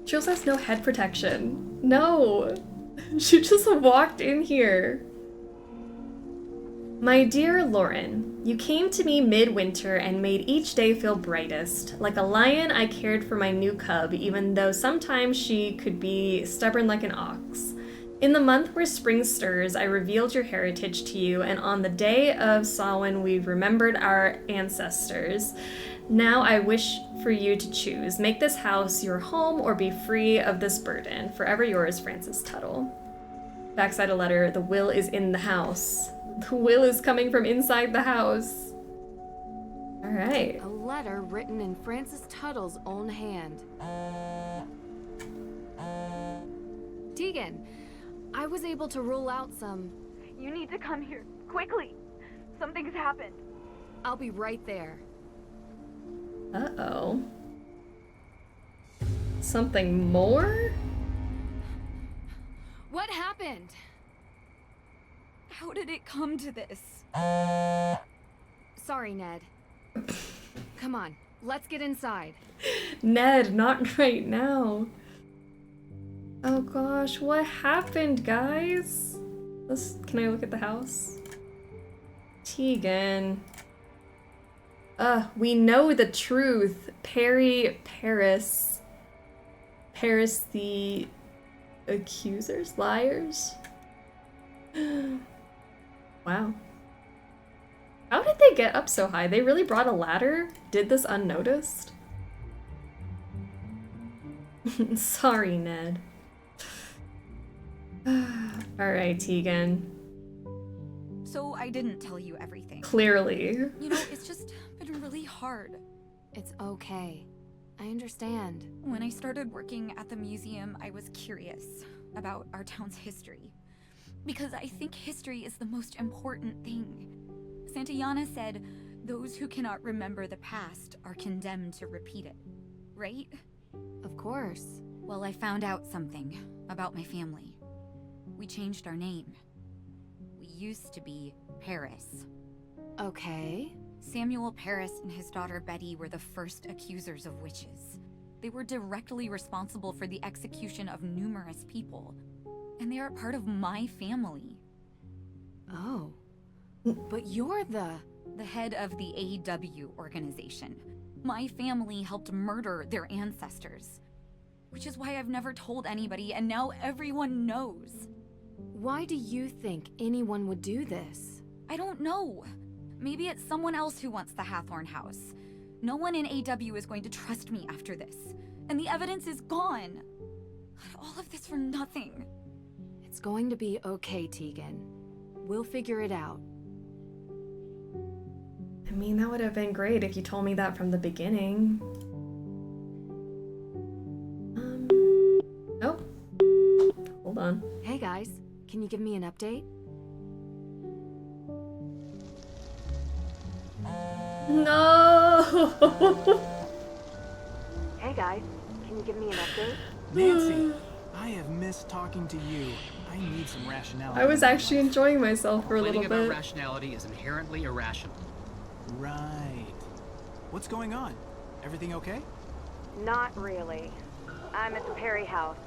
A: She also has no head protection. No! She just walked in here. My dear Lauren, you came to me midwinter and made each day feel brightest. Like a lion, I cared for my new cub, even though sometimes she could be stubborn like an ox. In the month where spring stirs, I revealed your heritage to you, and on the day of Samhain, we remembered our ancestors. Now I wish for you to choose. Make this house your home or be free of this burden. Forever yours, Francis Tuttle. Backside a letter, the will is in the house. The will is coming from inside the house. All right.
C: A letter written in Francis Tuttle's own hand. Tegan, I was able to rule out some...
B: You need to come here, quickly. Something's happened.
C: I'll be right there.
A: Uh-oh. Something more?
C: What happened?
B: How did it come to this?
C: Sorry, Ned. Come on, let's get inside.
A: Ned, not right now. Oh gosh, what happened, guys? Can I look at the house? Tegan. We know the truth. Paris the accusers? Liars? Wow. How did they get up so high? They really brought a ladder? Did this unnoticed? Sorry, Ned. Alright, Tegan.
I: So I didn't tell you everything.
A: Clearly.
I: You know, it's just been really hard.
C: It's okay. I understand.
I: When I started working at the museum, I was curious about our town's history. Because I think history is the most important thing. Santayana said, those who cannot remember the past are condemned to repeat it. Right?
C: Of course.
I: Well, I found out something about my family. We changed our name. We used to be Paris.
C: Okay.
I: Samuel Paris and his daughter Betty were the first accusers of witches. They were directly responsible for the execution of numerous people. And they are part of my family.
C: Oh. But you're the
I: head of the AW organization. My family helped murder their ancestors. Which is why I've never told anybody, and now everyone knows.
C: Why do you think anyone would do this?
I: I don't know. Maybe it's someone else who wants the Hathorn house. No one in AW is going to trust me after this. And the evidence is gone. All of this for nothing.
C: It's going to be okay, Tegan. We'll figure it out.
A: I mean, that would have been great if you told me that from the beginning. Oh. Hold on.
C: Hey guys, can you give me an update?
A: No!
B: Hey guys, can you give me an update?
U: Nancy, I have missed talking to you. I need some rationality.
A: I was actually enjoying myself for a little
T: Complaining
A: bit.
T: about rationality is inherently irrational.
U: Right. What's going on? Everything okay?
B: Not really. I'm at the Perry house.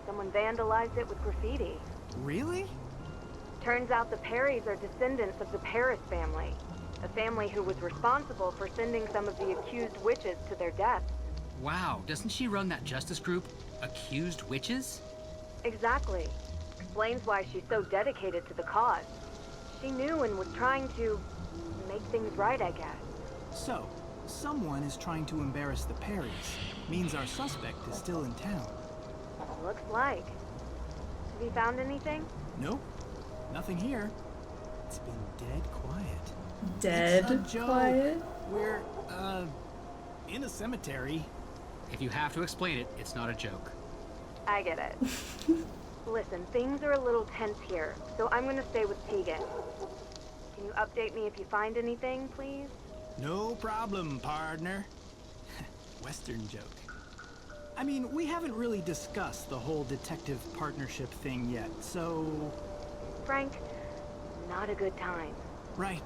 B: Someone vandalized it with graffiti.
U: Really?
B: Turns out the Perrys are descendants of the Paris family. A family who was responsible for sending some of the accused witches to their deaths.
T: Wow, doesn't she run that justice group, Accused Witches?
B: Exactly. Explains why she's so dedicated to the cause. She knew and was trying to make things right, I guess.
U: So, someone is trying to embarrass the Perrys. Means our suspect is still in town.
B: Looks like. Have you found anything?
U: Nope. Nothing here. It's been dead quiet.
A: Dead
U: It's a joke.
A: quiet?
U: We're, in a cemetery.
T: If you have to explain it, it's not a joke.
B: I get it. Listen, things are a little tense here, so I'm gonna stay with Tegan. Can you update me if you find anything, please?
U: No problem, partner. Western joke. I mean, we haven't really discussed the whole detective partnership thing yet, so...
B: Frank, not a good time.
U: Right.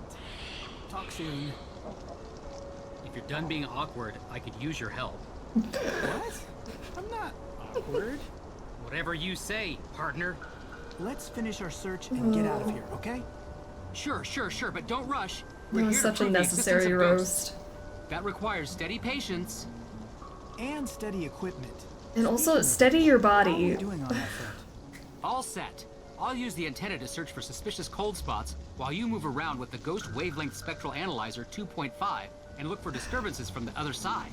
U: Talk soon.
T: If you're done being awkward, I could use your help.
U: What? I'm not Awkward?
T: Whatever you say, partner.
U: Let's finish our search and get out of here, okay?
T: Sure, but don't rush.
A: That was such a necessary roast.
T: That requires steady patience.
U: And steady equipment.
A: And also, steady your body.
U: How are we doing on that front?
T: All set. I'll use the antenna to search for suspicious cold spots while you move around with the Ghost Wavelength Spectral Analyzer 2.5 and look for disturbances from the other side.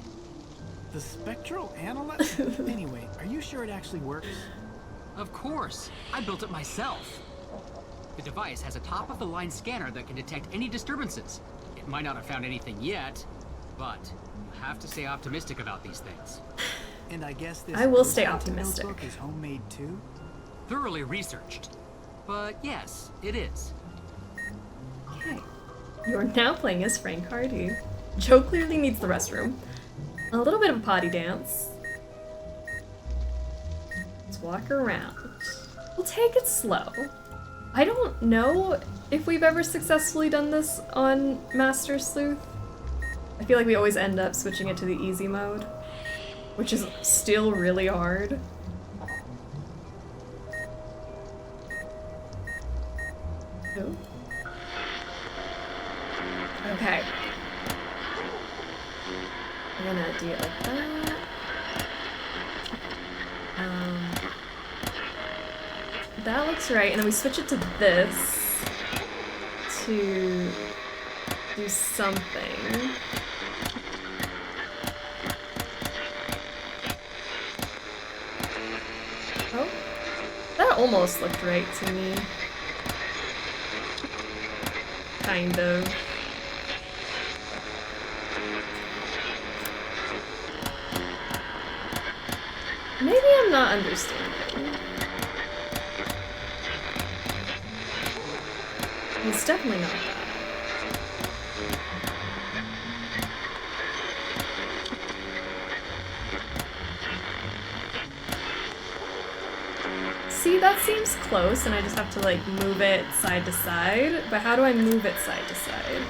U: The spectral analyzer? Anyway, are you sure it actually works?
T: Of course. I built it myself. The device has a top-of-the-line scanner that can detect any disturbances. It might not have found anything yet, but you have to stay optimistic about these things.
U: And I guess this
A: I will stay optimistic.
U: Notebook is homemade too?
T: Thoroughly researched. But yes, it is.
A: Okay. You're now playing as Frank Hardy. Joe clearly needs the restroom. A little bit of a potty dance. Let's walk around. We'll take it slow. I don't know if we've ever successfully done this on Master Sleuth. I feel like we always end up switching it to the easy mode, which is still really hard. Ooh. Okay. I'm gonna do it like that. That looks right, and then we switch it to this to do something. Oh, that almost looked right to me. Kind of. Maybe I'm not understanding. It's definitely not that. See, that seems close, and I just have to, like, move it side to side. But how do I move it side to side?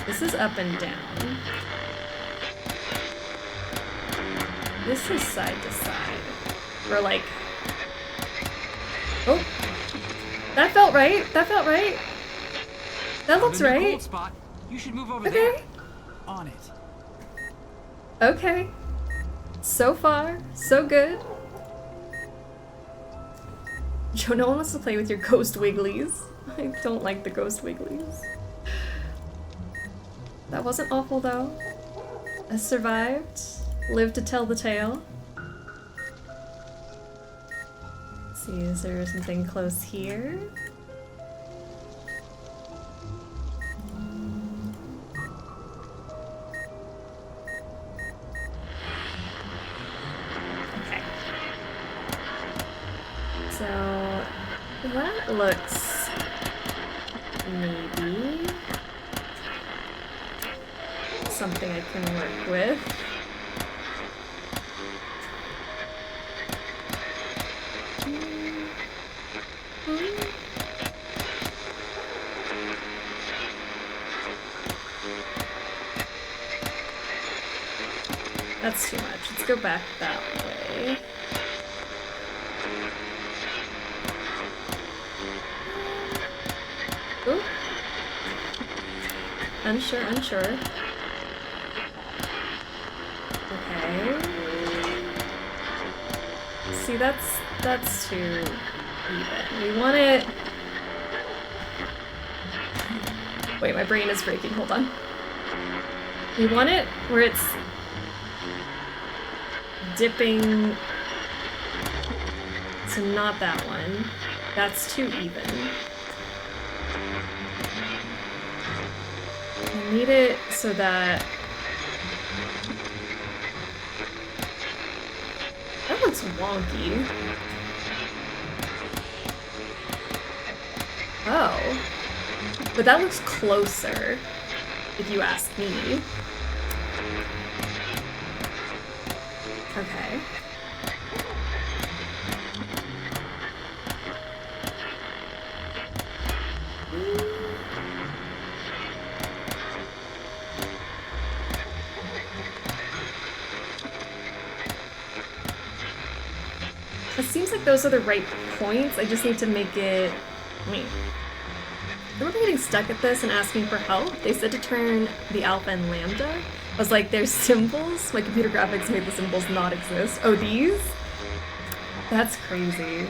A: This is up and down. This is side to side. Or, like... Oh! That felt right! That felt right! That looks right!
T: Cold spot. You should move over
A: there.
T: there.
U: On it.
A: Okay. So far, so good. Joe, no one wants to play with your ghost wigglies. I don't like the ghost wigglies. That wasn't awful though. I survived. Lived to tell the tale. Let's see, is there something close here? Okay. So that looks maybe something I can work with. That's too much. Let's go back that way. Ooh. Unsure. Okay. See, that's too even. We want it... Wait, my brain is breaking. Hold on. We want it where it's dipping... So not that one. That's too even. I need it so that... That looks wonky. Oh. But that looks closer, if you ask me. Okay. those are the right points. I just need to make it... Wait. I remember getting stuck at this and asking for help. They said to turn the alpha and lambda. I was like, there's symbols? My computer graphics made the symbols not exist. Oh, these? That's crazy.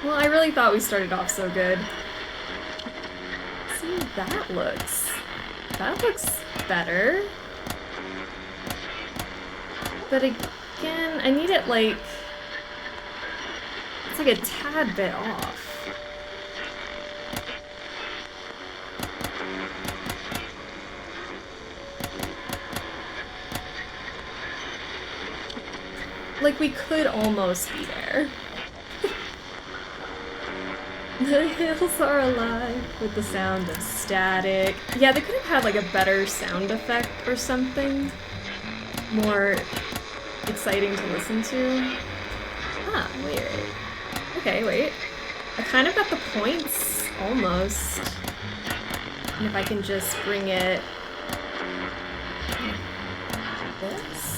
A: Well, I really thought we started off so good. See, that looks better. But again, I need it like, it's like a tad bit off. Like, we could almost be there. The hills are alive with the sound of static. Yeah, they could have had like a better sound effect or something. More exciting to listen to. Ah, wait. Okay, wait. I kind of got the points, almost. And if I can just bring it... like this?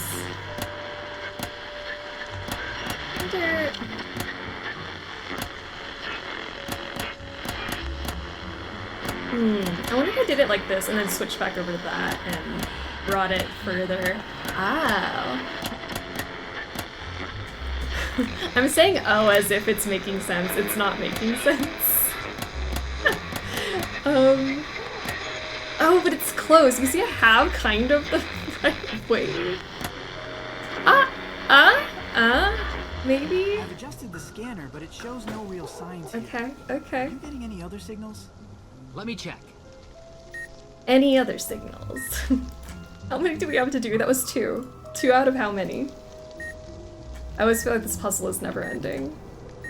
A: I wonder if I did it like this and then switched back over to that and brought it further. Oh. I'm saying oh as if it's making sense. It's not making sense. Oh, but it's close. You see, I have kind of the right way. Maybe?
U: I've adjusted the scanner, but it shows no real signs here.
A: Okay.
U: Are you getting any other signals?
T: Let me check.
A: Any other signals? How many do we have to do? That was 2. 2 out of how many? I always feel like this puzzle is never ending.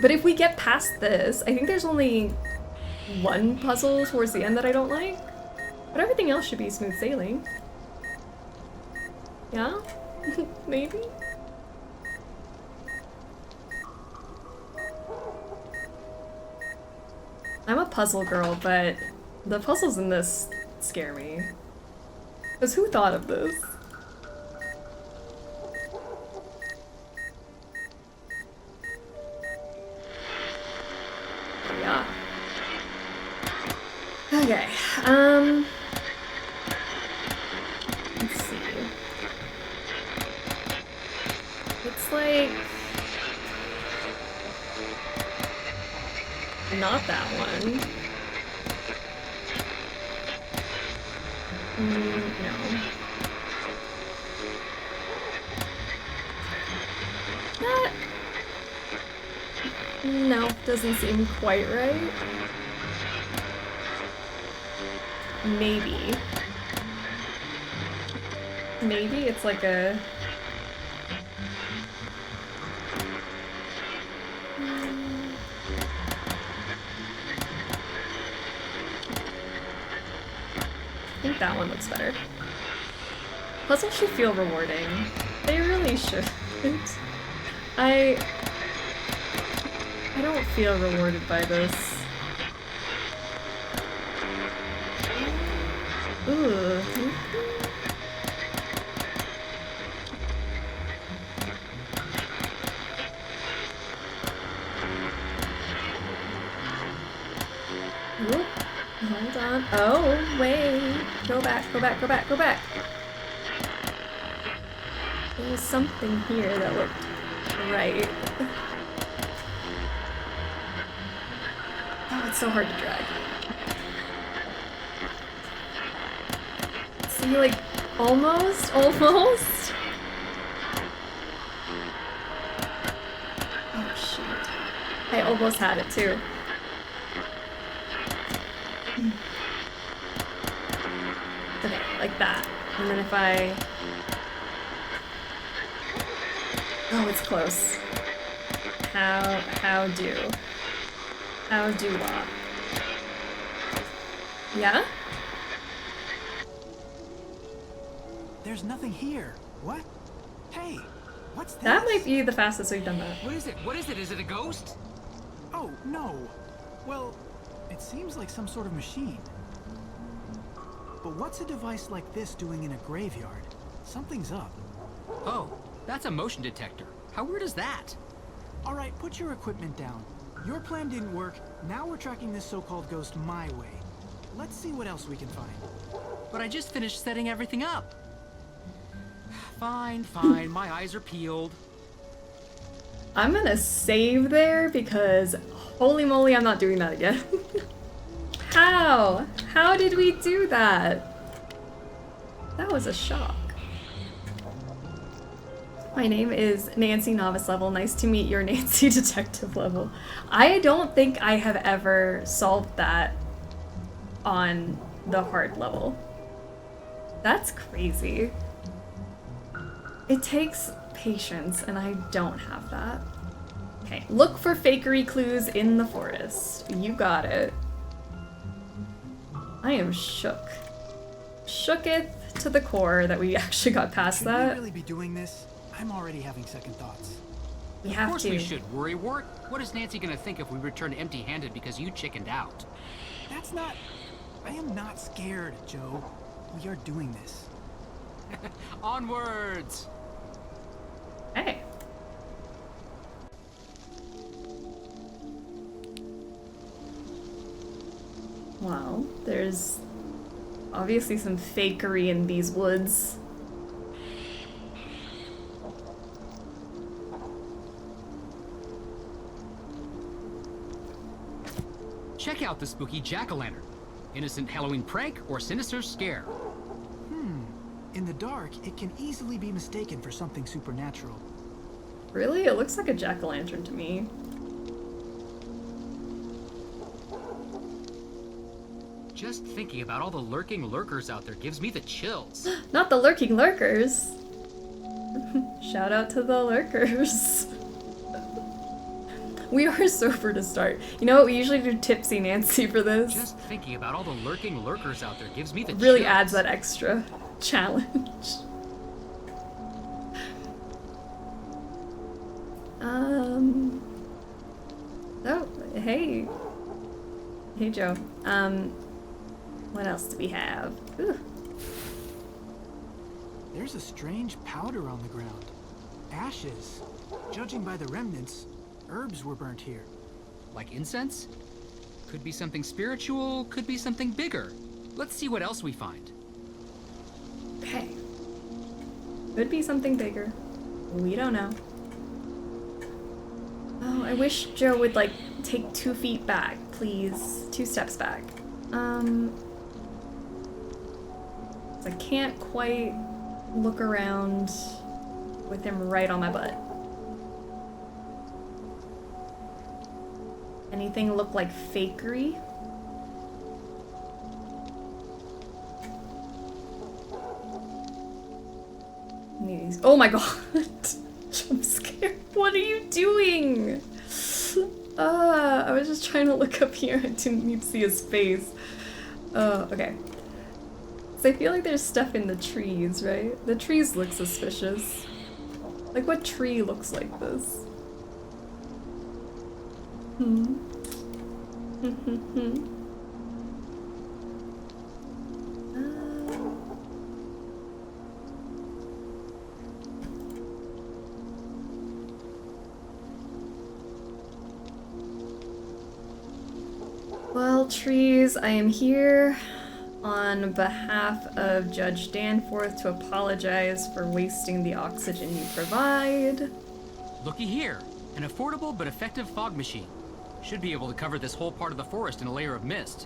A: But if we get past this, I think there's only 1 puzzle towards the end that I don't like. But everything else should be smooth sailing. Yeah? Maybe? I'm a puzzle girl, but the puzzles in this scare me. Because who thought of this? Yeah. Okay, let's see. It's like... not that one. No. That... no, doesn't seem quite right. Maybe. Maybe it's like a... I think that one looks better. Puzzles should feel rewarding. They really should. I don't feel rewarded by this. Ooh. Whoop. Hold on. Oh, wait. Go back, go back, go back, go back. There was something here that looked right. Oh, it's so hard to drag. See, like, almost? Oh, shoot. I almost had it, too. Okay, like that. And then if I... oh, it's close. How do what? Yeah?
U: There's nothing here. What? Hey, what's this?
A: That might be the fastest we've done that.
T: What is it? What is it? Is it a ghost?
U: Oh, no. Well, it seems like some sort of machine. But what's a device like this doing in a graveyard? Something's up.
T: Oh, that's a motion detector. How weird is that?
U: All right, put your equipment down. Your plan didn't work. Now we're tracking this so-called ghost my way. Let's see what else we can find.
T: But I just finished setting everything up. Fine, fine. My eyes are peeled.
A: I'm gonna save there because holy moly, I'm not doing that again. How? How did we do that? That was a shock. My name is Nancy Novice Level. Nice to meet your Nancy Detective Level. I don't think I have ever solved that on the hard level. That's crazy. It takes patience, and I don't have that. Okay, look for fakery clues in the forest. You got it. I am shook. Shooketh to the core that we actually got past
U: Should
A: that.
U: we really be doing this? I'm already having second thoughts.
A: We have
T: Of course
A: to.
T: we should. Worrywart. What is Nancy gonna think if we return empty-handed because you chickened out?
U: That's not... I am not scared, Joe. We are doing this.
T: Onwards!
A: Hey. Wow, there's obviously some fakery in these woods.
T: Check out the spooky jack-o'-lantern. Innocent Halloween prank or sinister scare.
U: In the dark, it can easily be mistaken for something supernatural.
A: Really? It looks like a jack-o'-lantern to me.
T: Just thinking about all the lurking lurkers out there gives me the chills.
A: Not the lurking lurkers. Shout out to the lurkers. We are sober to start. You know what? We usually do Tipsy Nancy for this.
T: Just thinking about all the lurking lurkers out there gives me the
A: Really
T: chills.
A: adds that extra challenge. Oh, hey. Hey, Joe. What else do we have? Ooh.
U: There's a strange powder on the ground. Ashes. Judging by the remnants, herbs were burnt here.
T: Like incense? Could be something spiritual, could be something bigger. Let's see what else we find.
A: Okay. Could be something bigger. We don't know. Oh, I wish Joe would, like, take 2 feet back, please. 2 steps back. I can't quite look around with him right on my butt. Anything look like fakery? Oh my god! Jump scare. What are you doing? I was just trying to look up here. I didn't need to see his face. Okay. So I feel like there's stuff in the trees, right? The trees look suspicious. Like, what tree looks like this? Well, trees, I am here on behalf of Judge Danforth to apologize for wasting the oxygen you provide.
T: Looky here, an affordable but effective fog machine. Should be able to cover this whole part of the forest in a layer of mist.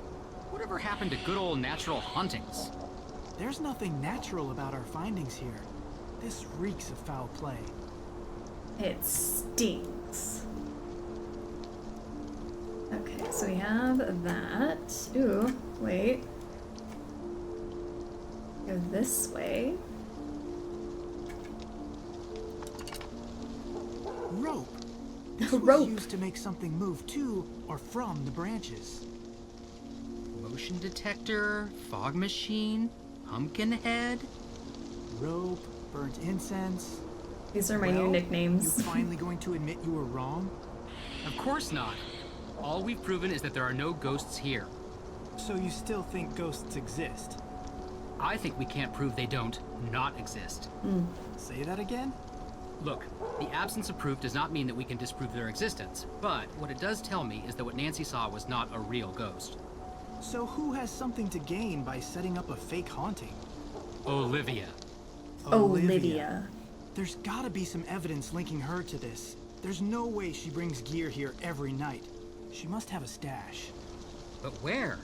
T: Whatever happened to good old natural hauntings?
U: There's nothing natural about our findings here. This reeks of foul play.
A: It stinks. Okay, so we have that. Ooh, wait. Go this way.
U: Rope. This
A: Rope.
U: was used to make something move to or from the branches.
T: Motion detector, fog machine, pumpkin head.
U: Rope, burnt incense.
A: These are my new nicknames.
U: You finally going to admit you were wrong?
T: Of course not. All we've proven is that there are no ghosts here.
U: So you still think ghosts exist?
T: I think we can't prove they don't not exist.
U: Say that again?
T: Look, the absence of proof does not mean that we can disprove their existence, but what it does tell me is that what Nancy saw was not a real ghost.
U: So who has something to gain by setting up a fake haunting?
T: Olivia.
A: Olivia.
U: There's gotta be some evidence linking her to this. There's no way she brings gear here every night. She must have a stash.
T: But where?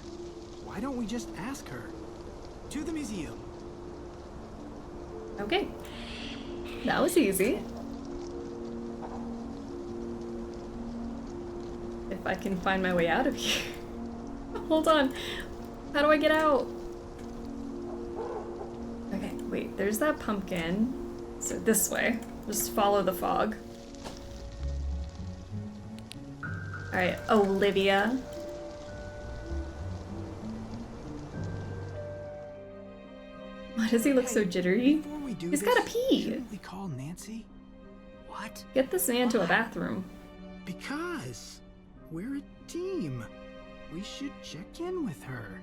U: Why don't we just ask her? To the museum.
A: Okay. That was easy. If I can find my way out of here. Hold on. How do I get out? Okay, wait. There's that pumpkin. So this way. Just follow the fog. Alright, Olivia. Why does he look so jittery? He's gotta pee.
U: Shouldn't we call Nancy?
T: What?
A: Get this man to a bathroom.
U: Because we're a team. We should check in with her.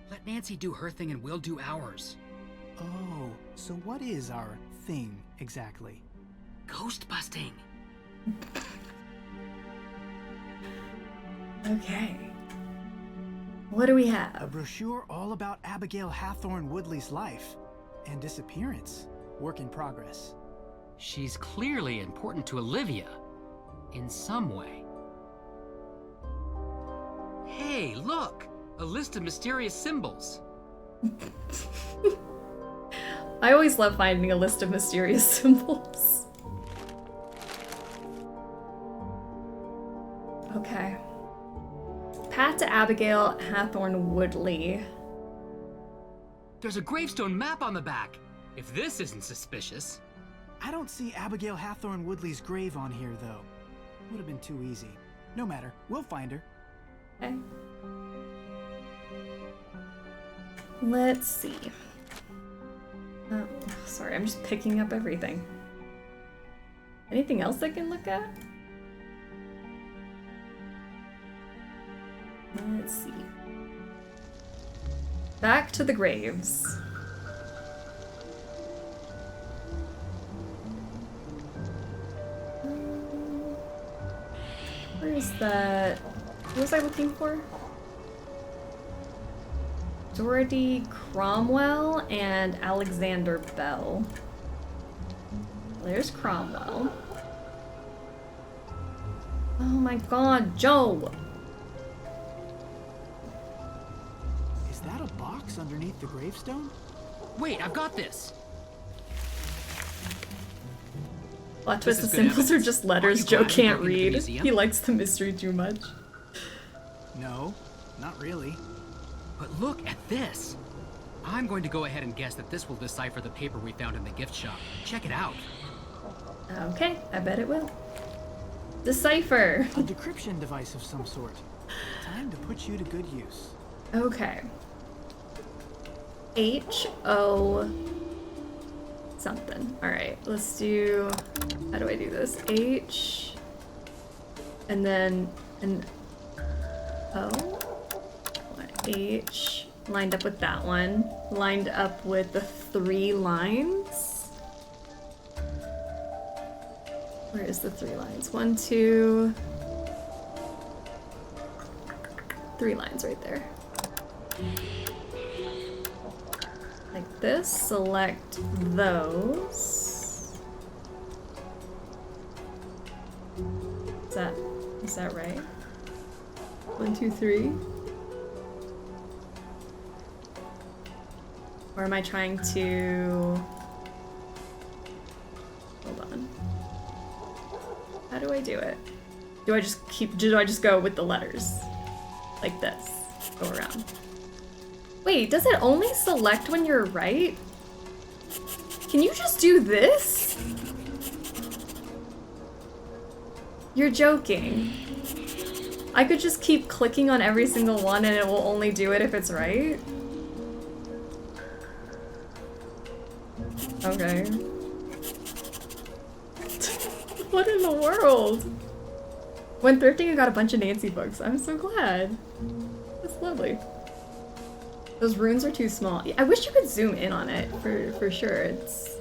T: Let Nancy do her thing and we'll do ours.
U: Oh, so what is our thing exactly?
T: Ghost busting.
A: Okay. What do we have?
U: A brochure all about Abigail Hathorne Woodley's life and disappearance. Work in progress.
T: She's clearly important to Olivia. In some way. Hey, look! A list of mysterious symbols.
A: I always love finding a list of mysterious symbols. Okay. Path to Abigail Hathorne Woodley.
T: There's a gravestone map on the back. If this isn't suspicious.
U: I don't see Abigail Hathorne Woodley's grave on here, though. Would have been too easy. No matter, we'll find her.
A: Okay. Let's see. Oh, sorry, I'm just picking up everything. Anything else I can look at? Let's see. Back to the graves. Where is that? Who was I looking for? Dorothy Cromwell and Alexander Bell. There's Cromwell. Oh my god, Joe!
U: Is that a box underneath the gravestone?
T: Wait, I've got this.
A: Plot twist, the symbols are just letters Joe can't read. He likes the mystery too much.
U: No, not really.
T: But look at this. I'm going to go ahead and guess that this will decipher the paper we found in the gift shop. Check it out.
A: Okay, I bet it will. Decipher.
U: A decryption device of some sort. Time to put you to good use.
A: Okay. H-O... something. Alright, let's do... How do I do this? H... And then an O? H... Lined up with that one. Lined up with the 3 lines. Where is the 3 lines? 1, 2... 3 lines right there. Like this, select those. Is that right? 1, 2, 3. Or am I trying to... Hold on. How do I do it? Do I just go with the letters? Like this. Go around. Wait, does it only select when you're right? Can you just do this? You're joking. I could just keep clicking on every single one and it will only do it if it's right? Okay. What in the world? When thrifting, I got a bunch of Nancy books. I'm so glad. That's lovely. Those runes are too small. I wish you could zoom in on it for sure. It's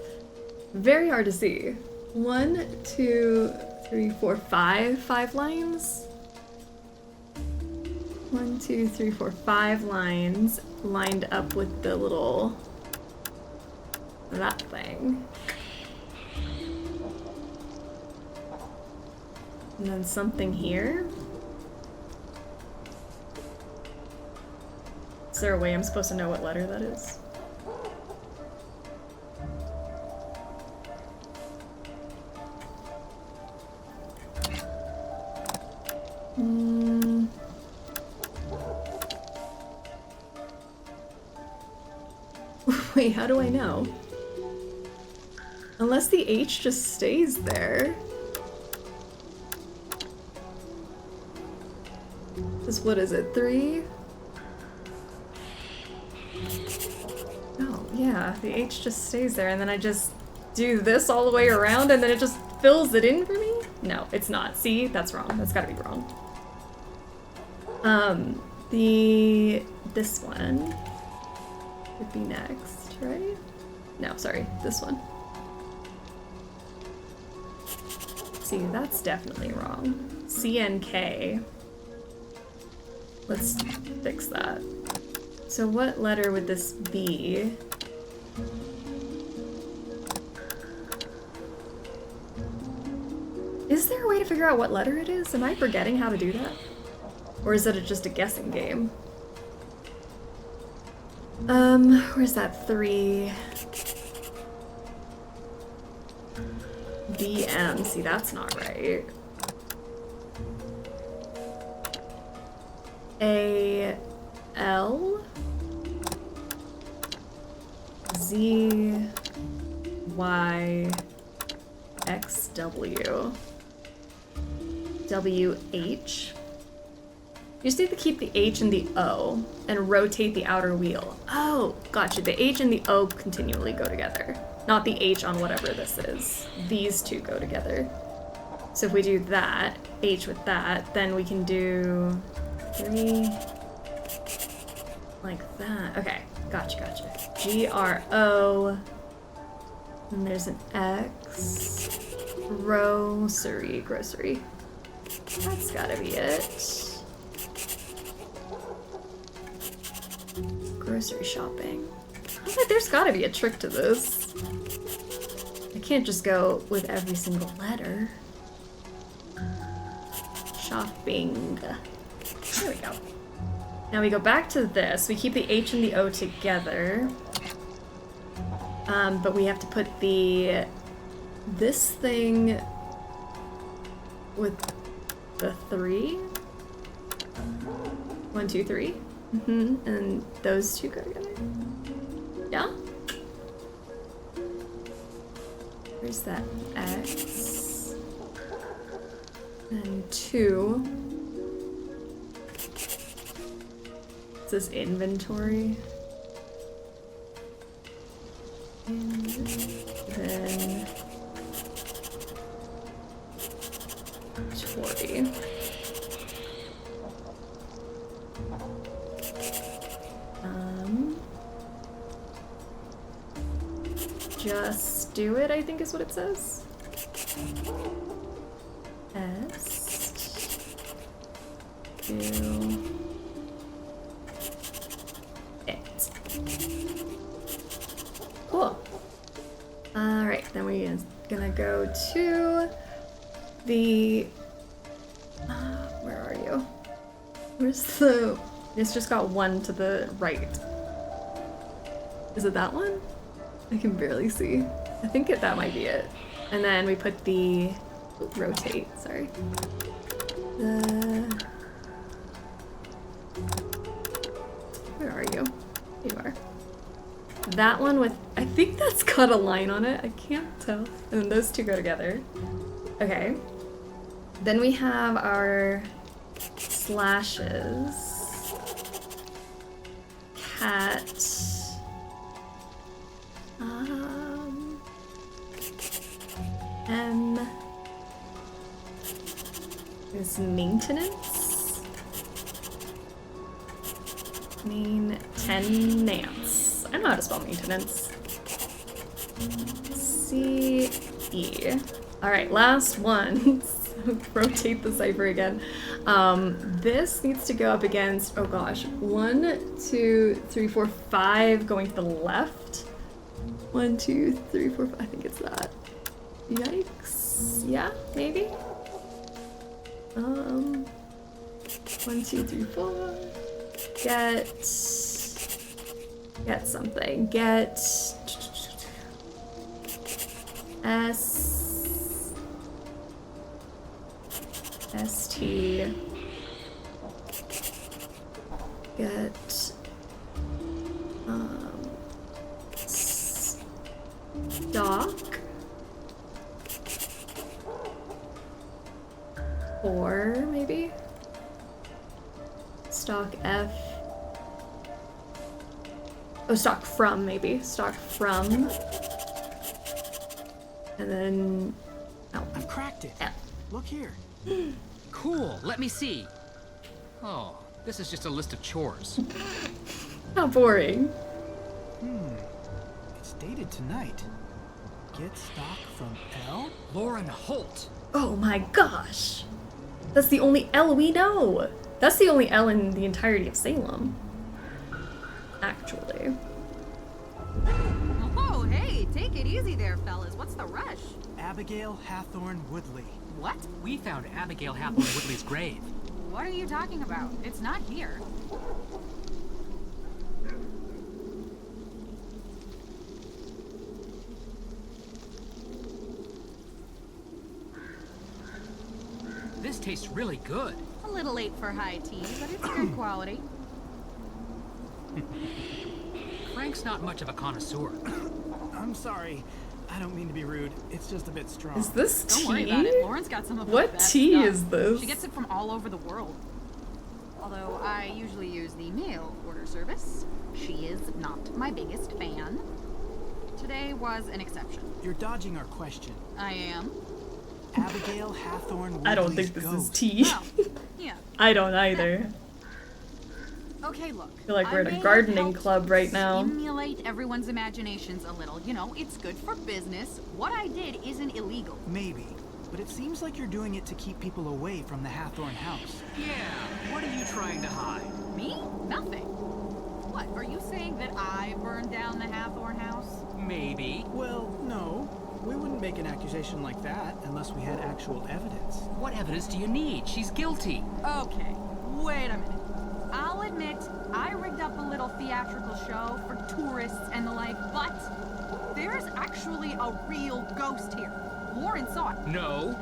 A: very hard to see. 1, 2, 3, 4, 5 lines. 1, 2, 3, 4, 5 lines lined up with the little that thing. And then something here. Is there a way I'm supposed to know what letter that is? Wait, how do I know? Unless the H just stays there. This, what is it, 3? Oh, yeah, the H just stays there, and then I just do this all the way around, and then it just fills it in for me? No, it's not. See? That's wrong. That's gotta be wrong. This one would be next, right? No, sorry, this one. See, that's definitely wrong. CNK. Let's fix that. So what letter would this be? Is there a way to figure out what letter it is? Am I forgetting how to do that? Or is it just a guessing game? Where's that 3? DM, see that's not right. A L Z Y X W W H. You just need to keep the H and the O and rotate the outer wheel. Oh, gotcha. The H and the O continually go together. Not the H on whatever this is. These two go together. So if we do that, H with that, then we can do 3 like that. Okay, gotcha. G-R-O. And there's an X. Grocery. That's gotta be it. Grocery shopping. I was like, there's gotta be a trick to this. I can't just go with every single letter. Shopping. There we go. Now we go back to this. We keep the H and the O together. But we have to put this thing with the 3. 1, 2, 3. And those two go together. Yeah? Where's that X? And 2. It says inventory. And then 40. Just do it, I think is what it says. S. Do it. Cool. Alright, then we're gonna go to the... where are you? Where's the... It's just got 1 to the right. Is it that one? I can barely see. I think that might be it. And then we put the... rotate, sorry. Where are you? You are. That one with... I think that's got a line on it. I can't tell. And then those two go together. Okay. Then we have our slashes. Cat... M is maintenance. Maintenance. maintenance. I don't know how to spell maintenance. C-E. Alright, last one. Rotate the cipher again. This needs to go up against, oh gosh, 1, 2, 3, 4, 5 going to the left. 1, 2, 3, 4, 5. I think it's that. Yikes. Yeah, maybe? 1, 2, 3, 4. Get something. Get ST. Get stock. 4 maybe. Stock F. Oh, stock from maybe. Stock from. And then. Oh.
U: I've cracked it.
A: F.
U: Look here.
T: Cool. Let me see. Oh, this is just a list of chores.
A: How boring.
U: It's dated tonight. Get stock from L?
T: Lauren Holt.
A: Oh my gosh. That's the only L we know. That's the only L in the entirety of Salem. Actually.
G: Oh, hey, take it easy there, fellas. What's the rush?
U: Abigail Hathorne Woodley.
G: What?
T: We found Abigail Hathorne Woodley's grave.
G: What are you talking about? It's not here.
T: This tastes really good.
G: A little late for high tea, but it's good quality.
T: Frank's not much of a connoisseur.
U: I'm sorry. I don't mean to be rude. It's just a bit strong.
A: Is this tea?
G: Don't worry about it. Lauren's got some of
A: What
G: the best
A: tea
G: stuff.
A: is this?
G: She gets it from all over the world. Although I usually use the mail order service. She is not my biggest fan. Today was an exception.
U: You're dodging our question.
G: I am.
U: Abigail Hathorne Woodley's
A: I don't think this is
U: ghost.
A: tea.
G: Well, yeah.
A: I don't either.
G: Okay, look.
A: I feel like we're
G: I
A: at a
G: may
A: gardening
G: help
A: club right now.
G: Stimulate everyone's imaginations a little. You know, it's good for business. What I did isn't illegal.
U: Maybe. But it seems like you're doing it to keep people away from the Hathorne house.
T: Yeah, what are you trying to hide?
G: Me? Nothing. What, are you saying that I burned down the Hathorne house?
T: Maybe.
U: Well, no. We wouldn't make an accusation like that unless we had actual evidence.
T: What evidence do you need? She's guilty.
G: Okay, wait a minute. I'll admit, I rigged up a little theatrical show for tourists and the like, but there's actually a real ghost here. Lauren saw it.
T: No.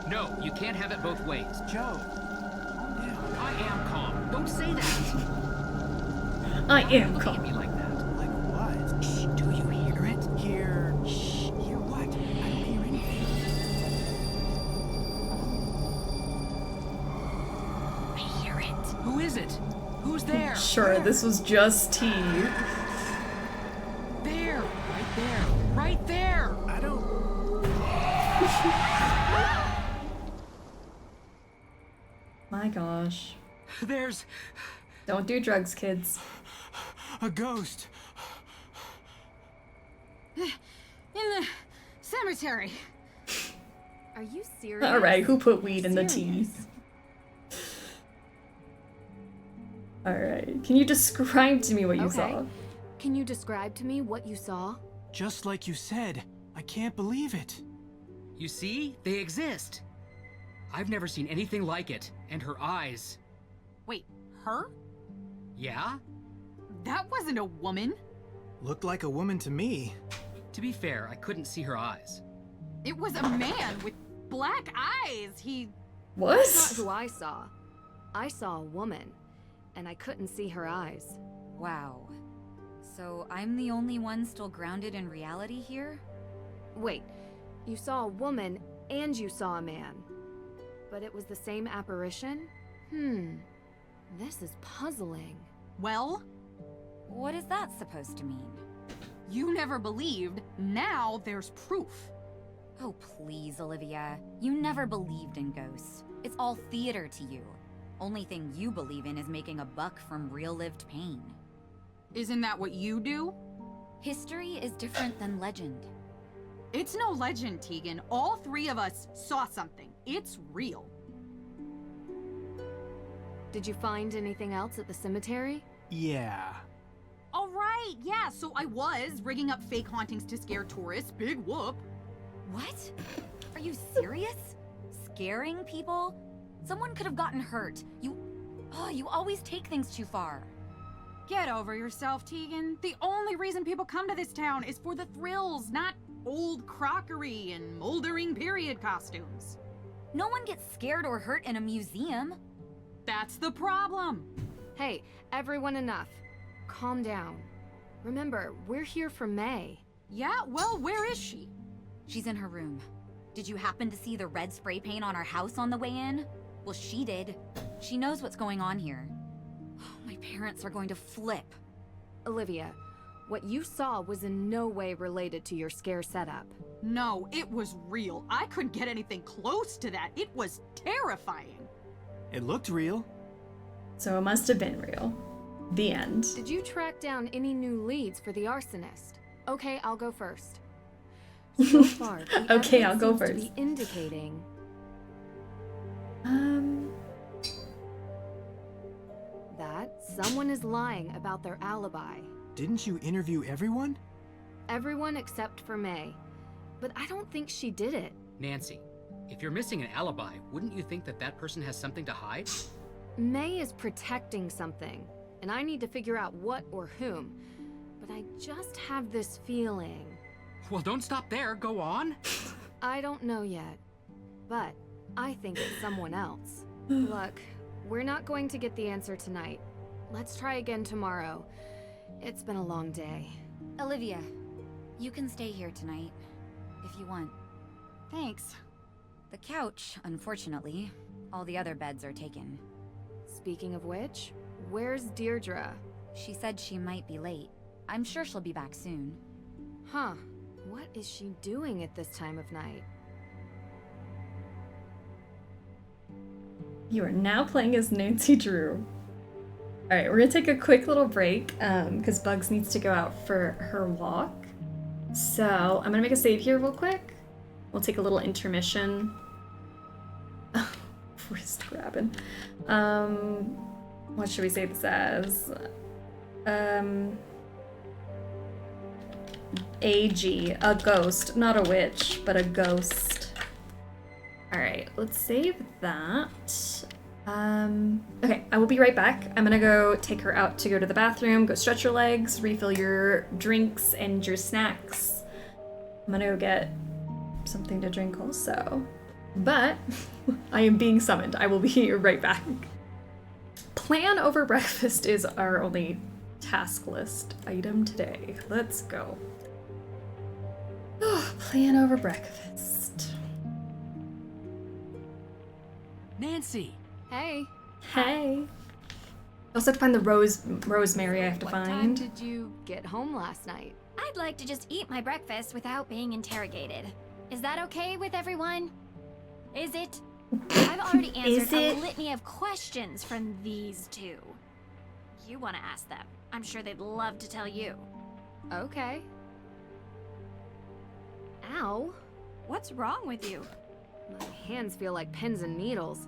T: No, you can't have it both ways.
U: Joe, calm down.
T: I am calm. Don't say that.
A: I am
T: Look
A: calm.
T: at me like that.
U: Like what?
T: Shh, do you hear it?
U: Hear... Shh. Hear what? I don't hear anything.
T: I hear it. Who is it? Who's there?
A: Sure, this was just tea.
T: There. Right there. Right there.
U: I don't...
A: My gosh.
T: There's...
A: Don't do drugs, kids.
U: A ghost.
G: In the cemetery.
C: Are you serious?
A: Alright, who put weed in the tea? Alright, can you describe to me what you saw?
C: Can you describe to me what you saw?
U: Just like you said. I can't believe it.
T: You see? They exist. I've never seen anything like it. And her eyes.
G: Wait, her?
T: Yeah?
G: That wasn't a woman.
U: Looked like a woman to me.
T: To be fair, I couldn't see her eyes.
G: It was a man with black eyes. He...
A: What?
C: That's not who I saw. I saw a woman, and I couldn't see her eyes.
I: Wow. So I'm the only one still grounded in reality here?
C: Wait, you saw a woman and you saw a man. But it was the same apparition? This is puzzling.
G: Well?
I: What is that supposed to mean?
G: You never believed. Now there's proof.
I: Oh, please, Olivia. You never believed in ghosts. It's all theater to you. Only thing you believe in is making a buck from real lived pain.
G: Isn't that what you do?
I: History is different than legend.
G: It's no legend, Tegan. All three of us saw something. It's real.
C: Did you find anything else at the cemetery?
U: Yeah.
G: All right, yeah, so I was rigging up fake hauntings to scare tourists. Big whoop.
I: What? Are you serious? Scaring people? Someone could have gotten hurt. You always take things too far.
G: Get over yourself, Tegan. The only reason people come to this town is for the thrills, not old crockery and moldering period costumes.
I: No one gets scared or hurt in a museum.
G: That's the problem.
C: Hey, everyone, enough. Calm down. Remember, we're here for May.
G: Yeah, well, where is she?
I: She's in her room. Did you happen to see the red spray paint on our house on the way in? Well, she did. She knows what's going on here. My parents are going to flip.
C: Olivia, what you saw was in no way related to your scare setup.
G: No, it was real. I couldn't get anything close to that. It was terrifying.
U: It looked real.
A: So it must have been real. The end.
C: Did you track down any new leads for the arsonist? Okay, I'll go first. So far, the
A: Okay, I'll
C: evidence
A: go
C: seems to
A: first.
C: be indicating that someone is lying about their alibi.
U: Didn't you interview everyone?
C: Everyone except for May. But I don't think she did it.
T: Nancy, if you're missing an alibi, wouldn't you think that that person has something to hide?
C: May is protecting something, and I need to figure out what or whom. But I just have this feeling.
T: Well, don't stop there. Go on.
C: I don't know yet, but I think it's someone else. Look, we're not going to get the answer tonight. Let's try again tomorrow. It's been a long day.
I: Olivia, you can stay here tonight, if you want.
G: Thanks.
I: The couch, unfortunately. All the other beds are taken.
C: Speaking of which, where's Deirdre?
I: She said she might be late. I'm sure she'll be back soon.
C: Huh. What is she doing at this time of night?
A: You are now playing as Nancy Drew. Alright, we're gonna take a quick little break, because Bugs needs to go out for her walk. So, I'm gonna make a save here real quick. We'll take a little intermission. Wrist grabbing. What should we say this as? AG, a ghost, not a witch, but a ghost. Alright, let's save that. Okay, I will be right back. I'm gonna go take her out to go to the bathroom, go stretch your legs, refill your drinks and your snacks. I'm gonna go get something to drink also. But I am being summoned. I will be right back. Plan over breakfast is our only task list item today. Let's go. Plan over breakfast.
T: Nancy!
C: Hey.
A: Hey. I also have to find the rosemary I have to
C: What
A: find.
C: time did you get home last night?
H: I'd like to just eat my breakfast without being interrogated. Is that okay with everyone? Is it? I've already answered a litany of questions from these two. You want to ask them. I'm sure they'd love to tell you.
C: Okay. Ow.
H: What's wrong with you?
C: My hands feel like pins and needles.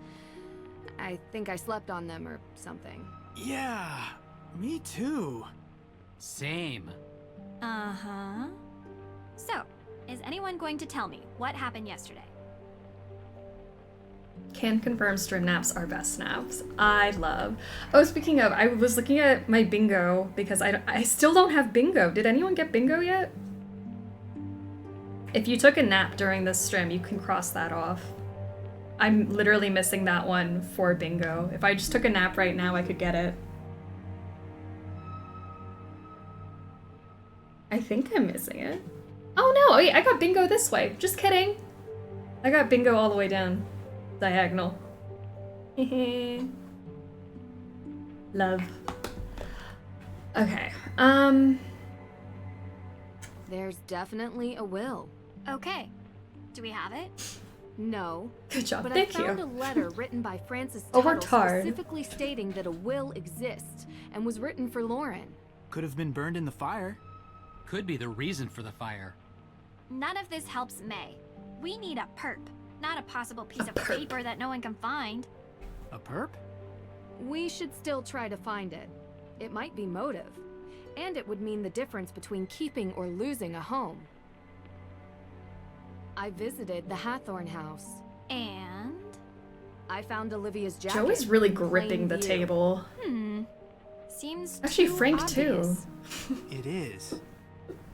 C: I think I slept on them or something.
U: Yeah, me too.
T: Same.
H: Uh-huh. So, is anyone going to tell me what happened yesterday?
A: Can confirm stream naps are best naps. I love. Oh, speaking of, I was looking at my bingo because I still don't have bingo. Did anyone get bingo yet? If you took a nap during this stream, you can cross that off. I'm literally missing that one for bingo. If I just took a nap right now, I could get it. I think I'm missing it. Oh no, wait, I got bingo this way. Just kidding. I got bingo all the way down. Diagonal. Love. Okay.
C: There's definitely a will.
H: Okay. Do we have it?
C: No.
A: Good job.
C: But
A: Thank
C: I found
A: you.
C: a letter written by Francis
A: Oh,
C: Tuttle
A: we're tired.
C: specifically stating that a will exists and was written for Lauren.
U: Could have been burned in the fire.
T: Could be the reason for the fire.
H: None of this helps May. We need a perp, not a possible piece of paper that no one can find.
U: A perp?
K: We should still try to find it. It might be motive. And it would mean the difference between keeping or losing a home. I visited the Hathorn house.
H: And?
K: I found Olivia's jacket.
A: Joe is really
K: in plain
A: gripping the
K: view.
A: table.
H: Seems
A: Actually,
H: too
A: Frank
H: obvious.
A: too.
U: It is.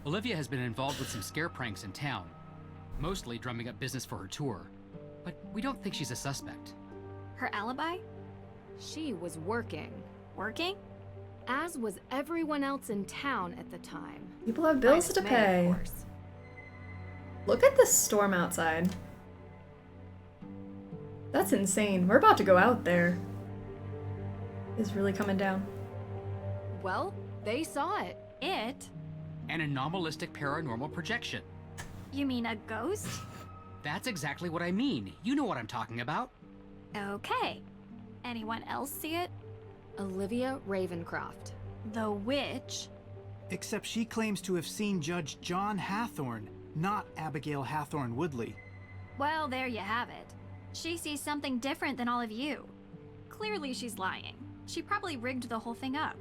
T: Olivia has been involved with some scare pranks in town, mostly drumming up business for her tour. But we don't think she's a suspect.
H: Her alibi?
K: She was working.
H: Working?
K: As was everyone else in town at the time.
A: People have bills
K: Minus
A: to
K: May,
A: pay.
K: of course.
A: Look at this storm outside. That's insane. We're about to go out there. It's really coming down.
K: Well, they saw it.
H: It?
T: An anomalistic paranormal projection.
H: You mean a ghost?
T: That's exactly what I mean. You know what I'm talking about.
H: Okay. Anyone else see it?
K: Olivia Ravencroft.
H: The witch?
U: Except she claims to have seen Judge John Hathorn, not Abigail Hathorn Woodley.
H: Well, there you have it. She sees something different than all of you. Clearly she's lying. She probably rigged the whole thing up.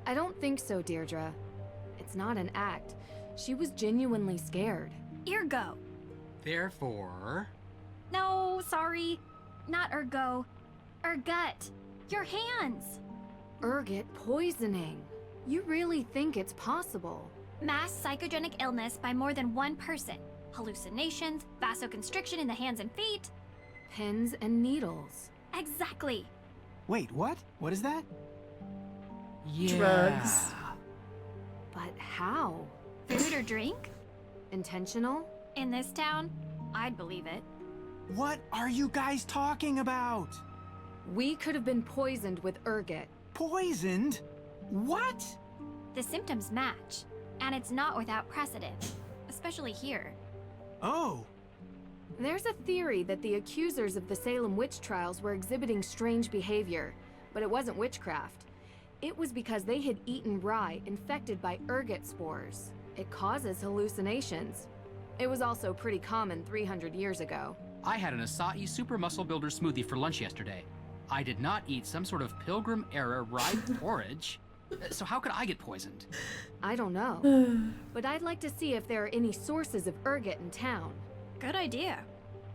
K: I don't think so, Deirdre. It's not an act. She was genuinely scared.
H: Ergo.
T: Therefore...
H: No, sorry. Not ergo. Ergut. Your hands.
K: Ergot poisoning. You really think it's possible?
H: Mass psychogenic illness by more than one person. Hallucinations, vasoconstriction in the hands and feet.
K: Pins and needles.
H: Exactly.
U: Wait, what? What is that?
T: Yeah.
A: Drugs.
K: But how?
H: Food or drink?
K: Intentional?
H: In this town, I'd believe it.
U: What are you guys talking about?
K: We could have been poisoned with ergot.
U: Poisoned? What?
H: The symptoms match, and it's not without precedent, especially here.
U: Oh.
K: There's a theory that the accusers of the Salem witch trials were exhibiting strange behavior, but it wasn't witchcraft. It was because they had eaten rye infected by ergot spores. It causes hallucinations. It was also pretty common 300 years ago.
T: I had an acai super muscle builder smoothie for lunch yesterday. I did not eat some sort of pilgrim-era rye porridge. So how could I get poisoned?
K: I don't know. But I'd like to see if there are any sources of ergot in town.
H: Good idea.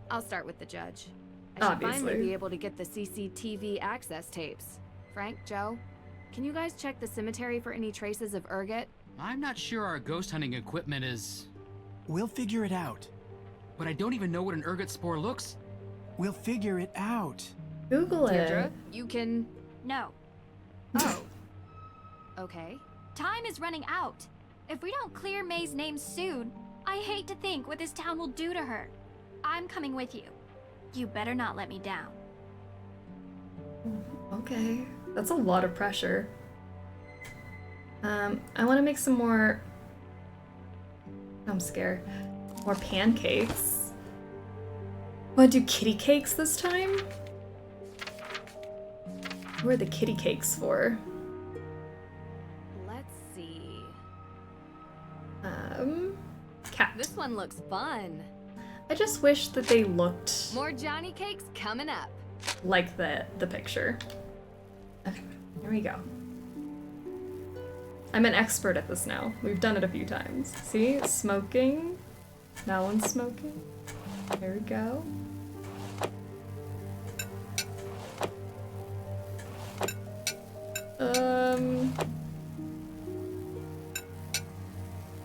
K: I'll start with the judge. I should
A: Obviously.
K: finally be able to get the CCTV access tapes. Frank, Joe, can you guys check the cemetery for any traces of ergot?
T: I'm not sure our ghost hunting equipment is...
U: We'll figure it out.
T: But I don't even know what an ergot spore looks.
U: We'll figure it out.
A: Google
K: Deirdre,
A: it.
K: you can...
H: No.
K: Oh. Okay.
H: Time is running out. If we don't clear May's name soon, I hate to think what this town will do to her. I'm coming with you. You better not let me down.
A: Okay. That's a lot of pressure. I want to make some more... I'm scared. More pancakes. Want to do kitty cakes this time? What are the kitty cakes for?
K: Let's see.
A: Cat.
K: This one looks fun.
A: I just wish that they looked
K: More Johnny cakes coming up.
A: like the picture. Okay, here we go. I'm an expert at this now. We've done it a few times. See? Smoking. That one's smoking. There we go.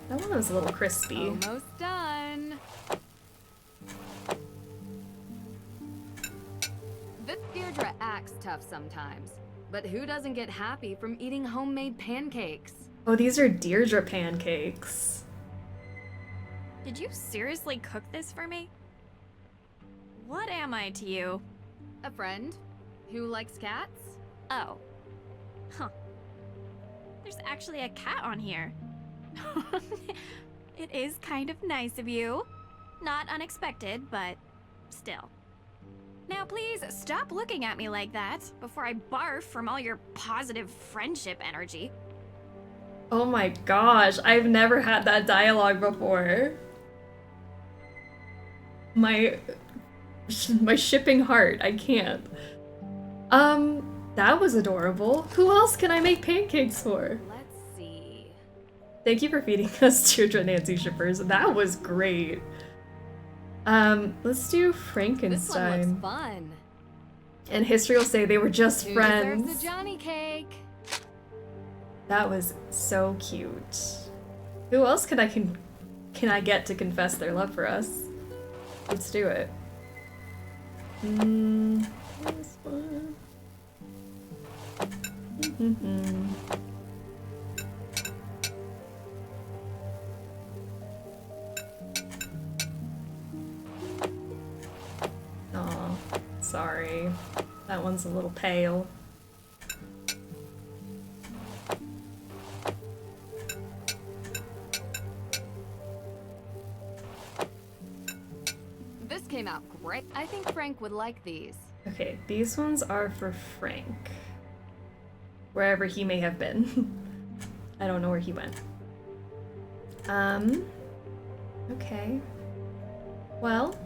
A: That one was a little crispy.
K: Almost done. This Deirdre acts tough sometimes, but who doesn't get happy from eating homemade pancakes?
A: Oh, these are Deirdre pancakes.
H: Did you seriously cook this for me? What am I to you?
K: A friend who likes cats?
H: Oh. Huh. There's actually a cat on here. It is kind of nice of you. Not unexpected, but still. Now please stop looking at me like that before I barf from all your positive friendship energy.
A: Oh my gosh, I've never had that dialogue before. My shipping heart, I can't. That was adorable. Who else can I make pancakes for?
K: Let's see.
A: Thank you for feeding us, Deirdre Nancy shippers. That was great. Let's do Frankenstein.
K: This one looks fun.
A: And history will say they were just
K: Who
A: friends.
K: deserves a Johnny cake?
A: That was so cute. Who else can I get to confess their love for us? Let's do it. This one. Oh, sorry. That one's a little pale.
K: This came out great. I think Frank would like these.
A: Okay, these ones are for Frank. Wherever he may have been. I don't know where he went. Okay. Well.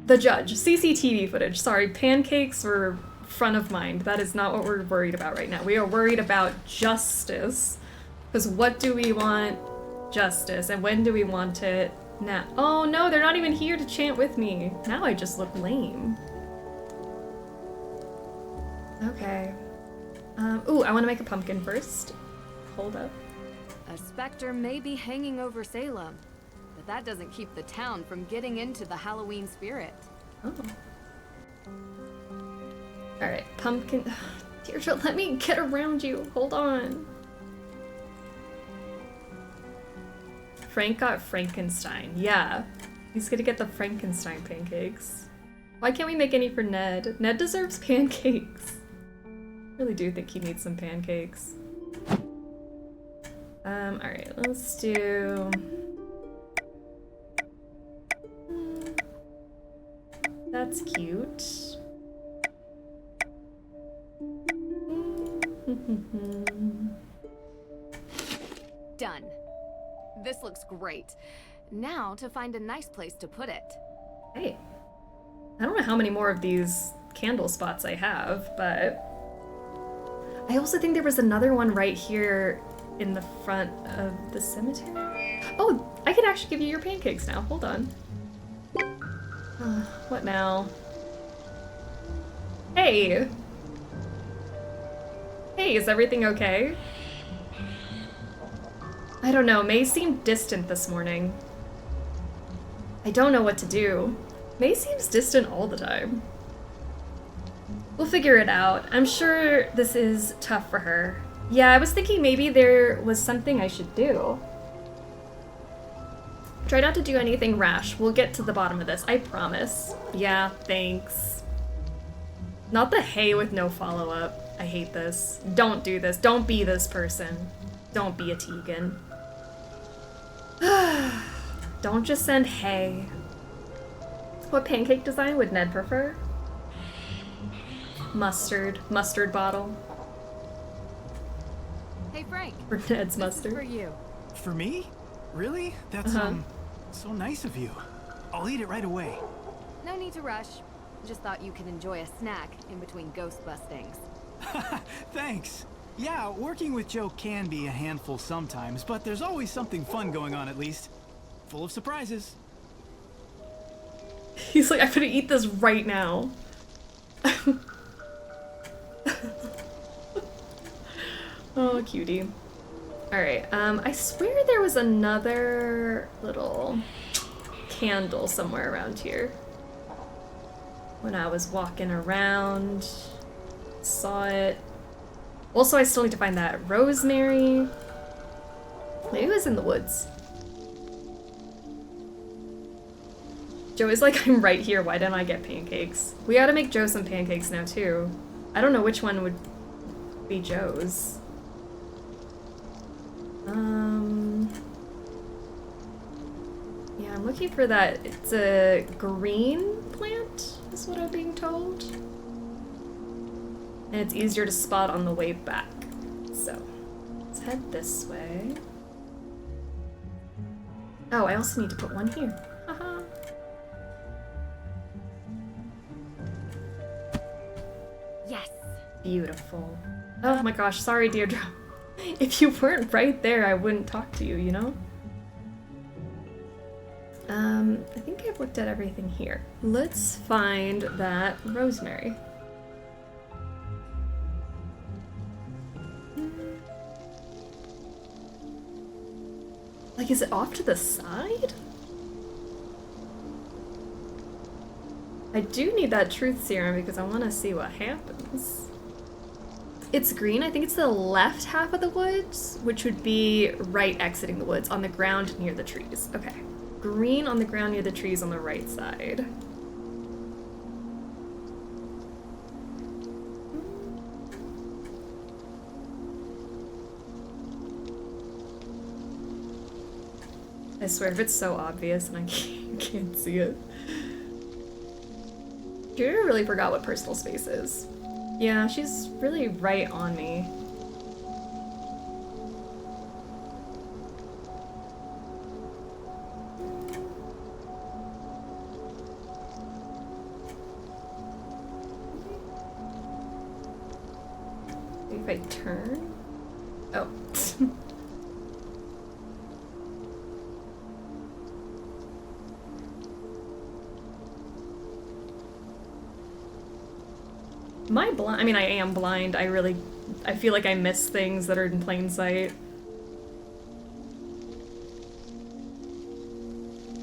A: The judge. CCTV footage. Sorry, pancakes were front of mind. That is not what we're worried about right now. We are worried about justice. Because what do we want? Justice. And when do we want it? Now. Oh no, they're not even here to chant with me. Now I just look lame. Okay. Ooh, I want to make a pumpkin first. Hold up.
K: A specter may be hanging over Salem, but that doesn't keep the town from getting into the Halloween spirit.
A: Oh. Alright, pumpkin. Deirdre, let me get around you. Hold on. Frank got Frankenstein. Yeah. He's gonna get the Frankenstein pancakes. Why can't we make any for Ned? Ned deserves pancakes. I really do think he needs some pancakes. Alright, let's do... That's cute.
K: Done. This looks great. Now to find a nice place to put it.
A: Hey. I don't know how many more of these candle spots I have, but... I also think there was another one right here in the front of the cemetery. Oh, I can actually give you your pancakes now. Hold on. What now? Hey! Hey, is everything okay? I don't know, May seemed distant this morning. I don't know what to do. May seems distant all the time. We'll figure it out. I'm sure this is tough for her. Yeah, I was thinking maybe there was something I should do. Try not to do anything rash. We'll get to the bottom of this, I promise. Yeah, thanks. Not the hey with no follow-up. I hate this. Don't do this. Don't be this person. Don't be a Tegan. Don't just send hey. What pancake design would Ned prefer? Mustard. Mustard bottle.
K: Hey Frank.
A: For Ned's mustard.
K: This is for you.
U: For me? Really? That's, so nice of you. I'll eat it right away.
K: No need to rush. Just thought you could enjoy a snack in between ghost bustings.
U: Thanks. Yeah, working with Joe can be a handful sometimes, but there's always something fun going on at least. Full of surprises.
A: He's like, I'm gonna eat this right now. Oh, cutie. Alright, I swear there was another little candle somewhere around here. When I was walking around, saw it. Also, I still need to find that rosemary. Maybe it was in the woods. Joey's like, I'm right here, why didn't I get pancakes? We gotta make Joe some pancakes now, too. I don't know which one would be Joe's. Yeah, I'm looking for that. It's a green plant, is what I'm being told. And it's easier to spot on the way back. So, let's head this way. Oh, I also need to put one here. Haha.
K: Yes.
A: Beautiful. Oh my gosh, sorry, Deirdre. If you weren't right there, I wouldn't talk to you, you know? I think I've looked at everything here. Let's find that rosemary. Like, is it off to the side? I do need that truth serum because I want to see what happens. It's green. I think it's the left half of the woods, which would be right exiting the woods on the ground near the trees. Okay. Green on the ground near the trees on the right side. I swear, if it's so obvious and I can't see it. Judith really forgot what personal space is. Yeah, she's really right on me. If I turn? Oh. Am I blind? I mean, I am blind. I feel like I miss things that are in plain sight.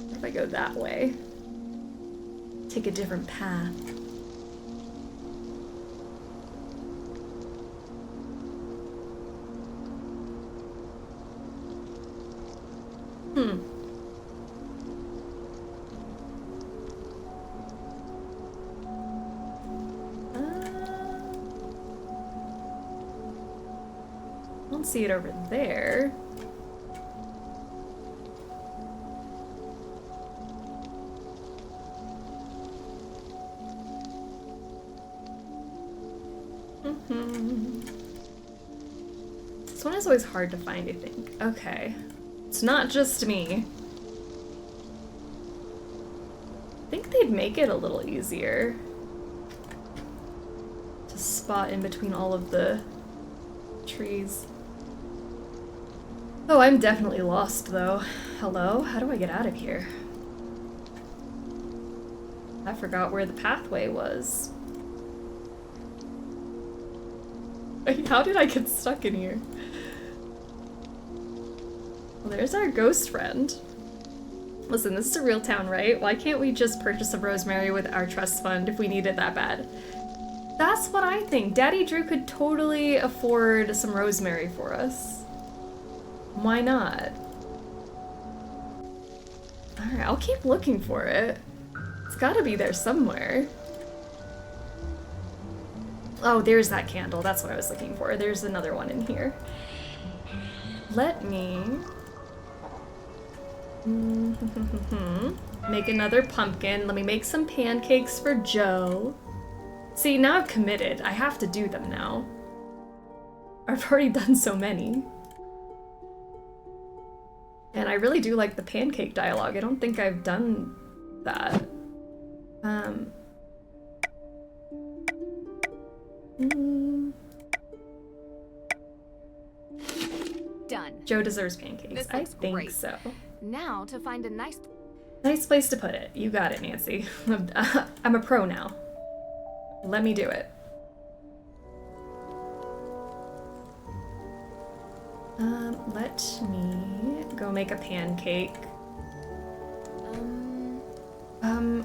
A: What if I go that way? Take a different path. I don't see it over there. This one is always hard to find, I think. Okay. It's not just me. I think they'd make it a little easier to spot in between all of the trees. Oh, I'm definitely lost, though. Hello? How do I get out of here? I forgot where the pathway was. Wait, how did I get stuck in here? Well, there's our ghost friend. Listen, this is a real town, right? Why can't we just purchase some rosemary with our trust fund if we need it that bad? That's what I think. Daddy Drew could totally afford some rosemary for us. Why not? Alright, I'll keep looking for it. It's gotta be there somewhere. Oh, there's that candle. That's what I was looking for. There's another one in here. Let me... make another pumpkin. Let me make some pancakes for Joe. See, now I've committed. I have to do them now. I've already done so many. And I really do like the pancake dialogue. I don't think I've done that.
K: Done.
A: Joe deserves pancakes.
K: This
A: I
K: looks
A: think
K: great.
A: so.
K: Now to find a nice
A: place to put it. You got it, Nancy. I'm a pro now. Let me do it. Let me go make a pancake.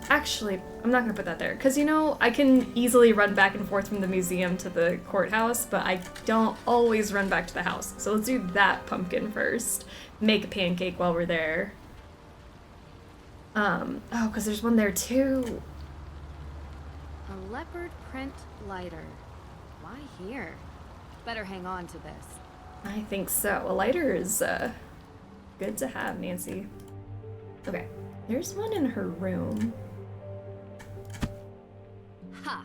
A: Actually, I'm not gonna put that there, because, you know, I can easily run back and forth from the museum to the courthouse, but I don't always run back to the house. So let's do that pumpkin first. Make a pancake while we're there. Oh, because there's one there too.
K: A leopard print lighter. Why here? Better hang on to this.
A: I think so. A lighter is good to have, Nancy. Okay, there's one in her room.
K: Ha!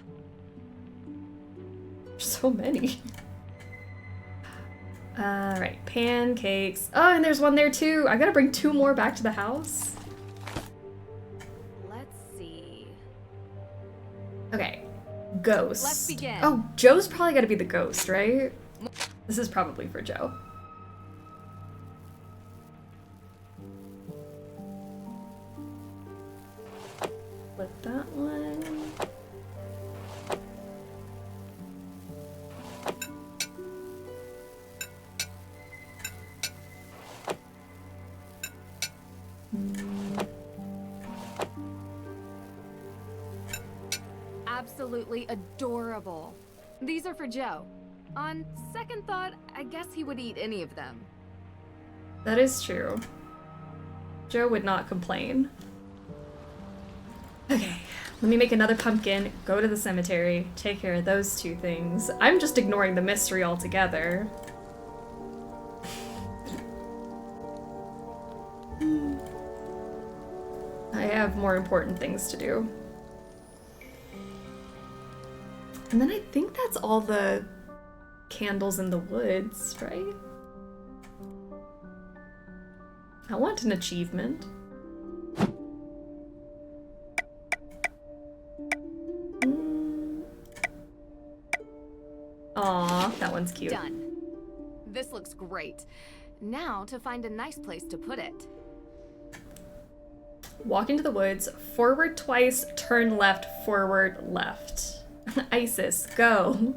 A: There's so many. Alright, pancakes. Oh, and there's one there too. I gotta bring 2 more back to the house.
K: Let's see.
A: Okay, ghost.
K: Let's begin.
A: Oh, Joe's probably gotta be the ghost, right? This is probably for Joe. Flip that one.
K: Absolutely adorable. These are for Joe. On second thought, I guess he would eat any of them.
A: That is true. Joe would not complain. Okay, let me make another pumpkin, go to the cemetery, take care of those 2 things. I'm just ignoring the mystery altogether. I have more important things to do. And then I think that's all the candles in the woods, right? I want an achievement. Aw, that one's cute.
K: Done. This looks great. Now to find a nice place to put it.
A: Walk into the woods, forward twice, turn left, forward, left. Isis, go.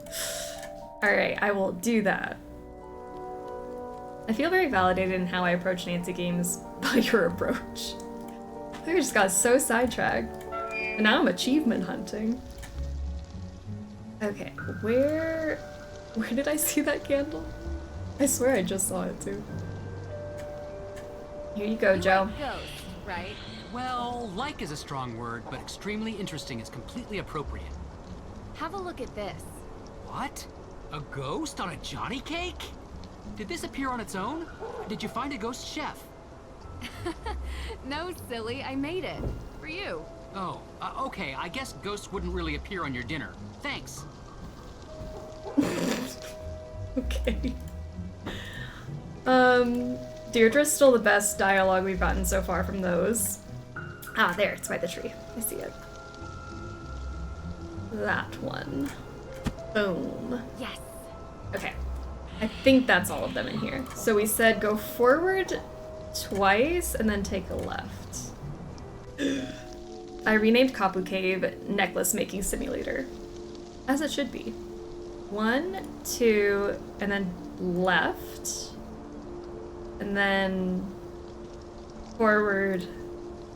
A: Alright, I will do that. I feel very validated in how I approach Nancy games by your approach. I just got so sidetracked. And now I'm achievement hunting. Okay, where did I see that candle? I swear I just saw it too. Here you go, Joe.
K: Ghost, right?
T: Well, like is a strong word, but extremely interesting is completely appropriate.
K: Have a look at this.
T: What? A ghost on a Johnny cake? Did this appear on its own? Or did you find a ghost chef?
K: No, silly, I made it. For you.
T: Oh, okay, I guess ghosts wouldn't really appear on your dinner. Thanks.
A: Okay. Deirdre's still the best dialogue we've gotten so far from those. Ah, there, it's by the tree. I see it. That one. Boom.
K: Yes.
A: Okay. I think that's all of them in here. So we said go forward twice and then take a left. I renamed Kapu Cave Necklace Making Simulator. As it should be. 1, 2, and then left. And then forward,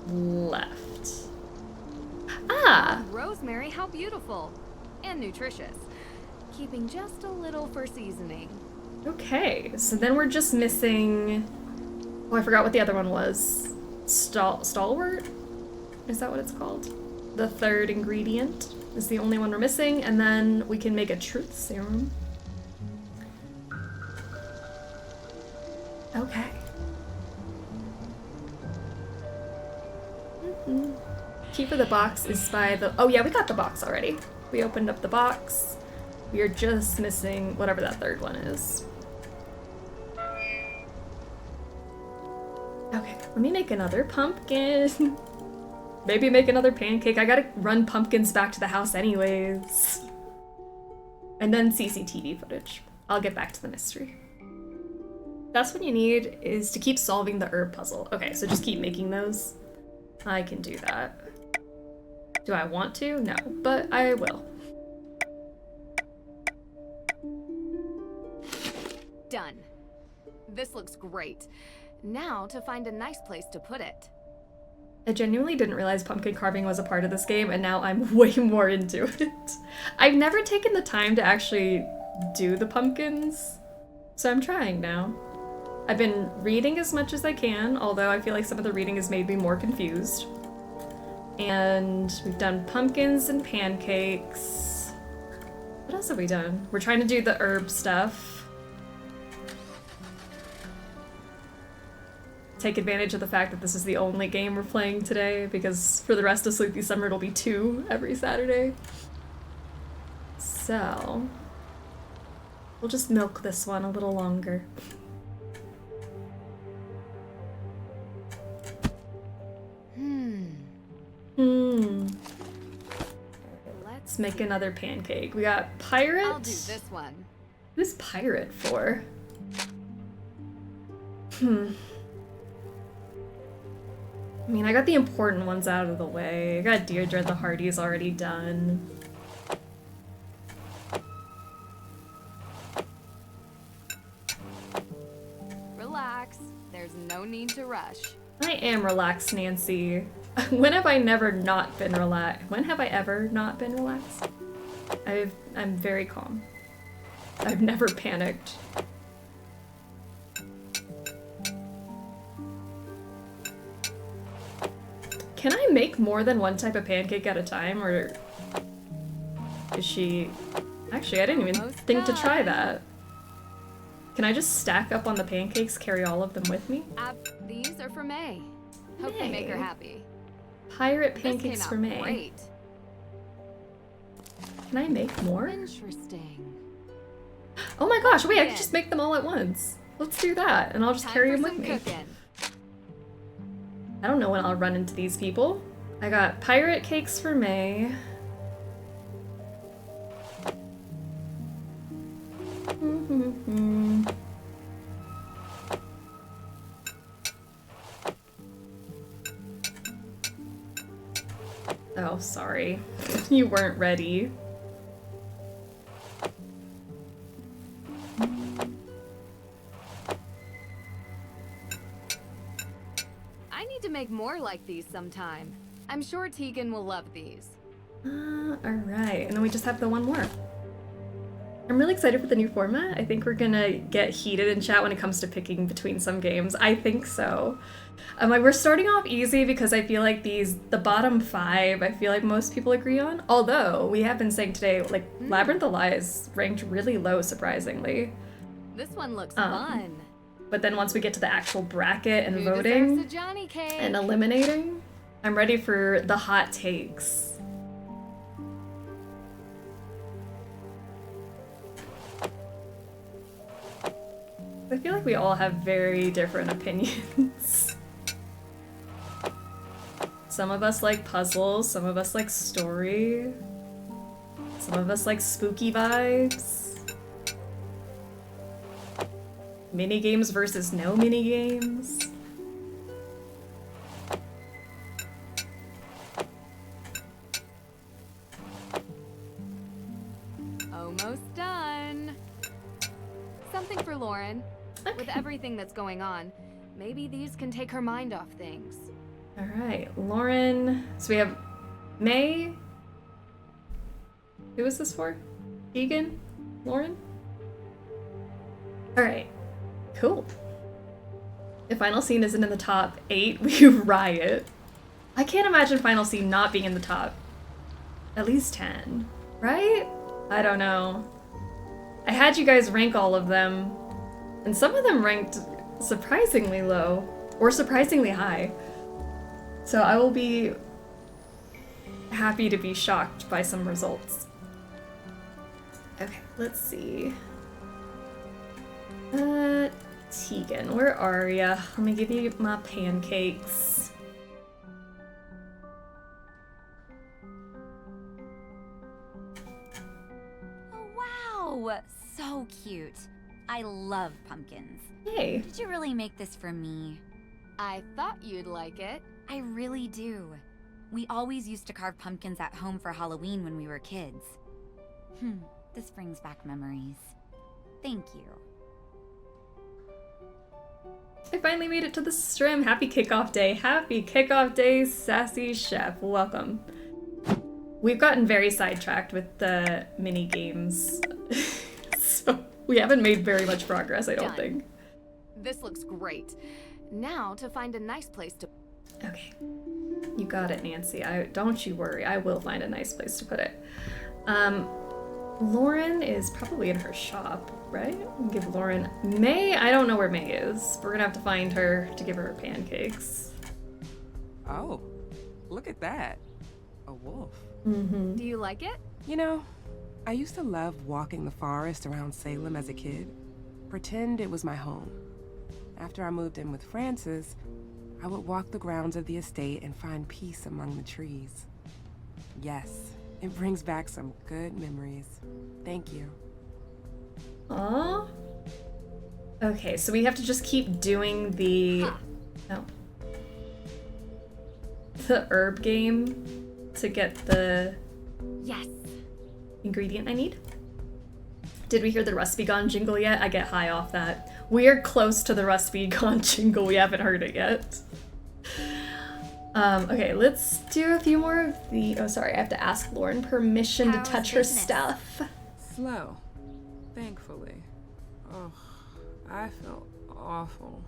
A: left. Ah!
K: Rosemary, how beautiful. And nutritious. Keeping just a little for seasoning.
A: Okay, so then we're just missing... Oh, I forgot what the other one was. Stalwart? Is that what it's called? The 3rd ingredient is the only one we're missing, and then we can make a truth serum. Okay. Key for the box is by the... Oh yeah, we got the box already. We opened up the box. We are just missing whatever that 3rd one is. Okay, let me make another pumpkin. Maybe make another pancake. I gotta run pumpkins back to the house anyways. And then CCTV footage. I'll get back to the mystery. That's what you need, is to keep solving the herb puzzle. Okay, so just keep making those. I can do that. Do I want to? No, but I will.
K: Done. This looks great. Now to find a nice place to put it.
A: I genuinely didn't realize pumpkin carving was a part of this game, and now I'm way more into it. I've never taken the time to actually do the pumpkins, so I'm trying now. I've been reading as much as I can, although I feel like some of the reading has made me more confused. And we've done pumpkins and pancakes. What else have we done? We're trying to do the herb stuff. Take advantage of the fact that this is the only game we're playing today, because for the rest of Sleuthy Summer it'll be 2 every Saturday. So... We'll just milk this one a little longer. Let's make another pancake. We got pirate.
K: I'll do this one.
A: Who's pirate for? I mean, I got the important ones out of the way. I got Deirdre the Hardy's already done.
K: Relax. There's no need to rush.
A: I am relaxed, Nancy. When have I never not been relaxed? When have I ever not been relaxed? I'm very calm. I've never panicked. Can I make more than one type of pancake at a time, or is she... Actually, I didn't even think to try that. Can I just stack up on the pancakes, carry all of them with me?
K: These are for May. Hope they make her happy.
A: Pirate pancakes for May.
K: Great.
A: Can I make more?
K: Interesting.
A: Oh my gosh, wait, I could just make them all at once. Let's do that, and I'll just carry them with me.
K: Cooking.
A: I don't know when I'll run into these people. I got pirate cakes for May. Oh, sorry. You weren't ready.
K: I need to make more like these sometime. I'm sure Tegan will love these.
A: Alright, and then we just have the one more. I'm really excited for the new format. I think we're gonna get heated in chat when it comes to picking between some games. I think so. Like, we're starting off easy because I feel like the bottom 5, I feel like most people agree on. Although, we have been saying today, like, Labyrinth of Lies ranked really low, surprisingly.
K: This one looks fun.
A: But then once we get to the actual bracket and
K: Who
A: voting
K: deserves a Johnny cake?
A: and eliminating, I'm ready for the hot takes. I feel like we all have very different opinions. Some of us like puzzles, some of us like story, some of us like spooky vibes. Minigames versus no minigames.
K: Almost done. Something for Lauren. With everything that's going on, maybe these can take her mind off things.
A: Alright, Lauren. So we have May. Who is this for? Egan? Lauren? Alright, cool. If Final Scene isn't in the top 8, we riot. I can't imagine Final Scene not being in the top at least 10, right? I don't know. I had you guys rank all of them, and some of them ranked surprisingly low, or surprisingly high. So I will be happy to be shocked by some results. Okay, let's see. Tegan, where are ya? Let me give you my pancakes.
I: Oh, wow! So cute. I love pumpkins.
A: Hey.
I: Did you really make this for me?
K: I thought you'd like it.
I: I really do. We always used to carve pumpkins at home for Halloween when we were kids. This brings back memories. Thank you.
A: I finally made it to the stream. Happy kickoff day. Happy kickoff day, Sassy Chef. Welcome. We've gotten very sidetracked with the mini games. So we haven't made very much progress, I don't think.
K: This looks great. Now to find a nice place to...
A: Okay. You got it, Nancy. Don't you worry. I will find a nice place to put it. Lauren is probably in her shop, right? I'll give Lauren... May? I don't know where May is. We're gonna have to find her to give her pancakes.
F: Oh, look at that. A wolf.
K: Do you like it?
F: You know, I used to love walking the forest around Salem as a kid. Pretend it was my home. After I moved in with Francis, I would walk the grounds of the estate and find peace among the trees. Yes, it brings back some good memories. Thank you.
A: Aww. Okay, so we have to just keep doing the herb game to get the ingredient I need. Did we hear the Rust Be Gone jingle yet? I get high off that. We are close to the Rust Be Gone jingle. We haven't heard it yet. Okay, let's do a few more of the... Oh, sorry, I have to ask Lauren permission to touch her stuff.
F: Slow. Thankfully. Oh, I felt awful.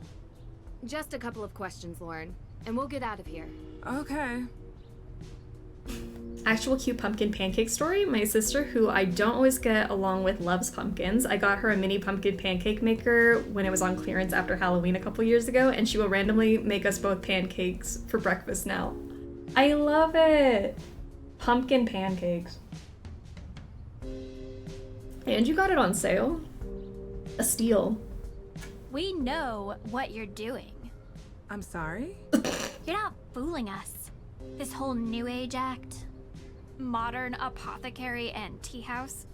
K: Just a couple of questions, Lauren, and we'll get out of here.
F: Okay.
A: Actual cute pumpkin pancake story. My sister, who I don't always get along with, loves pumpkins. I got her a mini pumpkin pancake maker when it was on clearance after Halloween a couple years ago, and she will randomly make us both pancakes for breakfast now. I love it! Pumpkin pancakes. And you got it on sale. A steal.
H: We know what you're doing.
F: I'm sorry?
H: You're not fooling us. This whole New Age act, modern apothecary and tea house,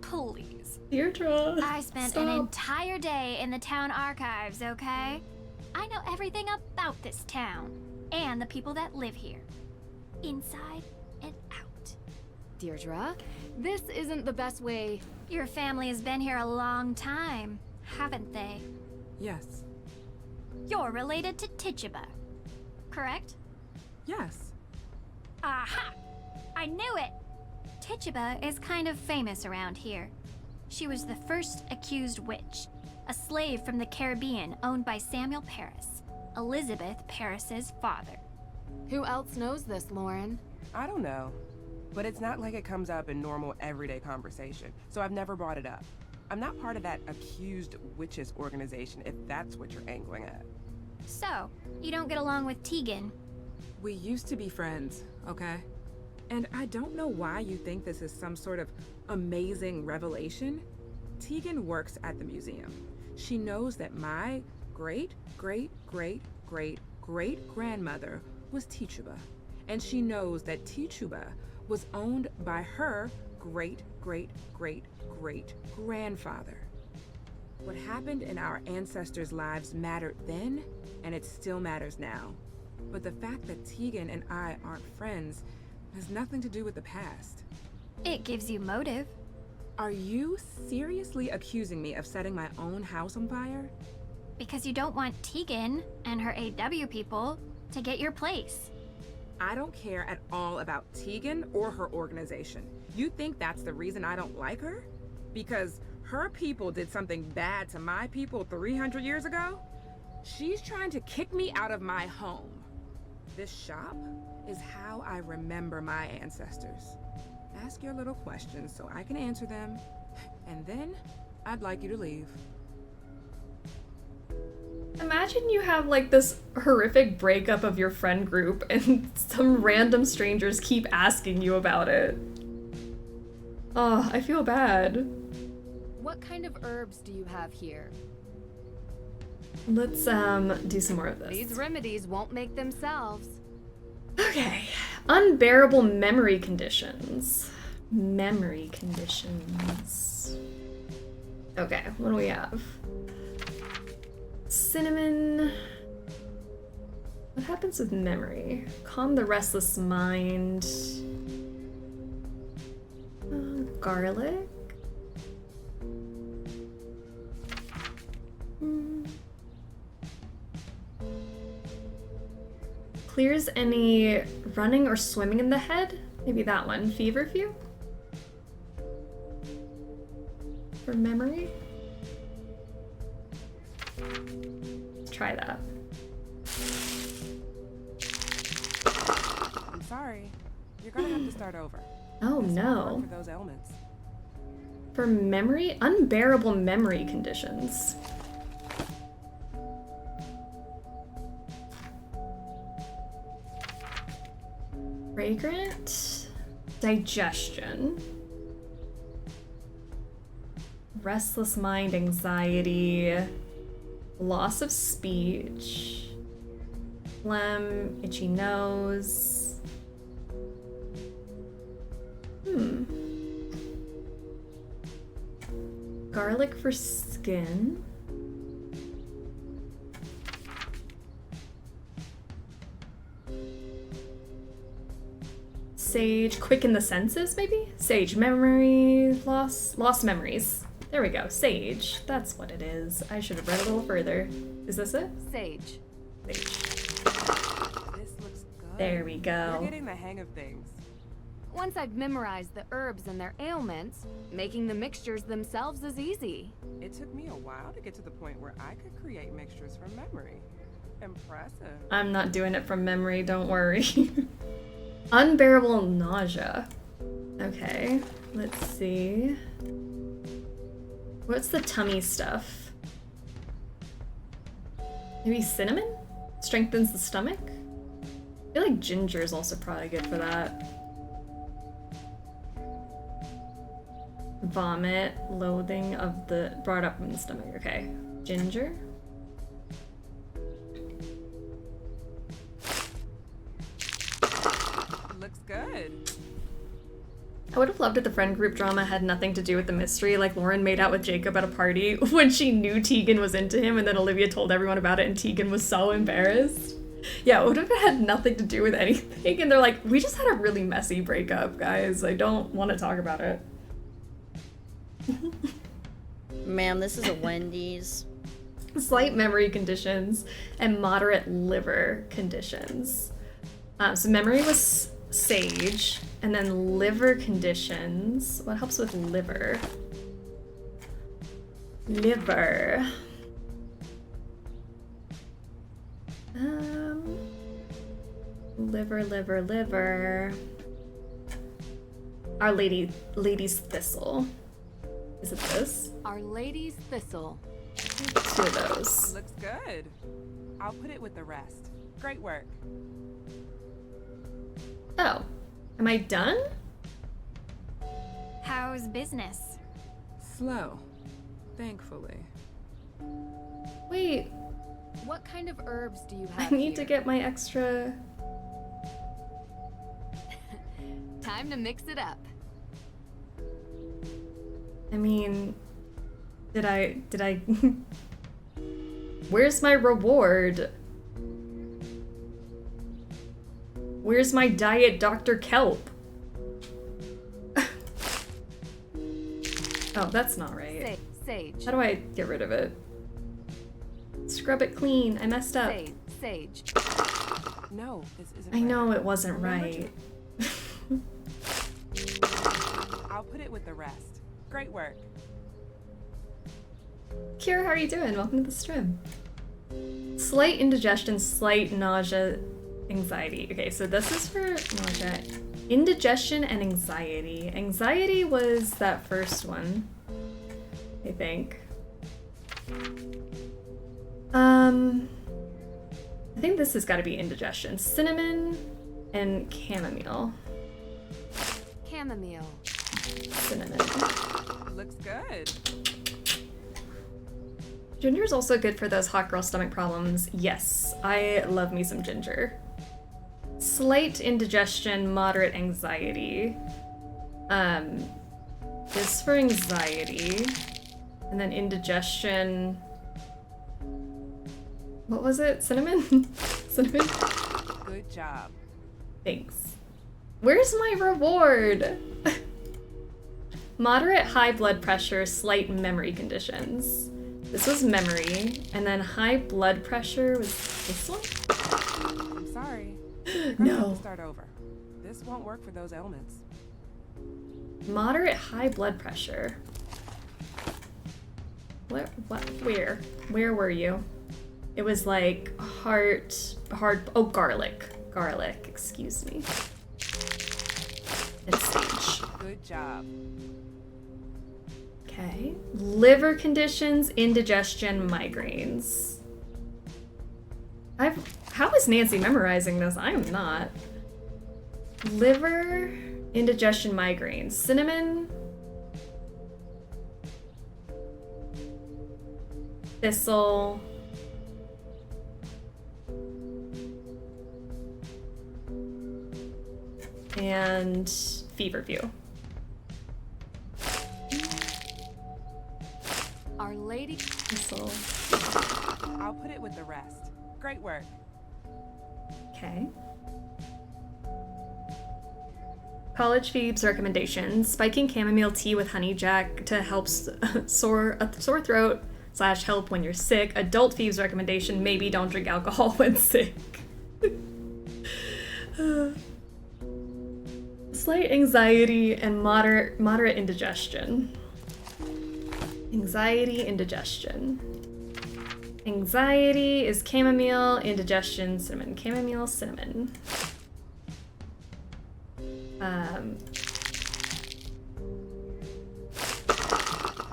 H: please.
A: Deirdre,
H: I spent an entire day in the town archives, okay? I know everything about this town and the people that live here, inside and out.
K: Deirdre, this isn't the best way.
H: Your family has been here a long time, haven't they?
F: Yes.
H: You're related to Tituba, correct?
F: Yes.
H: Aha! I knew it! Tituba is kind of famous around here. She was the first accused witch, a slave from the Caribbean owned by Samuel Paris, Elizabeth Paris's father.
K: Who else knows this, Lauren?
F: I don't know, but it's not like it comes up in normal everyday conversation, so I've never brought it up. I'm not part of that accused witches organization, if that's what you're angling at.
H: So, you don't get along with Tegan?
S: We used to be friends, okay? And I don't know why you think this is some sort of amazing revelation. Tegan works at the museum. She knows that my great-great-great-great-great-grandmother was Tituba. And she knows that Tituba was owned by her great-great-great-great-grandfather. What happened in our ancestors' lives mattered then, and it still matters now. But the fact that Tegan and I aren't friends has nothing to do with the past.
H: It gives you motive.
S: Are you seriously accusing me of setting my own house on fire?
H: Because you don't want Tegan and her AW people to get your place.
S: I don't care at all about Tegan or her organization. You think that's the reason I don't like her? Because her people did something bad to my people 300 years ago? She's trying to kick me out of my home. This shop is how I remember my ancestors. Ask your little questions so I can answer them, and then I'd like you to leave.
A: Imagine you have like this horrific breakup of your friend group and some random strangers keep asking you about it. Oh, I feel bad.
K: What kind of herbs do you have here?
A: Let's do some more of this.
K: These remedies won't make themselves.
A: Okay. Unbearable memory conditions. Memory conditions. Okay, what do we have? Cinnamon. What happens with memory? Calm the restless mind. Garlic. Clears any running or swimming in the head. Maybe that one. Feverfew? For memory? Let's try that.
F: I'm sorry. You're gonna have to start over.
A: Oh no.
F: For those ailments.
A: For memory? Unbearable memory conditions. Fragrant. Digestion. restless mind, anxiety, loss of speech, phlegm, itchy nose. Garlic for skin. Sage, quicken the senses, maybe? Sage, memory loss, lost memories. There we go, sage. That's what it is. I should have read a little further. Is this it?
K: Sage.
A: Sage.
F: This looks good.
A: There we go.
F: We're getting the hang of things.
K: Once I've memorized the herbs and their ailments, making the mixtures themselves is easy.
F: It took me a while to get to the point where I could create mixtures from memory. Impressive.
A: I'm not doing it from memory, don't worry. Unbearable nausea. Okay, let's see. What's the tummy stuff? Maybe cinnamon? Strengthens the stomach? I feel like ginger is also probably good for that. Vomit, loathing of the brought up in the stomach. Okay, ginger.
F: Looks good.
A: I would have loved if the friend group drama had nothing to do with the mystery, like Lauren made out with Jacob at a party when she knew Tegan was into him, and then Olivia told everyone about it and Tegan was so embarrassed. Yeah, it would have had nothing to do with anything, and they're like, we just had a really messy breakup, guys. I don't want to talk about it.
M: Ma'am, this is a Wendy's.
A: Slight memory conditions and moderate liver conditions. So memory was sage, and then liver conditions. What helps with liver? Liver. Liver. Our Lady's Thistle. Is it this?
K: Our Lady's Thistle.
A: Two of those.
F: Looks good. I'll put it with the rest. Great work.
A: Oh, am I done?
H: How's business?
S: Slow, thankfully.
A: Wait.
K: What kind of herbs do you
A: I
K: have
A: need to
K: here?
A: get my extra...
K: Time to mix it up.
A: I mean, did I... Where's my reward? Where's my diet Dr. Kelp? Oh, that's not right.
K: Sage.
A: How do I get rid of it? Scrub it clean. I messed up.
K: Sage.
F: No, this isn't
A: I
F: right.
A: know it wasn't
F: Remember
A: right.
F: I'll put it with the rest. Great work.
A: Kira, how are you doing? Welcome to the stream. Slight indigestion, slight nausea, anxiety. Okay, so this is for nausea. Indigestion and anxiety. Anxiety was that first one, I think. I think this has got to be indigestion. Cinnamon and chamomile.
K: Chamomile.
A: Cinnamon.
F: Looks good.
A: Ginger is also good for those hot girl stomach problems. Yes, I love me some ginger. Slight indigestion, moderate anxiety. This for anxiety. And then indigestion. What was it? Cinnamon? Cinnamon?
F: Good job.
A: Thanks. Where's my reward? Moderate high blood pressure, slight memory conditions. This was memory, and then high blood pressure was this one?
F: I'm sorry. You're gonna have
A: No.
F: to start over. This won't work for those ailments.
A: Moderate high blood pressure. Where were you? It was like oh, garlic, excuse me. And sage.
F: Good job.
A: Okay. Liver conditions, indigestion, migraines. How is Nancy memorizing this? I am not. Liver, indigestion, migraines. Cinnamon. Thistle. And Feverview.
K: Our Lady
A: Thistle.
F: I'll put it with the rest. Great work.
A: Okay. College Phoebe's recommendations: spiking chamomile tea with honey jack to help sore throat / help when you're sick. Adult Phoebe's recommendation: maybe don't drink alcohol when sick. Slight anxiety and moderate indigestion. Anxiety, indigestion. Anxiety is chamomile, indigestion, cinnamon. Chamomile, cinnamon.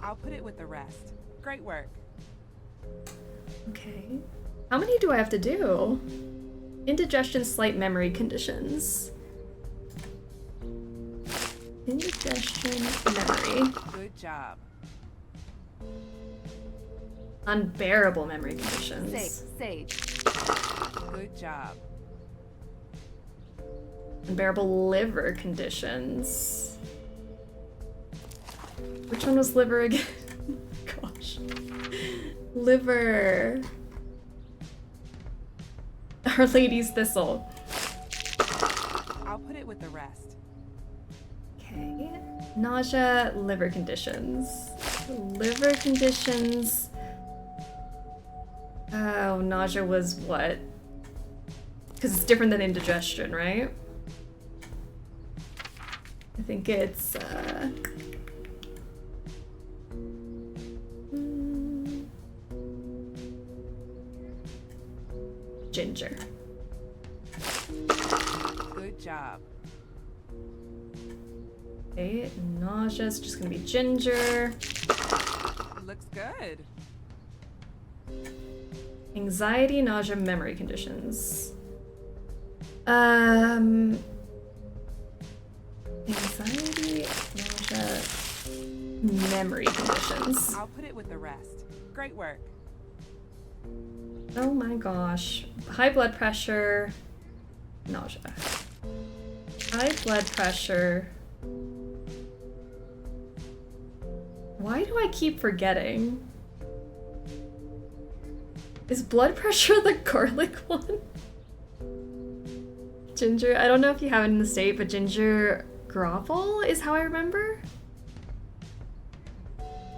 F: I'll put it with the rest. Great work.
A: Okay. How many do I have to do? Indigestion, slight memory conditions. Indigestion, memory.
F: Good job.
A: Unbearable memory conditions.
K: Sage.
F: Good job.
A: Unbearable liver conditions. Which one was liver again? Gosh. Liver. Our Lady's Thistle.
F: I'll put it with the rest.
A: Okay. Nausea, liver conditions. Liver conditions. Oh, nausea was what? Because it's different than indigestion, right? I think it's, ginger.
F: Good job.
A: Okay, nausea's just gonna be ginger.
F: Looks good.
A: Anxiety, nausea, memory conditions. Anxiety, nausea, memory conditions.
F: I'll put it with the rest. Great work.
A: Oh my gosh. High blood pressure, nausea. High blood pressure. Why do I keep forgetting? Is blood pressure the garlic one? Ginger, I don't know if you have it in the state, but ginger grovel is how I remember.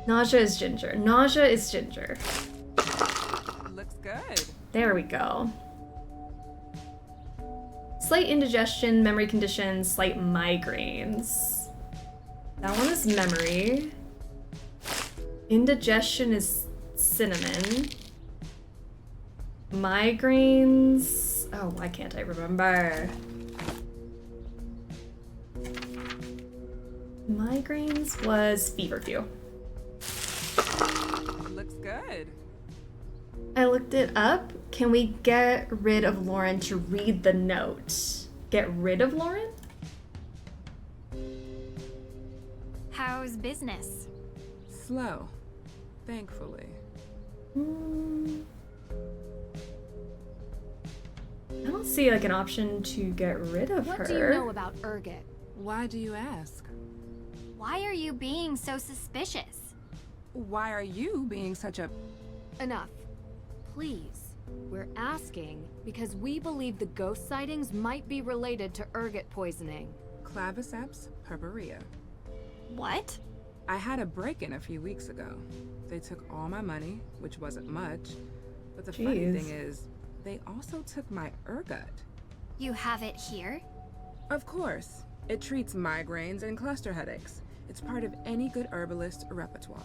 A: Nausea is ginger. Nausea is ginger.
F: Looks good.
A: There we go. Slight indigestion, memory conditions, slight migraines. That one is memory. Indigestion is cinnamon. Migraines. Oh, why can't I remember? Migraines was Feverview.
F: Looks good.
A: I looked it up. Can we get rid of Lauren to read the note? Get rid of Lauren?
H: How's business?
S: Slow, thankfully.
A: I don't see like an option to get rid of her.
K: What do you know about Urget?
S: Why do you ask?
H: Why are you being so suspicious?
S: Why are you being such a...
K: Enough. Please. We're asking because we believe the ghost sightings might be related to Urget poisoning.
S: Claviceps purpurea.
H: What?
S: I had a break-in a few weeks ago. They took all my money, which wasn't much. But the funny thing is, they also took my ergot.
H: You have it here?
S: Of course. It treats migraines and cluster headaches. It's part of any good herbalist repertoire.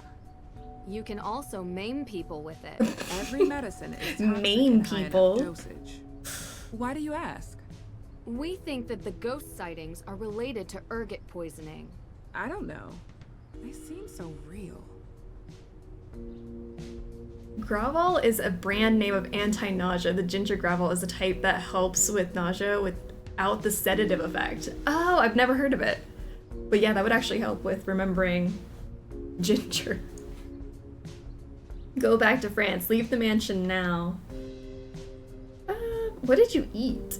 K: You can also maim people with it.
S: Every medicine is toxic
A: Maim
S: and high enough
A: people.
S: dosage. Why do you ask?
K: We think that the ghost sightings are related to Urget poisoning.
S: I don't know. They seem so real.
A: Gravol is a brand name of anti-nausea. The ginger Gravol is a type that helps with nausea without the sedative effect. Oh, I've never heard of it. But yeah, that would actually help with remembering ginger. Go back to France. Leave the mansion now. What did you eat?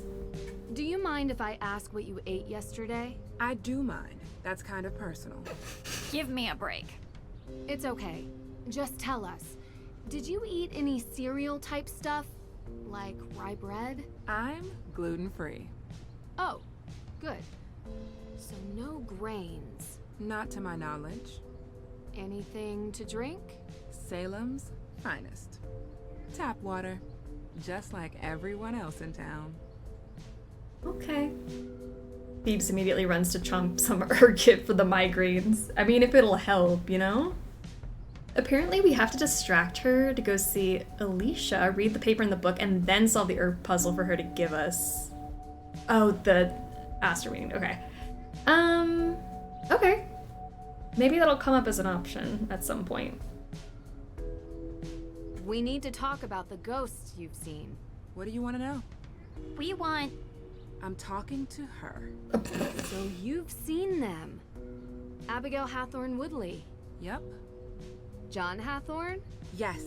K: Do you mind if I ask what you ate yesterday?
S: I do mind. That's kind of personal.
H: Give me a break.
K: It's okay. Just tell us. Did you eat any cereal type stuff? Like rye bread?
S: I'm gluten-free.
K: Oh, good. So no grains.
S: Not to my knowledge.
K: Anything to drink?
S: Salem's finest. Tap water. Just like everyone else in town.
A: Okay. Phoebes immediately runs to chomp some Urkit for the migraines. I mean, if it'll help, you know? Apparently we have to distract her to go see Alicia, read the paper in the book, and then solve the herb puzzle for her to give us. Oh, the Aster reading. Okay. Okay. Maybe that'll come up as an option at some point.
K: We need to talk about the ghosts you've seen.
S: What do you want to know?
H: We want...
S: I'm talking to her.
K: So you've seen them. Abigail Hathorne Woodley.
S: Yep.
K: John Hathorne?
S: Yes.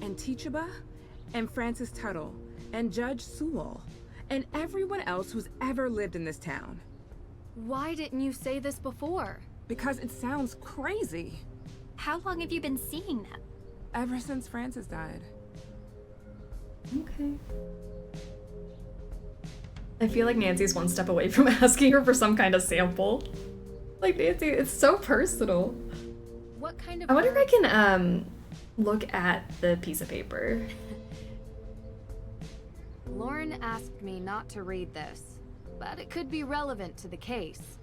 S: And Teachaba, and Francis Tuttle, and Judge Sewell, and everyone else who's ever lived in this town.
K: Why didn't you say this before?
S: Because it sounds crazy.
H: How long have you been seeing them?
S: Ever since Francis died.
A: Okay. I feel like Nancy's one step away from asking her for some kind of sample. Like, Nancy, it's so personal.
K: What kind of...
A: I wonder if I can, look at the piece of paper.
K: Lauren asked me not to read this, but it could be relevant to the case.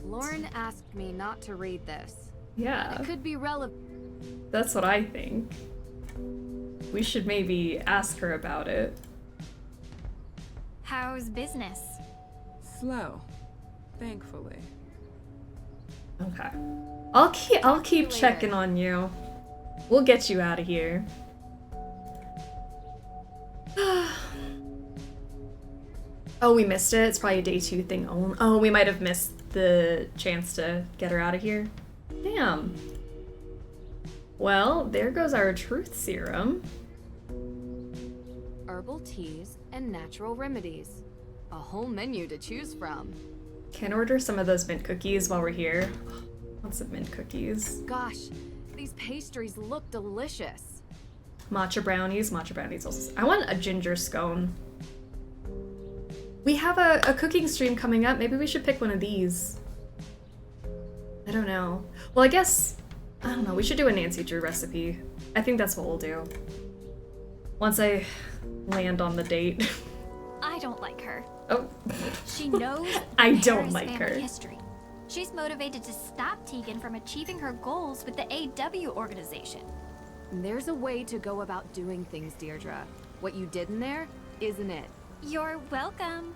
K: Lauren asked me not to read this.
A: Yeah.
K: It could be relevant.
A: That's what I think. We should maybe ask her about it.
H: How's business?
S: Slow, thankfully.
A: Okay. I'll keep checking on you. We'll get you out of here. Oh, we missed it. It's probably a day 2 thing. Oh, we might have missed the chance to get her out of here. Damn. Well, there goes our truth serum.
K: Herbal teas and natural remedies. A whole menu to choose from.
A: Can order some of those mint cookies while we're here. Lots of mint cookies.
K: Gosh, these pastries look delicious.
A: Matcha brownies also. I want a ginger scone. We have a cooking stream coming up. Maybe we should pick one of these. I don't know. Well, I guess, I don't know. We should do a Nancy Drew recipe. I think that's what we'll do. Once I land on the date.
H: I don't like her.
A: Oh.
H: She knows
A: I
H: the
A: don't
H: Harris
A: like
H: family
A: her.
H: history. She's motivated to stop Tegan from achieving her goals with the AW organization.
K: There's a way to go about doing things, Deirdre. What you did in there isn't it.
H: You're welcome.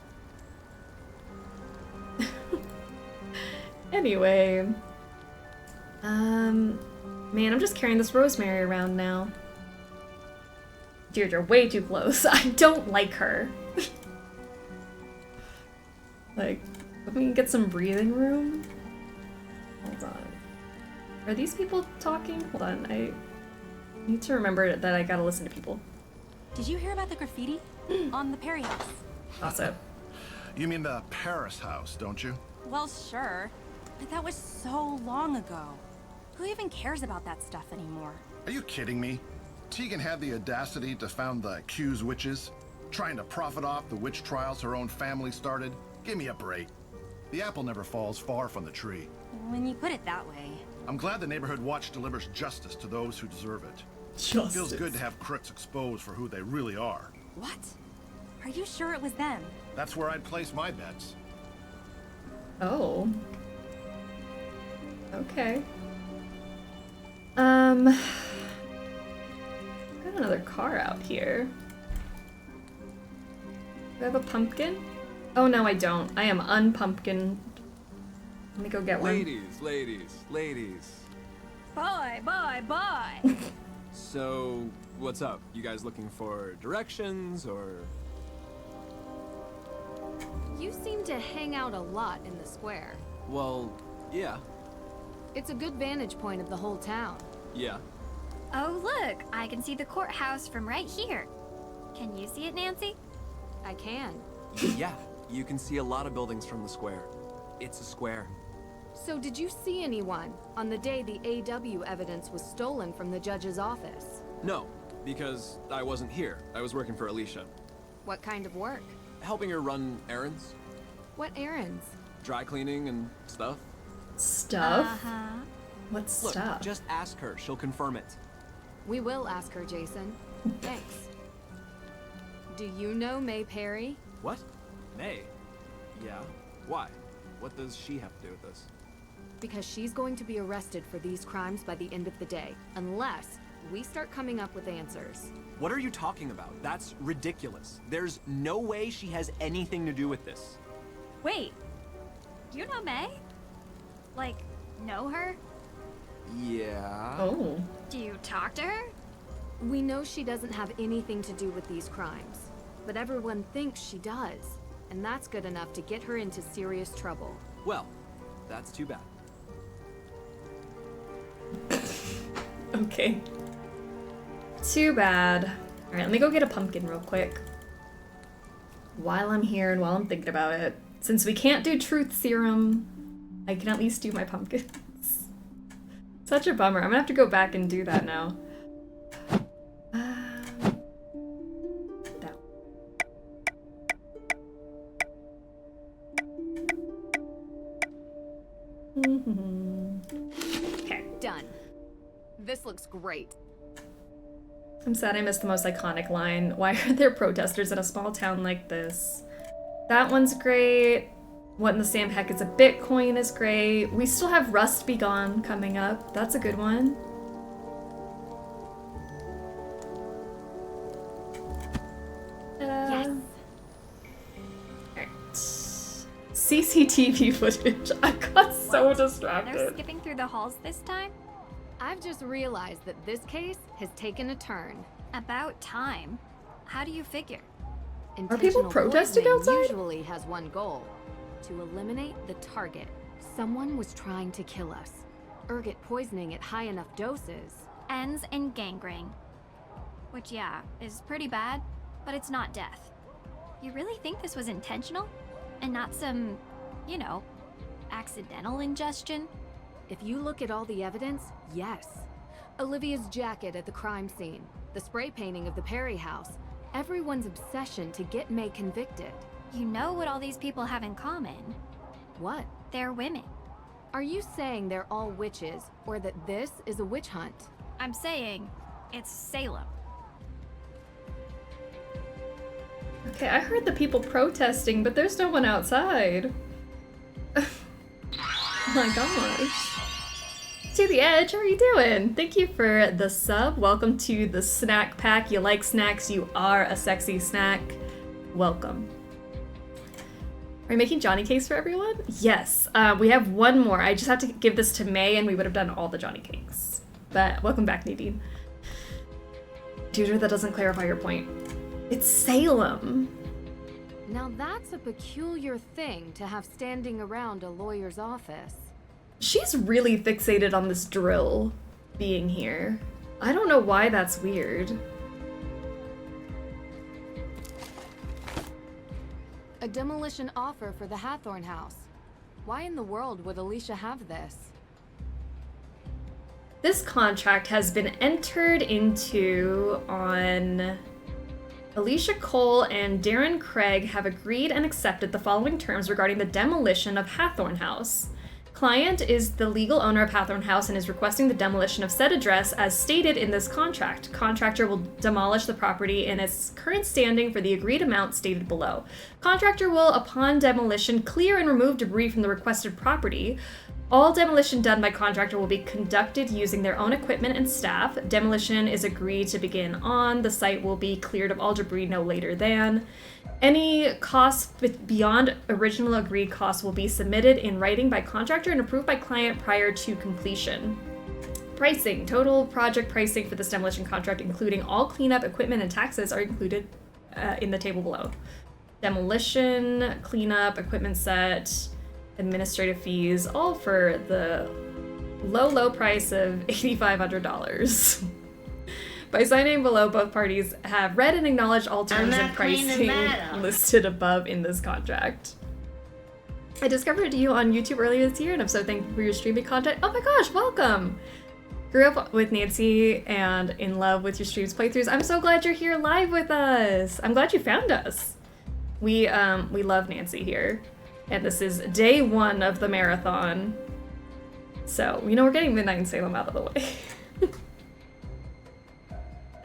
A: Anyway. Man, I'm just carrying this rosemary around now. Deirdre, way too close. I don't like her. Like, let me get some breathing room. Hold on. Are these people talking? Hold on, I need to remember that I gotta listen to people.
I: Did you hear about the graffiti on the Perry house?
A: Gossip.
D: You mean the Paris house, don't you?
I: Well, sure. But that was so long ago. Who even cares about that stuff anymore?
D: Are you kidding me? Tegan had the audacity to found the accused witches, trying to profit off the witch trials her own family started. Give me a break. The apple never falls far from the tree.
I: When you put it that way.
D: I'm glad the Neighborhood Watch delivers justice to those who deserve it.
A: Justice.
D: Feels good to have crooks exposed for who they really are.
I: What? Are you sure it was them?
D: That's where I'd place my bets.
A: Oh. Okay. Got another car out here. Do I have a pumpkin? Oh no, I don't. I am unpumpkin. Let me go get one.
N: Ladies.
K: Boy.
N: So, what's up? You guys looking for directions, or...?
K: You seem to hang out a lot in the square.
N: Well, yeah.
K: It's a good vantage point of the whole town.
N: Yeah,
H: Oh, look, I can see the courthouse from right here. Can you see it, Nancy?
K: I can.
N: Yeah, you can see a lot of buildings from the square. It's a square.
K: So did you see anyone on the day the AW evidence was stolen from the judge's office?
N: No, because I wasn't here. I was working for Alicia.
K: What kind of work?
N: Helping her run errands.
K: What errands?
N: Dry cleaning and stuff.
A: Stuff?
H: Uh-huh.
A: What
N: Look,
A: stuff?
N: just ask her. She'll confirm it.
K: We will ask her, Jason. Thanks. Do you know May Perry?
N: What? May? Yeah. Why? What does she have to do with this?
K: Because she's going to be arrested for these crimes by the end of the day, unless we start coming up with answers.
N: What are you talking about? That's ridiculous. There's no way she has anything to do with this.
H: Wait, do you know May? Like, know her?
N: Yeah.
A: Oh.
H: Do you talk to her?
K: We know she doesn't have anything to do with these crimes, but everyone thinks she does, and that's good enough to get her into serious trouble.
N: Well, that's too bad.
A: Okay. Too bad. Alright, let me go get a pumpkin real quick. While I'm here and while I'm thinking about it. Since we can't do truth serum, I can at least do my pumpkins. Such a bummer. I'm gonna have to go back and do that now. That. Okay.
K: Done. This looks great.
A: I'm sad I missed the most iconic line. Why are there protesters in a small town like this? That one's great. What in the Sam heck is a Bitcoin is great. We still have Rust Be Gone coming up. That's a good one.
H: Yes.
A: Alright. CCTV footage. I got so
H: They're
A: distracted.
H: skipping through the halls this time?
K: I've just realized that this case has taken a turn.
H: About time. How do you figure?
A: Are people protesting
K: poisoning
A: outside?
K: Usually has one goal: to eliminate the target. Someone was trying to kill us. Ergot poisoning at high enough doses
H: Ends in gangrene. Which, yeah, is pretty bad, but it's not death. You really think this was intentional? And not some, you know, accidental ingestion?
K: If you look at all the evidence, yes. Olivia's jacket at the crime scene, the spray painting of the Perry house, everyone's obsession to get May convicted.
H: You know what all these people have in common?
K: What?
H: They're women.
K: Are you saying they're all witches, or that this is a witch hunt?
H: I'm saying it's Salem.
A: Okay, I heard the people protesting, but there's no one outside. Oh my gosh. To the Edge, how are you doing? Thank you for the sub. Welcome to the snack pack. You like snacks, you are a sexy snack. Welcome. Are you making Johnny cakes for everyone? Yes. We have one more. I just have to give this to May and we would have done all the Johnny cakes. But welcome back, Nadine. Tutor, that doesn't clarify your point. It's Salem.
K: Now that's a peculiar thing to have standing around a lawyer's office.
A: She's really fixated on this drill being here. I don't know why that's weird.
K: A demolition offer for the Hathorn house. Why in the world would Alicia have this?
A: This contract has been entered into on... Alicia Cole and Darren Craig have agreed and accepted the following terms regarding the demolition of Hathorn House. Client is the legal owner of Hathorn House and is requesting the demolition of said address as stated in this contract. Contractor will demolish the property in its current standing for the agreed amount stated below. Contractor will, upon demolition, clear and remove debris from the requested property. All demolition done by contractor will be conducted using their own equipment and staff. Demolition is agreed to begin on. The site will be cleared of all debris no later than. Any costs beyond original agreed costs will be submitted in writing by contractor and approved by client prior to completion. Pricing. Total project pricing for this demolition contract, including all cleanup, equipment, and taxes, are included in the table below. Demolition, cleanup, equipment set, administrative fees, all for the low price of $8,500. By signing below, both parties have read and acknowledged all terms and pricing listed above in this contract. I discovered you on YouTube earlier this year, and I'm so thankful for your streaming content. Oh my gosh, welcome! Grew up with Nancy and in love with your streams playthroughs. I'm so glad you're here live with us. I'm glad you found us. We love Nancy here, and this is day 1 of the marathon. So, you know, we're getting Midnight in Salem out of the way.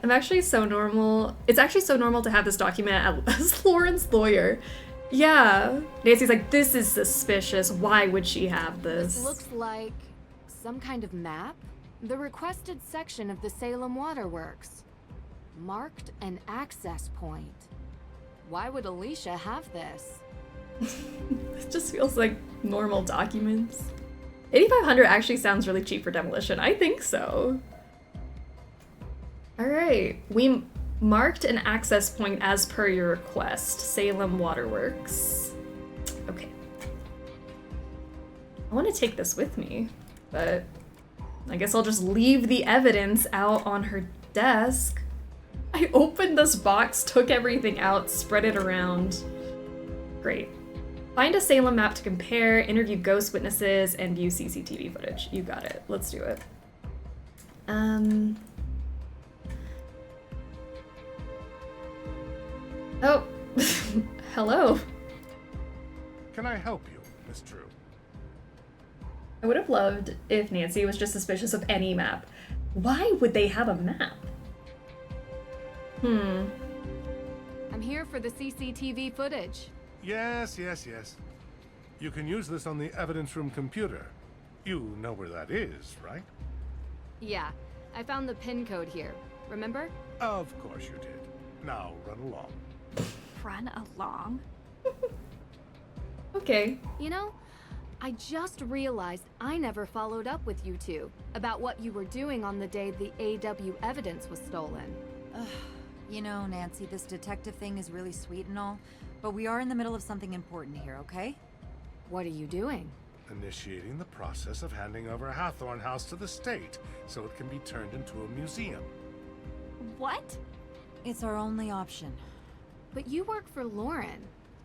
A: I'm actually so normal. It's actually so normal to have this document as Lauren's lawyer. Yeah. Nancy's like, this is suspicious. Why would she have this?
K: This looks like some kind of map. The requested section of the Salem Waterworks. Marked an access point. Why would Alicia have this?
A: It just feels like normal documents. 8,500 actually sounds really cheap for demolition. I think so. All right, we marked an access point as per your request. Salem Waterworks. Okay. I want to take this with me, but I guess I'll just leave the evidence out on her desk. I opened this box, took everything out, spread it around. Great. Find a Salem map to compare, interview ghost witnesses, and view CCTV footage. You got it. Let's do it. Oh, hello.
P: Can I help you, Miss Drew?
A: I would have loved if Nancy was just suspicious of any map. Why would they have a map?
K: I'm here for the CCTV footage.
P: Yes. You can use this on the evidence room computer. You know where that is, right?
K: Yeah, I found the pin code here. Remember?
P: Of course you did. Now run along.
H: Run along?
A: Okay.
K: You know, I just realized I never followed up with you two about what you were doing on the day the AW evidence was stolen.
O: You know, Nancy, this detective thing is really sweet and all, but we are in the middle of something important here, okay?
K: What are you doing?
P: Initiating the process of handing over Hathorn House to the state so it can be turned into a museum.
H: What?
O: It's our only option.
K: But you work for Lauren.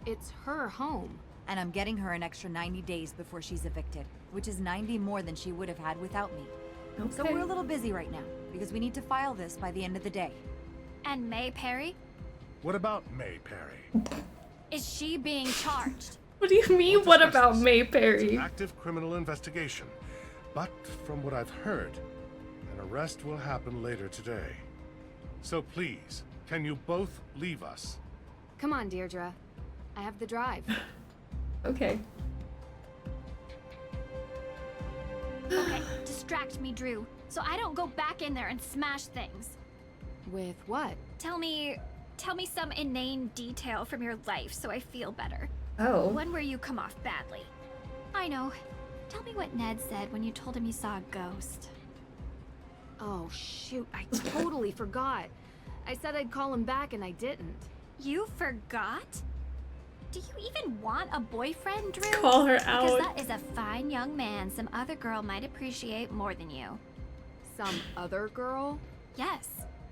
K: It's her home.
O: And I'm getting her an extra 90 days before she's evicted, which is 90 more than she would have had without me.
A: Okay.
O: So we're a little busy right now, because we need to file this by the end of the day.
H: And May Perry?
P: What about May Perry?
H: Is she being charged?
A: What do you mean, what about May Perry?
P: It's an active criminal investigation. But from what I've heard, an arrest will happen later today. So please, can you both leave us?
K: Come on, Deirdre. I have the drive.
A: Okay.
H: Okay, distract me, Drew, so I don't go back in there and smash things.
K: With what?
H: Tell me some inane detail from your life so I feel better.
A: Oh.
H: One where you come off badly. I know. Tell me what Ned said when you told him you saw a ghost.
K: Oh, shoot. I totally forgot. I said I'd call him back and I didn't.
H: You forgot? Do you even want a boyfriend, Drew?
A: Call her out.
H: Because that is a fine young man some other girl might appreciate more than you.
K: Some other girl?
H: Yes.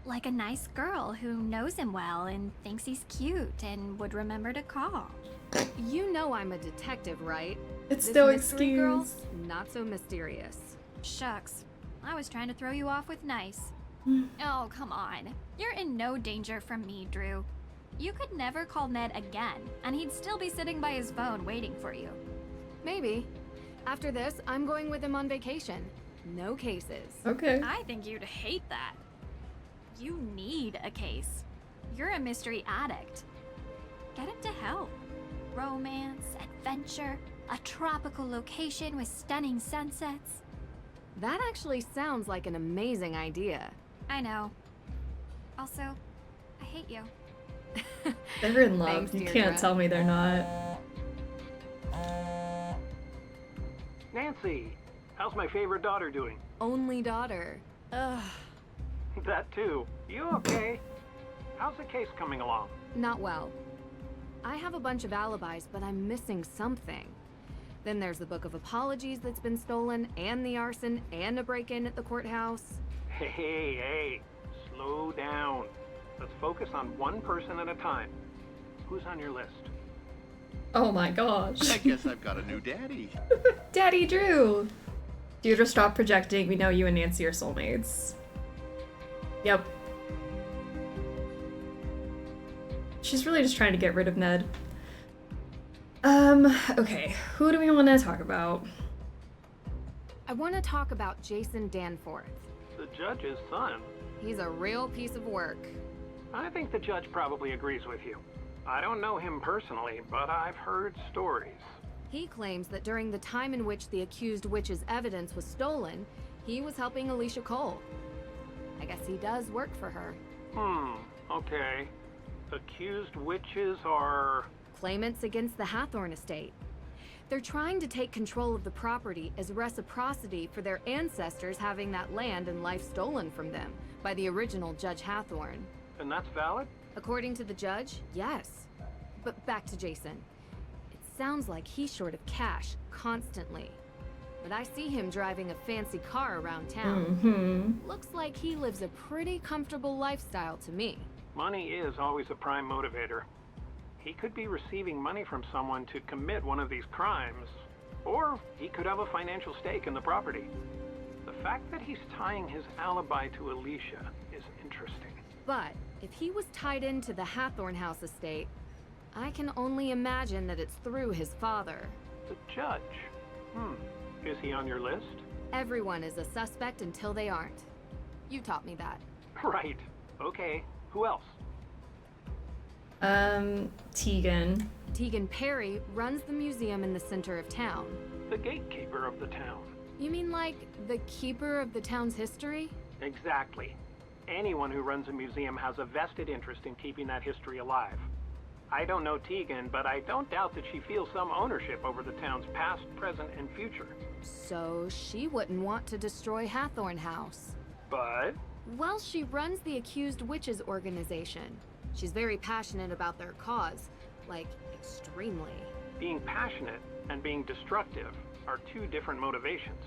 H: Like a nice girl who knows him well and thinks he's cute and would remember to call.
K: You know I'm a detective, right?
A: It's
K: This
A: no
K: mystery girl,
A: excuse.
K: not so mysterious.
H: Shucks. I was trying to throw you off with nice. Oh, come on. You're in no danger from me, Drew. You could never call Ned again, and he'd still be sitting by his phone waiting for you.
K: Maybe. After this, I'm going with him on vacation. No cases.
A: Okay.
H: I think you'd hate that. You need a case. You're a mystery addict. Get him to help. Romance, adventure, a tropical location with stunning sunsets.
K: That actually sounds like an amazing idea.
H: I know. Also, I hate you.
A: They're in love.
K: Thanks,
A: You
K: Deirdre.
A: can't tell me they're not.
Q: Nancy, how's my favorite daughter doing?
K: Only daughter. Ugh.
Q: That too. You okay? How's the case coming along?
K: Not well. I have a bunch of alibis, but I'm missing something. Then there's the book of apologies that's been stolen, and the arson, and a break-in at the courthouse.
Q: Hey, slow down. Let's focus on one person at a time. Who's on your list?
A: Oh my gosh.
L: I guess I've got a new daddy.
A: Daddy Drew! Deirdre, stop projecting. We know you and Nancy are soulmates. Yep. She's really just trying to get rid of Ned. Okay. Who do we want to talk about?
K: I want to talk about Jason Danforth.
Q: The judge's son.
K: He's a real piece of work.
Q: I think the judge probably agrees with you. I don't know him personally, but I've heard stories.
K: He claims that during the time in which the accused witch's evidence was stolen, he was helping Alicia Cole. I guess he does work for her.
Q: Okay. Accused witches are...
K: Claimants against the Hathorn estate. They're trying to take control of the property as reciprocity for their ancestors having that land and life stolen from them by the original Judge Hathorn.
Q: And that's valid?
K: According to the judge, yes. But back to Jason. It sounds like he's short of cash constantly. But I see him driving a fancy car around town. Looks like he lives a pretty comfortable lifestyle to me.
Q: Money is always a prime motivator. He could be receiving money from someone to commit one of these crimes, or he could have a financial stake in the property. The fact that he's tying his alibi to Alicia is interesting.
K: But if he was tied into the Hathorn House estate, I can only imagine that it's through his father.
Q: The judge? Is he on your list?
K: Everyone is a suspect until they aren't. You taught me that.
Q: Right. Okay. Who else?
A: Tegan.
K: Tegan Perry runs the museum in the center of town.
Q: The gatekeeper of the town.
K: You mean like the keeper of the town's history?
Q: Exactly. Anyone who runs a museum has a vested interest in keeping that history alive. I don't know Tegan, but I don't doubt that she feels some ownership over the town's past, present, and future.
K: So she wouldn't want to destroy Hathorn House.
Q: But?
K: Well, she runs the Accused Witches organization. She's very passionate about their cause, like, extremely.
Q: Being passionate and being destructive are two different motivations.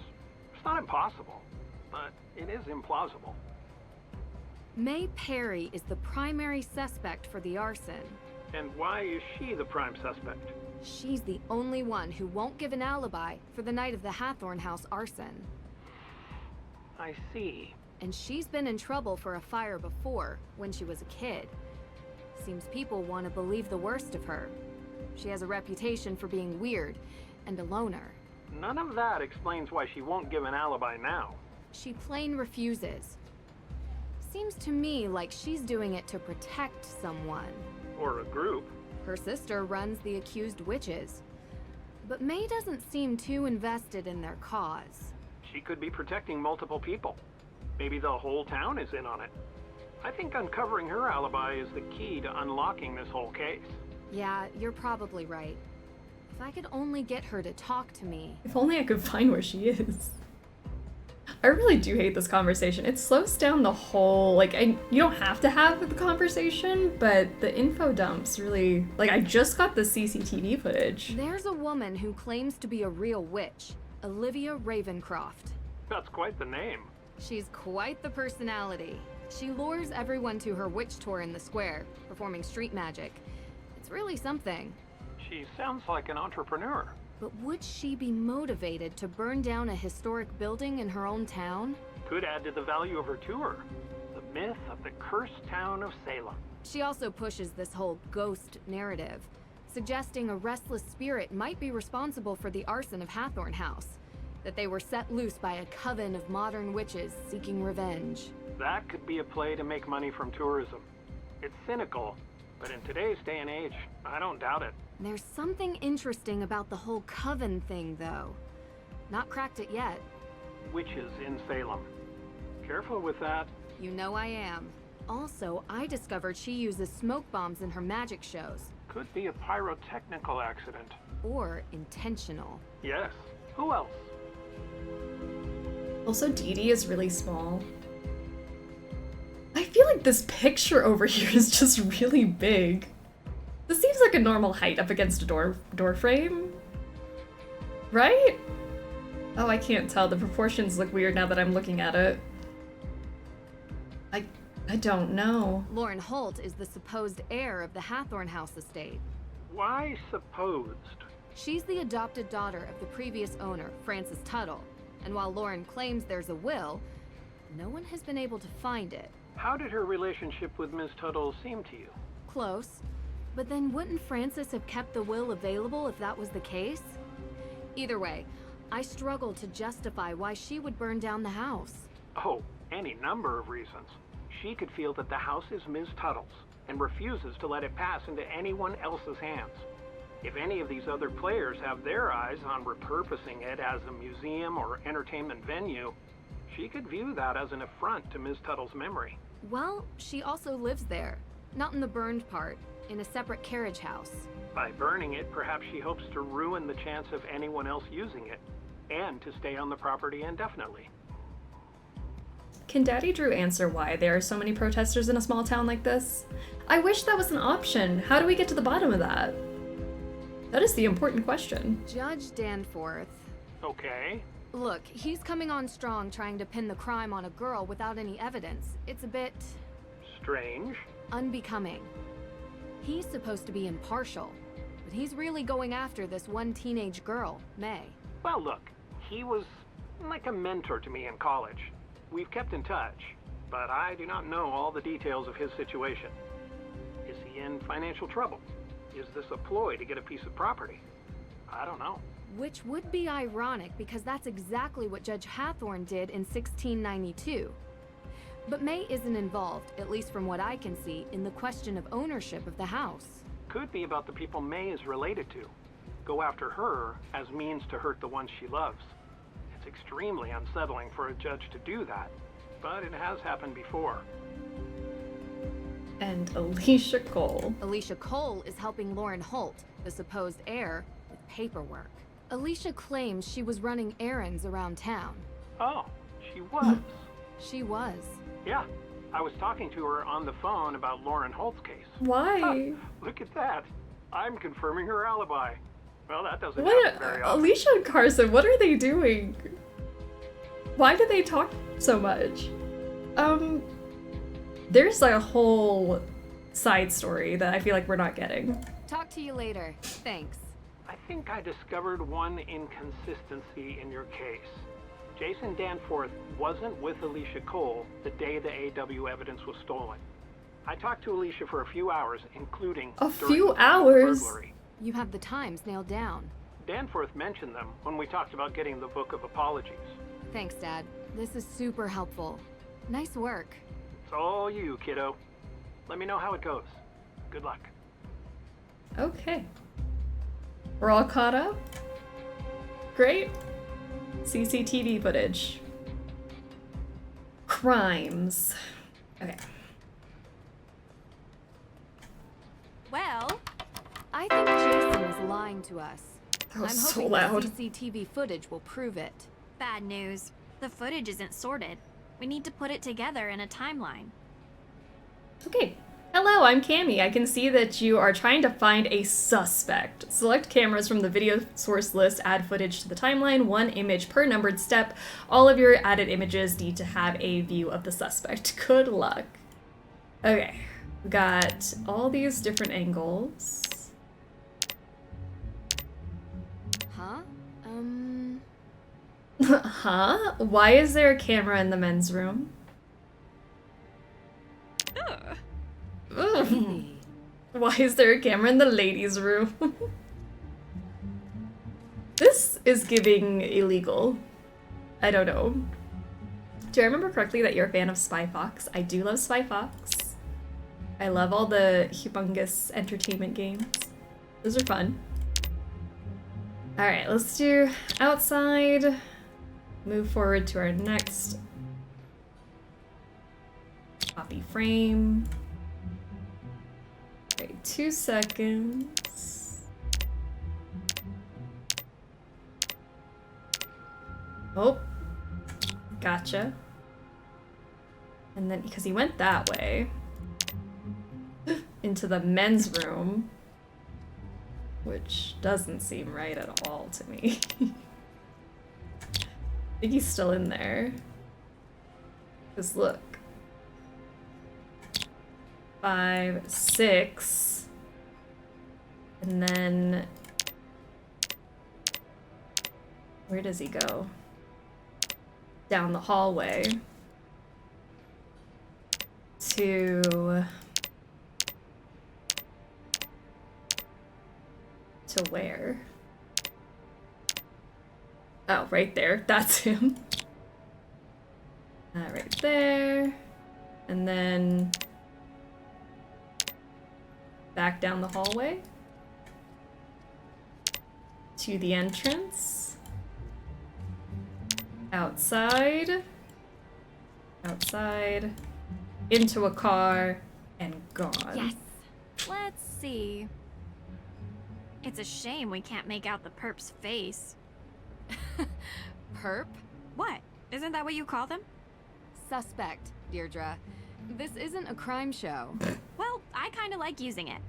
Q: It's not impossible, but it is implausible.
K: May Perry is the primary suspect for the arson.
Q: And why is she the prime suspect?
K: She's the only one who won't give an alibi for the night of the Hathorn House arson.
Q: I see.
K: And she's been in trouble for a fire before, when she was a kid. Seems people want to believe the worst of her. She has a reputation for being weird and a loner.
Q: None of that explains why she won't give an alibi now.
K: She plain refuses. Seems to me like she's doing it to protect someone.
Q: Or a group.
K: Her sister runs the Accused Witches. But May doesn't seem too invested in their cause.
Q: She could be protecting multiple people. Maybe the whole town is in on it. I think uncovering her alibi is the key to unlocking this whole case.
K: Yeah, you're probably right. If I could only get her to talk to me.
A: If only I could find where she is. I really do hate this conversation. It slows down the whole, you don't have to have the conversation, but the info dumps really, I just got the CCTV footage.
K: There's a woman who claims to be a real witch, Olivia Ravencroft.
Q: That's quite the name.
K: She's quite the personality. She lures everyone to her witch tour in the square, performing street magic. It's really something.
Q: She sounds like an entrepreneur.
K: But would she be motivated to burn down a historic building in her own town?
Q: Could add to the value of her tour. The myth of the cursed town of Salem.
K: She also pushes this whole ghost narrative, suggesting a restless spirit might be responsible for the arson of Hathorn House, that they were set loose by a coven of modern witches seeking revenge.
Q: That could be a play to make money from tourism. It's cynical, but in today's day and age, I don't doubt it.
K: There's something interesting about the whole coven thing, though. Not cracked it yet.
Q: Witches in Salem. Careful with that.
K: You know I am. Also, I discovered she uses smoke bombs in her magic shows.
Q: Could be a pyrotechnical accident.
K: Or intentional.
Q: Yes. Who else?
A: Also, Dee Dee is really small. I feel like this picture over here is just really big. This seems like a normal height up against a door frame. Right? Oh, I can't tell. The proportions look weird now that I'm looking at it. I don't know.
K: Lauren Holt is the supposed heir of the Hathorn House estate.
Q: Why supposed?
K: She's the adopted daughter of the previous owner, Francis Tuttle. And while Lauren claims there's a will, no one has been able to find it.
Q: How did her relationship with Ms. Tuttle seem to you?
K: Close. But then wouldn't Francis have kept the will available if that was the case? Either way, I struggle to justify why she would burn down the house.
Q: Oh, any number of reasons. She could feel that the house is Ms. Tuttle's and refuses to let it pass into anyone else's hands. If any of these other players have their eyes on repurposing it as a museum or entertainment venue, she could view that as an affront to Ms. Tuttle's memory.
K: Well, she also lives there. Not in the burned part, in a separate carriage house.
Q: By burning it, perhaps she hopes to ruin the chance of anyone else using it, and to stay on the property indefinitely.
A: Can Daddy Drew answer why there are so many protesters in a small town like this? I wish that was an option. How do we get to the bottom of that? That is the important question.
K: Judge Danforth.
Q: Okay.
K: Look, he's coming on strong trying to pin the crime on a girl without any evidence. It's a bit...
Q: strange.
K: Unbecoming. He's supposed to be impartial, but he's really going after this one teenage girl, May.
Q: Well, look, he was like a mentor to me in college. We've kept in touch, but I do not know all the details of his situation. Is he in financial trouble? Is this a ploy to get a piece of property? I don't know.
K: Which would be ironic because that's exactly what Judge Hathorn did in 1692. But May isn't involved, at least from what I can see, in the question of ownership of the house.
Q: Could be about the people May is related to. Go after her as means to hurt the ones she loves. It's extremely unsettling for a judge to do that, but it has happened before.
A: And Alicia Cole.
K: Alicia Cole is helping Lauren Holt, the supposed heir, with paperwork. Alicia claims she was running errands around town.
Q: Oh, she was.
K: She was.
Q: Yeah, I was talking to her on the phone about Lauren Holt's case.
A: Why?
Q: Look at that. I'm confirming her alibi. Well, that doesn't
A: What?
Q: happen very often.
A: Alicia and Carson, what are they doing? Why do they talk so much? There's like a whole side story that I feel like we're not getting.
K: Talk to you later. Thanks.
Q: I think I discovered one inconsistency in your case. Jason Danforth wasn't with Alicia Cole the day the AW evidence was stolen. I talked to Alicia for a few hours, including
A: A
Q: during
A: few
Q: the
A: hours?
Q: burglary.
K: You have the times nailed down.
Q: Danforth mentioned them when we talked about getting the Book of Apologies.
K: Thanks, Dad. This is super helpful. Nice work.
Q: It's all you, kiddo. Let me know how it goes. Good luck.
A: Okay. We're all caught up? Great. CCTV footage. Crimes. Okay.
K: Well, I think Jason is lying to us.
A: That was
K: I'm
A: so
K: hoping
A: loud.
K: the CCTV footage will prove it.
H: Bad news. The footage isn't sorted. We need to put it together in a timeline.
A: Okay. Hello, I'm Cammy. I can see that you are trying to find a suspect. Select cameras from the video source list, add footage to the timeline, 1 image per numbered step. All of your added images need to have a view of the suspect. Good luck. Okay, we got all these different angles.
K: Huh?
A: Huh? Why is there a camera in the men's room? Ugh. Why is there a camera in the ladies' room? This is giving illegal. I don't know. Do I remember correctly that you're a fan of Spy Fox? I do love Spy Fox. I love all the humongous entertainment games. Those are fun. Alright, let's do outside. Move forward to our next copy frame. Okay, 2 seconds. Oh, gotcha. And then, because he went that way, into the men's room, which doesn't seem right at all to me. I think he's still in there. Because look. 5, 6. And then... where does he go? Down the hallway. To where? Oh, right there. That's him. Right there. And then back down the hallway to the entrance. Outside. Outside. Into a car and gone.
H: Yes. Let's see. It's a shame we can't make out the perp's face.
K: Perp?
H: What? Isn't that what you call them?
K: Suspect, Deirdre. This isn't a crime show.
H: Well, I kind of like using it.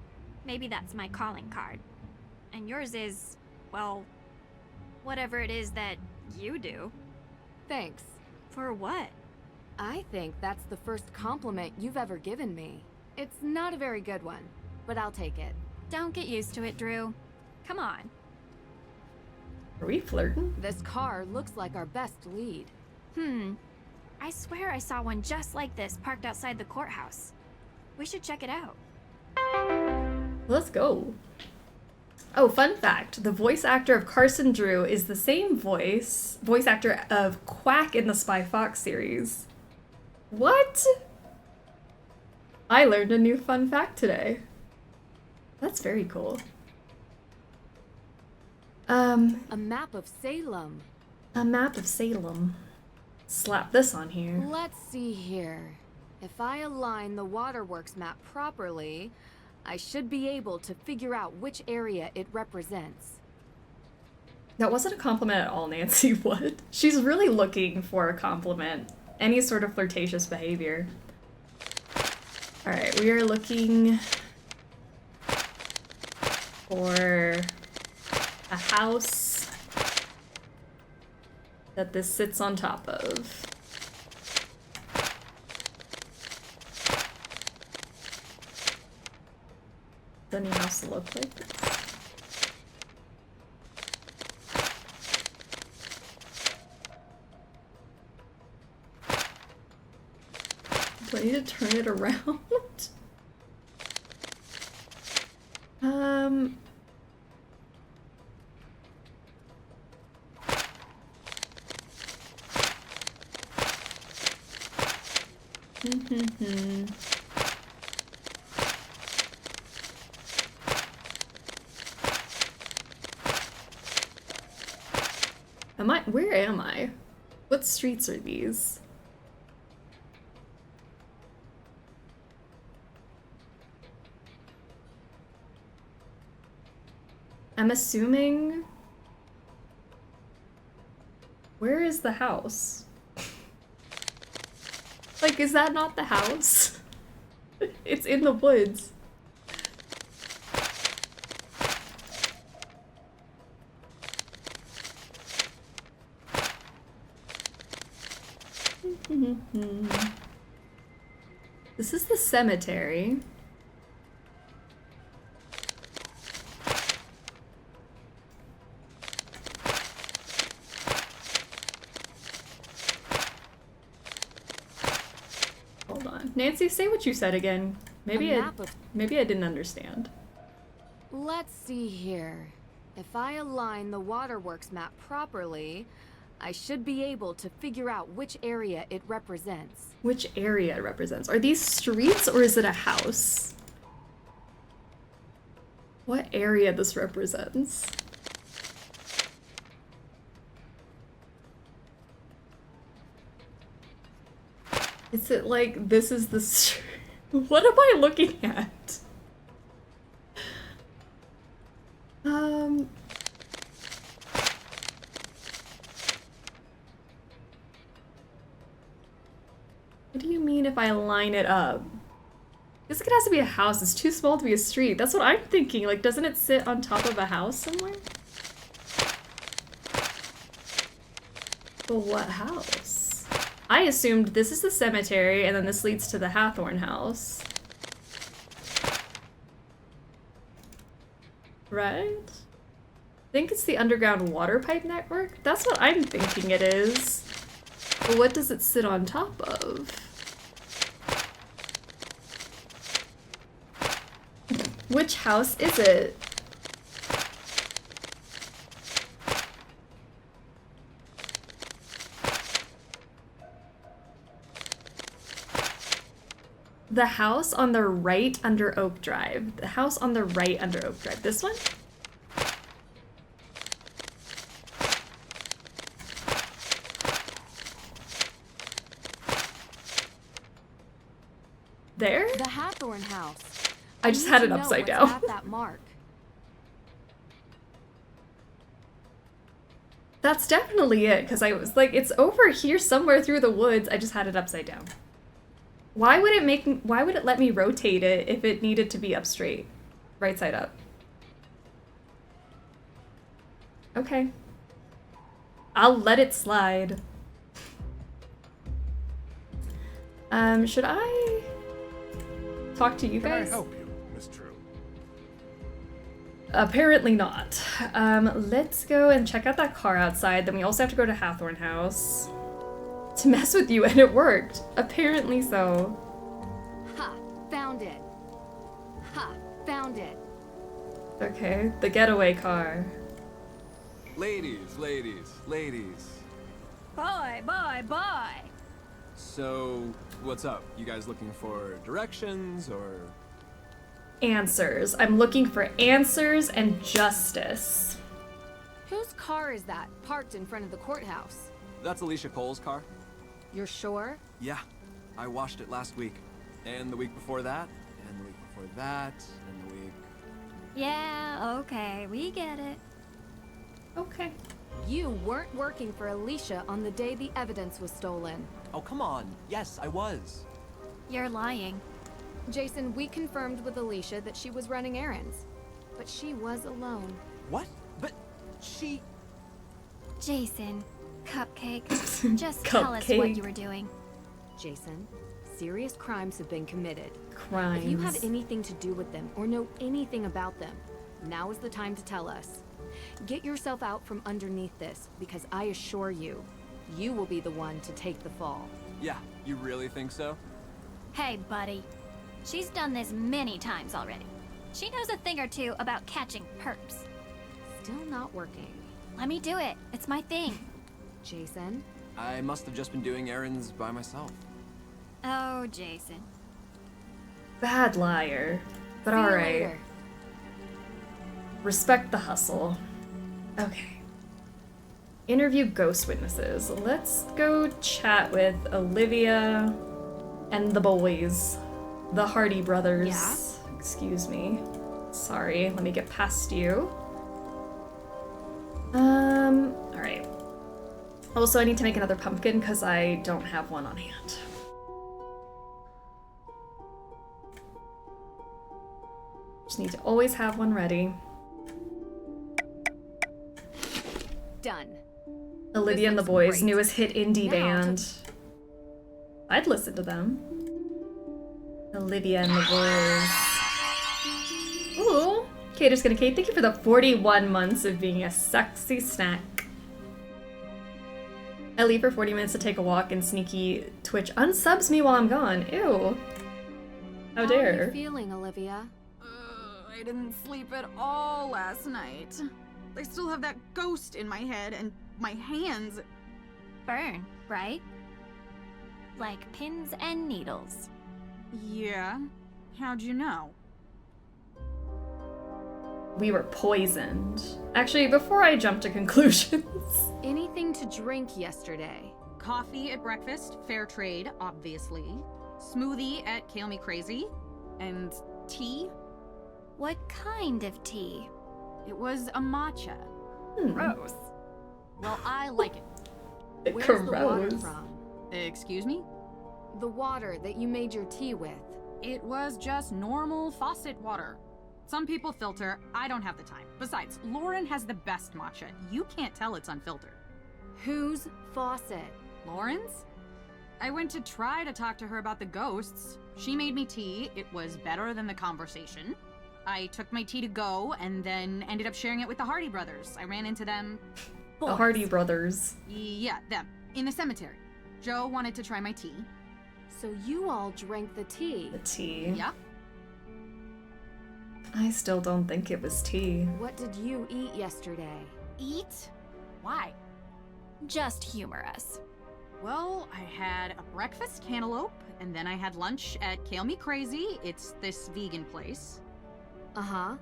H: Maybe that's my calling card. And yours is, well, whatever it is that you do.
K: Thanks.
H: For what?
K: I think that's the first compliment you've ever given me. It's not a very good one, but I'll take it.
H: Don't get used to it, Drew. Come on.
A: Are we flirting?
K: This car looks like our best lead.
H: I swear I saw one just like this parked outside the courthouse. We should check it out.
A: Let's go. Oh, fun fact. The voice actor of Carson Drew is the same voice actor of Quack in the Spy Fox series. What? I learned a new fun fact today. That's very cool.
K: A map of Salem.
A: A map of Salem. Slap this on here.
K: Let's see here. If I align the waterworks map properly, I should be able to figure out which area it represents.
A: That wasn't a compliment at all, Nancy. What? She's really looking for a compliment. Any sort of flirtatious behavior. Alright, we are looking for a house that this sits on top of. Does any house look like this? Do I need to turn it around? Where am I? What streets are these? I'm assuming... Where is the house? Like, is that not the house? It's in the woods. This is the cemetery. Hold on. Nancy, say what you said again. Maybe I didn't understand.
K: Let's see here. If I align the waterworks map properly, I should be able to figure out which area it represents.
A: Which area it represents? Are these streets or is it a house? What area this represents? Is it like this is the street? What am I looking at? What do you mean if I line it up? This has to be a house. It's too small to be a street. That's what I'm thinking. Like, doesn't it sit on top of a house somewhere? But what house? I assumed this is the cemetery and then this leads to the Hathorn house. right? I think it's the underground water pipe network. That's what I'm thinking it is. But what does it sit on top of? Which house is it? The house on the right under Oak Drive. The house on the right under Oak Drive. This one? There?
K: The Hathorn house.
A: I just had it upside down.
K: At that mark.
A: That's definitely it, because I was like, it's over here somewhere through the woods. I just had it upside down. Why would it let me rotate it if it needed to be up straight? Right side up. Okay. I'll let it slide. Should I talk to you guys?
P: Can I help you, Miss True?
A: Apparently not. Let's go and check out that car outside. Then we also have to go to Hathorn House to mess with you, and it worked. Apparently so.
K: Ha! Found it. Ha! Found it.
A: Okay, the getaway car.
N: Ladies, ladies, ladies.
H: Boy, boy, boy.
N: So, what's up? You guys looking for directions or?
A: Answers. I'm looking for answers and justice.
K: Whose car is that, parked in front of the courthouse?
N: That's Alicia Cole's car.
K: You're sure?
N: Yeah, I washed it last week. And the week before that, and the week before that, and the week...
H: Yeah, okay, we get it.
A: Okay.
K: You weren't working for Alicia on the day the evidence was stolen.
N: Oh, come on. Yes, I was.
H: You're lying.
K: Jason, we confirmed with Alicia that she was running errands. But she was alone.
N: What? But she...
H: Jason, Cupcake, just tell us what you were doing.
K: Jason, serious crimes have been committed.
A: Crimes.
K: If you have anything to do with them or know anything about them, now is the time to tell us. Get yourself out from underneath this, because I assure you, you will be the one to take the fall.
N: Yeah, you really think so?
H: Hey, buddy. She's done this many times already. She knows a thing or two about catching perps.
K: Still not working.
H: Let me do it. It's my thing.
K: Jason?
N: I must have just been doing errands by myself.
H: Oh, Jason.
A: Bad liar. But
K: See you
A: alright.
K: later.
A: Respect the hustle. Okay. Interview ghost witnesses. Let's go chat with Olivia and the boys. The Hardy brothers.
K: Yeah?
A: Excuse me. Sorry, let me get past you. Alright. Also, I need to make another pumpkin because I don't have one on hand. Just need to always have one ready.
K: Done.
A: Olivia and the Boys, newest hit indie band. I'd listen to them. Olivia and the Boys. Ooh. Cater's gonna Kate, thank you for the 41 months of being a sexy snack. I leave for 40 minutes to take a walk and sneaky Twitch unsubs me while I'm gone. Ew. How
K: How
A: dare.
K: are you feeling, Olivia?
G: I didn't sleep at all last night. I still have that ghost in my head and my hands.
H: Burn, right? Like pins and needles.
G: Yeah? How'd you know?
A: We were poisoned. Actually, before I jump to conclusions.
K: Anything to drink yesterday?
G: Coffee at breakfast, fair trade, obviously. Smoothie at Kale Me Crazy. And tea?
H: What kind of tea?
G: It was a matcha.
H: Gross.
G: Well, I like it.
K: Where's the water
A: Gross.
K: from?
G: Excuse me?
K: The water that you made your tea with.
G: It was just normal faucet water. Some people filter, I don't have the time. Besides, Lauren has the best matcha. You can't tell it's unfiltered.
K: Whose faucet?
G: Lauren's? I went to try to talk to her about the ghosts. She made me tea. It was better than the conversation. I took my tea to go and then ended up sharing it with the Hardy brothers. I ran into them.
A: The Hardy brothers.
G: Yeah, them. In the cemetery. Joe wanted to try my tea.
K: So you all drank the tea?
A: The tea.
G: Yep.
A: I still don't think it was tea.
K: What did you eat yesterday?
G: Eat? Why?
H: Just humor us.
G: Well, I had a breakfast cantaloupe, and then I had lunch at Kale Me Crazy. It's this vegan place.
K: Uh-huh.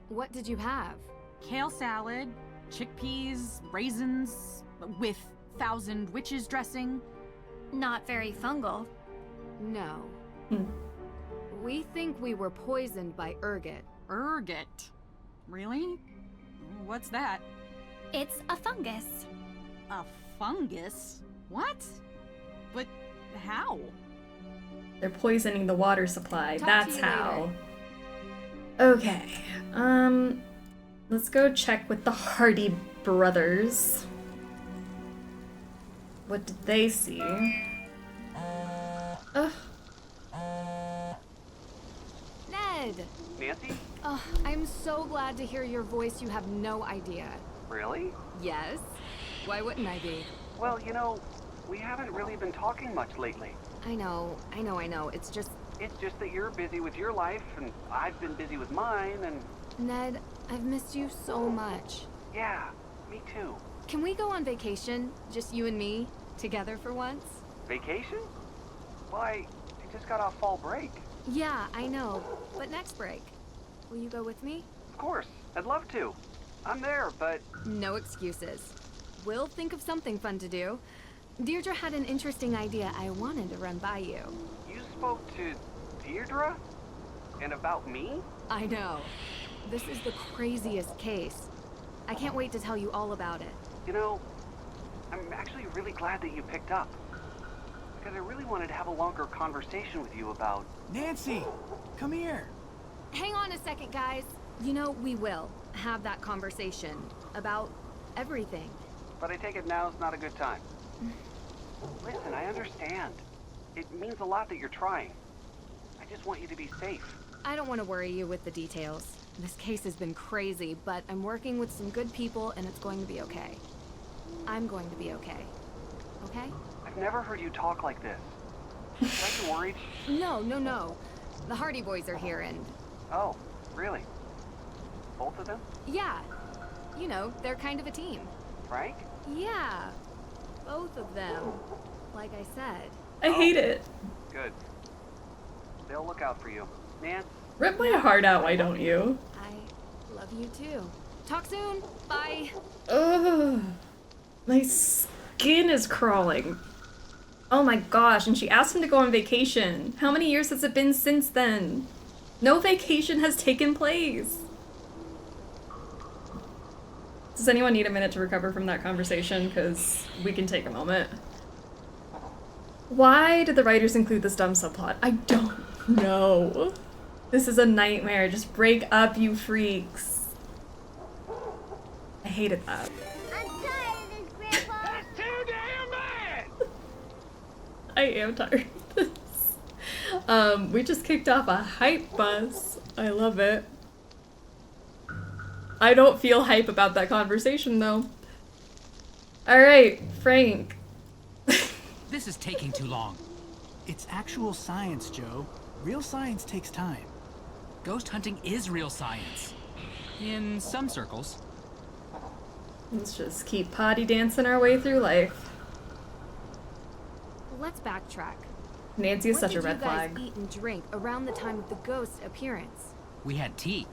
K: What did you have?
G: Kale salad, chickpeas, raisins, with 1,000 witches dressing.
H: Not very fungal.
K: No. We think we were poisoned by ergot.
G: Ergot? Really? What's that?
H: It's a fungus.
G: A fungus? What? But how?
A: They're poisoning the water supply.
K: Talk
A: That's
K: to you
A: how.
K: later.
A: Okay. Let's go check with the Hardy brothers. What did they see? Ugh.
K: Ned!
E: Nancy?
K: Oh, I'm so glad to hear your voice. You have no idea.
E: Really?
K: Yes? Why wouldn't I be?
E: Well, you know, we haven't really been talking much lately.
K: I know. It's just
E: that you're busy with your life, and I've been busy with mine, and...
K: Ned, I've missed you so much.
E: Yeah, me too.
K: Can we go on vacation? Just you and me? Together for once?
E: Vacation? Why, you just got off fall break.
K: Yeah, I know. But next break. Will you go with me?
E: Of course, I'd love to. I'm there, but...
K: No excuses. We'll think of something fun to do. Deirdre had an interesting idea I wanted to run by you.
E: You spoke to Deirdre? And about me?
K: I know. This is the craziest case. I can't wait to tell you all about it.
E: You know, I'm actually really glad that you picked up. Because I really wanted to have a longer conversation with you about...
U: Nancy, come here.
K: Hang on a second, guys. You know, we will have that conversation about everything.
E: But I take it now's not a good time. Listen, I understand. It means a lot that you're trying. I just want you to be safe.
K: I don't want to worry you with the details. This case has been crazy, but I'm working with some good people and it's going to be okay. I'm going to be okay. Okay?
E: I've never heard you talk like this. Are you worried?
K: No. The Hardy boys are here and...
E: Oh, really? Both of them?
K: Yeah. You know, they're kind of a team.
E: Frank?
K: Yeah. Both of them. Like I said.
A: I hate it.
E: Good. They'll look out for you. Nan?
A: Rip my heart out, why don't you?
K: I love you too. Talk soon. Bye.
A: Ugh. My skin is crawling. Oh my gosh, and she asked him to go on vacation. How many years has it been since then? No vacation has taken place. Does anyone need a minute to recover from that conversation? Because we can take a moment. Why did the writers include this dumb subplot? I don't know. This is a nightmare. Just break up, you freaks. I hated that.
L: I'm tired of this, Grandpa.
Q: That's too damn bad!
A: I am tired of this. We just kicked off a hype bus. I love it. I don't feel hype about that conversation, though. Alright, Frank.
T: This is taking too long.
U: It's actual science, Joe. Real science takes time.
T: Ghost hunting is real science. In some circles.
A: Let's just keep potty dancing our way through life.
K: Let's backtrack.
A: Nancy is such a red flag.
K: What did you guys eat and drink around the time of the ghost appearance?
T: We had tea.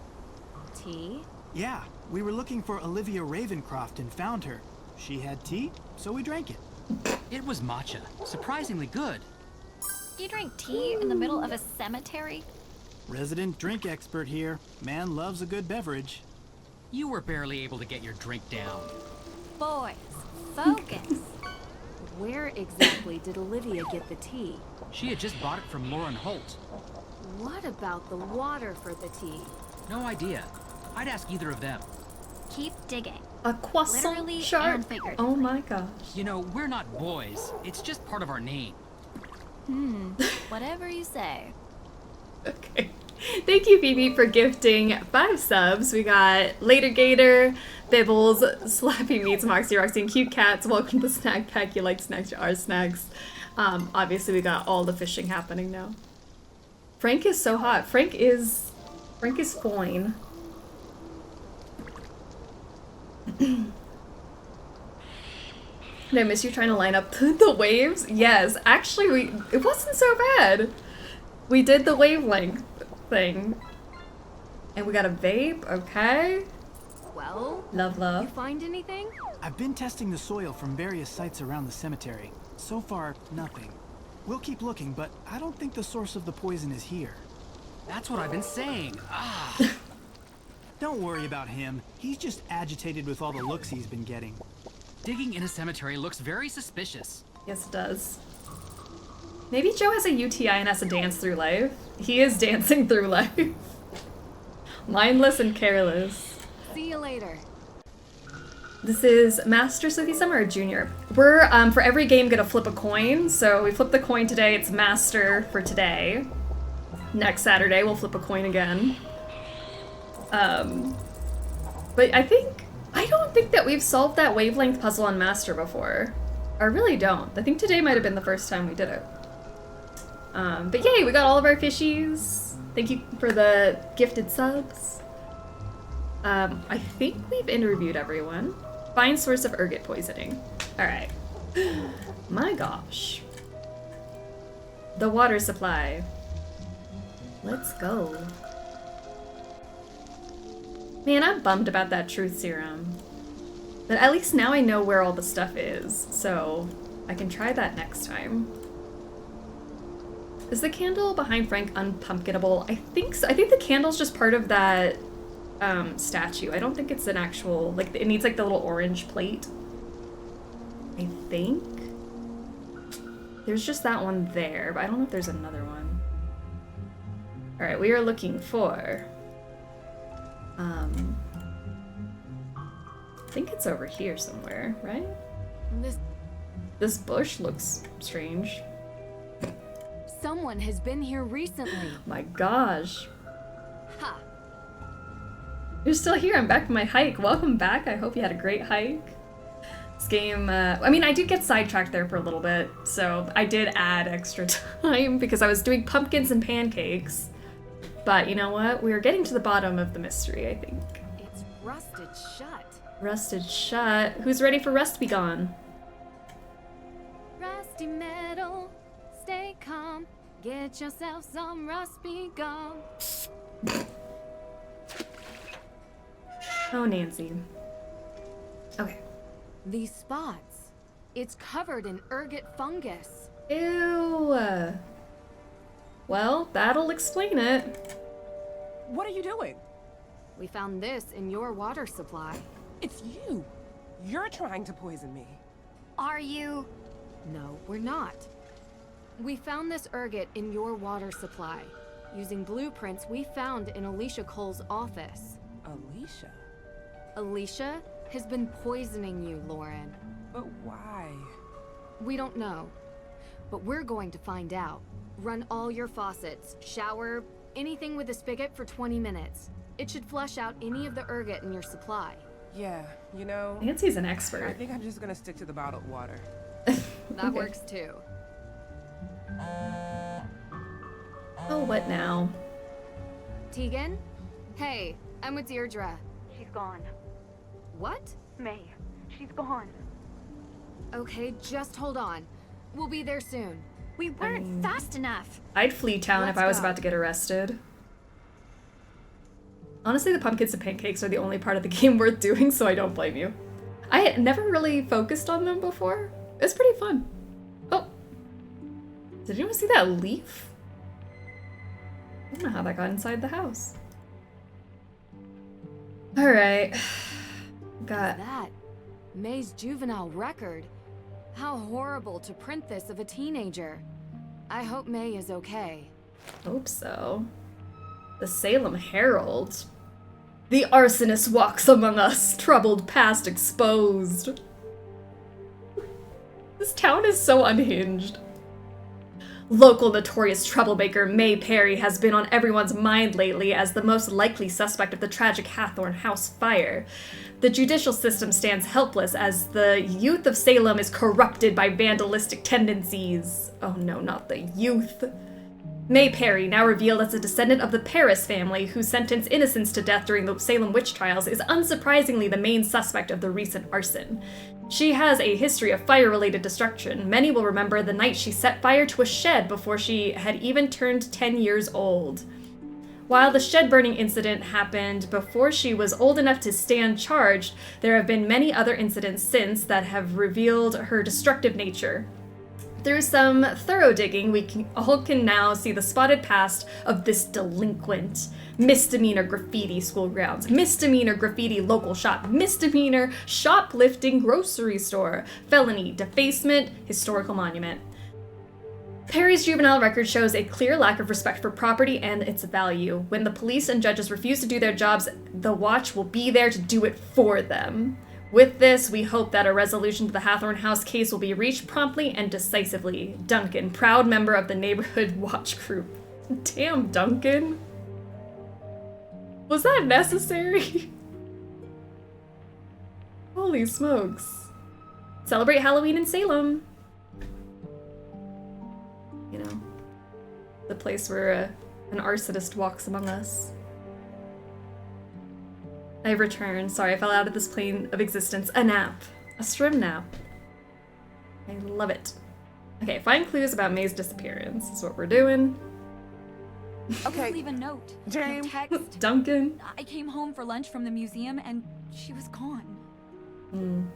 K: Tea?
U: Yeah, we were looking for Olivia Ravencroft and found her. She had tea, so we drank it.
T: It was matcha. Surprisingly good.
H: You drink tea in the middle of a cemetery?
U: Resident drink expert here. Man loves a good beverage.
T: You were barely able to get your drink down.
H: Boys, focus.
K: Where exactly did Olivia get the tea?
T: She had just bought it from Lauren Holt.
K: What about the water for the tea?
T: No idea. I'd ask either of them.
H: Keep digging.
A: A croissant
H: Literally
A: shard?
H: and figuratively.
A: Oh my gosh.
T: You know, we're not boys. It's just part of our name.
H: Whatever you say.
A: Okay. Thank you, Phoebe, for gifting 5 subs. We got Later Gator, Bibbles, Slappy Meats, Moxie, Roxy, and Cute Cats. Welcome to Snack Pack. You like snacks, you are snacks. Obviously, we got all the fishing happening now. Frank is so hot. Frank is fine. Did I miss you trying to line up the waves? Yes, actually, it wasn't so bad. We did the wavelength thing. And we got a vape, okay.
K: Well,
A: love.
K: You find anything?
U: I've been testing the soil from various sites around the cemetery. So far, nothing. We'll keep looking, but I don't think the source of the poison is here.
T: That's what I've been saying. Ah.
U: Don't worry about him. He's just agitated with all the looks he's been getting.
T: Digging in a cemetery looks very suspicious.
A: Yes, it does. Maybe Joe has a UTI and has to dance through life. He is dancing through life. Mindless and careless.
K: See you later.
A: This is Master Sleuthy Summer or Junior. We're, for every game, gonna flip a coin. So we flipped the coin today. It's Master for today. Next Saturday, we'll flip a coin again. But I don't think that we've solved that wavelength puzzle on Master before. I really don't. I think today might have been the first time we did it. But yay, we got all of our fishies. Thank you for the gifted subs. I think we've interviewed everyone. Find source of ergot poisoning. Alright. My gosh. The water supply. Let's go. Man, I'm bummed about that truth serum. But at least now I know where all the stuff is, so I can try that next time. Is the candle behind Frank unpumpkinable? I think so. I think the candle's just part of that statue. I don't think it's an actual, like, it needs like the little orange plate. I think. There's just that one there, but I don't know if there's another one. Alright, we are looking for... I think it's over here somewhere, right? This bush looks strange.
K: Someone has been here recently.
A: My gosh.
K: Ha!
A: You're still here. I'm back from my hike. Welcome back. I hope you had a great hike. This game, I mean, I did get sidetracked there for a little bit, so I did add extra time because I was doing pumpkins and pancakes. But you know what? We are getting to the bottom of the mystery, I think.
K: It's rusted shut.
A: Rusted shut. Who's ready for Rust Be Gone?
K: Rusty metal, stay calm. Get yourself some Rust Be Gone.
A: Oh, Nancy. Okay.
K: These spots. It's covered in ergot fungus.
A: Ew. Well, that'll explain it.
F: What are you doing?
K: We found this in your water supply.
F: It's you. You're trying to poison me.
H: Are you?
K: No, we're not. We found this ergot in your water supply, using blueprints we found in Alicia Cole's office.
F: Alicia?
K: Alicia has been poisoning you, Lauren.
F: But why?
K: We don't know. But we're going to find out. Run all your faucets, shower, anything with a spigot for 20 minutes. It should flush out any of the ergot in your supply.
F: Yeah, you know...
A: Nancy's an expert.
F: I think I'm just gonna stick to the bottled water.
K: That works too.
A: Oh, what now?
K: Tegan? Hey, I'm with Deirdre.
B: She's gone.
K: What?
B: May. She's gone.
K: Okay, just hold on. We'll be there soon.
H: We weren't fast enough.
A: I'd flee town if I was about to get arrested. Honestly, the pumpkins and pancakes are the only part of the game worth doing, so I don't blame you. I had never really focused on them before. It's pretty fun. Oh. Did anyone see that leaf? I don't know how that got inside the house. Alright. Got
K: that. May's juvenile record. How horrible to print this of a teenager. I hope May is okay.
A: Hope so. The Salem Herald. The arsonist walks among us, troubled past exposed. This town is so unhinged. Local notorious troublemaker May Perry has been on everyone's mind lately as the most likely suspect of the tragic Hathorn House fire. The judicial system stands helpless as the youth of Salem is corrupted by vandalistic tendencies. Oh no, not the youth. May Perry, now revealed as a descendant of the Paris family who sentenced innocents to death during the Salem witch trials, is unsurprisingly the main suspect of the recent arson. She has a history of fire-related destruction. Many will remember the night she set fire to a shed before she had even turned 10 years old. While the shed burning incident happened before she was old enough to stand charged, there have been many other incidents since that have revealed her destructive nature. Through some thorough digging, we all can now see the spotted past of this delinquent. Misdemeanor graffiti school grounds, misdemeanor graffiti local shop, misdemeanor shoplifting grocery store, felony defacement, historical monument. Perry's juvenile record shows a clear lack of respect for property and its value. When the police and judges refuse to do their jobs, the Watch will be there to do it for them. With this, we hope that a resolution to the Hathorn House case will be reached promptly and decisively. Duncan, proud member of the Neighborhood Watch Group. Damn, Duncan. Was that necessary? Holy smokes. Celebrate Halloween in Salem. You know, the place where an arsonist walks among us. I've returned. Sorry, I fell out of this plane of existence. A nap. A swim nap. I love it. Okay, find clues about May's disappearance is what we're doing.
O: Okay.
I: Leave a note.
O: James.
I: A text.
A: Duncan.
I: I came home for lunch from the museum and she was gone.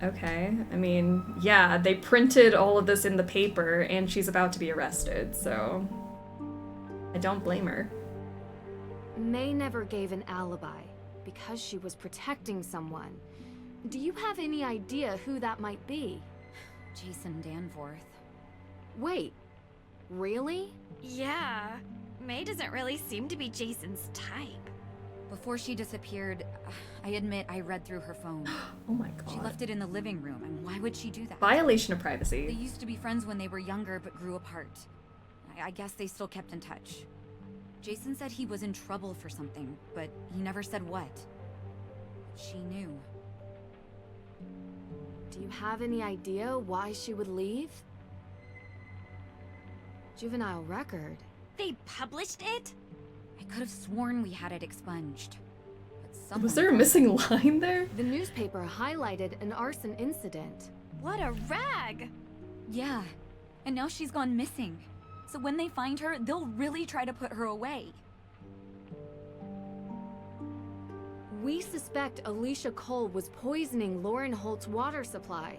A: Okay. I mean, yeah, they printed all of this in the paper and she's about to be arrested, so I don't blame her.
K: May never gave an alibi because she was protecting someone. Do you have any idea who that might be?
I: Jason Danforth.
K: Wait, really?
H: Yeah. May doesn't really seem to be Jason's type.
I: Before she disappeared, I admit I read through her phone.
A: Oh my god.
I: She left it in the living room, and why would she do that?
A: Violation of privacy.
I: They used to be friends when they were younger, but grew apart. I guess they still kept in touch. Jason said he was in trouble for something, but he never said what. She knew.
K: Do you have any idea why she would leave? Juvenile record.
H: They published it?
I: I could have sworn we had it expunged. But someone
A: Was there a missing line there?
K: The newspaper highlighted an arson incident.
H: What a rag!
I: Yeah, and now she's gone missing. So when they find her, they'll really try to put her away.
K: We suspect Alicia Cole was poisoning Lauren Holt's water supply.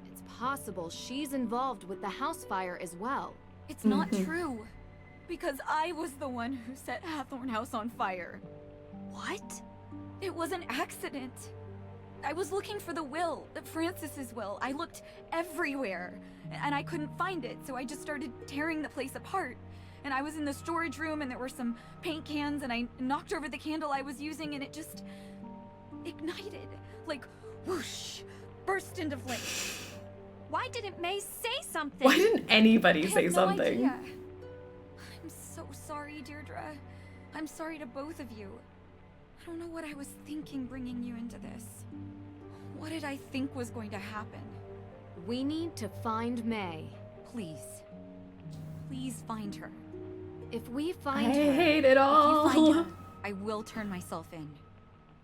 K: It's possible she's involved with the house fire as well.
I: It's not true. Because I was the one who set Hathorn House on fire.
H: What?
I: It was an accident. I was looking for the will, Francis's will. I looked everywhere, and I couldn't find it, so I just started tearing the place apart. And I was in the storage room, and there were some paint cans, and I knocked over the candle I was using, and it just ignited. Like, whoosh, burst into flames.
H: Why didn't May say something?
A: Why didn't anybody
I: I
A: say
I: have no
A: something?
I: idea. I'm so sorry, Deirdre. I'm sorry to both of you. I don't know what I was thinking bringing you into this. What did I think was going to happen?
K: We need to find May.
I: Please. Please find her.
K: If we find
A: I
K: her...
A: hate it all.
I: If you find her, I will turn myself in.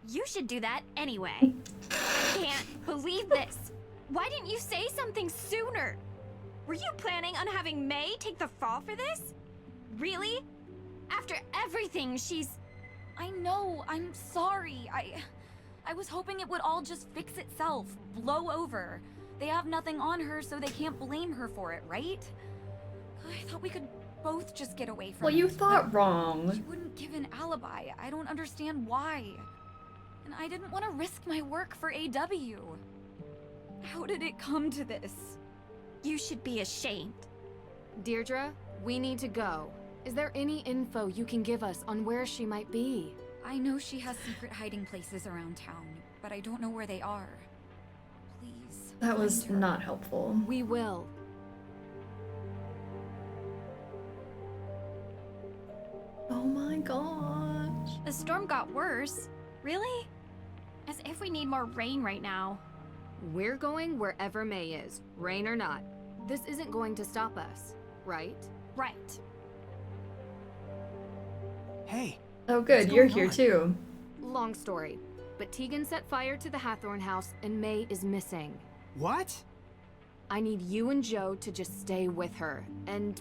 H: You should do that anyway. I can't believe this. Why didn't you say something sooner? Were you planning on having May take the fall for this? Really? After everything she's...
I: I know, I'm sorry. I was hoping it would all just fix itself, blow over. They have nothing on her, so they can't blame her for it, right? I thought we could both just get away from
A: Well,
I: it.
A: you thought wrong.
I: She wouldn't give an alibi. I don't understand why. And I didn't want to risk my work for AW. How did it come to this?
H: You should be ashamed.
K: Deirdre, we need to go. Is there any info you can give us on where she might be?
I: I know she has secret hiding places around town, but I don't know where they are. Please.
A: That was not helpful.
K: We will.
A: Oh my gosh.
H: The storm got worse. Really? As if we need more rain right now.
K: We're going wherever May is, rain or not. This isn't going to stop us, right?
H: Right.
U: Hey.
A: Oh good,
U: what's
A: you're
U: going
A: here
U: on?
A: too.
K: Long story, but Tegan set fire to the Hathorn house and May is missing.
U: What?
K: I need you and Joe to just stay with her and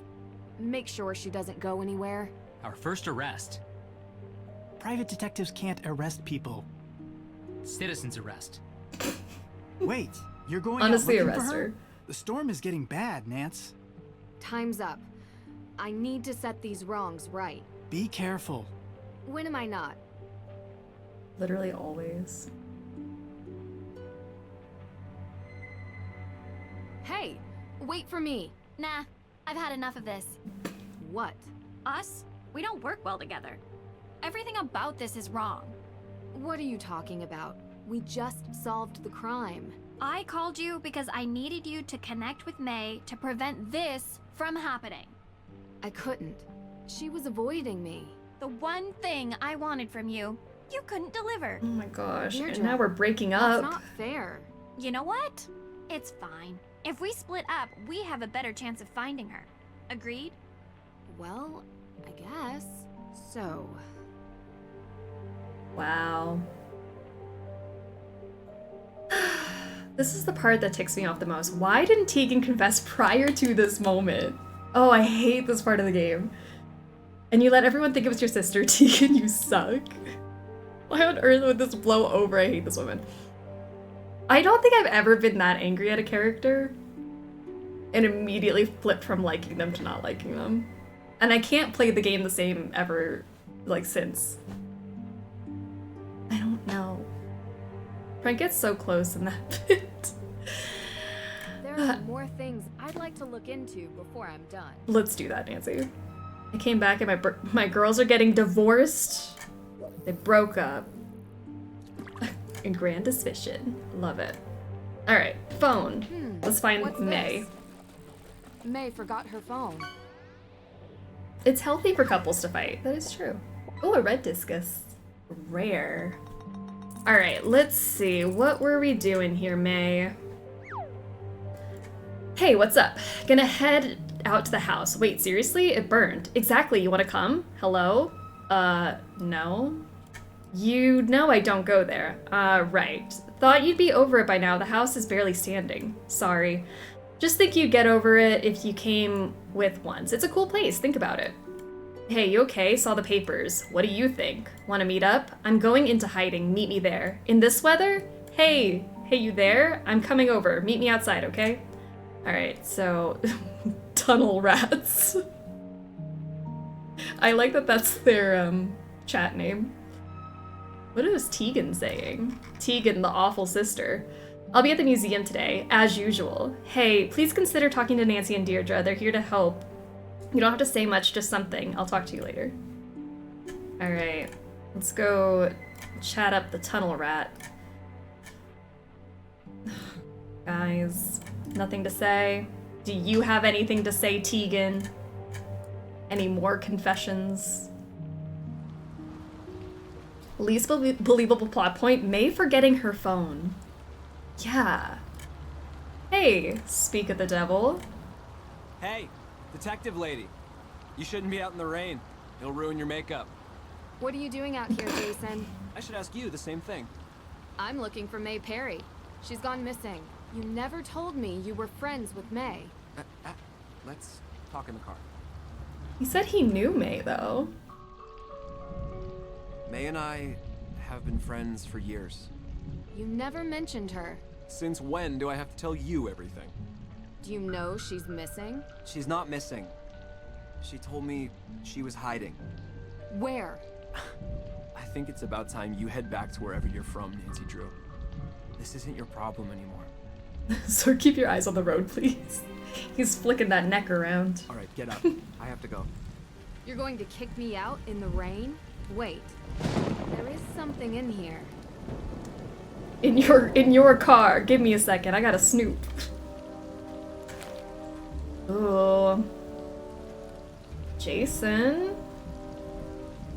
K: make sure she doesn't go anywhere.
T: Our first arrest.
U: Private detectives can't arrest people.
T: Citizen's arrest.
U: Wait, you're going
A: Honestly,
U: out looking
A: arrest
U: for her?
A: her.
U: The storm is getting bad, Nance.
K: Time's up. I need to set these wrongs right.
U: Be careful.
K: When am I not?
A: Literally always.
K: Hey, wait for me.
H: Nah, I've had enough of this.
K: What?
H: Us? We don't work well together. Everything about this is wrong.
K: What are you talking about? We just solved the crime.
H: I called you because I needed you to connect with May to prevent this from happening.
K: I couldn't. She was avoiding me.
H: The one thing I wanted from you, you couldn't deliver.
A: Oh my gosh,
K: Deirdre,
A: and now we're breaking
K: That's
A: up.
K: not fair.
H: You know what? It's fine. If we split up, we have a better chance of finding her. Agreed?
K: Well, I guess. So.
A: Wow. This is the part that ticks me off the most. Why didn't Tegan confess prior to this moment? Oh, I hate this part of the game. And you let everyone think it was your sister, Tegan, you suck. Why on earth would this blow over? I hate this woman. I don't think I've ever been that angry at a character and immediately flipped from liking them to not liking them. And I can't play the game the same ever, like, since. I don't know. Frank gets so close in that bit.
K: There are more things I'd like to look into before I'm done.
A: Let's do that, Nancy. I came back and my girls are getting divorced. They broke up. In grand suspicion. Love it. All right, phone. Let's find
K: What's
A: May.
K: this? May forgot her phone.
A: It's healthy for couples to fight. That is true. Oh, a red discus. Rare. All right, let's see. What were we doing here, May? Hey, what's up? Gonna head out to the house. Wait, seriously? It burned. Exactly, you wanna come? Hello? No? You know I don't go there. Right. Thought you'd be over it by now. The house is barely standing. Sorry. Just think you'd get over it if you came with once. It's a cool place, think about it. Hey, you okay? Saw the papers. What do you think? Wanna meet up? I'm going into hiding. Meet me there. In this weather? Hey, you there? I'm coming over. Meet me outside, okay? Alright, so... tunnel rats. I like that that's their, chat name. What is Tegan saying? Tegan, the awful sister. I'll be at the museum today, as usual. Hey, please consider talking to Nancy and Deirdre. They're here to help. You don't have to say much, just something. I'll talk to you later. Alright, let's go chat up the tunnel rat. Guys, nothing to say. Do you have anything to say, Tegan? Any more confessions? Least believable plot point, May forgetting her phone. Yeah. Hey, speak of the devil.
N: Hey, detective lady. You shouldn't be out in the rain. It'll ruin your makeup.
K: What are you doing out here, Jason?
N: I should ask you the same thing.
K: I'm looking for May Perry. She's gone missing. You never told me you were friends with May.
N: Let's talk in the car.
A: He said he knew May, though.
N: May and I have been friends for years.
K: You never mentioned her.
N: Since when do I have to tell you everything?
K: Do you know she's missing?
N: She's not missing. She told me she was hiding.
K: Where?
N: I think it's about time you head back to wherever you're from, Nancy Drew. This isn't your problem anymore.
A: So keep your eyes on the road, please. He's flicking that neck around.
N: All right, get up. I have to go.
K: You're going to kick me out in the rain? Wait. There is something in here.
A: In your car. Give me a second. I gotta snoop. Oh. Jason?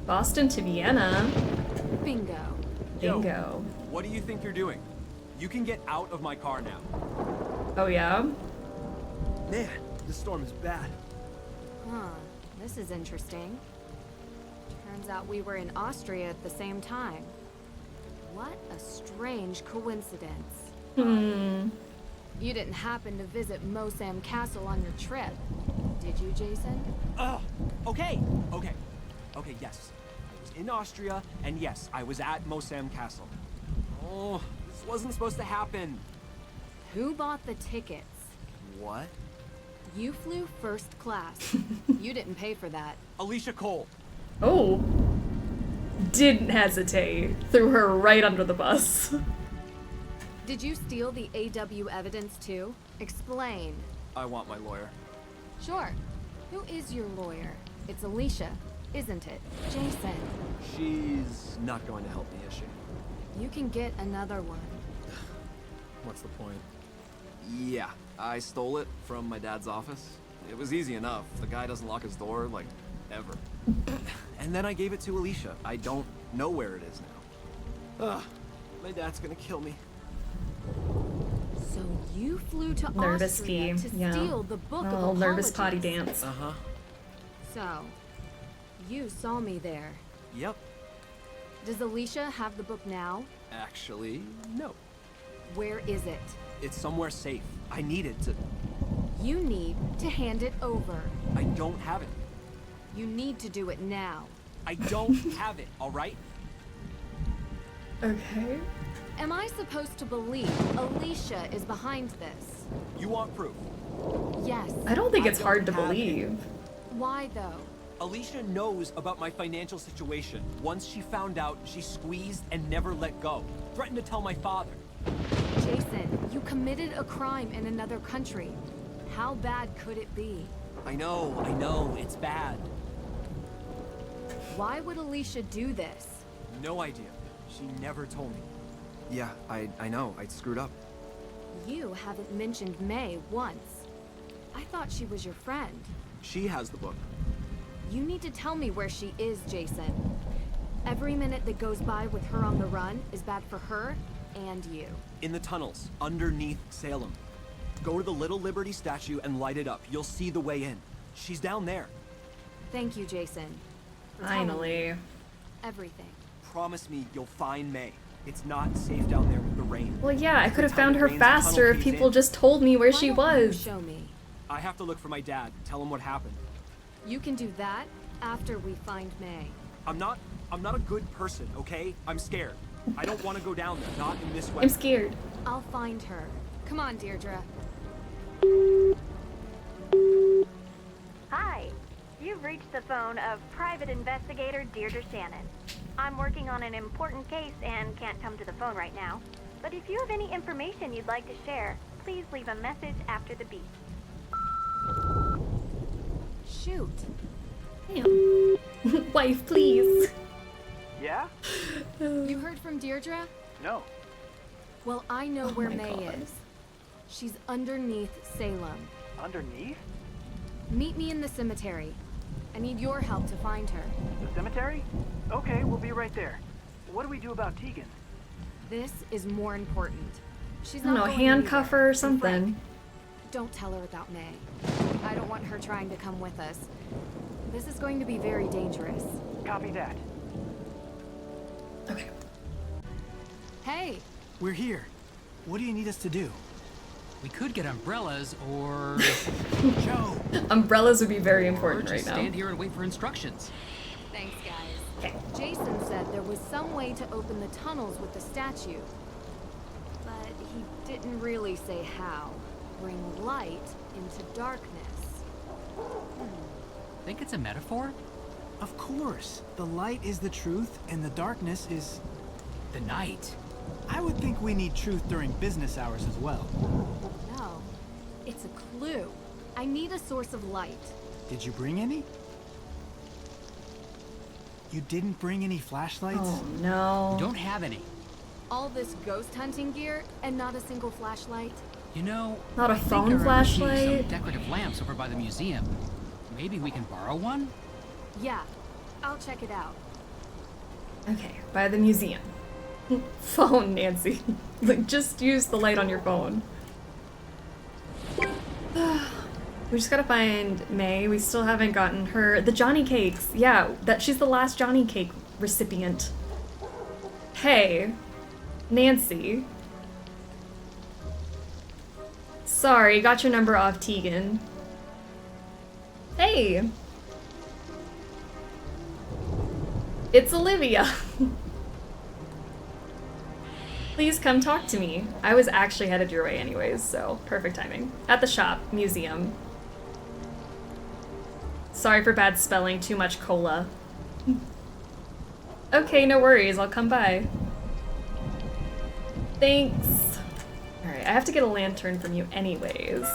A: Boston to Vienna.
K: Bingo.
A: Bingo.
N: What do you think you're doing? You can get out of my car now.
A: Oh yeah?
N: Man, this storm is bad.
K: Huh. This is interesting. Turns out we were in Austria at the same time. What a strange coincidence. You didn't happen to visit Mosam Castle on your trip, did you, Jason?
N: Okay, yes. I was in Austria, and yes, I was at Mosam Castle. Oh, this wasn't supposed to happen.
K: Who bought the tickets?
N: What?
K: You flew first class. You didn't pay for that.
N: Alicia Cole.
A: Oh. Didn't hesitate. Threw her right under the bus.
K: Did you steal the AW evidence too? Explain.
N: I want my lawyer.
K: Sure. Who is your lawyer? It's Alicia, isn't it? Jason.
N: She's not going to help me, is she?
K: You can get another one.
N: What's the point? Yeah, I stole it from my dad's office. It was easy enough. The guy doesn't lock his door, like, ever. And then I gave it to Alicia. I don't know where it is now. Ugh, my dad's gonna kill me.
K: So you flew to
A: Nervous
K: Austria
A: pee,
K: to
A: yeah.
K: steal the book of
A: Oh,
K: apologies.
A: nervous potty dance.
N: Uh-huh.
K: So, you saw me there.
N: Yep.
K: Does Alicia have the book now?
N: Actually, no.
K: Where is it?
N: It's somewhere safe. I need it to...
K: You need to hand it over.
N: I don't have it.
K: You need to do it now.
N: I don't have it, all right?
A: Okay.
K: Am I supposed to believe Alicia is behind this?
N: You want proof?
K: Yes.
A: I don't think it's hard to
N: have it.
A: believe.
K: Why though?
N: Alicia knows about my financial situation. Once she found out, she squeezed and never let go. Threatened to tell my father.
K: Jason, you committed a crime in another country. How bad could it be?
N: I know, it's bad.
K: Why would Alicia do this?
N: No idea. She never told me. Yeah, I know. I screwed up.
K: You haven't mentioned May once. I thought she was your friend.
N: She has the book.
K: You need to tell me where she is, Jason. Every minute that goes by with her on the run is bad for her and you.
N: In the tunnels, underneath Salem. Go to the Little Liberty statue and light it up. You'll see the way in. She's down there.
K: Thank you, Jason. For telling me
A: Finally.
K: everything.
N: Promise me you'll find May. It's not safe down there with the rain.
A: Well, yeah, I could have
N: By the time
A: found
N: it
A: her
N: rains, the tunnel
A: faster if
N: caves
A: people
N: in.
A: just told me where
K: Why
A: she
K: don't
A: was.
K: You show me.
N: I have to look for my dad. Tell him what happened.
K: You can do that after we find May.
N: I'm not a good person, okay? I'm scared. I don't want to go down there, not in this way.
A: I'm scared.
K: I'll find her. Come on, Deirdre.
B: Hi. You've reached the phone of Private Investigator Deirdre Shannon. I'm working on an important case and can't come to the phone right now. But if you have any information you'd like to share, please leave a message after the beep.
K: Shoot.
A: Damn. Wife, please.
Q: Yeah?
K: You heard from Deirdre?
Q: No.
K: Well, I know where
A: my
K: May
A: God.
K: is. She's underneath Salem.
Q: Underneath?
K: Meet me in the cemetery. I need your help to find her.
Q: The cemetery? Okay, we'll be right there. What do we do about Tegan?
K: This is more important. She's
A: I don't
K: not
A: know,
K: going
A: handcuff
K: anywhere.
A: her or
K: And
A: something.
K: Frank, don't tell her about May. I don't want her trying to come with us. This is going to be very dangerous.
Q: Copy that.
A: Okay.
K: Hey,
U: We're here. What do you need us to do?
T: We could get umbrellas or...
U: Joe!
A: Umbrellas would be very
T: or
A: important
T: just
A: right now.
T: stand here and wait for instructions.
K: thanks guys. Jason said there was some way to open the tunnels with the statue. But he didn't really say how. Bring light into darkness.
T: Think it's a metaphor?
U: Of course. The light is the truth, and the darkness is...
T: The night.
U: I would think we need truth during business hours as well.
K: No, it's a clue. I need a source of light.
U: Did you bring any? You didn't bring any flashlights?
A: Oh no.
T: Don't have any.
K: All this ghost hunting gear and not a single flashlight?
T: You know,
A: Not a
T: I think
A: phone
T: I remember seeing
A: flashlight?
T: some decorative lamps over by the museum. Maybe we can borrow one?
K: Yeah, I'll check it out.
A: Okay, by the museum. Phone, Nancy. Like, just use the light on your phone. We just gotta find May. We still haven't gotten her. The Johnny Cakes. Yeah, she's the last Johnny Cake recipient. Hey, Nancy. Sorry, got your number off Tegan. Hey. It's Olivia. Please come talk to me. I was actually headed your way anyways, so perfect timing. At the shop, museum. Sorry for bad spelling, too much cola. Okay, no worries, I'll come by. Thanks. Alright, I have to get a lantern from you anyways.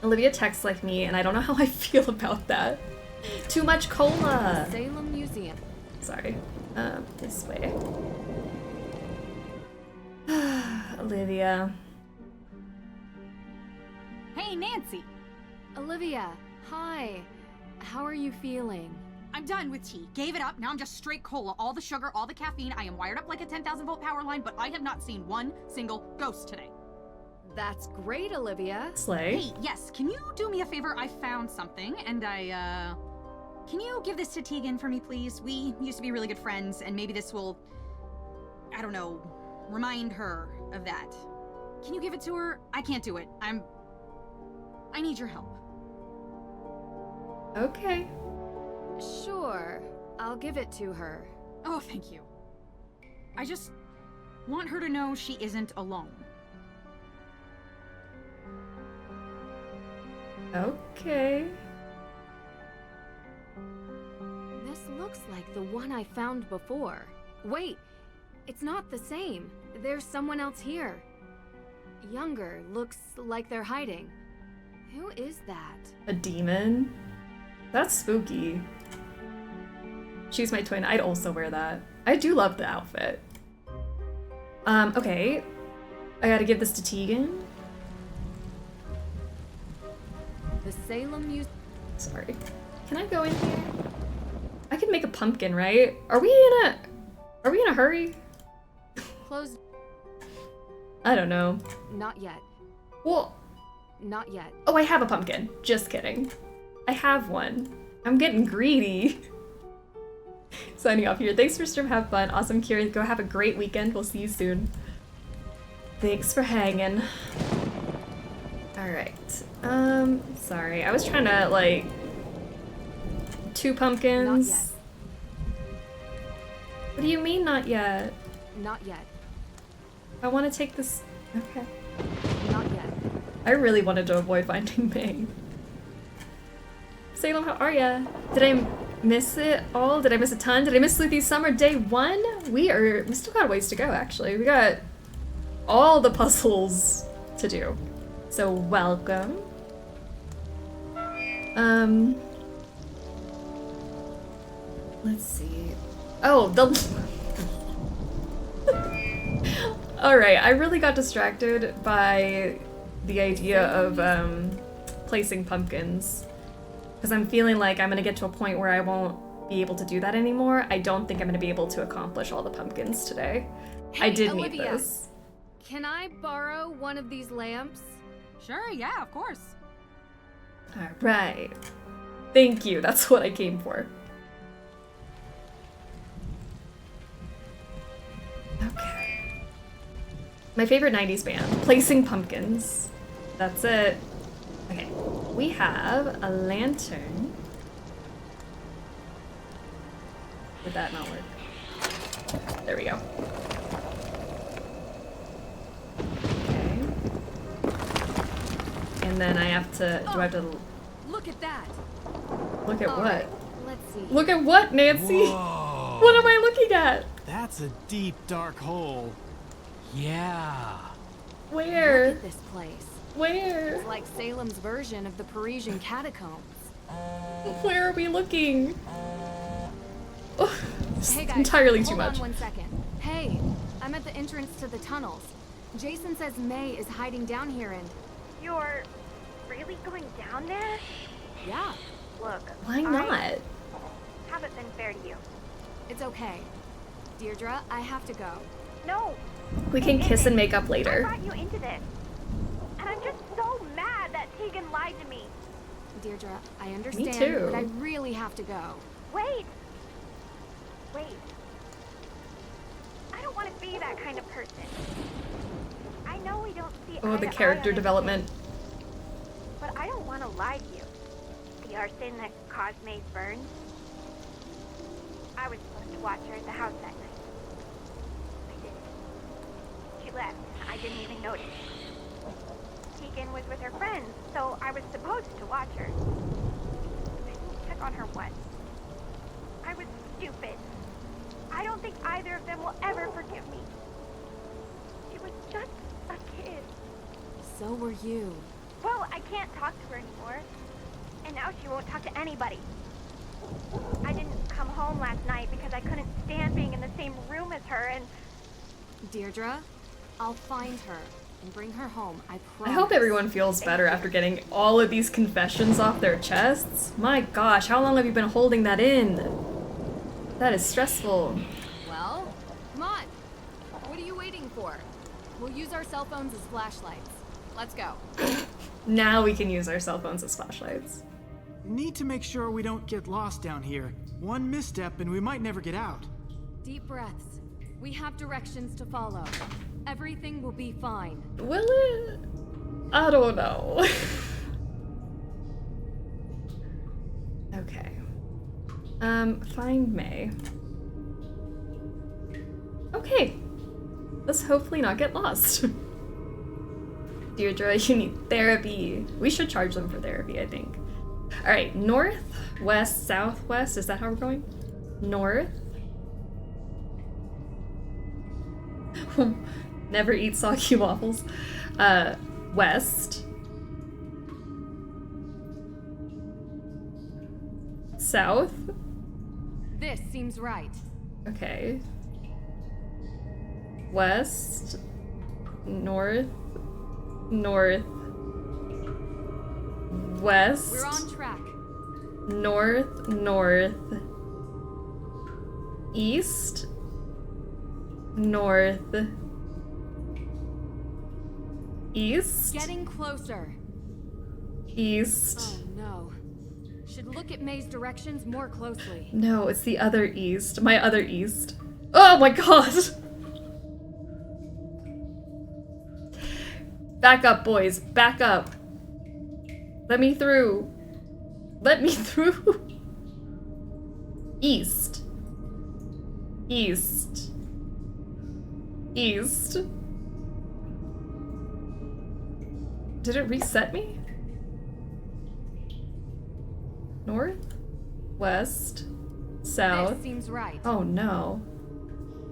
A: Olivia texts like me, and I don't know how I feel about that. Too much cola!
K: Salem Museum.
A: Sorry. This way. Olivia.
G: Hey, Nancy!
K: Olivia, hi. How are you feeling?
G: I'm done with tea. Gave it up. Now I'm just straight cola. All the sugar, all the caffeine. I am wired up like a 10,000 volt power line, but I have not seen one single ghost today.
K: That's great, Olivia.
A: Slay.
G: Hey, yes, can you do me a favor? I found something, and can you give this to Tegan for me, please? We used to be really good friends, and maybe this will, I don't know, remind her of that. Can you give it to her? I can't do it. I need your help.
A: Okay.
K: Sure. I'll give it to her.
G: Oh, thank you. I just want her to know she isn't alone.
A: Okay.
K: This looks like the one I found before. Wait, it's not the same. There's someone else here. Younger, looks like they're hiding. Who is that?
A: A demon? That's spooky. She's my twin. I'd also wear that. I do love the outfit. Okay. I gotta give this to Tegan.
K: The Salem Museum.
A: Sorry. Can I go in here? I can make a pumpkin, right? Are we in a hurry?
K: Closed.
A: I don't know.
K: Not yet.
A: Well,
K: not yet.
A: Oh, I have a pumpkin. Just kidding. I have one. I'm getting greedy. Signing off here. Thanks for stream. Have fun. Awesome, Kira. Go have a great weekend. We'll see you soon. Thanks for hanging. Alright. Sorry. I was trying to, like... 2 pumpkins.
K: Not yet.
A: What do you mean, not yet?
K: Not yet.
A: I want to take this... Okay.
K: Not yet.
A: I really wanted to avoid finding May. Salem, how are ya? Did I miss it all? Did I miss a ton? Did I miss Sleuthy Summer Day 1? We still got a ways to go, actually. We got all the puzzles to do. So, welcome. Let's see. Oh, Alright, I really got distracted by the idea of placing pumpkins. Because I'm feeling like I'm gonna get to a point where I won't be able to do that anymore. I don't think I'm gonna be able to accomplish all the pumpkins today.
K: Hey,
A: I did
K: Olivia,
A: need this.
K: Can I borrow one of these lamps?
G: Sure, yeah, of course.
A: Alright. Thank you, that's what I came for. Okay. My favorite 90s band, Placing Pumpkins. That's it. Okay, we have a lantern. Did that not work? There we go. Okay. And then I have to, do I have to...
K: Look at that.
A: Look at
K: All
A: what?
K: right, let's see.
A: Look at what, Nancy?
U: Whoa.
A: What am I looking at?
U: That's a deep, dark hole. Yeah.
A: Where?
K: Look at this place.
A: Where?
K: It's like Salem's version of the Parisian catacombs.
A: Where are we looking? Oh,
K: Hey guys,
A: entirely too
K: hold
A: much.
K: on 1 second. Hey, I'm at the entrance to the tunnels. Jason says May is hiding down here and...
B: You're really going down there?
K: Yeah.
B: Look,
A: Why not?
B: I haven't been fair to you.
K: It's okay. Deirdre, I have to go.
B: No.
A: We can kiss and make up later.
B: I brought you into this. And I'm just so mad that Tegan lied to me.
K: Deirdre, I understand,
A: too.
K: but I really have to go.
B: Wait. I don't want to be that kind of person. I know we don't see
A: Oh,
B: eye
A: the
B: to eye
A: character
B: on
A: development.
B: anything, but I don't want to lie to you. The arson that caused May's burn. I was supposed to watch her at the house that night. I didn't. She left. I didn't even notice. Tegan was with her friends, so I was supposed to watch her. I didn't check on her once. I was stupid. I don't think either of them will ever forgive me. She was just a kid.
K: So were you.
B: Well, I can't talk to her anymore. And now she won't talk to anybody. I didn't come home last night because I couldn't stand being in the same room as her and...
K: Deirdre, I'll find her and bring her home, I
A: I
K: promise.
A: hope everyone feels better after getting all of these confessions off their chests. My gosh, how long have you been holding that in? That is stressful.
K: Well, come on. What are you waiting for? We'll use our cell phones as flashlights. Let's go.
A: Now we can use our cell phones as flashlights.
U: Need to make sure we don't get lost down here. One misstep and we might never get out.
K: Deep breaths. We have directions to follow. Everything will be fine.
A: Will it? I don't know. Okay. Find May. Okay. Let's hopefully not get lost. Deirdre, you need therapy. We should charge them for therapy, I think. Alright, north, west, southwest. Is that how we're going? North. Never eat soggy waffles. West. South.
K: This seems right.
A: Okay. West. North. North. West.
K: We're on track.
A: North. North. East. North. East.
K: Getting closer.
A: East.
K: Oh no. Should look at May's directions more closely.
A: No, it's the other east. My other east. Oh my god! Back up, boys. Back up. Let me through. Let me through. East. East. East. Did it reset me? North? West? South?
K: This seems right.
A: Oh no.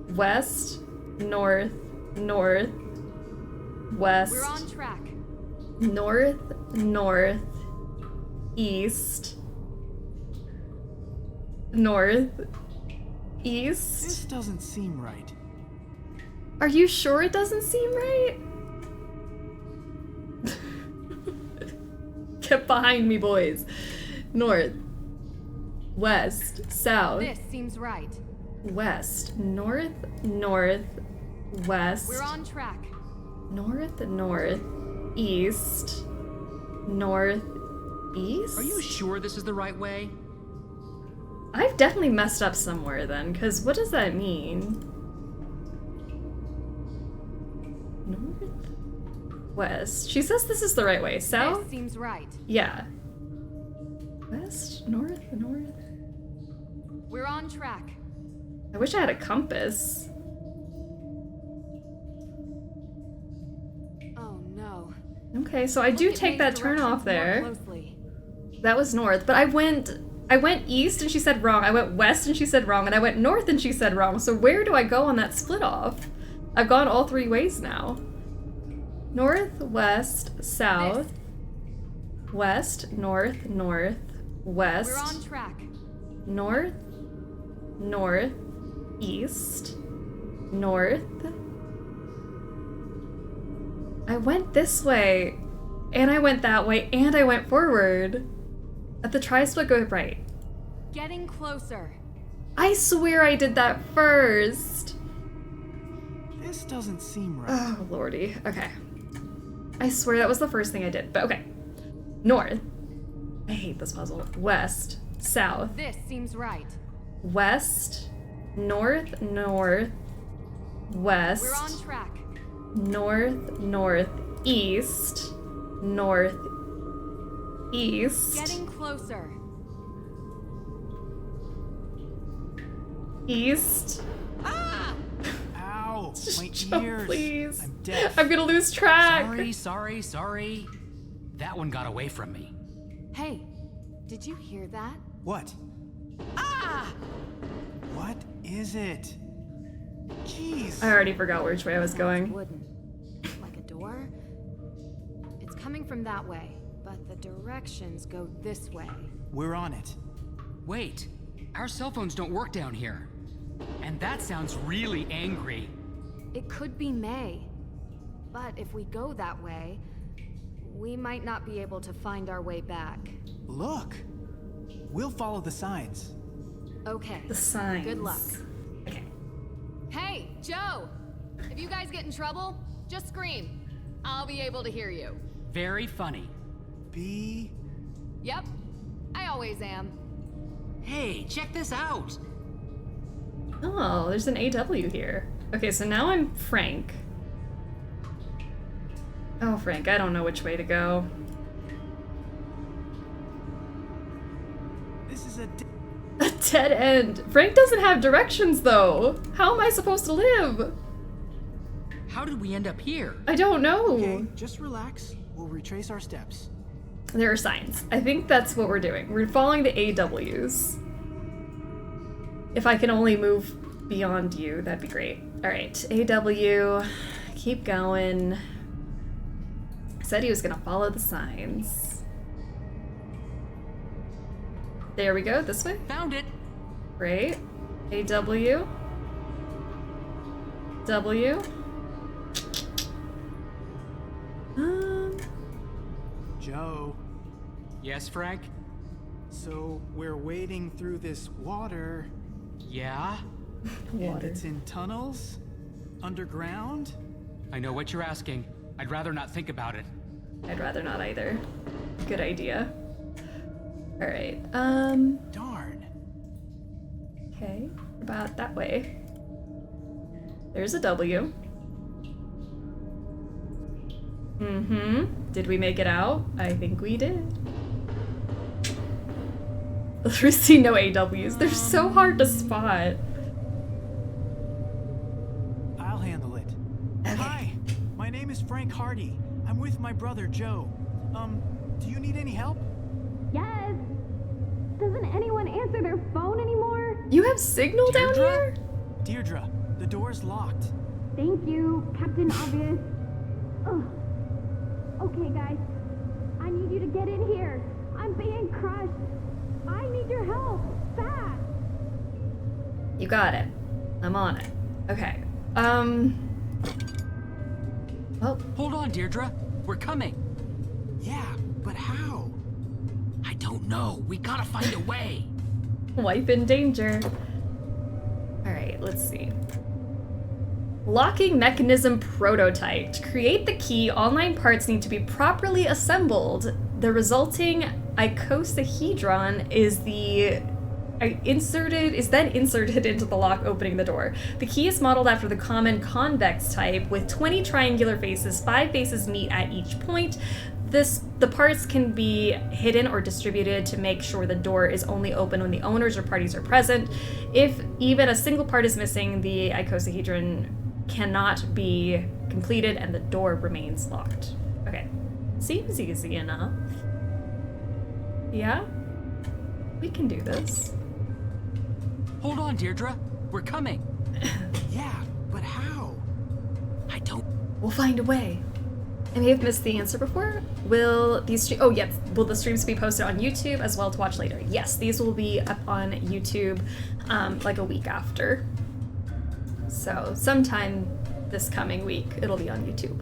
A: West? North? North? West?
K: We're on track.
A: North? North? East? North? East?
U: This doesn't seem right.
A: Are you sure it doesn't seem right? Get behind me, boys. North. West. South.
K: This seems right.
A: West. North. North. West.
K: We're on track.
A: North. North. East. North. East?
T: Are you sure this is the right way?
A: I've definitely messed up somewhere then, because what does that mean? North? West. She says this is the right way. South?
K: This seems right.
A: Yeah. West? North? North?
K: We're on track.
A: I wish I had a compass.
K: Oh no.
A: Okay, so I do take that turn off there.
K: Closely.
A: That was north, but I went east and she said wrong. I went west and she said wrong, and I went north and she said wrong. So where do I go on that split off? I've gone all three ways now. North, west, south. West, north, north, west.
K: We're on track.
A: North, north, east, north. I went this way, and I went that way, and I went forward. At the tri-split, go right.
K: Getting closer.
A: I swear I did that first.
U: This doesn't seem right.
A: Oh, lordy. Okay. I swear that was the first thing I did, but okay. North. I hate this puzzle. West. South.
K: This seems right.
A: West. North. North. West.
K: We're on track.
A: North. North. East. North. East.
K: Getting closer.
A: East.
U: Ow! My
A: Joe,
U: ears.
A: please.
U: I'm deaf.
A: I'm gonna lose track.
T: Sorry. That one got away from me.
K: Hey, did you hear that?
U: What? What is it? Jeez.
A: I already forgot which way I was going.
K: Wooden. Like a door? It's coming from that way, but the directions go this way.
U: We're on it.
T: Wait, our cell phones don't work down here. And that sounds really angry.
K: It could be May. But if we go that way, we might not be able to find our way back.
U: Look. We'll follow the signs.
K: Okay.
A: The signs.
K: Good luck.
A: Okay.
K: Hey, Joe! If you guys get in trouble, just scream. I'll be able to hear you.
T: Very funny.
U: B.
K: Yep. I always am.
T: Hey, check this out.
A: Oh, there's an AW here. Okay, so now I'm Frank. Oh, Frank, I don't know which way to go.
U: This is a
A: dead end. Frank doesn't have directions, though. How am I supposed to live?
T: How did we end up here?
A: I don't know.
U: Okay, just relax. We'll retrace our steps.
A: There are signs. I think that's what we're doing. We're following the AWs. If I can only move beyond you, that'd be great. All right, AW, keep going. Said he was gonna follow the signs. There we go, this way.
T: Found it.
A: Great. AW. W.
U: Joe.
T: Yes, Frank?
U: So we're wading through this water.
T: Yeah?
U: And it's in tunnels? Underground?
T: I know what you're asking. I'd rather not think about it.
A: I'd rather not either. Good idea. All right.
U: Darn.
A: Okay. About that way. There's a W. Did we make it out? I think we did. We see no AWs. They're so hard to spot.
U: I'll handle it.
A: Okay.
U: Hi, my name is Frank Hardy. I'm with my brother Joe. Do you need any help?
B: Yes. Doesn't anyone answer their phone anymore?
A: You have signal down here?
U: Deirdre, the door's locked.
B: Thank you, Captain Obvious. Ugh. Okay, guys. I need you to get in here. I'm being crushed. I need your help. Fast.
A: You got it. I'm on it. Okay. Well.
T: Hold on, Deirdre. We're coming.
U: Yeah, but how?
T: I don't know. We gotta find a way.
A: Wife in danger. Alright, let's see. Locking mechanism prototype. To create the key, online parts need to be properly assembled. The resulting icosahedron is then inserted into the lock opening the door. The key is modeled after the common convex type with 20 triangular faces. 5 faces meet at each point. The parts can be hidden or distributed to make sure the door is only open when the owners or parties are present. If even a single part is missing, the icosahedron cannot be completed and the door remains locked. Okay, seems easy enough. Yeah? We can do this.
T: Hold on, Deirdre. We're coming.
U: Yeah, but how?
T: I don't...
A: We'll find a way. I may have missed the answer before. Will these will the streams be posted on YouTube as well to watch later? Yes, these will be up on YouTube like a week after. So sometime this coming week, it'll be on YouTube.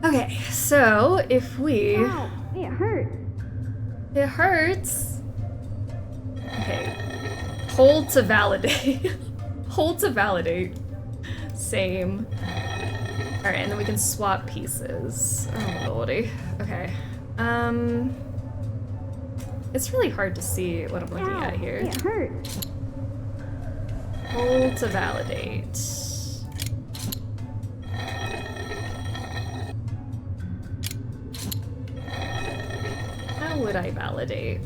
A: Okay, so if we...
B: Ow, it hurts.
A: It hurts. Okay. Hold to validate. Hold to validate. Same. Alright, and then we can swap pieces. Oh lordy. Okay. It's really hard to see what I'm looking at here.
B: It hurts.
A: Hold to validate. How would I validate?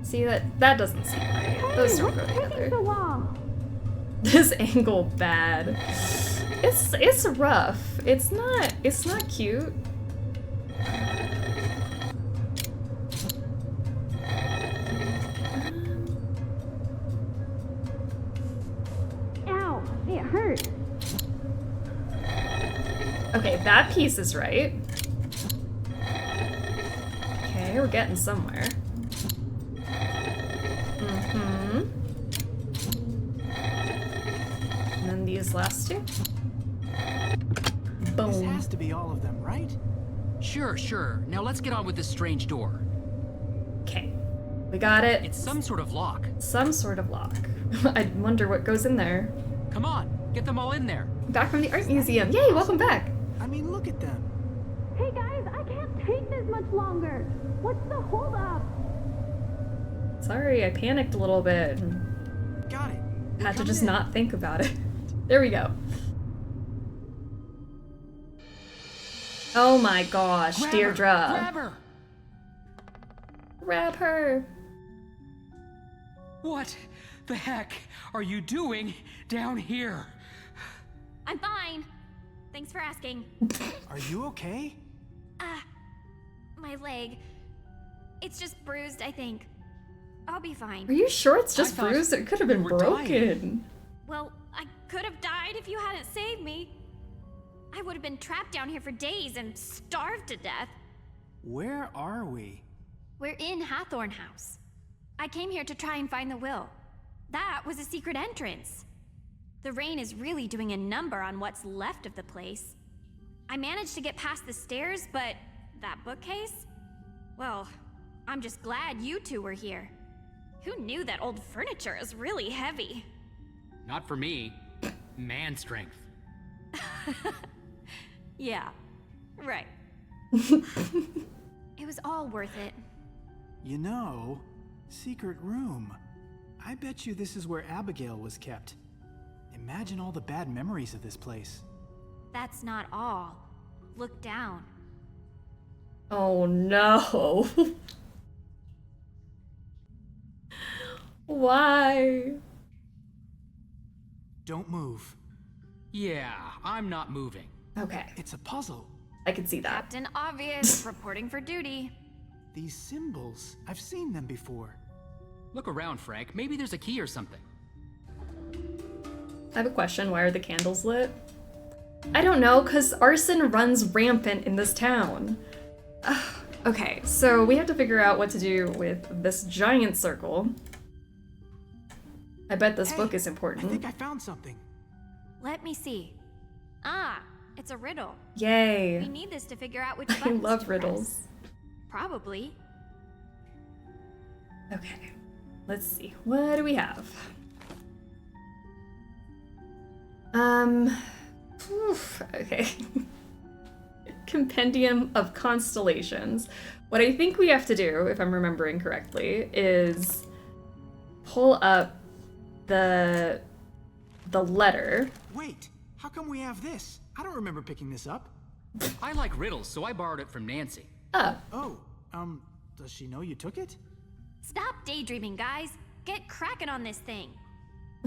A: See, that doesn't seem right. Those don't go together.
B: So long.
A: This angle bad. It's rough. It's not cute.
B: Ow, it hurts.
A: Okay, that piece is right. Okay, we're getting somewhere. And then these last two. Boom.
U: This has to be all of them, right?
T: Sure. Now let's get on with this strange door.
A: Okay. We got it.
T: It's some sort of lock.
A: Some sort of lock. I wonder what goes in there.
T: Come on, get them all in there.
A: Back from the art museum. Yay, welcome back.
U: I mean, look at them.
B: Hey guys, I can't take this much longer. What's the holdup?
A: Sorry, I panicked a little bit.
U: Got it.
A: Had to just not think about it. There we go. Oh my gosh, Deirdre.
T: Grab her!
A: Grab her.
T: What the heck are you doing down here?
H: I'm fine. Thanks for asking.
U: Are you okay?
H: My leg. It's just bruised, I think. I'll be fine.
A: Are you sure it's just
T: I thought
A: bruised? It could have been
T: you were
A: broken.
T: dying.
H: Well, I could have died if you hadn't saved me. I would have been trapped down here for days and starved to death.
U: Where are we?
H: We're in Hathorn House. I came here to try and find the will. That was a secret entrance. The rain is really doing a number on what's left of the place. I managed to get past the stairs, but that bookcase? Well, I'm just glad you two were here. Who knew that old furniture is really heavy?
T: Not for me. Man strength.
H: Yeah, right. It was all worth it.
U: You know, secret room. I bet you this is where Abigail was kept. Imagine all the bad memories of this place.
H: That's not all. Look down.
A: Oh no. Why?
U: Don't move.
T: Yeah, I'm not moving.
A: Okay.
U: It's a puzzle.
A: I can see that.
H: Captain Obvious, reporting for duty.
U: These symbols, I've seen them before.
T: Look around, Frank. Maybe there's a key or something.
A: I have a question. Why are the candles lit? I don't know, because arson runs rampant in this town. Okay, so we have to figure out what to do with this giant circle. I bet this book is important.
U: I think I found something.
H: Let me see. Ah, it's a riddle.
A: Yay.
H: We need this to figure out which
A: I
H: buttons
A: love
H: to
A: riddles.
H: press. Probably.
A: Okay, let's see. What do we have? Okay. Compendium of Constellations. What I think we have to do, if I'm remembering correctly, is pull up the letter.
U: Wait, how come we have this? I don't remember picking this up.
T: I like riddles, so I borrowed it from Nancy.
U: Oh, does she know you took it?
H: Stop daydreaming, guys. Get cracking on this thing.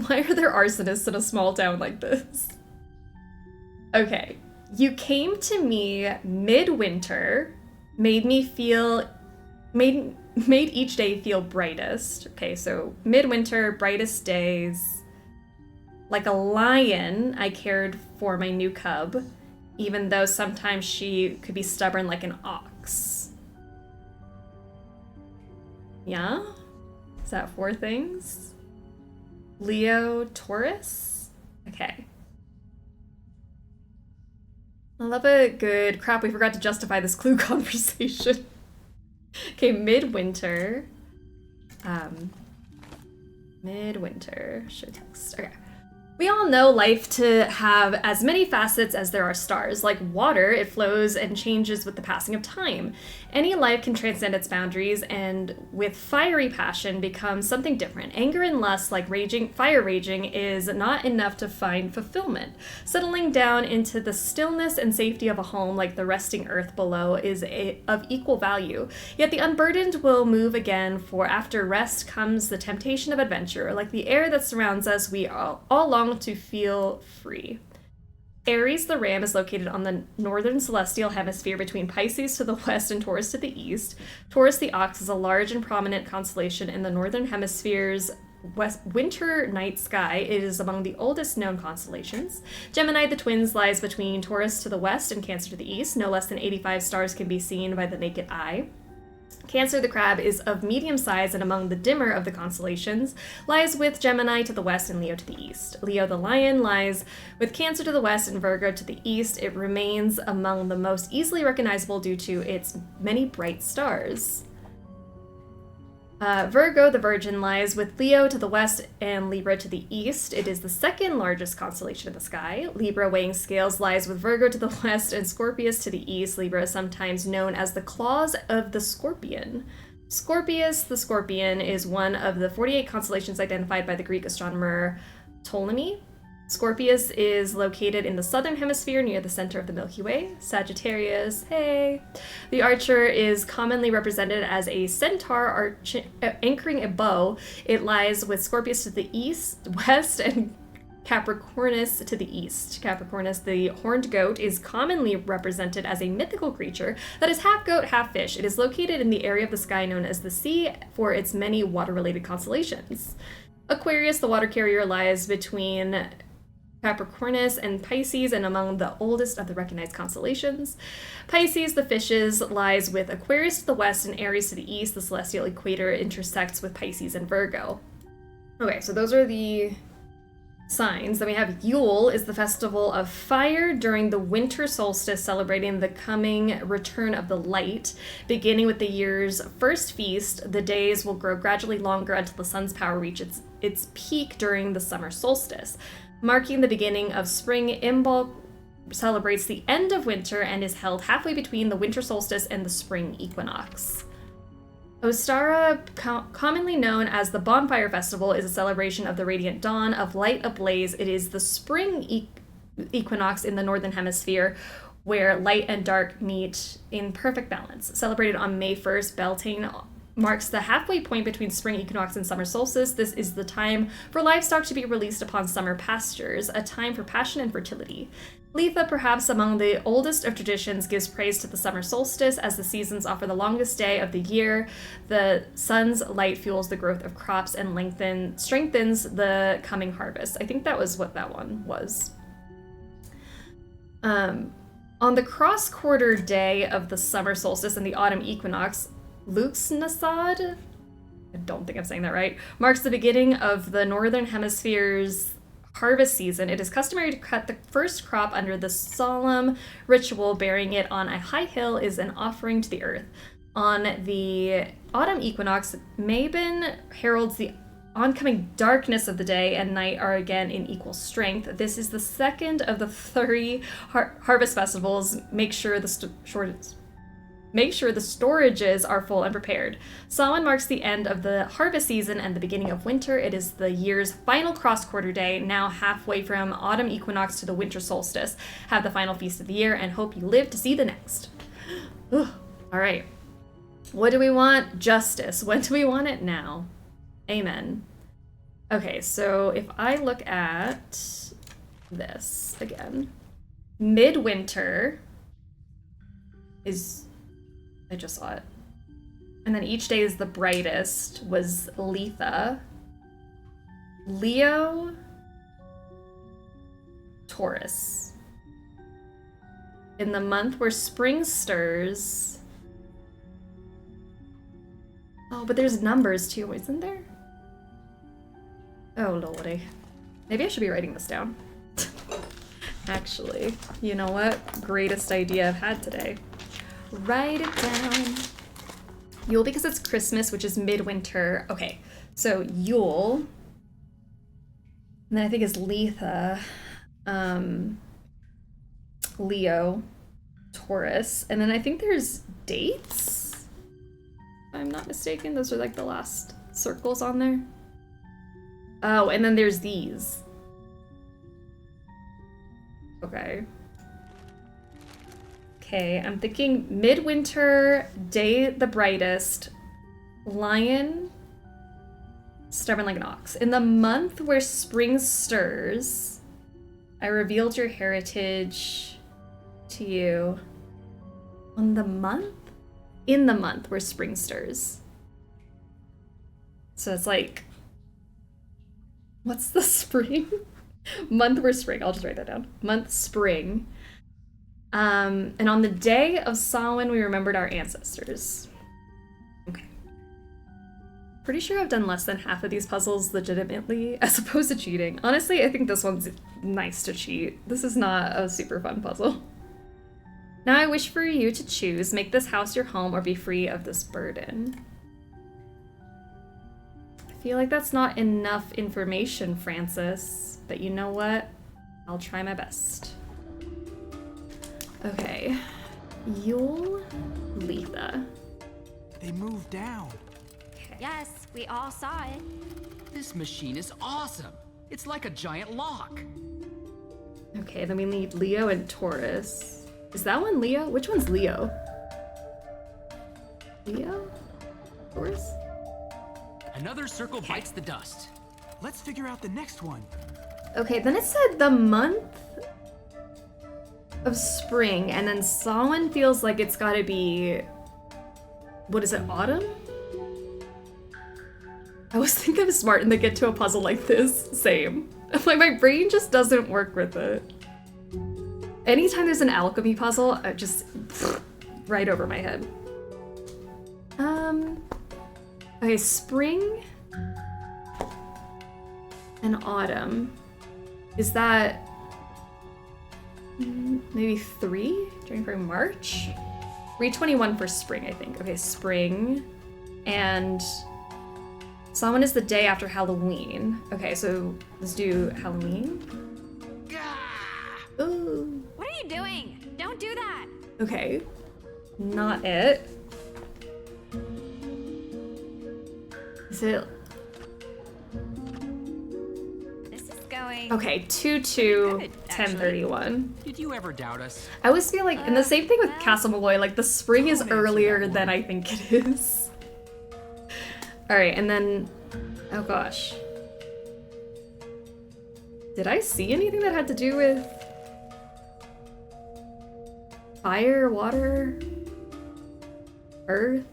A: Why are there arsonists in a small town like this? Okay. You came to me midwinter, made each day feel brightest. Okay, so midwinter, brightest days. Like a lion, I cared for my new cub, even though sometimes she could be stubborn like an ox. Yeah? Is that 4 things? Leo, Taurus? Okay. I love a good crap, we forgot to justify this clue conversation. Okay, midwinter. Midwinter. Show text. Okay. We all know life to have as many facets as there are stars. Like water, it flows and changes with the passing of time. Any life can transcend its boundaries and with fiery passion become something different. Anger and lust, like fire raging, is not enough to find fulfillment. Settling down into the stillness and safety of a home like the resting earth below is of equal value. Yet the unburdened will move again, for after rest comes the temptation of adventure. Like the air that surrounds us, we all long to feel free. Aries the ram is located on the northern celestial hemisphere between Pisces to the west and Taurus to the east. Taurus the ox is a large and prominent constellation in the northern hemisphere's winter night sky. It is among the oldest known constellations. Gemini the twins lies between Taurus to the west and Cancer to the east. No less than 85 stars can be seen by the naked eye. Cancer the crab is of medium size and among the dimmer of the constellations, lies with Gemini to the west and Leo to the east. Leo the lion lies with Cancer to the west and Virgo to the east. It remains among the most easily recognizable due to its many bright stars. Virgo the virgin lies with Leo to the west and Libra to the east. It is the second largest constellation in the sky. Libra weighing scales lies with Virgo to the west and Scorpius to the east. Libra is sometimes known as the claws of the scorpion. Scorpius the scorpion is one of the 48 constellations identified by the Greek astronomer Ptolemy. Scorpius is located in the southern hemisphere near the center of the Milky Way. Sagittarius, hey! The archer is commonly represented as a centaur anchoring a bow. It lies with Scorpius to the east, west, and Capricornus to the east. Capricornus, the horned goat, is commonly represented as a mythical creature that is half goat, half fish. It is located in the area of the sky known as the sea for its many water-related constellations. Aquarius, the water carrier, lies between Capricornus and Pisces and among the oldest of the recognized constellations. Pisces, the fishes, lies with Aquarius to the west and Aries to the east. The celestial equator intersects with Pisces and Virgo. Okay, so those are the signs. Then we have Yule is the festival of fire during the winter solstice, celebrating the coming return of the light. Beginning with the year's first feast, the days will grow gradually longer until the sun's power reaches its peak during the summer solstice. Marking the beginning of spring, Imbolc celebrates the end of winter and is held halfway between the winter solstice and the spring equinox. Ostara, commonly known as the Bonfire Festival, is a celebration of the radiant dawn of light ablaze. It is the spring equinox in the northern hemisphere, where light and dark meet in perfect balance. Celebrated on May 1st, Beltane marks the halfway point between spring equinox and summer solstice. This is the time for livestock to be released upon summer pastures, a time for passion and fertility. Letha, perhaps among the oldest of traditions, gives praise to the summer solstice as the seasons offer the longest day of the year. The sun's light fuels the growth of crops and strengthens the coming harvest. I think that was what that one was. On the cross-quarter day of the summer solstice and the autumn equinox, Luxnasad, I don't think I'm saying that right, marks the beginning of the northern hemisphere's harvest season. It is customary to cut the first crop under the solemn ritual. Burying it on a high hill is an offering to the earth. On the autumn equinox, Mabon heralds the oncoming darkness of the day and night are again in equal strength. This is the second of the 3 harvest festivals. Make sure the storages are full and prepared. Samhain marks the end of the harvest season and the beginning of winter. It is the year's final cross-quarter day, now halfway from autumn equinox to the winter solstice. Have the final feast of the year and hope you live to see the next. All right. What do we want? Justice. When do we want it? Now. Amen. Okay, so if I look at this again, midwinter is... I just saw it. And then each day is the brightest was Letha. Leo. Taurus. In the month where spring stirs. Oh, but there's numbers too, isn't there? Oh, lordy. Maybe I should be writing this down. Actually, you know what? Greatest idea I've had today. Write it down. Yule because it's Christmas, which is midwinter. Okay, so Yule. And then I think it's Letha. Leo. Taurus. And then I think there's dates. If I'm not mistaken. Those are like the last circles on there. Oh, and then there's these. Okay. Okay, I'm thinking midwinter, day the brightest, lion, stubborn like an ox. In the month where spring stirs, I revealed your heritage to you. On the month? In the month where spring stirs. So it's like, what's the spring? Month where spring, I'll just write that down. Month spring. And on the day of Samhain, we remembered our ancestors. Okay. Pretty sure I've done less than half of these puzzles legitimately, as opposed to cheating. Honestly, I think this one's nice to cheat. This is not a super fun puzzle. Now I wish for you to choose, make this house your home or be free of this burden. I feel like that's not enough information, Francis, but you know what? I'll try my best. Okay, Yule, Letha.
U: They moved down.
H: Yes, we all saw it.
T: This machine is awesome. It's like a giant lock.
A: Okay, then we need Leo and Taurus. Is that one Leo? Which one's Leo? Leo? Taurus?
T: Another circle bites the dust.
U: Let's figure out the next one.
A: Okay, then it said the month of spring, and then Samhain feels like it's gotta be, what is it, autumn? I was thinking I'm smart and they get to a puzzle like this. Same. I'm like, my brain just doesn't work with it. Anytime there's an alchemy puzzle, I just right over my head. Okay, spring and autumn. Is that maybe 3 during March? 3/21 for spring, I think. Okay, spring. And Samhain is the day after Halloween. Okay, so let's do Halloween. Ooh.
H: What are you doing? Don't do that.
A: Okay. Not it. Is it?
H: This is going.
A: Okay, 2/2/10/31.
T: Did you ever doubt us?
A: I always feel like, and the same thing with Castle Malloy, like the spring is earlier than I think it is. Alright, and then, oh gosh. Did I see anything that had to do with fire, water, earth?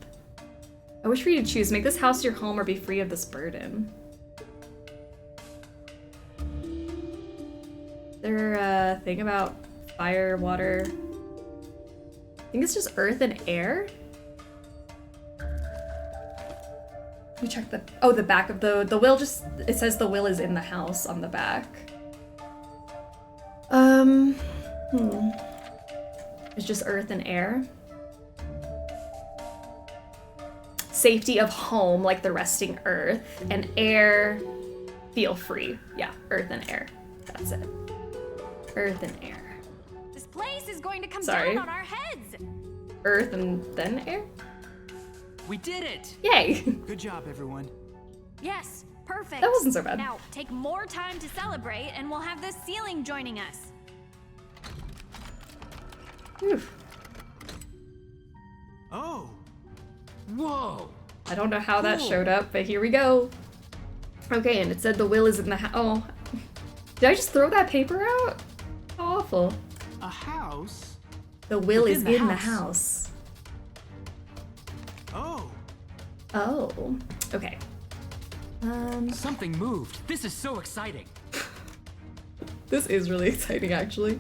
A: I wish for you to choose, make this house your home or be free of this burden. Is there a thing about fire, water? I think it's just earth and air. Let me check the, oh, the back of the will just, it says the will is in the house on the back. It's just earth and air. Safety of home, like the resting earth, and air, feel free. Yeah, earth and air. That's it. Earth and air.
H: This place is going to come
A: Sorry.
H: down on our heads.
A: Earth and then air?
T: We did it!
A: Yay!
U: Good job, everyone.
H: Yes, perfect.
A: That wasn't so bad.
H: Now, take more time to celebrate, and we'll have the ceiling joining us.
A: Oof.
U: Oh.
T: Whoa!
A: I don't know how that
U: Cool.
A: showed up, but here we go. Okay, and it said the will is in the house. Oh. Did I just throw that paper out? How awful.
U: A house?
A: The will is
U: Within the
A: in the
U: house.
A: house.
U: Oh.
A: Oh. Okay.
T: Something moved. This is so exciting.
A: This is really exciting, actually.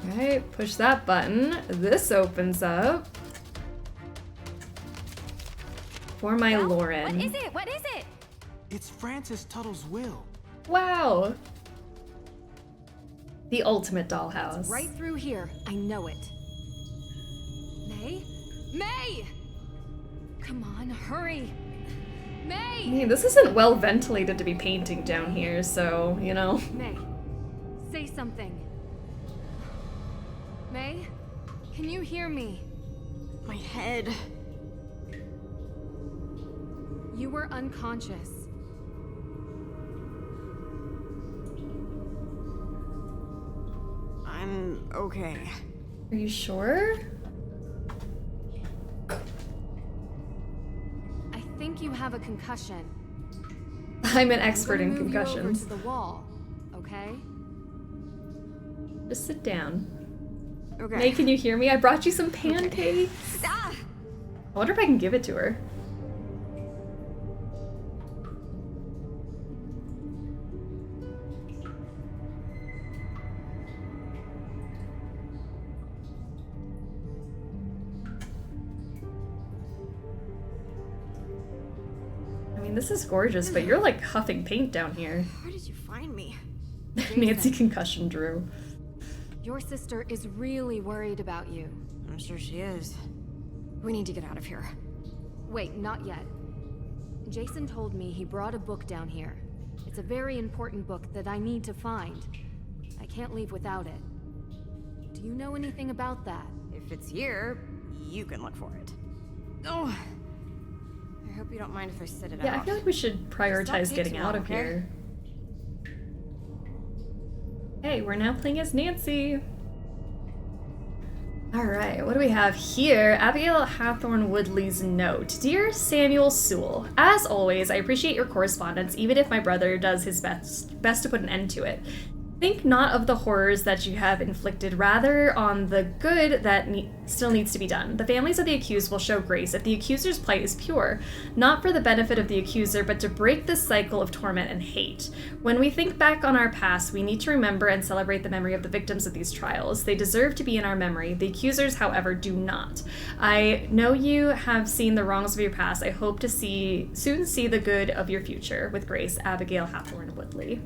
A: Alright, push that button. This opens up. For my Lauren.
H: What is it? What is it?
U: It's Francis Tuttle's will.
A: Wow. The ultimate dollhouse.
K: Right through here. I know it. May? May! Come on, hurry! May!
A: I mean, this isn't well ventilated to be painting down here, so, you know.
K: May, say something. May? Can you hear me?
J: My head.
K: You were unconscious.
J: I'm okay.
A: Are you sure?
K: I think you have a concussion.
A: I'm an expert in
K: I'm gonna move
A: concussions.
K: you over to the wall, okay?
A: Just sit down.
J: Okay.
A: May, can you hear me? I brought you some pancakes.
J: Ah!
A: I wonder if I can give it to her. I mean, this is gorgeous, but you're like huffing paint down here.
J: Where did you find me?
A: Nancy concussion drew.
K: Your sister is really worried about you.
J: I'm sure she is. We need to get out of here.
K: Wait, not yet. Jason told me he brought a book down here. It's a very important book that I need to find. I can't leave without it. Do you know anything about that?
J: If it's here, you can look for it. Oh, I hope you don't mind if I sit it out.
A: Yeah, I feel like we should prioritize
J: take
A: getting
J: too
A: out
J: long,
A: of
J: okay?
A: here. Hey, we're now playing as Nancy. Alright, what do we have here? Abigail Hathorne Woodley's note. Dear Samuel Sewell, as always, I appreciate your correspondence, even if my brother does his best to put an end to it. Think not of the horrors that you have inflicted, rather on the good that still needs to be done. The families of the accused will show grace if the accuser's plight is pure, not for the benefit of the accuser, but to break this cycle of torment and hate. When we think back on our past, we need to remember and celebrate the memory of the victims of these trials. They deserve to be in our memory. The accusers, however, do not. I know you have seen the wrongs of your past. I hope to soon see the good of your future. With grace, Abigail Hathorne Woodley.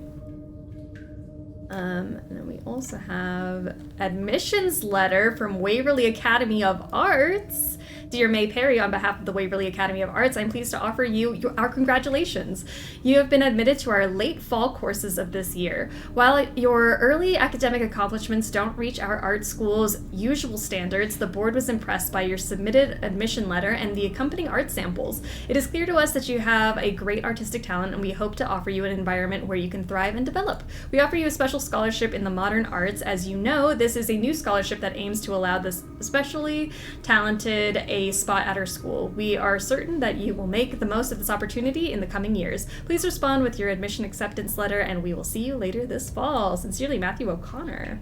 A: And then we also have admissions letter from Waverly Academy of Arts. Dear May Perry, on behalf of the Waverly Academy of Arts, I'm pleased to offer you our congratulations. You have been admitted to our late fall courses of this year. While your early academic accomplishments don't reach our art school's usual standards, the board was impressed by your submitted admission letter and the accompanying art samples. It is clear to us that you have a great artistic talent, and we hope to offer you an environment where you can thrive and develop. We offer you a special scholarship in the modern arts. As you know, this is a new scholarship that aims to allow this especially talented a spot at our school. We are certain that you will make the most of this opportunity in the coming years. Please respond with your admission acceptance letter, and we will see you later this fall. Sincerely, Matthew O'Connor.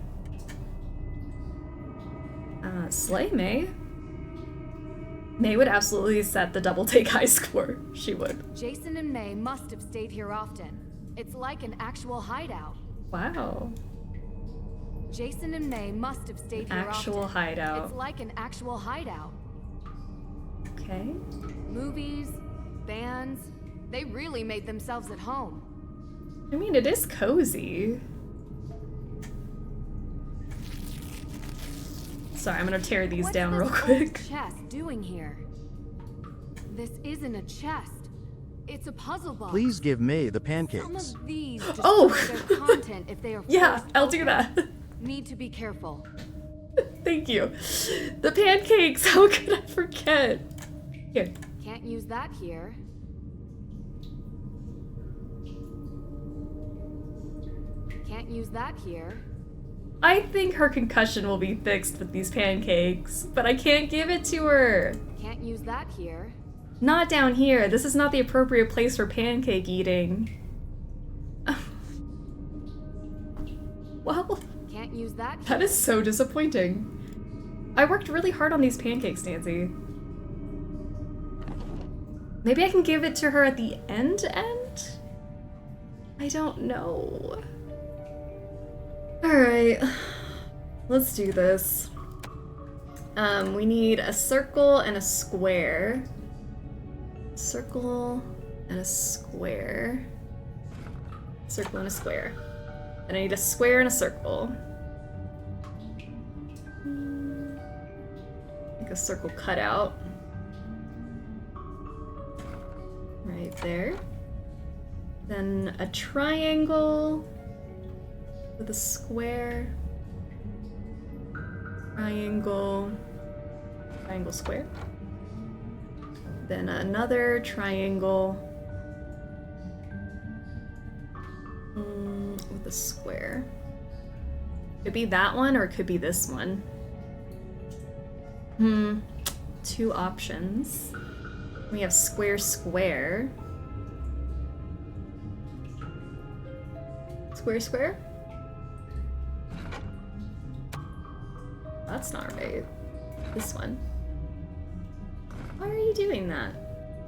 A: Slay May. May would absolutely set the double take high score. She would.
K: Jason and May must have stayed here often. It's like an actual hideout.
A: Wow.
K: Jason and May must have stayed here
A: Actual
K: often.
A: hideout.
K: It's like an actual hideout.
A: Okay.
K: Movies, bands, they really made themselves at home.
A: I mean, it is cozy. Sorry, I'm gonna tear these down real quick.
K: What's this old chest doing here? This isn't a chest. It's a puzzle box.
R: Please give May the pancakes.
K: Some of these
A: Oh!
K: destroy their content if they are
A: Yeah,
K: forced
A: I'll do
K: open.
A: that.
K: Need to be careful.
A: Thank you. The pancakes, how could I forget? Here.
K: Can't use that here. Can't use that here.
A: I think her concussion will be fixed with these pancakes, but I can't give it to her.
K: Can't use that here.
A: Not down here. This is not the appropriate place for pancake eating. Well,
K: Can't use that here.
A: that is so disappointing. I worked really hard on these pancakes, Nancy. Maybe I can give it to her at the end? I don't know. Alright. Let's do this. We need a circle and a square. Circle and a square. Circle and a square. And I need a square and a circle. Like a circle cutout. Right there. Then a triangle with a square. Triangle. Triangle square. Then another triangle with a square. Could be that one or it could be this one. Two options. We have square, square. Square, square? That's not right. This one. Why are you doing that?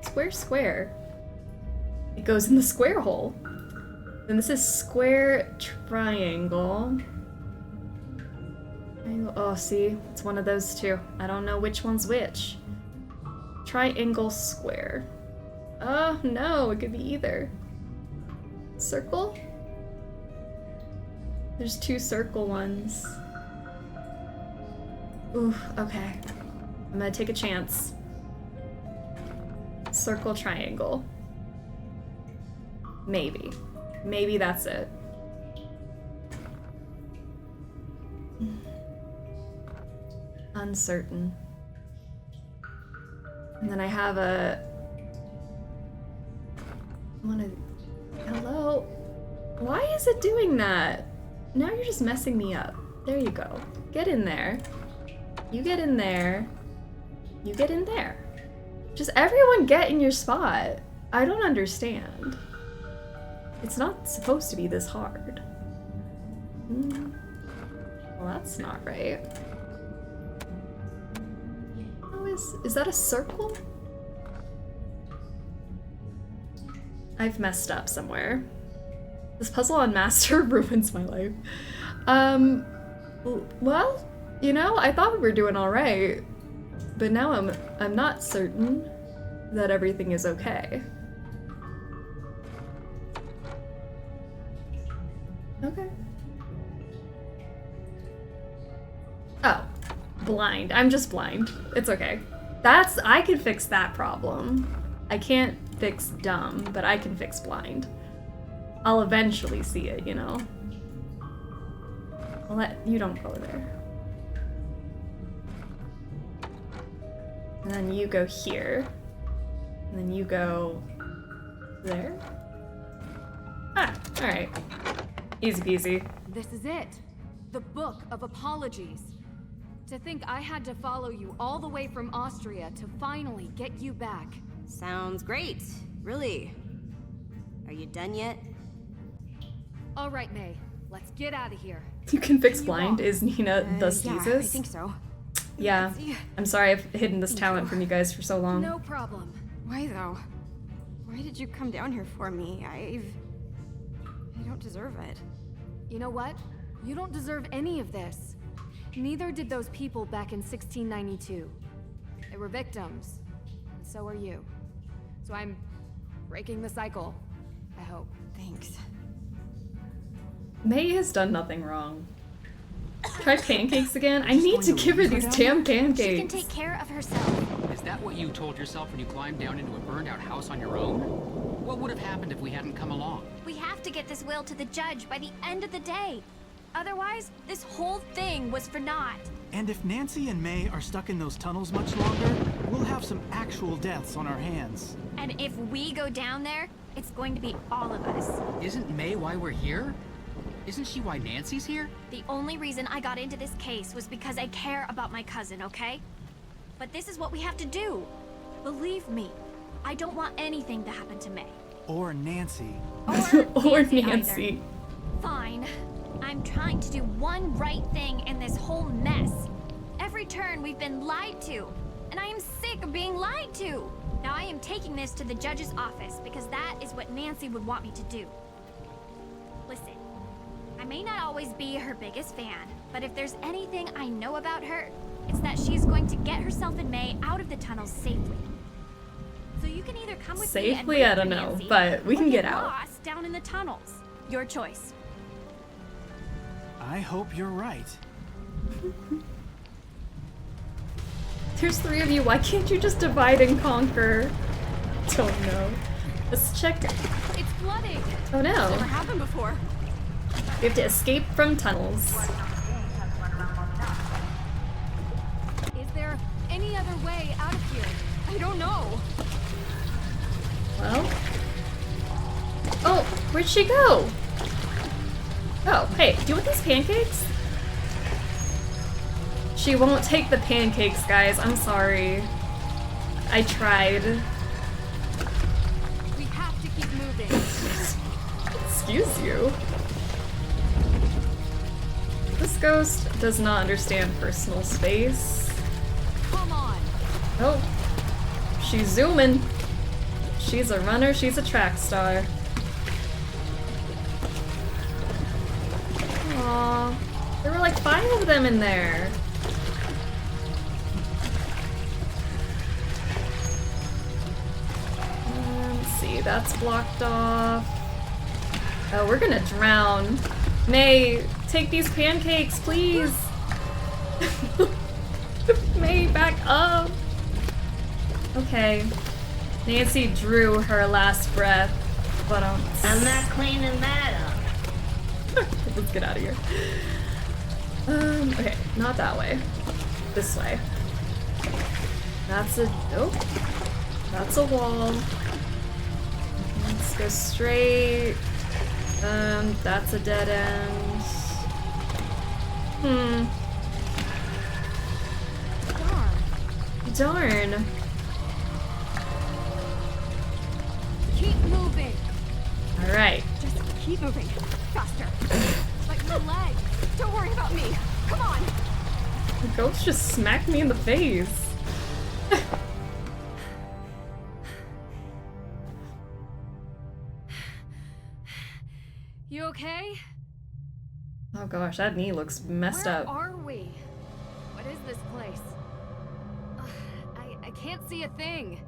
A: Square, square. It goes in the square hole. Then this is square, triangle. Triangle. Oh, see? It's one of those two. I don't know which one's which. Triangle, square. Oh, no, it could be either. Circle? There's two circle ones. Ooh, okay. I'm gonna take a chance. Circle, triangle. Maybe. Maybe that's it. Uncertain. And then I have a... Hello? Why is it doing that? Now you're just messing me up. There you go. Get in there. You get in there. You get in there. Just everyone get in your spot. I don't understand. It's not supposed to be this hard. Well, that's not right. How is that a circle? I've messed up somewhere. This puzzle on Master ruins my life. Well, you know, I thought we were doing all right, but now I'm not certain that everything is okay. Okay. Oh, blind. I'm just blind. It's okay. I can fix that problem. I can't fix dumb, but I can fix blind. I'll eventually see it, you know? You don't go there. And then you go here. And then you go there. Ah, alright. Easy peasy.
K: This is it. The Book of Apologies. To think I had to follow you all the way from Austria to finally get you back.
J: Sounds great. Really. Are you done yet?
K: All right, May. Let's get out of here.
A: You can fix blind. Is Nina thus
J: Yeah,
A: Jesus?
J: I think so.
A: Yeah. I'm sorry I've hidden this talent from you guys for so long.
K: No problem.
J: Why though? Why did you come down here for me? I don't deserve it.
K: You know what? You don't deserve any of this. Neither did those people back in 1692. They were victims, and so are you. So I'm breaking the cycle, I hope.
J: Thanks.
A: May has done nothing wrong. Try pancakes again? I need to give her these damn pancakes.
H: She can take care of herself.
T: Is that what you told yourself when you climbed down into a burned-out house on your own? What would have happened if we hadn't come along?
H: We have to get this will to the judge by the end of the day. Otherwise, this whole thing was for naught.
U: And if Nancy and May are stuck in those tunnels much longer, we'll have some actual deaths on our hands.
H: And if we go down there, it's going to be all of us.
T: Isn't May why we're here? Isn't she why Nancy's here?
H: The only reason I got into this case was because I care about my cousin, okay? But this is what we have to do. Believe me, I don't want anything to happen to May.
U: Or Nancy.
A: Or Nancy.
H: Fine. I'm trying to do one right thing in this whole mess. Every turn we've been lied to, and I am sick of being lied to. Now I am taking this to the judge's office because that is what Nancy would want me to do. Listen, I may not always be her biggest fan, but if there's anything I know about her, it's that she is going to get herself and May out of the tunnels safely. So you can either come with me and
A: Safely, I don't know, but we can get out.
H: Lost down in the tunnels. Your choice.
U: I hope you're right.
A: There's 3 of you. Why can't you just divide and conquer? Don't know. Let's check.
K: It's flooding.
A: Oh no.
K: Never happened before.
A: We have to escape from tunnels.
K: Is there any other way out of here? I don't know.
A: Well. Oh, where'd she go? Oh, hey, do you want these pancakes? She won't take the pancakes, guys. I'm sorry. I tried.
K: We have to keep moving.
A: Excuse you. This ghost does not understand personal space.
K: Come on.
A: Oh, she's zooming. She's a runner, she's a track star. Aww, there were like 5 of them in there. Let's see, that's blocked off. Oh, we're gonna drown. May, take these pancakes, please. May, back up. Okay. Nancy drew her last breath, but
L: I'm not cleaning that up.
A: Let's get out of here. Okay, not that way. This way. That's a nope. That's a wall. Let's go straight. That's a dead end. Darn.
K: Keep moving.
A: All right.
K: Just keep moving. Faster. Like your leg. Don't worry about me. Come on.
A: The ghost just smacked me in the face.
K: You okay?
A: Oh gosh, that knee looks messed
K: Where
A: up.
K: are we? What is this place? I can't see a thing.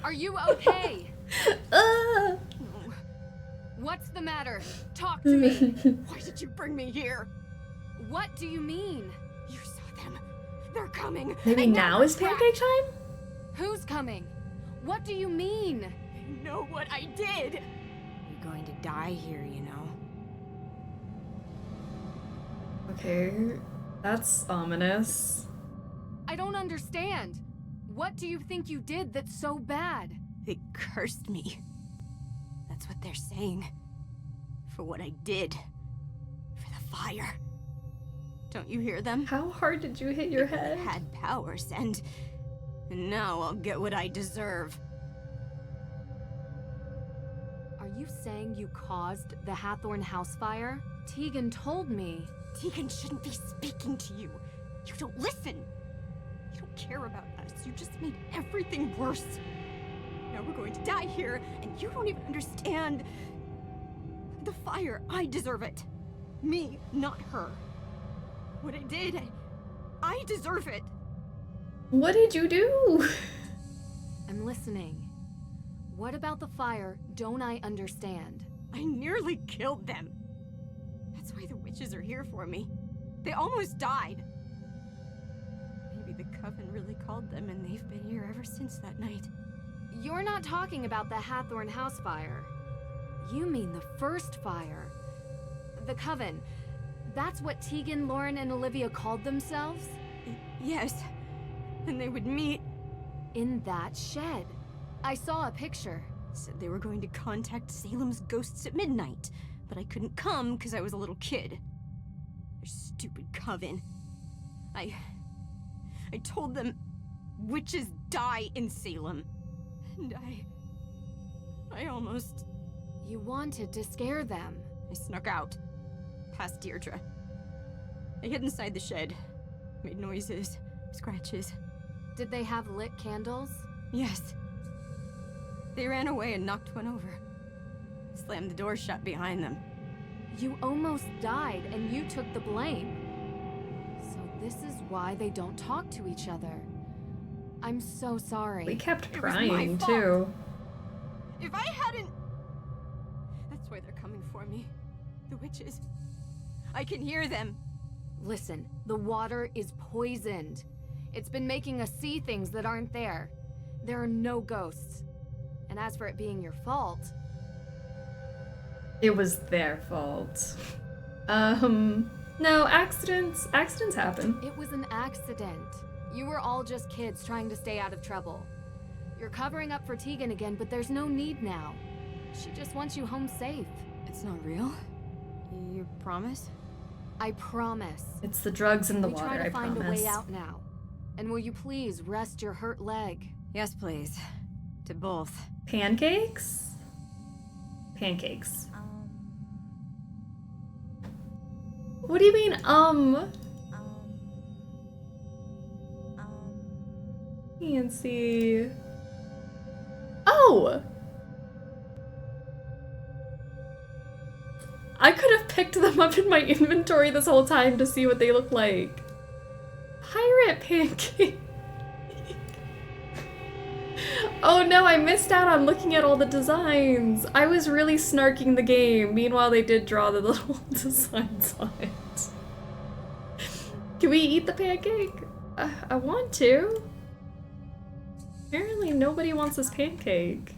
K: Are you okay? What's the matter? Talk to me. Why did you bring me here? What do you mean? You saw them. They're coming.
A: Maybe now is pancake time?
K: Who's coming? What do you mean? I know what I did.
J: You're going to die here, you know.
A: Okay, that's ominous.
K: I don't understand. What do you think you did that's so bad?
J: They cursed me. That's what they're saying. For what I did. For the fire. Don't you hear them?
A: How hard did you hit your head?
J: I had powers, and now I'll get what I deserve.
K: Are you saying you caused the Hathorn house fire? Tegan told me.
J: Tegan shouldn't be speaking to you. You don't listen. You don't care about us. You just made everything worse. Now we're going to die here, and you don't even understand. The fire, I deserve it. Me, not her. What I did, I deserve it.
A: What did you do?
K: I'm listening. What about the fire don't I understand?
J: I nearly killed them. That's why the witches are here for me. They almost died. Maybe the Coven really called them and they've been here ever since that night.
K: You're not talking about the Hathorn house fire. You mean the first fire. The Coven. That's what Tegan, Lauren, and Olivia called themselves?
J: Yes. And they would meet
K: in that shed. I saw a picture.
J: Said they were going to contact Salem's ghosts at midnight, but I couldn't come because I was a little kid. Their stupid Coven. I told them witches die in Salem. And I almost...
K: You wanted to scare them.
J: I snuck out. Past Deirdre. I hid inside the shed. Made noises. Scratches.
K: Did they have lit candles?
J: Yes. They ran away and knocked one over. Slammed the door shut behind them.
K: You almost died and you took the blame. So this is why they don't talk to each other. I'm so sorry.
A: We kept crying too.
J: If I hadn't... That's why they're coming for me. The witches. I can hear them.
K: Listen, the water is poisoned. It's been making us see things that aren't there. There are no ghosts. And as for it being your fault...
A: It was their fault. No, accidents happen.
K: It was an accident. You were all just kids trying to stay out of trouble. You're covering up for Tegan again, but there's no need now. She just wants you home safe.
J: It's not real? You promise?
K: I promise.
A: It's the drugs in the
K: we
A: water,
K: try to
A: I
K: find
A: promise.
K: a way out now. And will you please rest your hurt leg?
J: Yes, please. To both.
A: Pancakes? Pancakes. What do you mean, Fancy. Oh! I could have picked them up in my inventory this whole time to see what they look like. Pirate pancake. Oh no, I missed out on looking at all the designs. I was really snarking the game. Meanwhile, they did draw the little designs on it. Can we eat the pancake? I want to. Apparently nobody wants this pancake.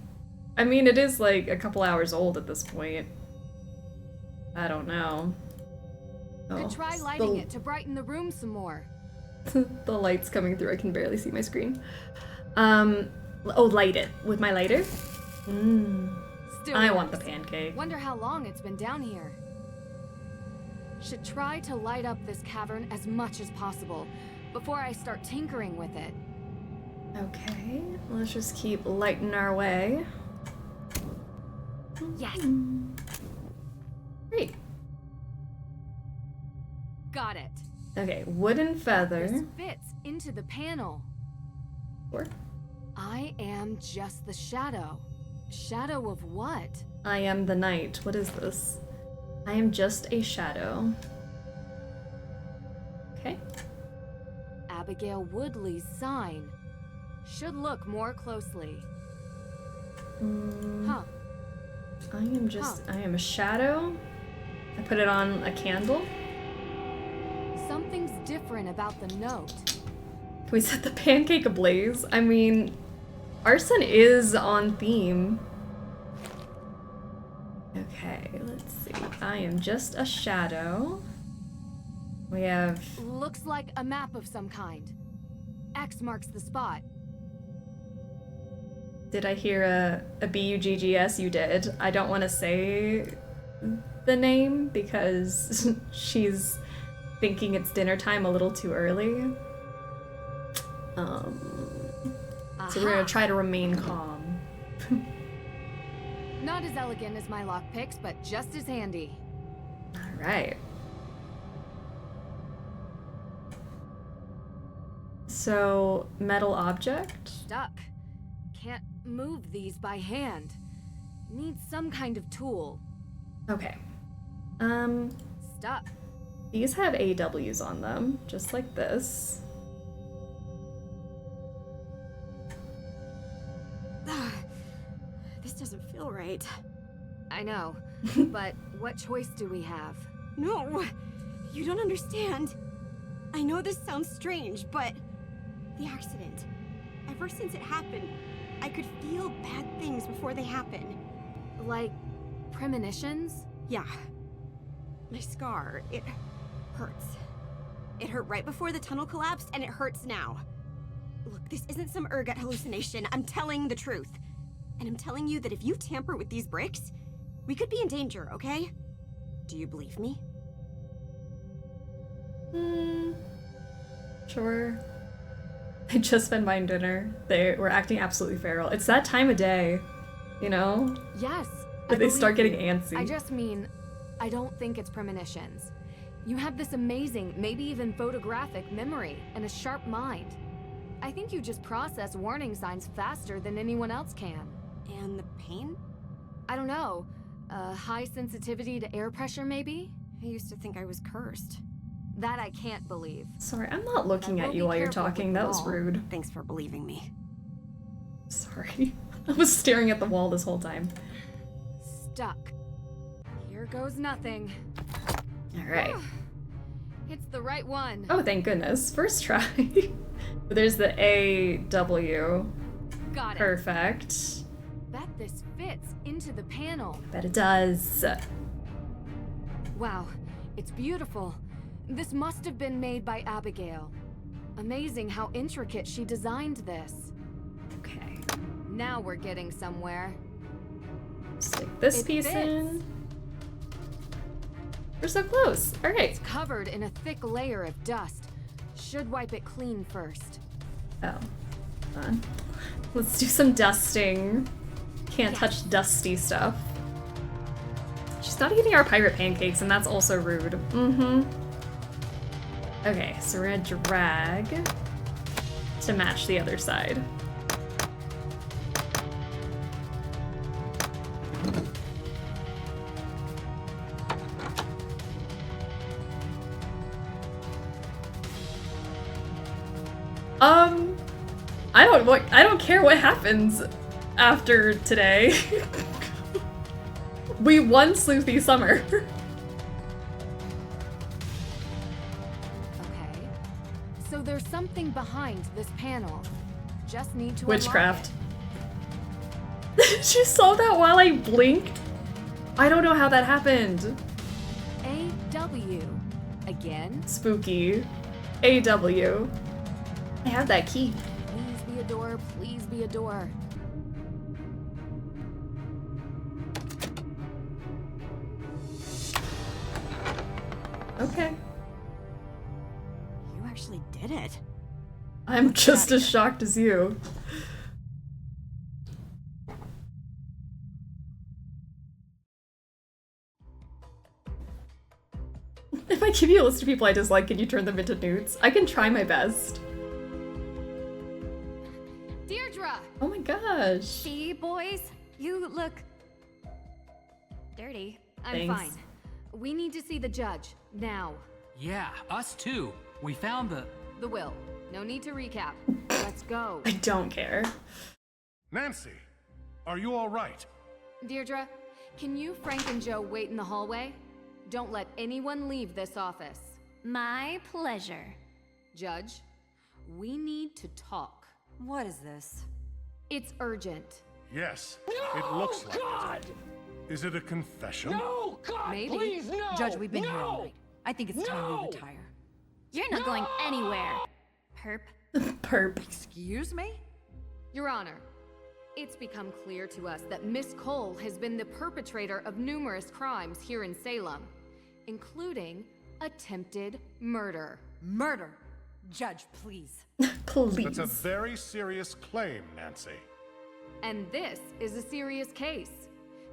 A: I mean, it is like a couple hours old at this point. I don't know.
K: Could try lighting it to brighten the room some more.
A: The light's coming through. I can barely see my screen. Oh, light it with my lighter.
K: Still
A: I
K: works.
A: want the pancake.
K: Wonder how long it's been down here. Should try to light up this cavern as much as possible before I start tinkering with it.
A: Okay, let's just keep lighting our way.
K: Yes.
A: Great.
K: Got it.
A: Okay, wooden feather.
K: This fits into the panel.
A: Sure.
K: I am just the shadow. Shadow of what?
A: I am the night. What is this? I am just a shadow. Okay.
K: Abigail Woodley's sign. Should look more closely. Huh.
A: I am a shadow. I put it on a candle.
K: Something's different about the note.
A: Can we set the pancake ablaze? I mean, arson is on theme. Okay, let's see. I am just a shadow. We have...
K: Looks like a map of some kind. X marks the spot.
A: Did I hear a B-U-G-G-S? You did. I don't want to say the name because she's thinking it's dinner time a little too early. So we're gonna try to remain calm.
K: Not as elegant as my lockpicks, but just as handy.
A: All right. So, metal object.
K: Stuck. Can't move these by hand. Need some kind of tool.
A: Okay.
K: Stuck.
A: These have AWs on them, just like this.
J: This doesn't feel right.
K: I know, but what choice do we have?
J: No, you don't understand. I know this sounds strange, but the accident, ever since it happened, I could feel bad things before they happen.
K: Like premonitions?
J: Yeah. My scar, it hurts. It hurt right before the tunnel collapsed, and it hurts now. Look, this isn't some ergot hallucination. I'm telling the truth. And I'm telling you that if you tamper with these bricks, we could be in danger, okay? Do you believe me?
A: Sure. I just been buying dinner. They were acting absolutely feral. It's that time of day, you know?
K: Yes.
A: But they start getting antsy.
K: I just mean, I don't think it's premonitions. You have this amazing, maybe even photographic memory and a sharp mind. I think you just process warning signs faster than anyone else can.
J: And the pain?
K: I don't know. High sensitivity to air pressure, maybe?
J: I used to think I was cursed.
K: That I can't believe.
A: Sorry, I'm not looking at you while you're talking. That was rude.
J: Thanks for believing me.
A: Sorry. I was staring at the wall this whole time.
K: Stuck. Here goes nothing.
A: Alright.
K: It's the right one.
A: Oh, thank goodness. First try. There's the AW.
K: Got it.
A: Perfect.
K: Bet this fits into the panel.
A: Bet it does.
K: Wow, it's beautiful. This must have been made by Abigail. Amazing how intricate she designed this.
A: Okay.
K: Now we're getting somewhere.
A: Stick this piece in. We're so close. All right.
K: It's covered in a thick layer of dust. Should wipe it clean first.
A: Oh, hold on. Let's do some dusting. Can't touch dusty stuff. She's not eating our pirate pancakes, and that's also rude. Mm-hmm. Okay, so we're gonna drag to match the other side. I don't care what happens after today. We won Sleuthy Summer.
K: Okay. So there's something behind this panel. Just need to
A: Witchcraft. She saw that while I blinked? I don't know how that happened.
K: AW. Again?
A: Spooky. AW. I have that key.
K: Please be a door, please be a door.
A: Okay.
O: You actually did it.
A: I'm just as shocked as you. If I give you a list of people I dislike, can you turn them into nudes? I can try my best.
K: Deirdre!
A: Oh my gosh.
H: See, boys? You look dirty.
K: I'm
A: Thanks.
K: fine. We need to see the judge, now.
T: Yeah, us too. We found
K: the will. No need to recap. Let's go.
A: I don't care.
P: Nancy, are you all right?
K: Deirdre, can you, Frank, and Joe wait in the hallway? Don't let anyone leave this office.
H: My pleasure.
K: Judge, we need to talk.
O: What is this?
K: It's urgent.
P: Yes, it looks like it. Is it a confession?
O: No,
K: God, maybe.
O: Please, no! Judge, we've been here all night. I think it's time we retire.
H: You're not going anywhere. Perp.
A: Perp.
O: Excuse me?
K: Your Honor, it's become clear to us that Miss Cole has been the perpetrator of numerous crimes here in Salem, including attempted murder.
O: Murder? Judge, please.
A: Please.
P: That's a very serious claim, Nancy.
K: And this is a serious case.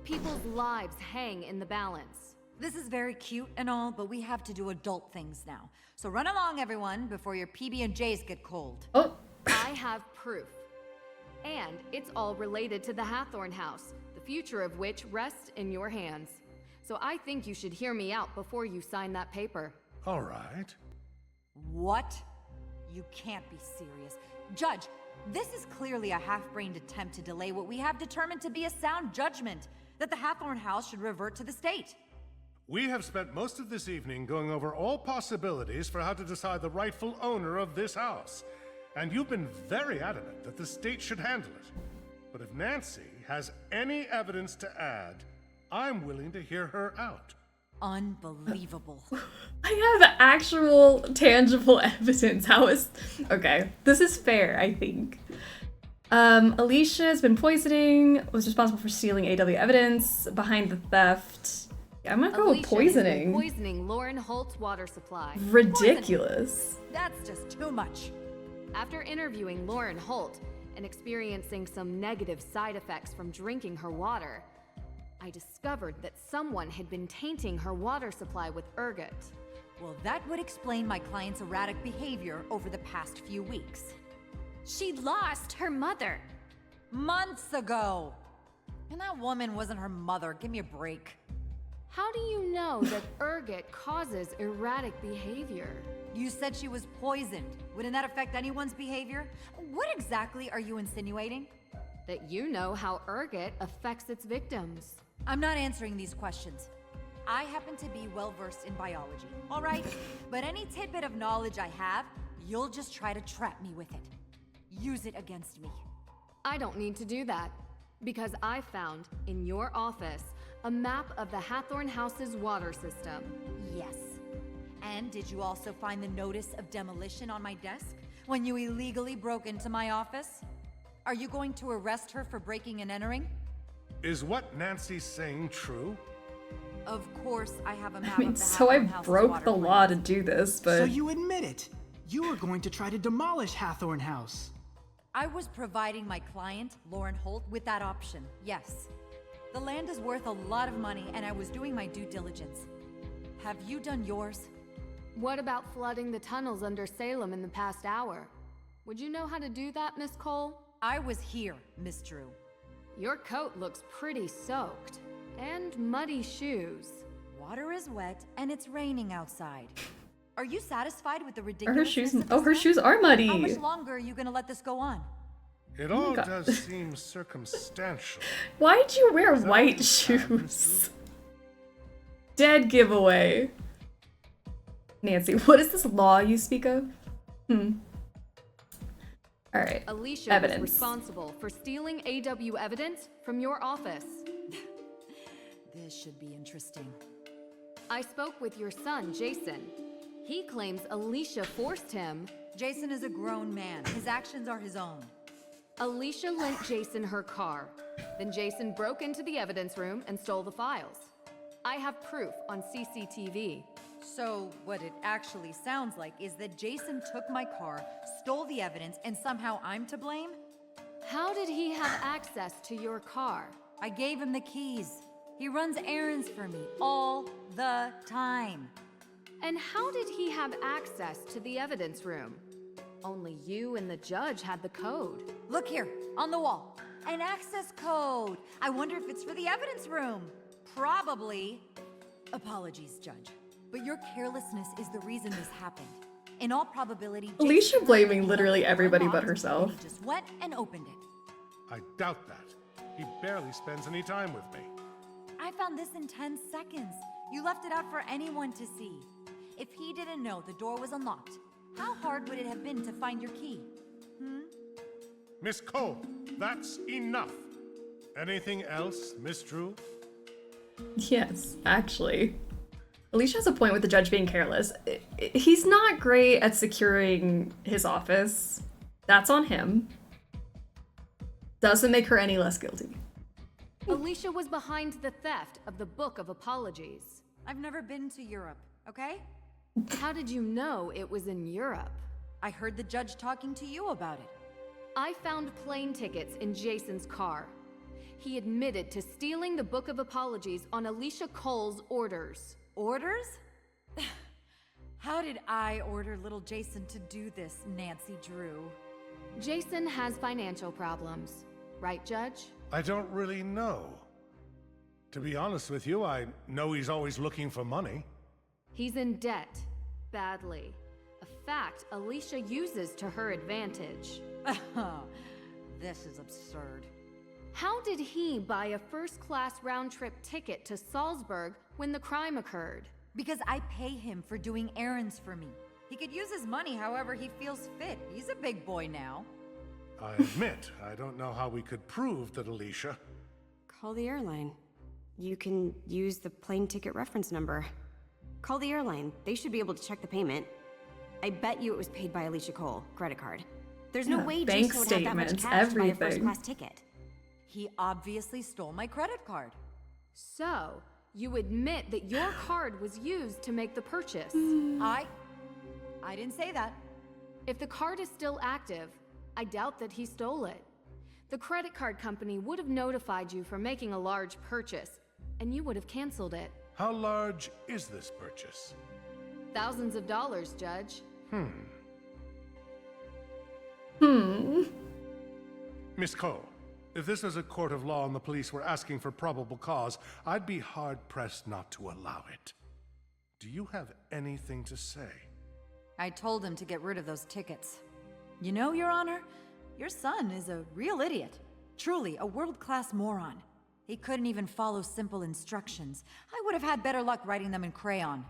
K: People's lives hang in the balance.
O: This is very cute and all, but we have to do adult things now. So run along, everyone, before your PB&Js get cold.
A: Oh.
K: I have proof. And it's all related to the Hathorn house, the future of which rests in your hands. So I think you should hear me out before you sign that paper.
P: All right.
O: What? You can't be serious. Judge, this is clearly a half-brained attempt to delay what we have determined to be a sound judgment, that the Hathorn house should revert to the state.
P: We have spent most of this evening going over all possibilities for how to decide the rightful owner of this house. And you've been very adamant that the state should handle it. But if Nancy has any evidence to add, I'm willing to hear her out.
O: Unbelievable.
A: I have actual tangible evidence. How is... Okay, this is fair, I think. Alicia has been poisoning, was responsible for stealing AW evidence, behind the theft. I'm gonna go with poisoning.
K: Poisoning Lauren Holt's water supply.
A: Ridiculous.
O: That's just too much.
K: After interviewing Lauren Holt and experiencing some negative side effects from drinking her water, I discovered that someone had been tainting her water supply with ergot.
O: Well, that would explain my client's erratic behavior over the past few weeks.
H: She lost her mother.
O: Months ago. And that woman wasn't her mother. Give me a break.
K: How do you know that ergot causes erratic behavior?
O: You said she was poisoned. Wouldn't that affect anyone's behavior? What exactly are you insinuating?
K: That you know how ergot affects its victims.
O: I'm not answering these questions. I happen to be well-versed in biology, all right? But any tidbit of knowledge I have, you'll just try to trap me with it. Use it against me.
K: I don't need to do that, because I found, in your office, a map of the Hathorn House's water system.
O: Yes. And did you also find the notice of demolition on my desk when you illegally broke into my office? Are you going to arrest her for breaking and entering?
P: Is what Nancy's saying true?
O: Of course, I have a map
A: I mean,
O: of the
A: so I
O: Hathorn House's
A: broke
O: water
A: the
O: plan.
A: law to do this, but...
U: So you admit it. You were going to try to demolish Hathorn House.
O: I was providing my client, Lauren Holt, with that option, yes. The land is worth a lot of money, and I was doing my due diligence. Have you done yours?
K: What about flooding the tunnels under Salem in the past hour? Would you know how to do that, Miss Cole?
O: I was here, Miss Drew.
K: Your coat looks pretty soaked. And muddy shoes.
O: Water is wet, and it's raining outside. Are you satisfied with the
A: Are
O: ridiculous?
A: her shoes... Oh, her shoes are muddy.
O: How much longer are you gonna let this go on?
P: It all does seem circumstantial.
A: Why'd you wear white shoes? Dead giveaway. Nancy, what is this law you speak of? Alright,
K: Alicia
A: evidence.
K: was responsible for stealing AW evidence from your office.
O: This should be interesting.
K: I spoke with your son, Jason. He claims Alicia forced him.
O: Jason is a grown man. His actions are his own.
K: Alicia lent Jason her car. Then Jason broke into the evidence room and stole the files. I have proof on CCTV.
O: So, what it actually sounds like is that Jason took my car, stole the evidence, and somehow I'm to blame?
K: How did he have access to your car?
O: I gave him the keys. He runs errands for me all the time.
K: And how did he have access to the evidence room? Only you and the judge had the code.
O: Look here, on the wall. An access code. I wonder if it's for the evidence room. Probably. Apologies, Judge. But your carelessness is the reason this happened. In all probability,
A: Alicia blaming literally everybody but herself.
O: He just went and opened it.
P: I doubt that. He barely spends any time with me.
O: I found this in 10 seconds. You left it out for anyone to see. If he didn't know the door was unlocked, how hard would it have been to find your key?
P: Miss Cole, that's enough. Anything else, Miss Drew?
A: Yes, actually. Alicia has a point with the judge being careless. He's not great at securing his office. That's on him. Doesn't make her any less guilty.
K: Alicia was behind the theft of the Book of Apologies.
O: I've never been to Europe, okay?
K: How did you know it was in Europe?
O: I heard the judge talking to you about it.
K: I found plane tickets in Jason's car. He admitted to stealing the Book of Apologies on Alicia Cole's orders.
O: Orders? How did I order little Jason to do this, Nancy Drew?
K: Jason has financial problems, right, Judge?
P: I don't really know. To be honest with you, I know he's always looking for money.
K: He's in debt, badly. A fact Alicia uses to her advantage.
O: This is absurd.
K: How did he buy a first-class round-trip ticket to Salzburg when the crime occurred?
O: Because I pay him for doing errands for me. He could use his money however he feels fit. He's a big boy now.
P: I admit, I don't know how we could prove that Alicia...
J: Call the airline. You can use the plane ticket reference number. Call the airline. They should be able to check the payment. I bet you it was paid by Alicia Cole, credit card. There's no way
A: bank
J: Jason would have that much
A: statements,
J: cash to buy a
A: everything.
J: first-class ticket.
O: He obviously stole my credit card.
K: So, you admit that your card was used to make the purchase.
O: I didn't say that.
K: If the card is still active, I doubt that he stole it. The credit card company would have notified you for making a large purchase, and you would have canceled it.
P: How large is this purchase?
K: Thousands of dollars, Judge.
P: Miss Cole, if this was a court of law and the police were asking for probable cause, I'd be hard-pressed not to allow it. Do you have anything to say?
O: I told him to get rid of those tickets. You know, Your Honor, your son is a real idiot. Truly, a world-class moron. He couldn't even follow simple instructions. I would have had better luck writing them in crayon.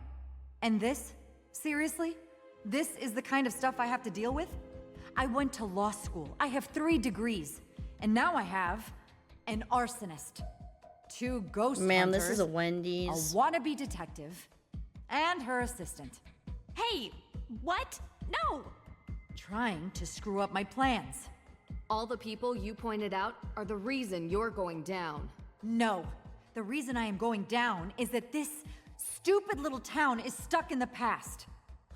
O: And this? Seriously? This is the kind of stuff I have to deal with? I went to law school. I have 3 degrees. And now I have an arsonist, 2 ghost
M: Man,
O: hunters,
M: this is a Wendy's.
O: a wannabe detective, and her assistant.
C: Hey, what? No!
O: Trying to screw up my plans.
K: All the people you pointed out are the reason you're going down.
O: No. The reason I am going down is that this stupid little town is stuck in the past.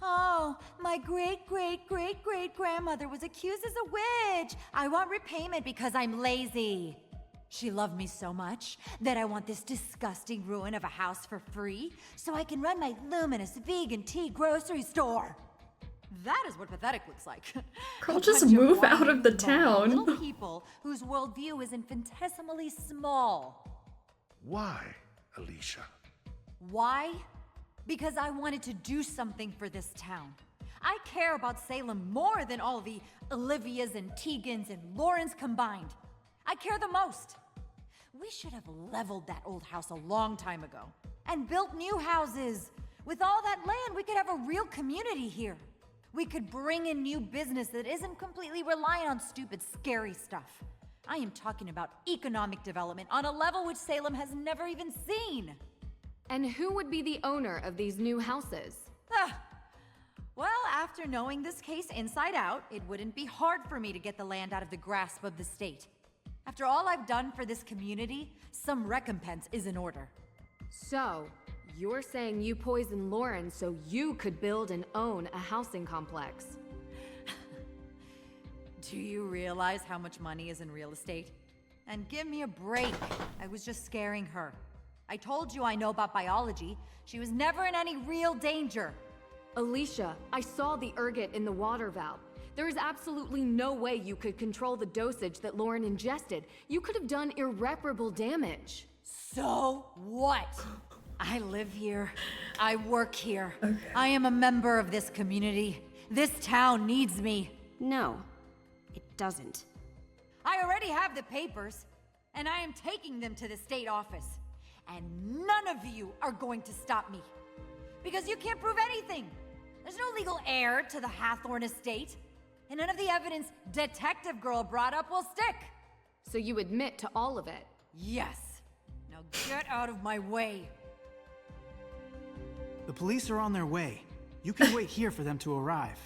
O: Oh, my great-great-great-great-grandmother was accused as a witch. I want repayment because I'm lazy. She loved me so much that I want this disgusting ruin of a house for free so I can run my luminous vegan tea grocery store. That is what pathetic looks like.
A: Girl, just move out of the town.
O: Little people whose worldview is infinitesimally small.
P: Why, Alicia?
O: Why? Because I wanted to do something for this town. I care about Salem more than all the Olivias and Tegans and Laurens combined. I care the most. We should have leveled that old house a long time ago and built new houses. With all that land, we could have a real community here. We could bring in new business that isn't completely reliant on stupid, scary stuff. I am talking about economic development on a level which Salem has never even seen.
K: And who would be the owner of these new houses?
O: Well, after knowing this case inside out, it wouldn't be hard for me to get the land out of the grasp of the state. After all I've done for this community, some recompense is in order.
K: So, you're saying you poisoned Lauren so you could build and own a housing complex?
O: Do you realize how much money is in real estate? And give me a break. I was just scaring her. I told you I know about biology. She was never in any real danger.
K: Alicia, I saw the ergot in the water valve. There is absolutely no way you could control the dosage that Lauren ingested. You could have done irreparable damage.
O: So what? I live here. I work here. Okay. I am a member of this community. This town needs me.
J: No, it doesn't.
O: I already have the papers, and I am taking them to the state office. And none of you are going to stop me. Because you can't prove anything. There's no legal heir to the Hathorn estate. And none of the evidence Detective Girl brought up will stick.
K: So you admit to all of it?
O: Yes. Now get out of my way.
U: The police are on their way. You can wait here for them to arrive.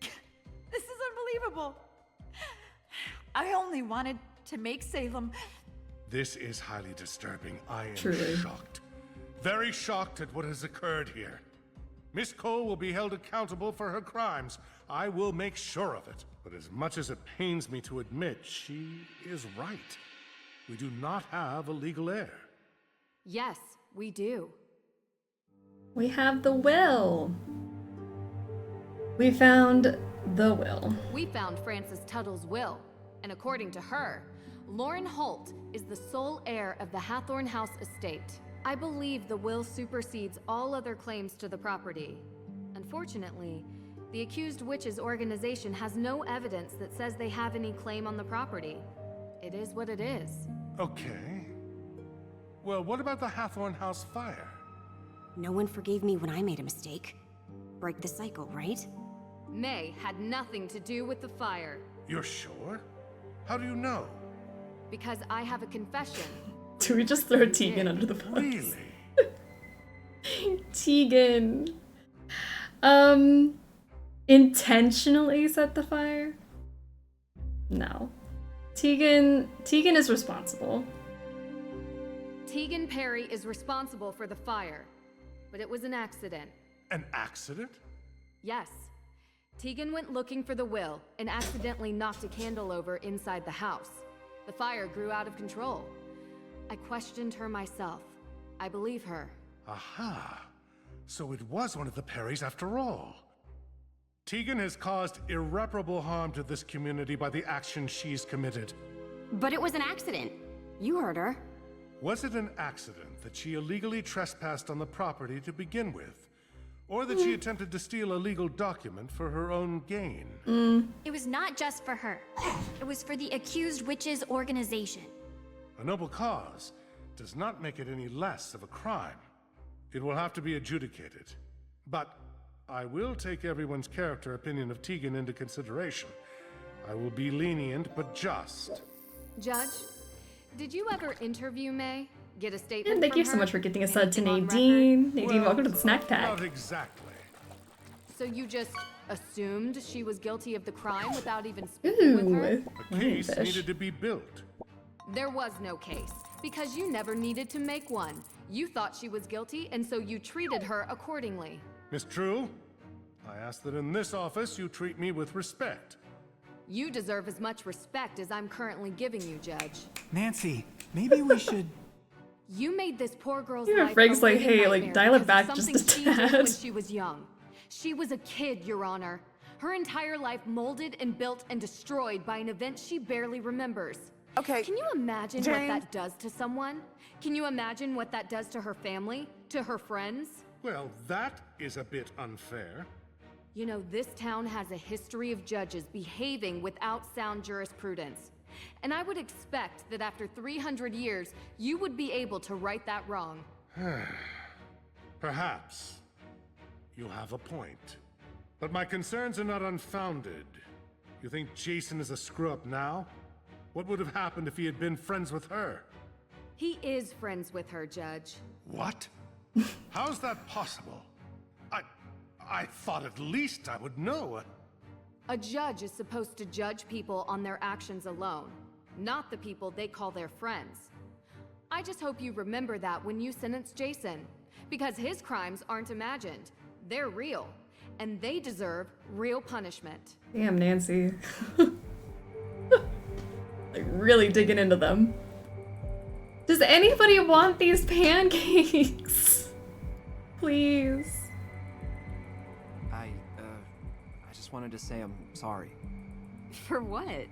O: This is unbelievable. I only wanted to make Salem...
P: This is highly disturbing. I am
A: Truly
P: shocked. Very shocked at what has occurred here. Miss Cole will be held accountable for her crimes. I will make sure of it. But as much as it pains me to admit, she is right. We do not have a legal heir.
K: Yes, we do.
A: We have the will. We found the will.
K: We found Frances Tuttle's will. And according to her, Lauren Holt is the sole heir of the Hathorn House estate. I believe the will supersedes all other claims to the property. Unfortunately, the accused witches' organization has no evidence that says they have any claim on the property. It is what it is.
P: Okay. Well, what about the Hathorn House fire?
J: No one forgave me when I made a mistake. Break the cycle, right?
K: May had nothing to do with the fire.
P: You're sure? How do you know?
K: Because I have a confession.
A: Do we just throw Tegan under the bus?
P: Really?
A: Tegan. Intentionally set the fire? No. Tegan is responsible.
K: Tegan Perry is responsible for the fire, but it was an accident.
P: An accident?
K: Yes. Tegan went looking for the will and accidentally knocked a candle over inside the house. The fire grew out of control. I questioned her myself. I believe her.
P: Aha. So it was one of the Perrys after all. Tegan has caused irreparable harm to this community by the actions she's committed.
J: But it was an accident. You heard her.
P: Was it an accident that she illegally trespassed on the property to begin with? Or that she attempted to steal a legal document for her own gain?
H: It was not just for her. It was for the accused witches' organization.
P: A noble cause does not make it any less of a crime. It will have to be adjudicated. But I will take everyone's character opinion of Tegan into consideration. I will be lenient, but just.
K: Judge, did you ever interview May? Get a statement
A: And thank
K: from
A: you so
K: her?
A: much for getting us out to
K: Anything on
A: Nadine.
K: record?
A: Nadine, welcome to the snack pack.
P: Not exactly.
K: So you just assumed she was guilty of the crime without even speaking with her?
P: A case needed to be built.
K: There was no case, because you never needed to make one. You thought she was guilty, and so you treated her accordingly.
P: Miss True, I ask that in this office you treat me with respect.
K: You deserve as much respect as I'm currently giving you, Judge.
U: Nancy, maybe we should...
K: You made this poor girl's
A: Even
K: life
A: Frank's
K: a
A: like,
K: living
A: hey, like,
K: nightmare
A: dial it
K: because
A: back
K: of
A: just
K: something
A: a
K: she did
A: tad.
K: when she was young. She was a kid, Your Honor. Her entire life molded and built and destroyed by an event she barely remembers.
F: Okay.
K: Can you imagine what
F: James.
K: that does to someone? Can you imagine what that does to her family? To her friends?
P: Well, that is a bit unfair.
K: You know, this town has a history of judges behaving without sound jurisprudence. And I would expect that after 300 years, you would be able to right that wrong.
P: Perhaps. You have a point. But my concerns are not unfounded. You think Jason is a screw-up now? What would have happened if he had been friends with her?
K: He is friends with her, Judge.
P: What? How's that possible? I thought at least I would know.
K: A judge is supposed to judge people on their actions alone, not the people they call their friends. I just hope you remember that when you sentence Jason, because his crimes aren't imagined. They're real, and they deserve real punishment.
A: Damn, Nancy. Like, really digging into them. Does anybody want these pancakes? Please.
N: I just wanted to say I'm sorry.
J: For what?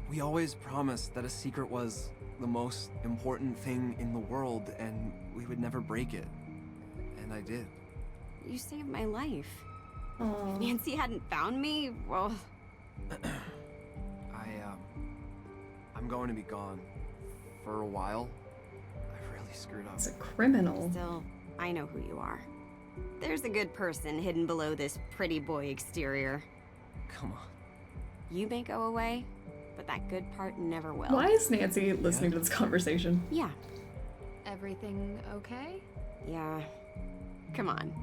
N: We always promised that a secret was the most important thing in the world, and we would never break it. And I did.
J: You saved my life.
A: Aww.
J: If Nancy hadn't found me, well...
N: I'm going to be gone for a while. I really screwed up.
A: It's a criminal.
J: Still, I know who you are. There's a good person hidden below this pretty boy exterior.
N: Come on.
J: You may go away, but that good part never will.
A: Why is Nancy listening to this conversation?
J: Yeah.
K: Everything okay?
J: Yeah. Come on.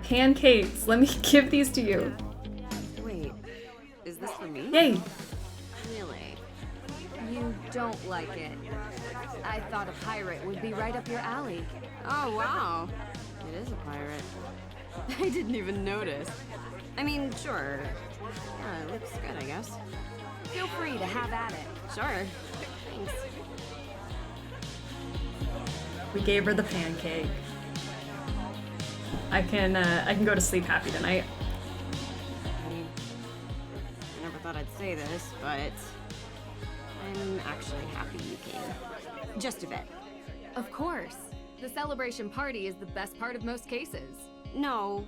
A: Pancakes. Let me give these to you.
J: Wait, is this for me?
A: Yay.
J: Really?
K: You don't like it. I thought a pirate would be right up your alley.
J: Oh, wow. It is a pirate. I didn't even notice. I mean, sure. Yeah, it looks good, I guess.
K: Feel free to have at it.
J: Sure. Thanks.
A: We gave her the pancake. I can go to sleep happy tonight.
J: I never thought I'd say this, but I'm actually happy you came. Just a bit.
K: Of course. The celebration party is the best part of most cases.
J: No.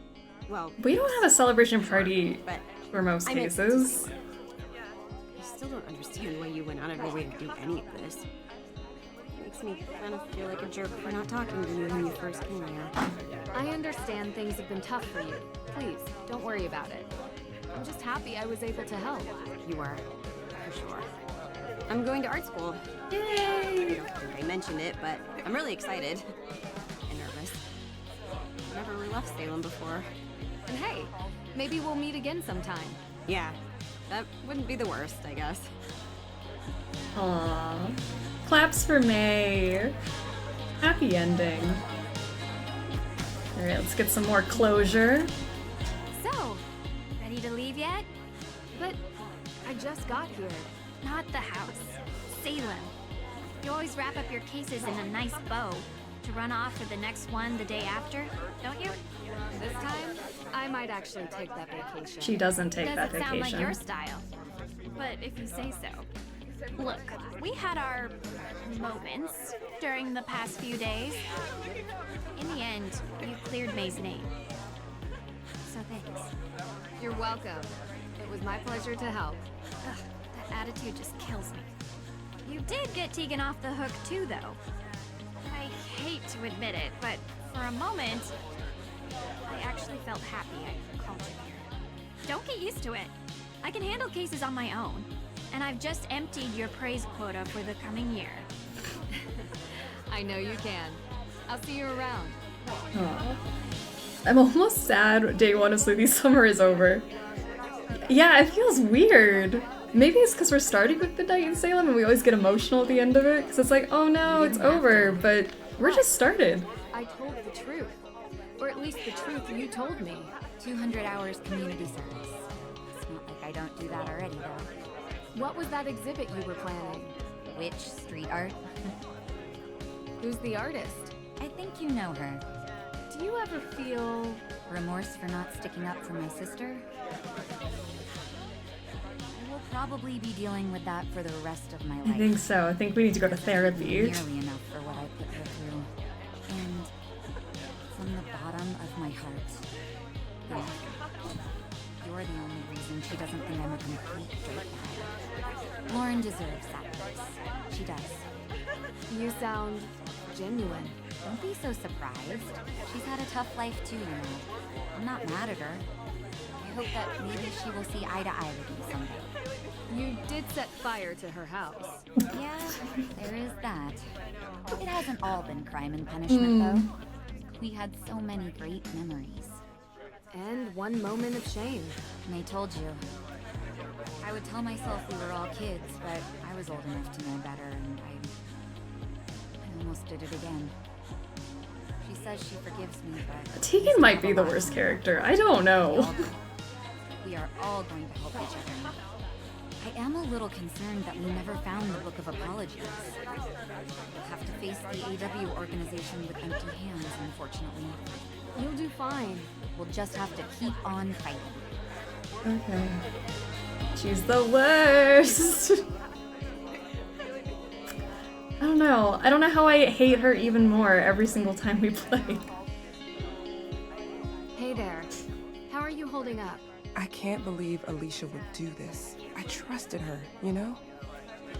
J: Well,
A: We don't have a celebration party
J: but
A: for most
J: I meant to
A: cases.
J: say, I still don't understand why you went out of your way to do any of this. Makes me kind of feel like a jerk for not talking to you when you first came here.
K: I understand things have been tough for you. Please, don't worry about it. I'm just happy I was able to help.
J: You are, for sure. I'm going to art school.
A: Yay!
J: I don't think I mentioned it, but I'm really excited. And nervous. I've never really left Salem before.
K: And hey, maybe we'll meet again sometime.
J: Yeah, that wouldn't be the worst, I guess.
A: Aww. Claps for May. Happy ending. Alright, let's get some more closure.
H: So, ready to leave yet?
K: But I just got here.
H: Not the house. Salem. You always wrap up your cases in a nice bow to run off for the next one the day after, don't you?
K: This time, I might actually take that vacation.
A: She doesn't take that
H: Doesn't sound like
A: vacation.
H: your style. But if you say so. Look, we had our moments during the past few days. In the end, you cleared May's name. So thanks.
K: You're welcome. It was my pleasure to help.
H: Ugh, that attitude just kills me. You did get Tegan off the hook too, though. I hate to admit it, but for a moment, I actually felt happy I called you here. Don't get used to it. I can handle cases on my own, and I've just emptied your praise quota for the coming year.
K: I know you can. I'll see you around.
A: Aw. I'm almost sad day one of Sleuthy Summer is over. Yeah, it feels weird. Maybe it's because we're starting with Midnight in Salem and we always get emotional at the end of it. Because it's like, oh no, it's over, but we're just started.
K: I told the truth. Or at least the truth you told me.
I: 200 hours community service. It's not like I don't do that already, though.
K: What was that exhibit you were planning?
I: Witch street art.
K: Who's the artist?
I: I think you know her.
K: Do you ever feel...
I: remorse for not sticking up for my sister? I will probably be dealing with that for the rest of my life.
A: I think so. I think we need to go to therapy.
I: Nearly enough for what I put her through. And from the bottom of my heart, yeah, you're the only reason she doesn't think I'm a complete dirtbag. Lauren deserves that place. She does.
K: You sound genuine.
I: Don't be so surprised. She's had a tough life too, you know. I'm not mad at her. I hope that maybe she will see eye to eye with me someday.
K: You did set fire to her house.
I: Yeah, there is that. It hasn't all been crime and punishment, though. We had so many great memories.
K: And one moment of shame.
I: And I told you. I would tell myself we were all kids, but I was old enough to know better, and I almost did it again. She says she forgives me, but...
A: Tegan might be the worst character. I don't know.
I: We are all going to help each other. I am a little concerned that we never found the Book of Apologies. We'll have to face the AW organization with empty hands, unfortunately.
K: You'll do fine.
I: We'll just have to keep on fighting.
A: Okay. She's the worst. I don't know. I don't know how I hate her even more every single time we play.
K: Hey there. How are you holding up?
F: I can't believe Alicia would do this. I trusted her, you know?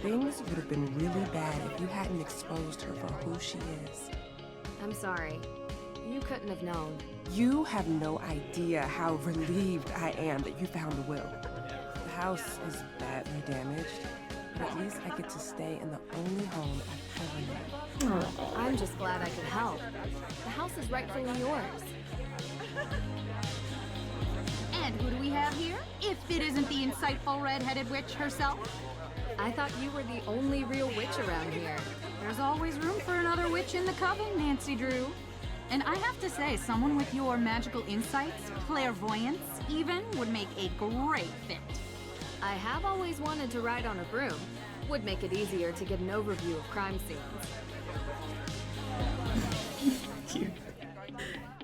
F: Things would have been really bad if you hadn't exposed her for who she is.
K: I'm sorry. You couldn't have known.
F: You have no idea how relieved I am that you found the will. The house is badly damaged, but at least I get to stay in the only home I've ever known.
K: I'm just glad I could help. The house is rightfully yours.
G: And who do we have here? If it isn't the insightful red-headed witch herself.
K: I thought you were the only real witch around here.
G: There's always room for another witch in the coven, Nancy Drew. And I have to say, someone with your magical insights, clairvoyance even, would make a great fit.
K: I have always wanted to ride on a broom. Would make it easier to get an overview of crime scenes.
A: Cute.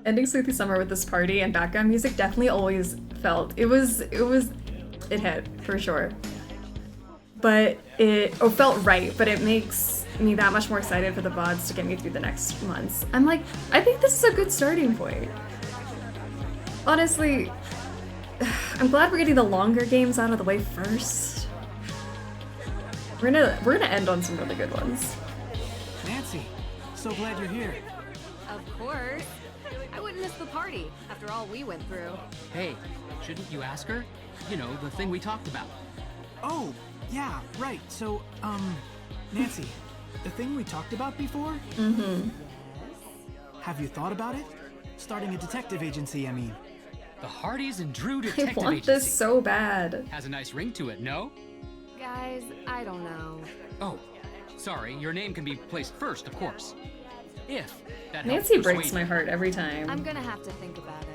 A: Ending Sleuthy Summer with this party and background music definitely always felt it hit for sure. But it felt right, but it makes me that much more excited for the VODs to get me through the next months. I'm like, I think this is a good starting point. Honestly, I'm glad we're getting the longer games out of the way first. We're gonna end on some really good ones.
U: Nancy, so glad you're here.
K: Of course. I wouldn't miss the party after all we went through.
T: Hey, shouldn't you ask her? You know, the thing we talked about.
U: Oh, yeah, right. So, Nancy, the thing we talked about before?
A: Mm-hmm.
U: Have you thought about it? Starting a detective agency, I mean.
T: The Hardys and Drew Detective
A: I want
T: Agency.
A: this so bad.
T: Has a nice ring to it, no?
K: Guys, I don't know.
T: Oh, sorry, your name can be placed first, of course. If that helps
A: Nancy breaks
T: persuade
A: my
T: you.
A: heart every time.
K: I'm gonna have to think about it.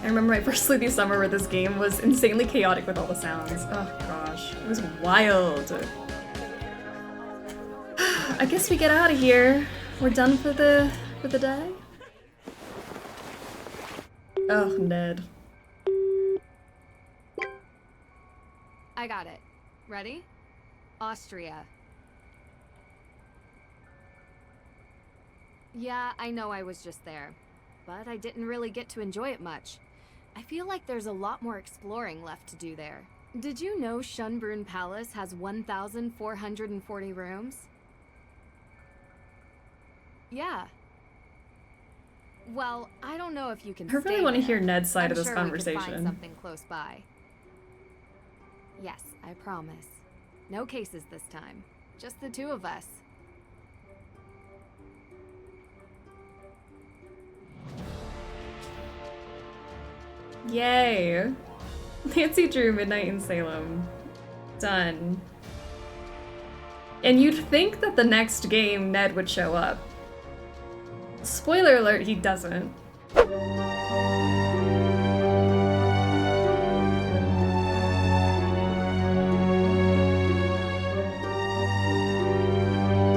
A: I remember my first Sleuthy Summer where this game was insanely chaotic with all the sounds. Oh gosh, it was wild. I guess we get out of here. We're done for the day. Oh, Ned.
K: I got it. Ready? Austria. Yeah, I know I was just there. but I didn't really get to enjoy it much. I feel like there's a lot more exploring left to do there. Did you know Schönbrunn Palace has 1,440 rooms? Yeah. Well, I don't know if you can
A: I really
K: stay
A: want to
K: there.
A: hear Ned's side of this
K: I'm sure we could
A: conversation.
K: find something close by. Yes, I promise. No cases this time. Just the two of us.
A: Yay! Nancy Drew, Midnight in Salem. Done. And you'd think that the next game Ned would show up. Spoiler alert, he doesn't.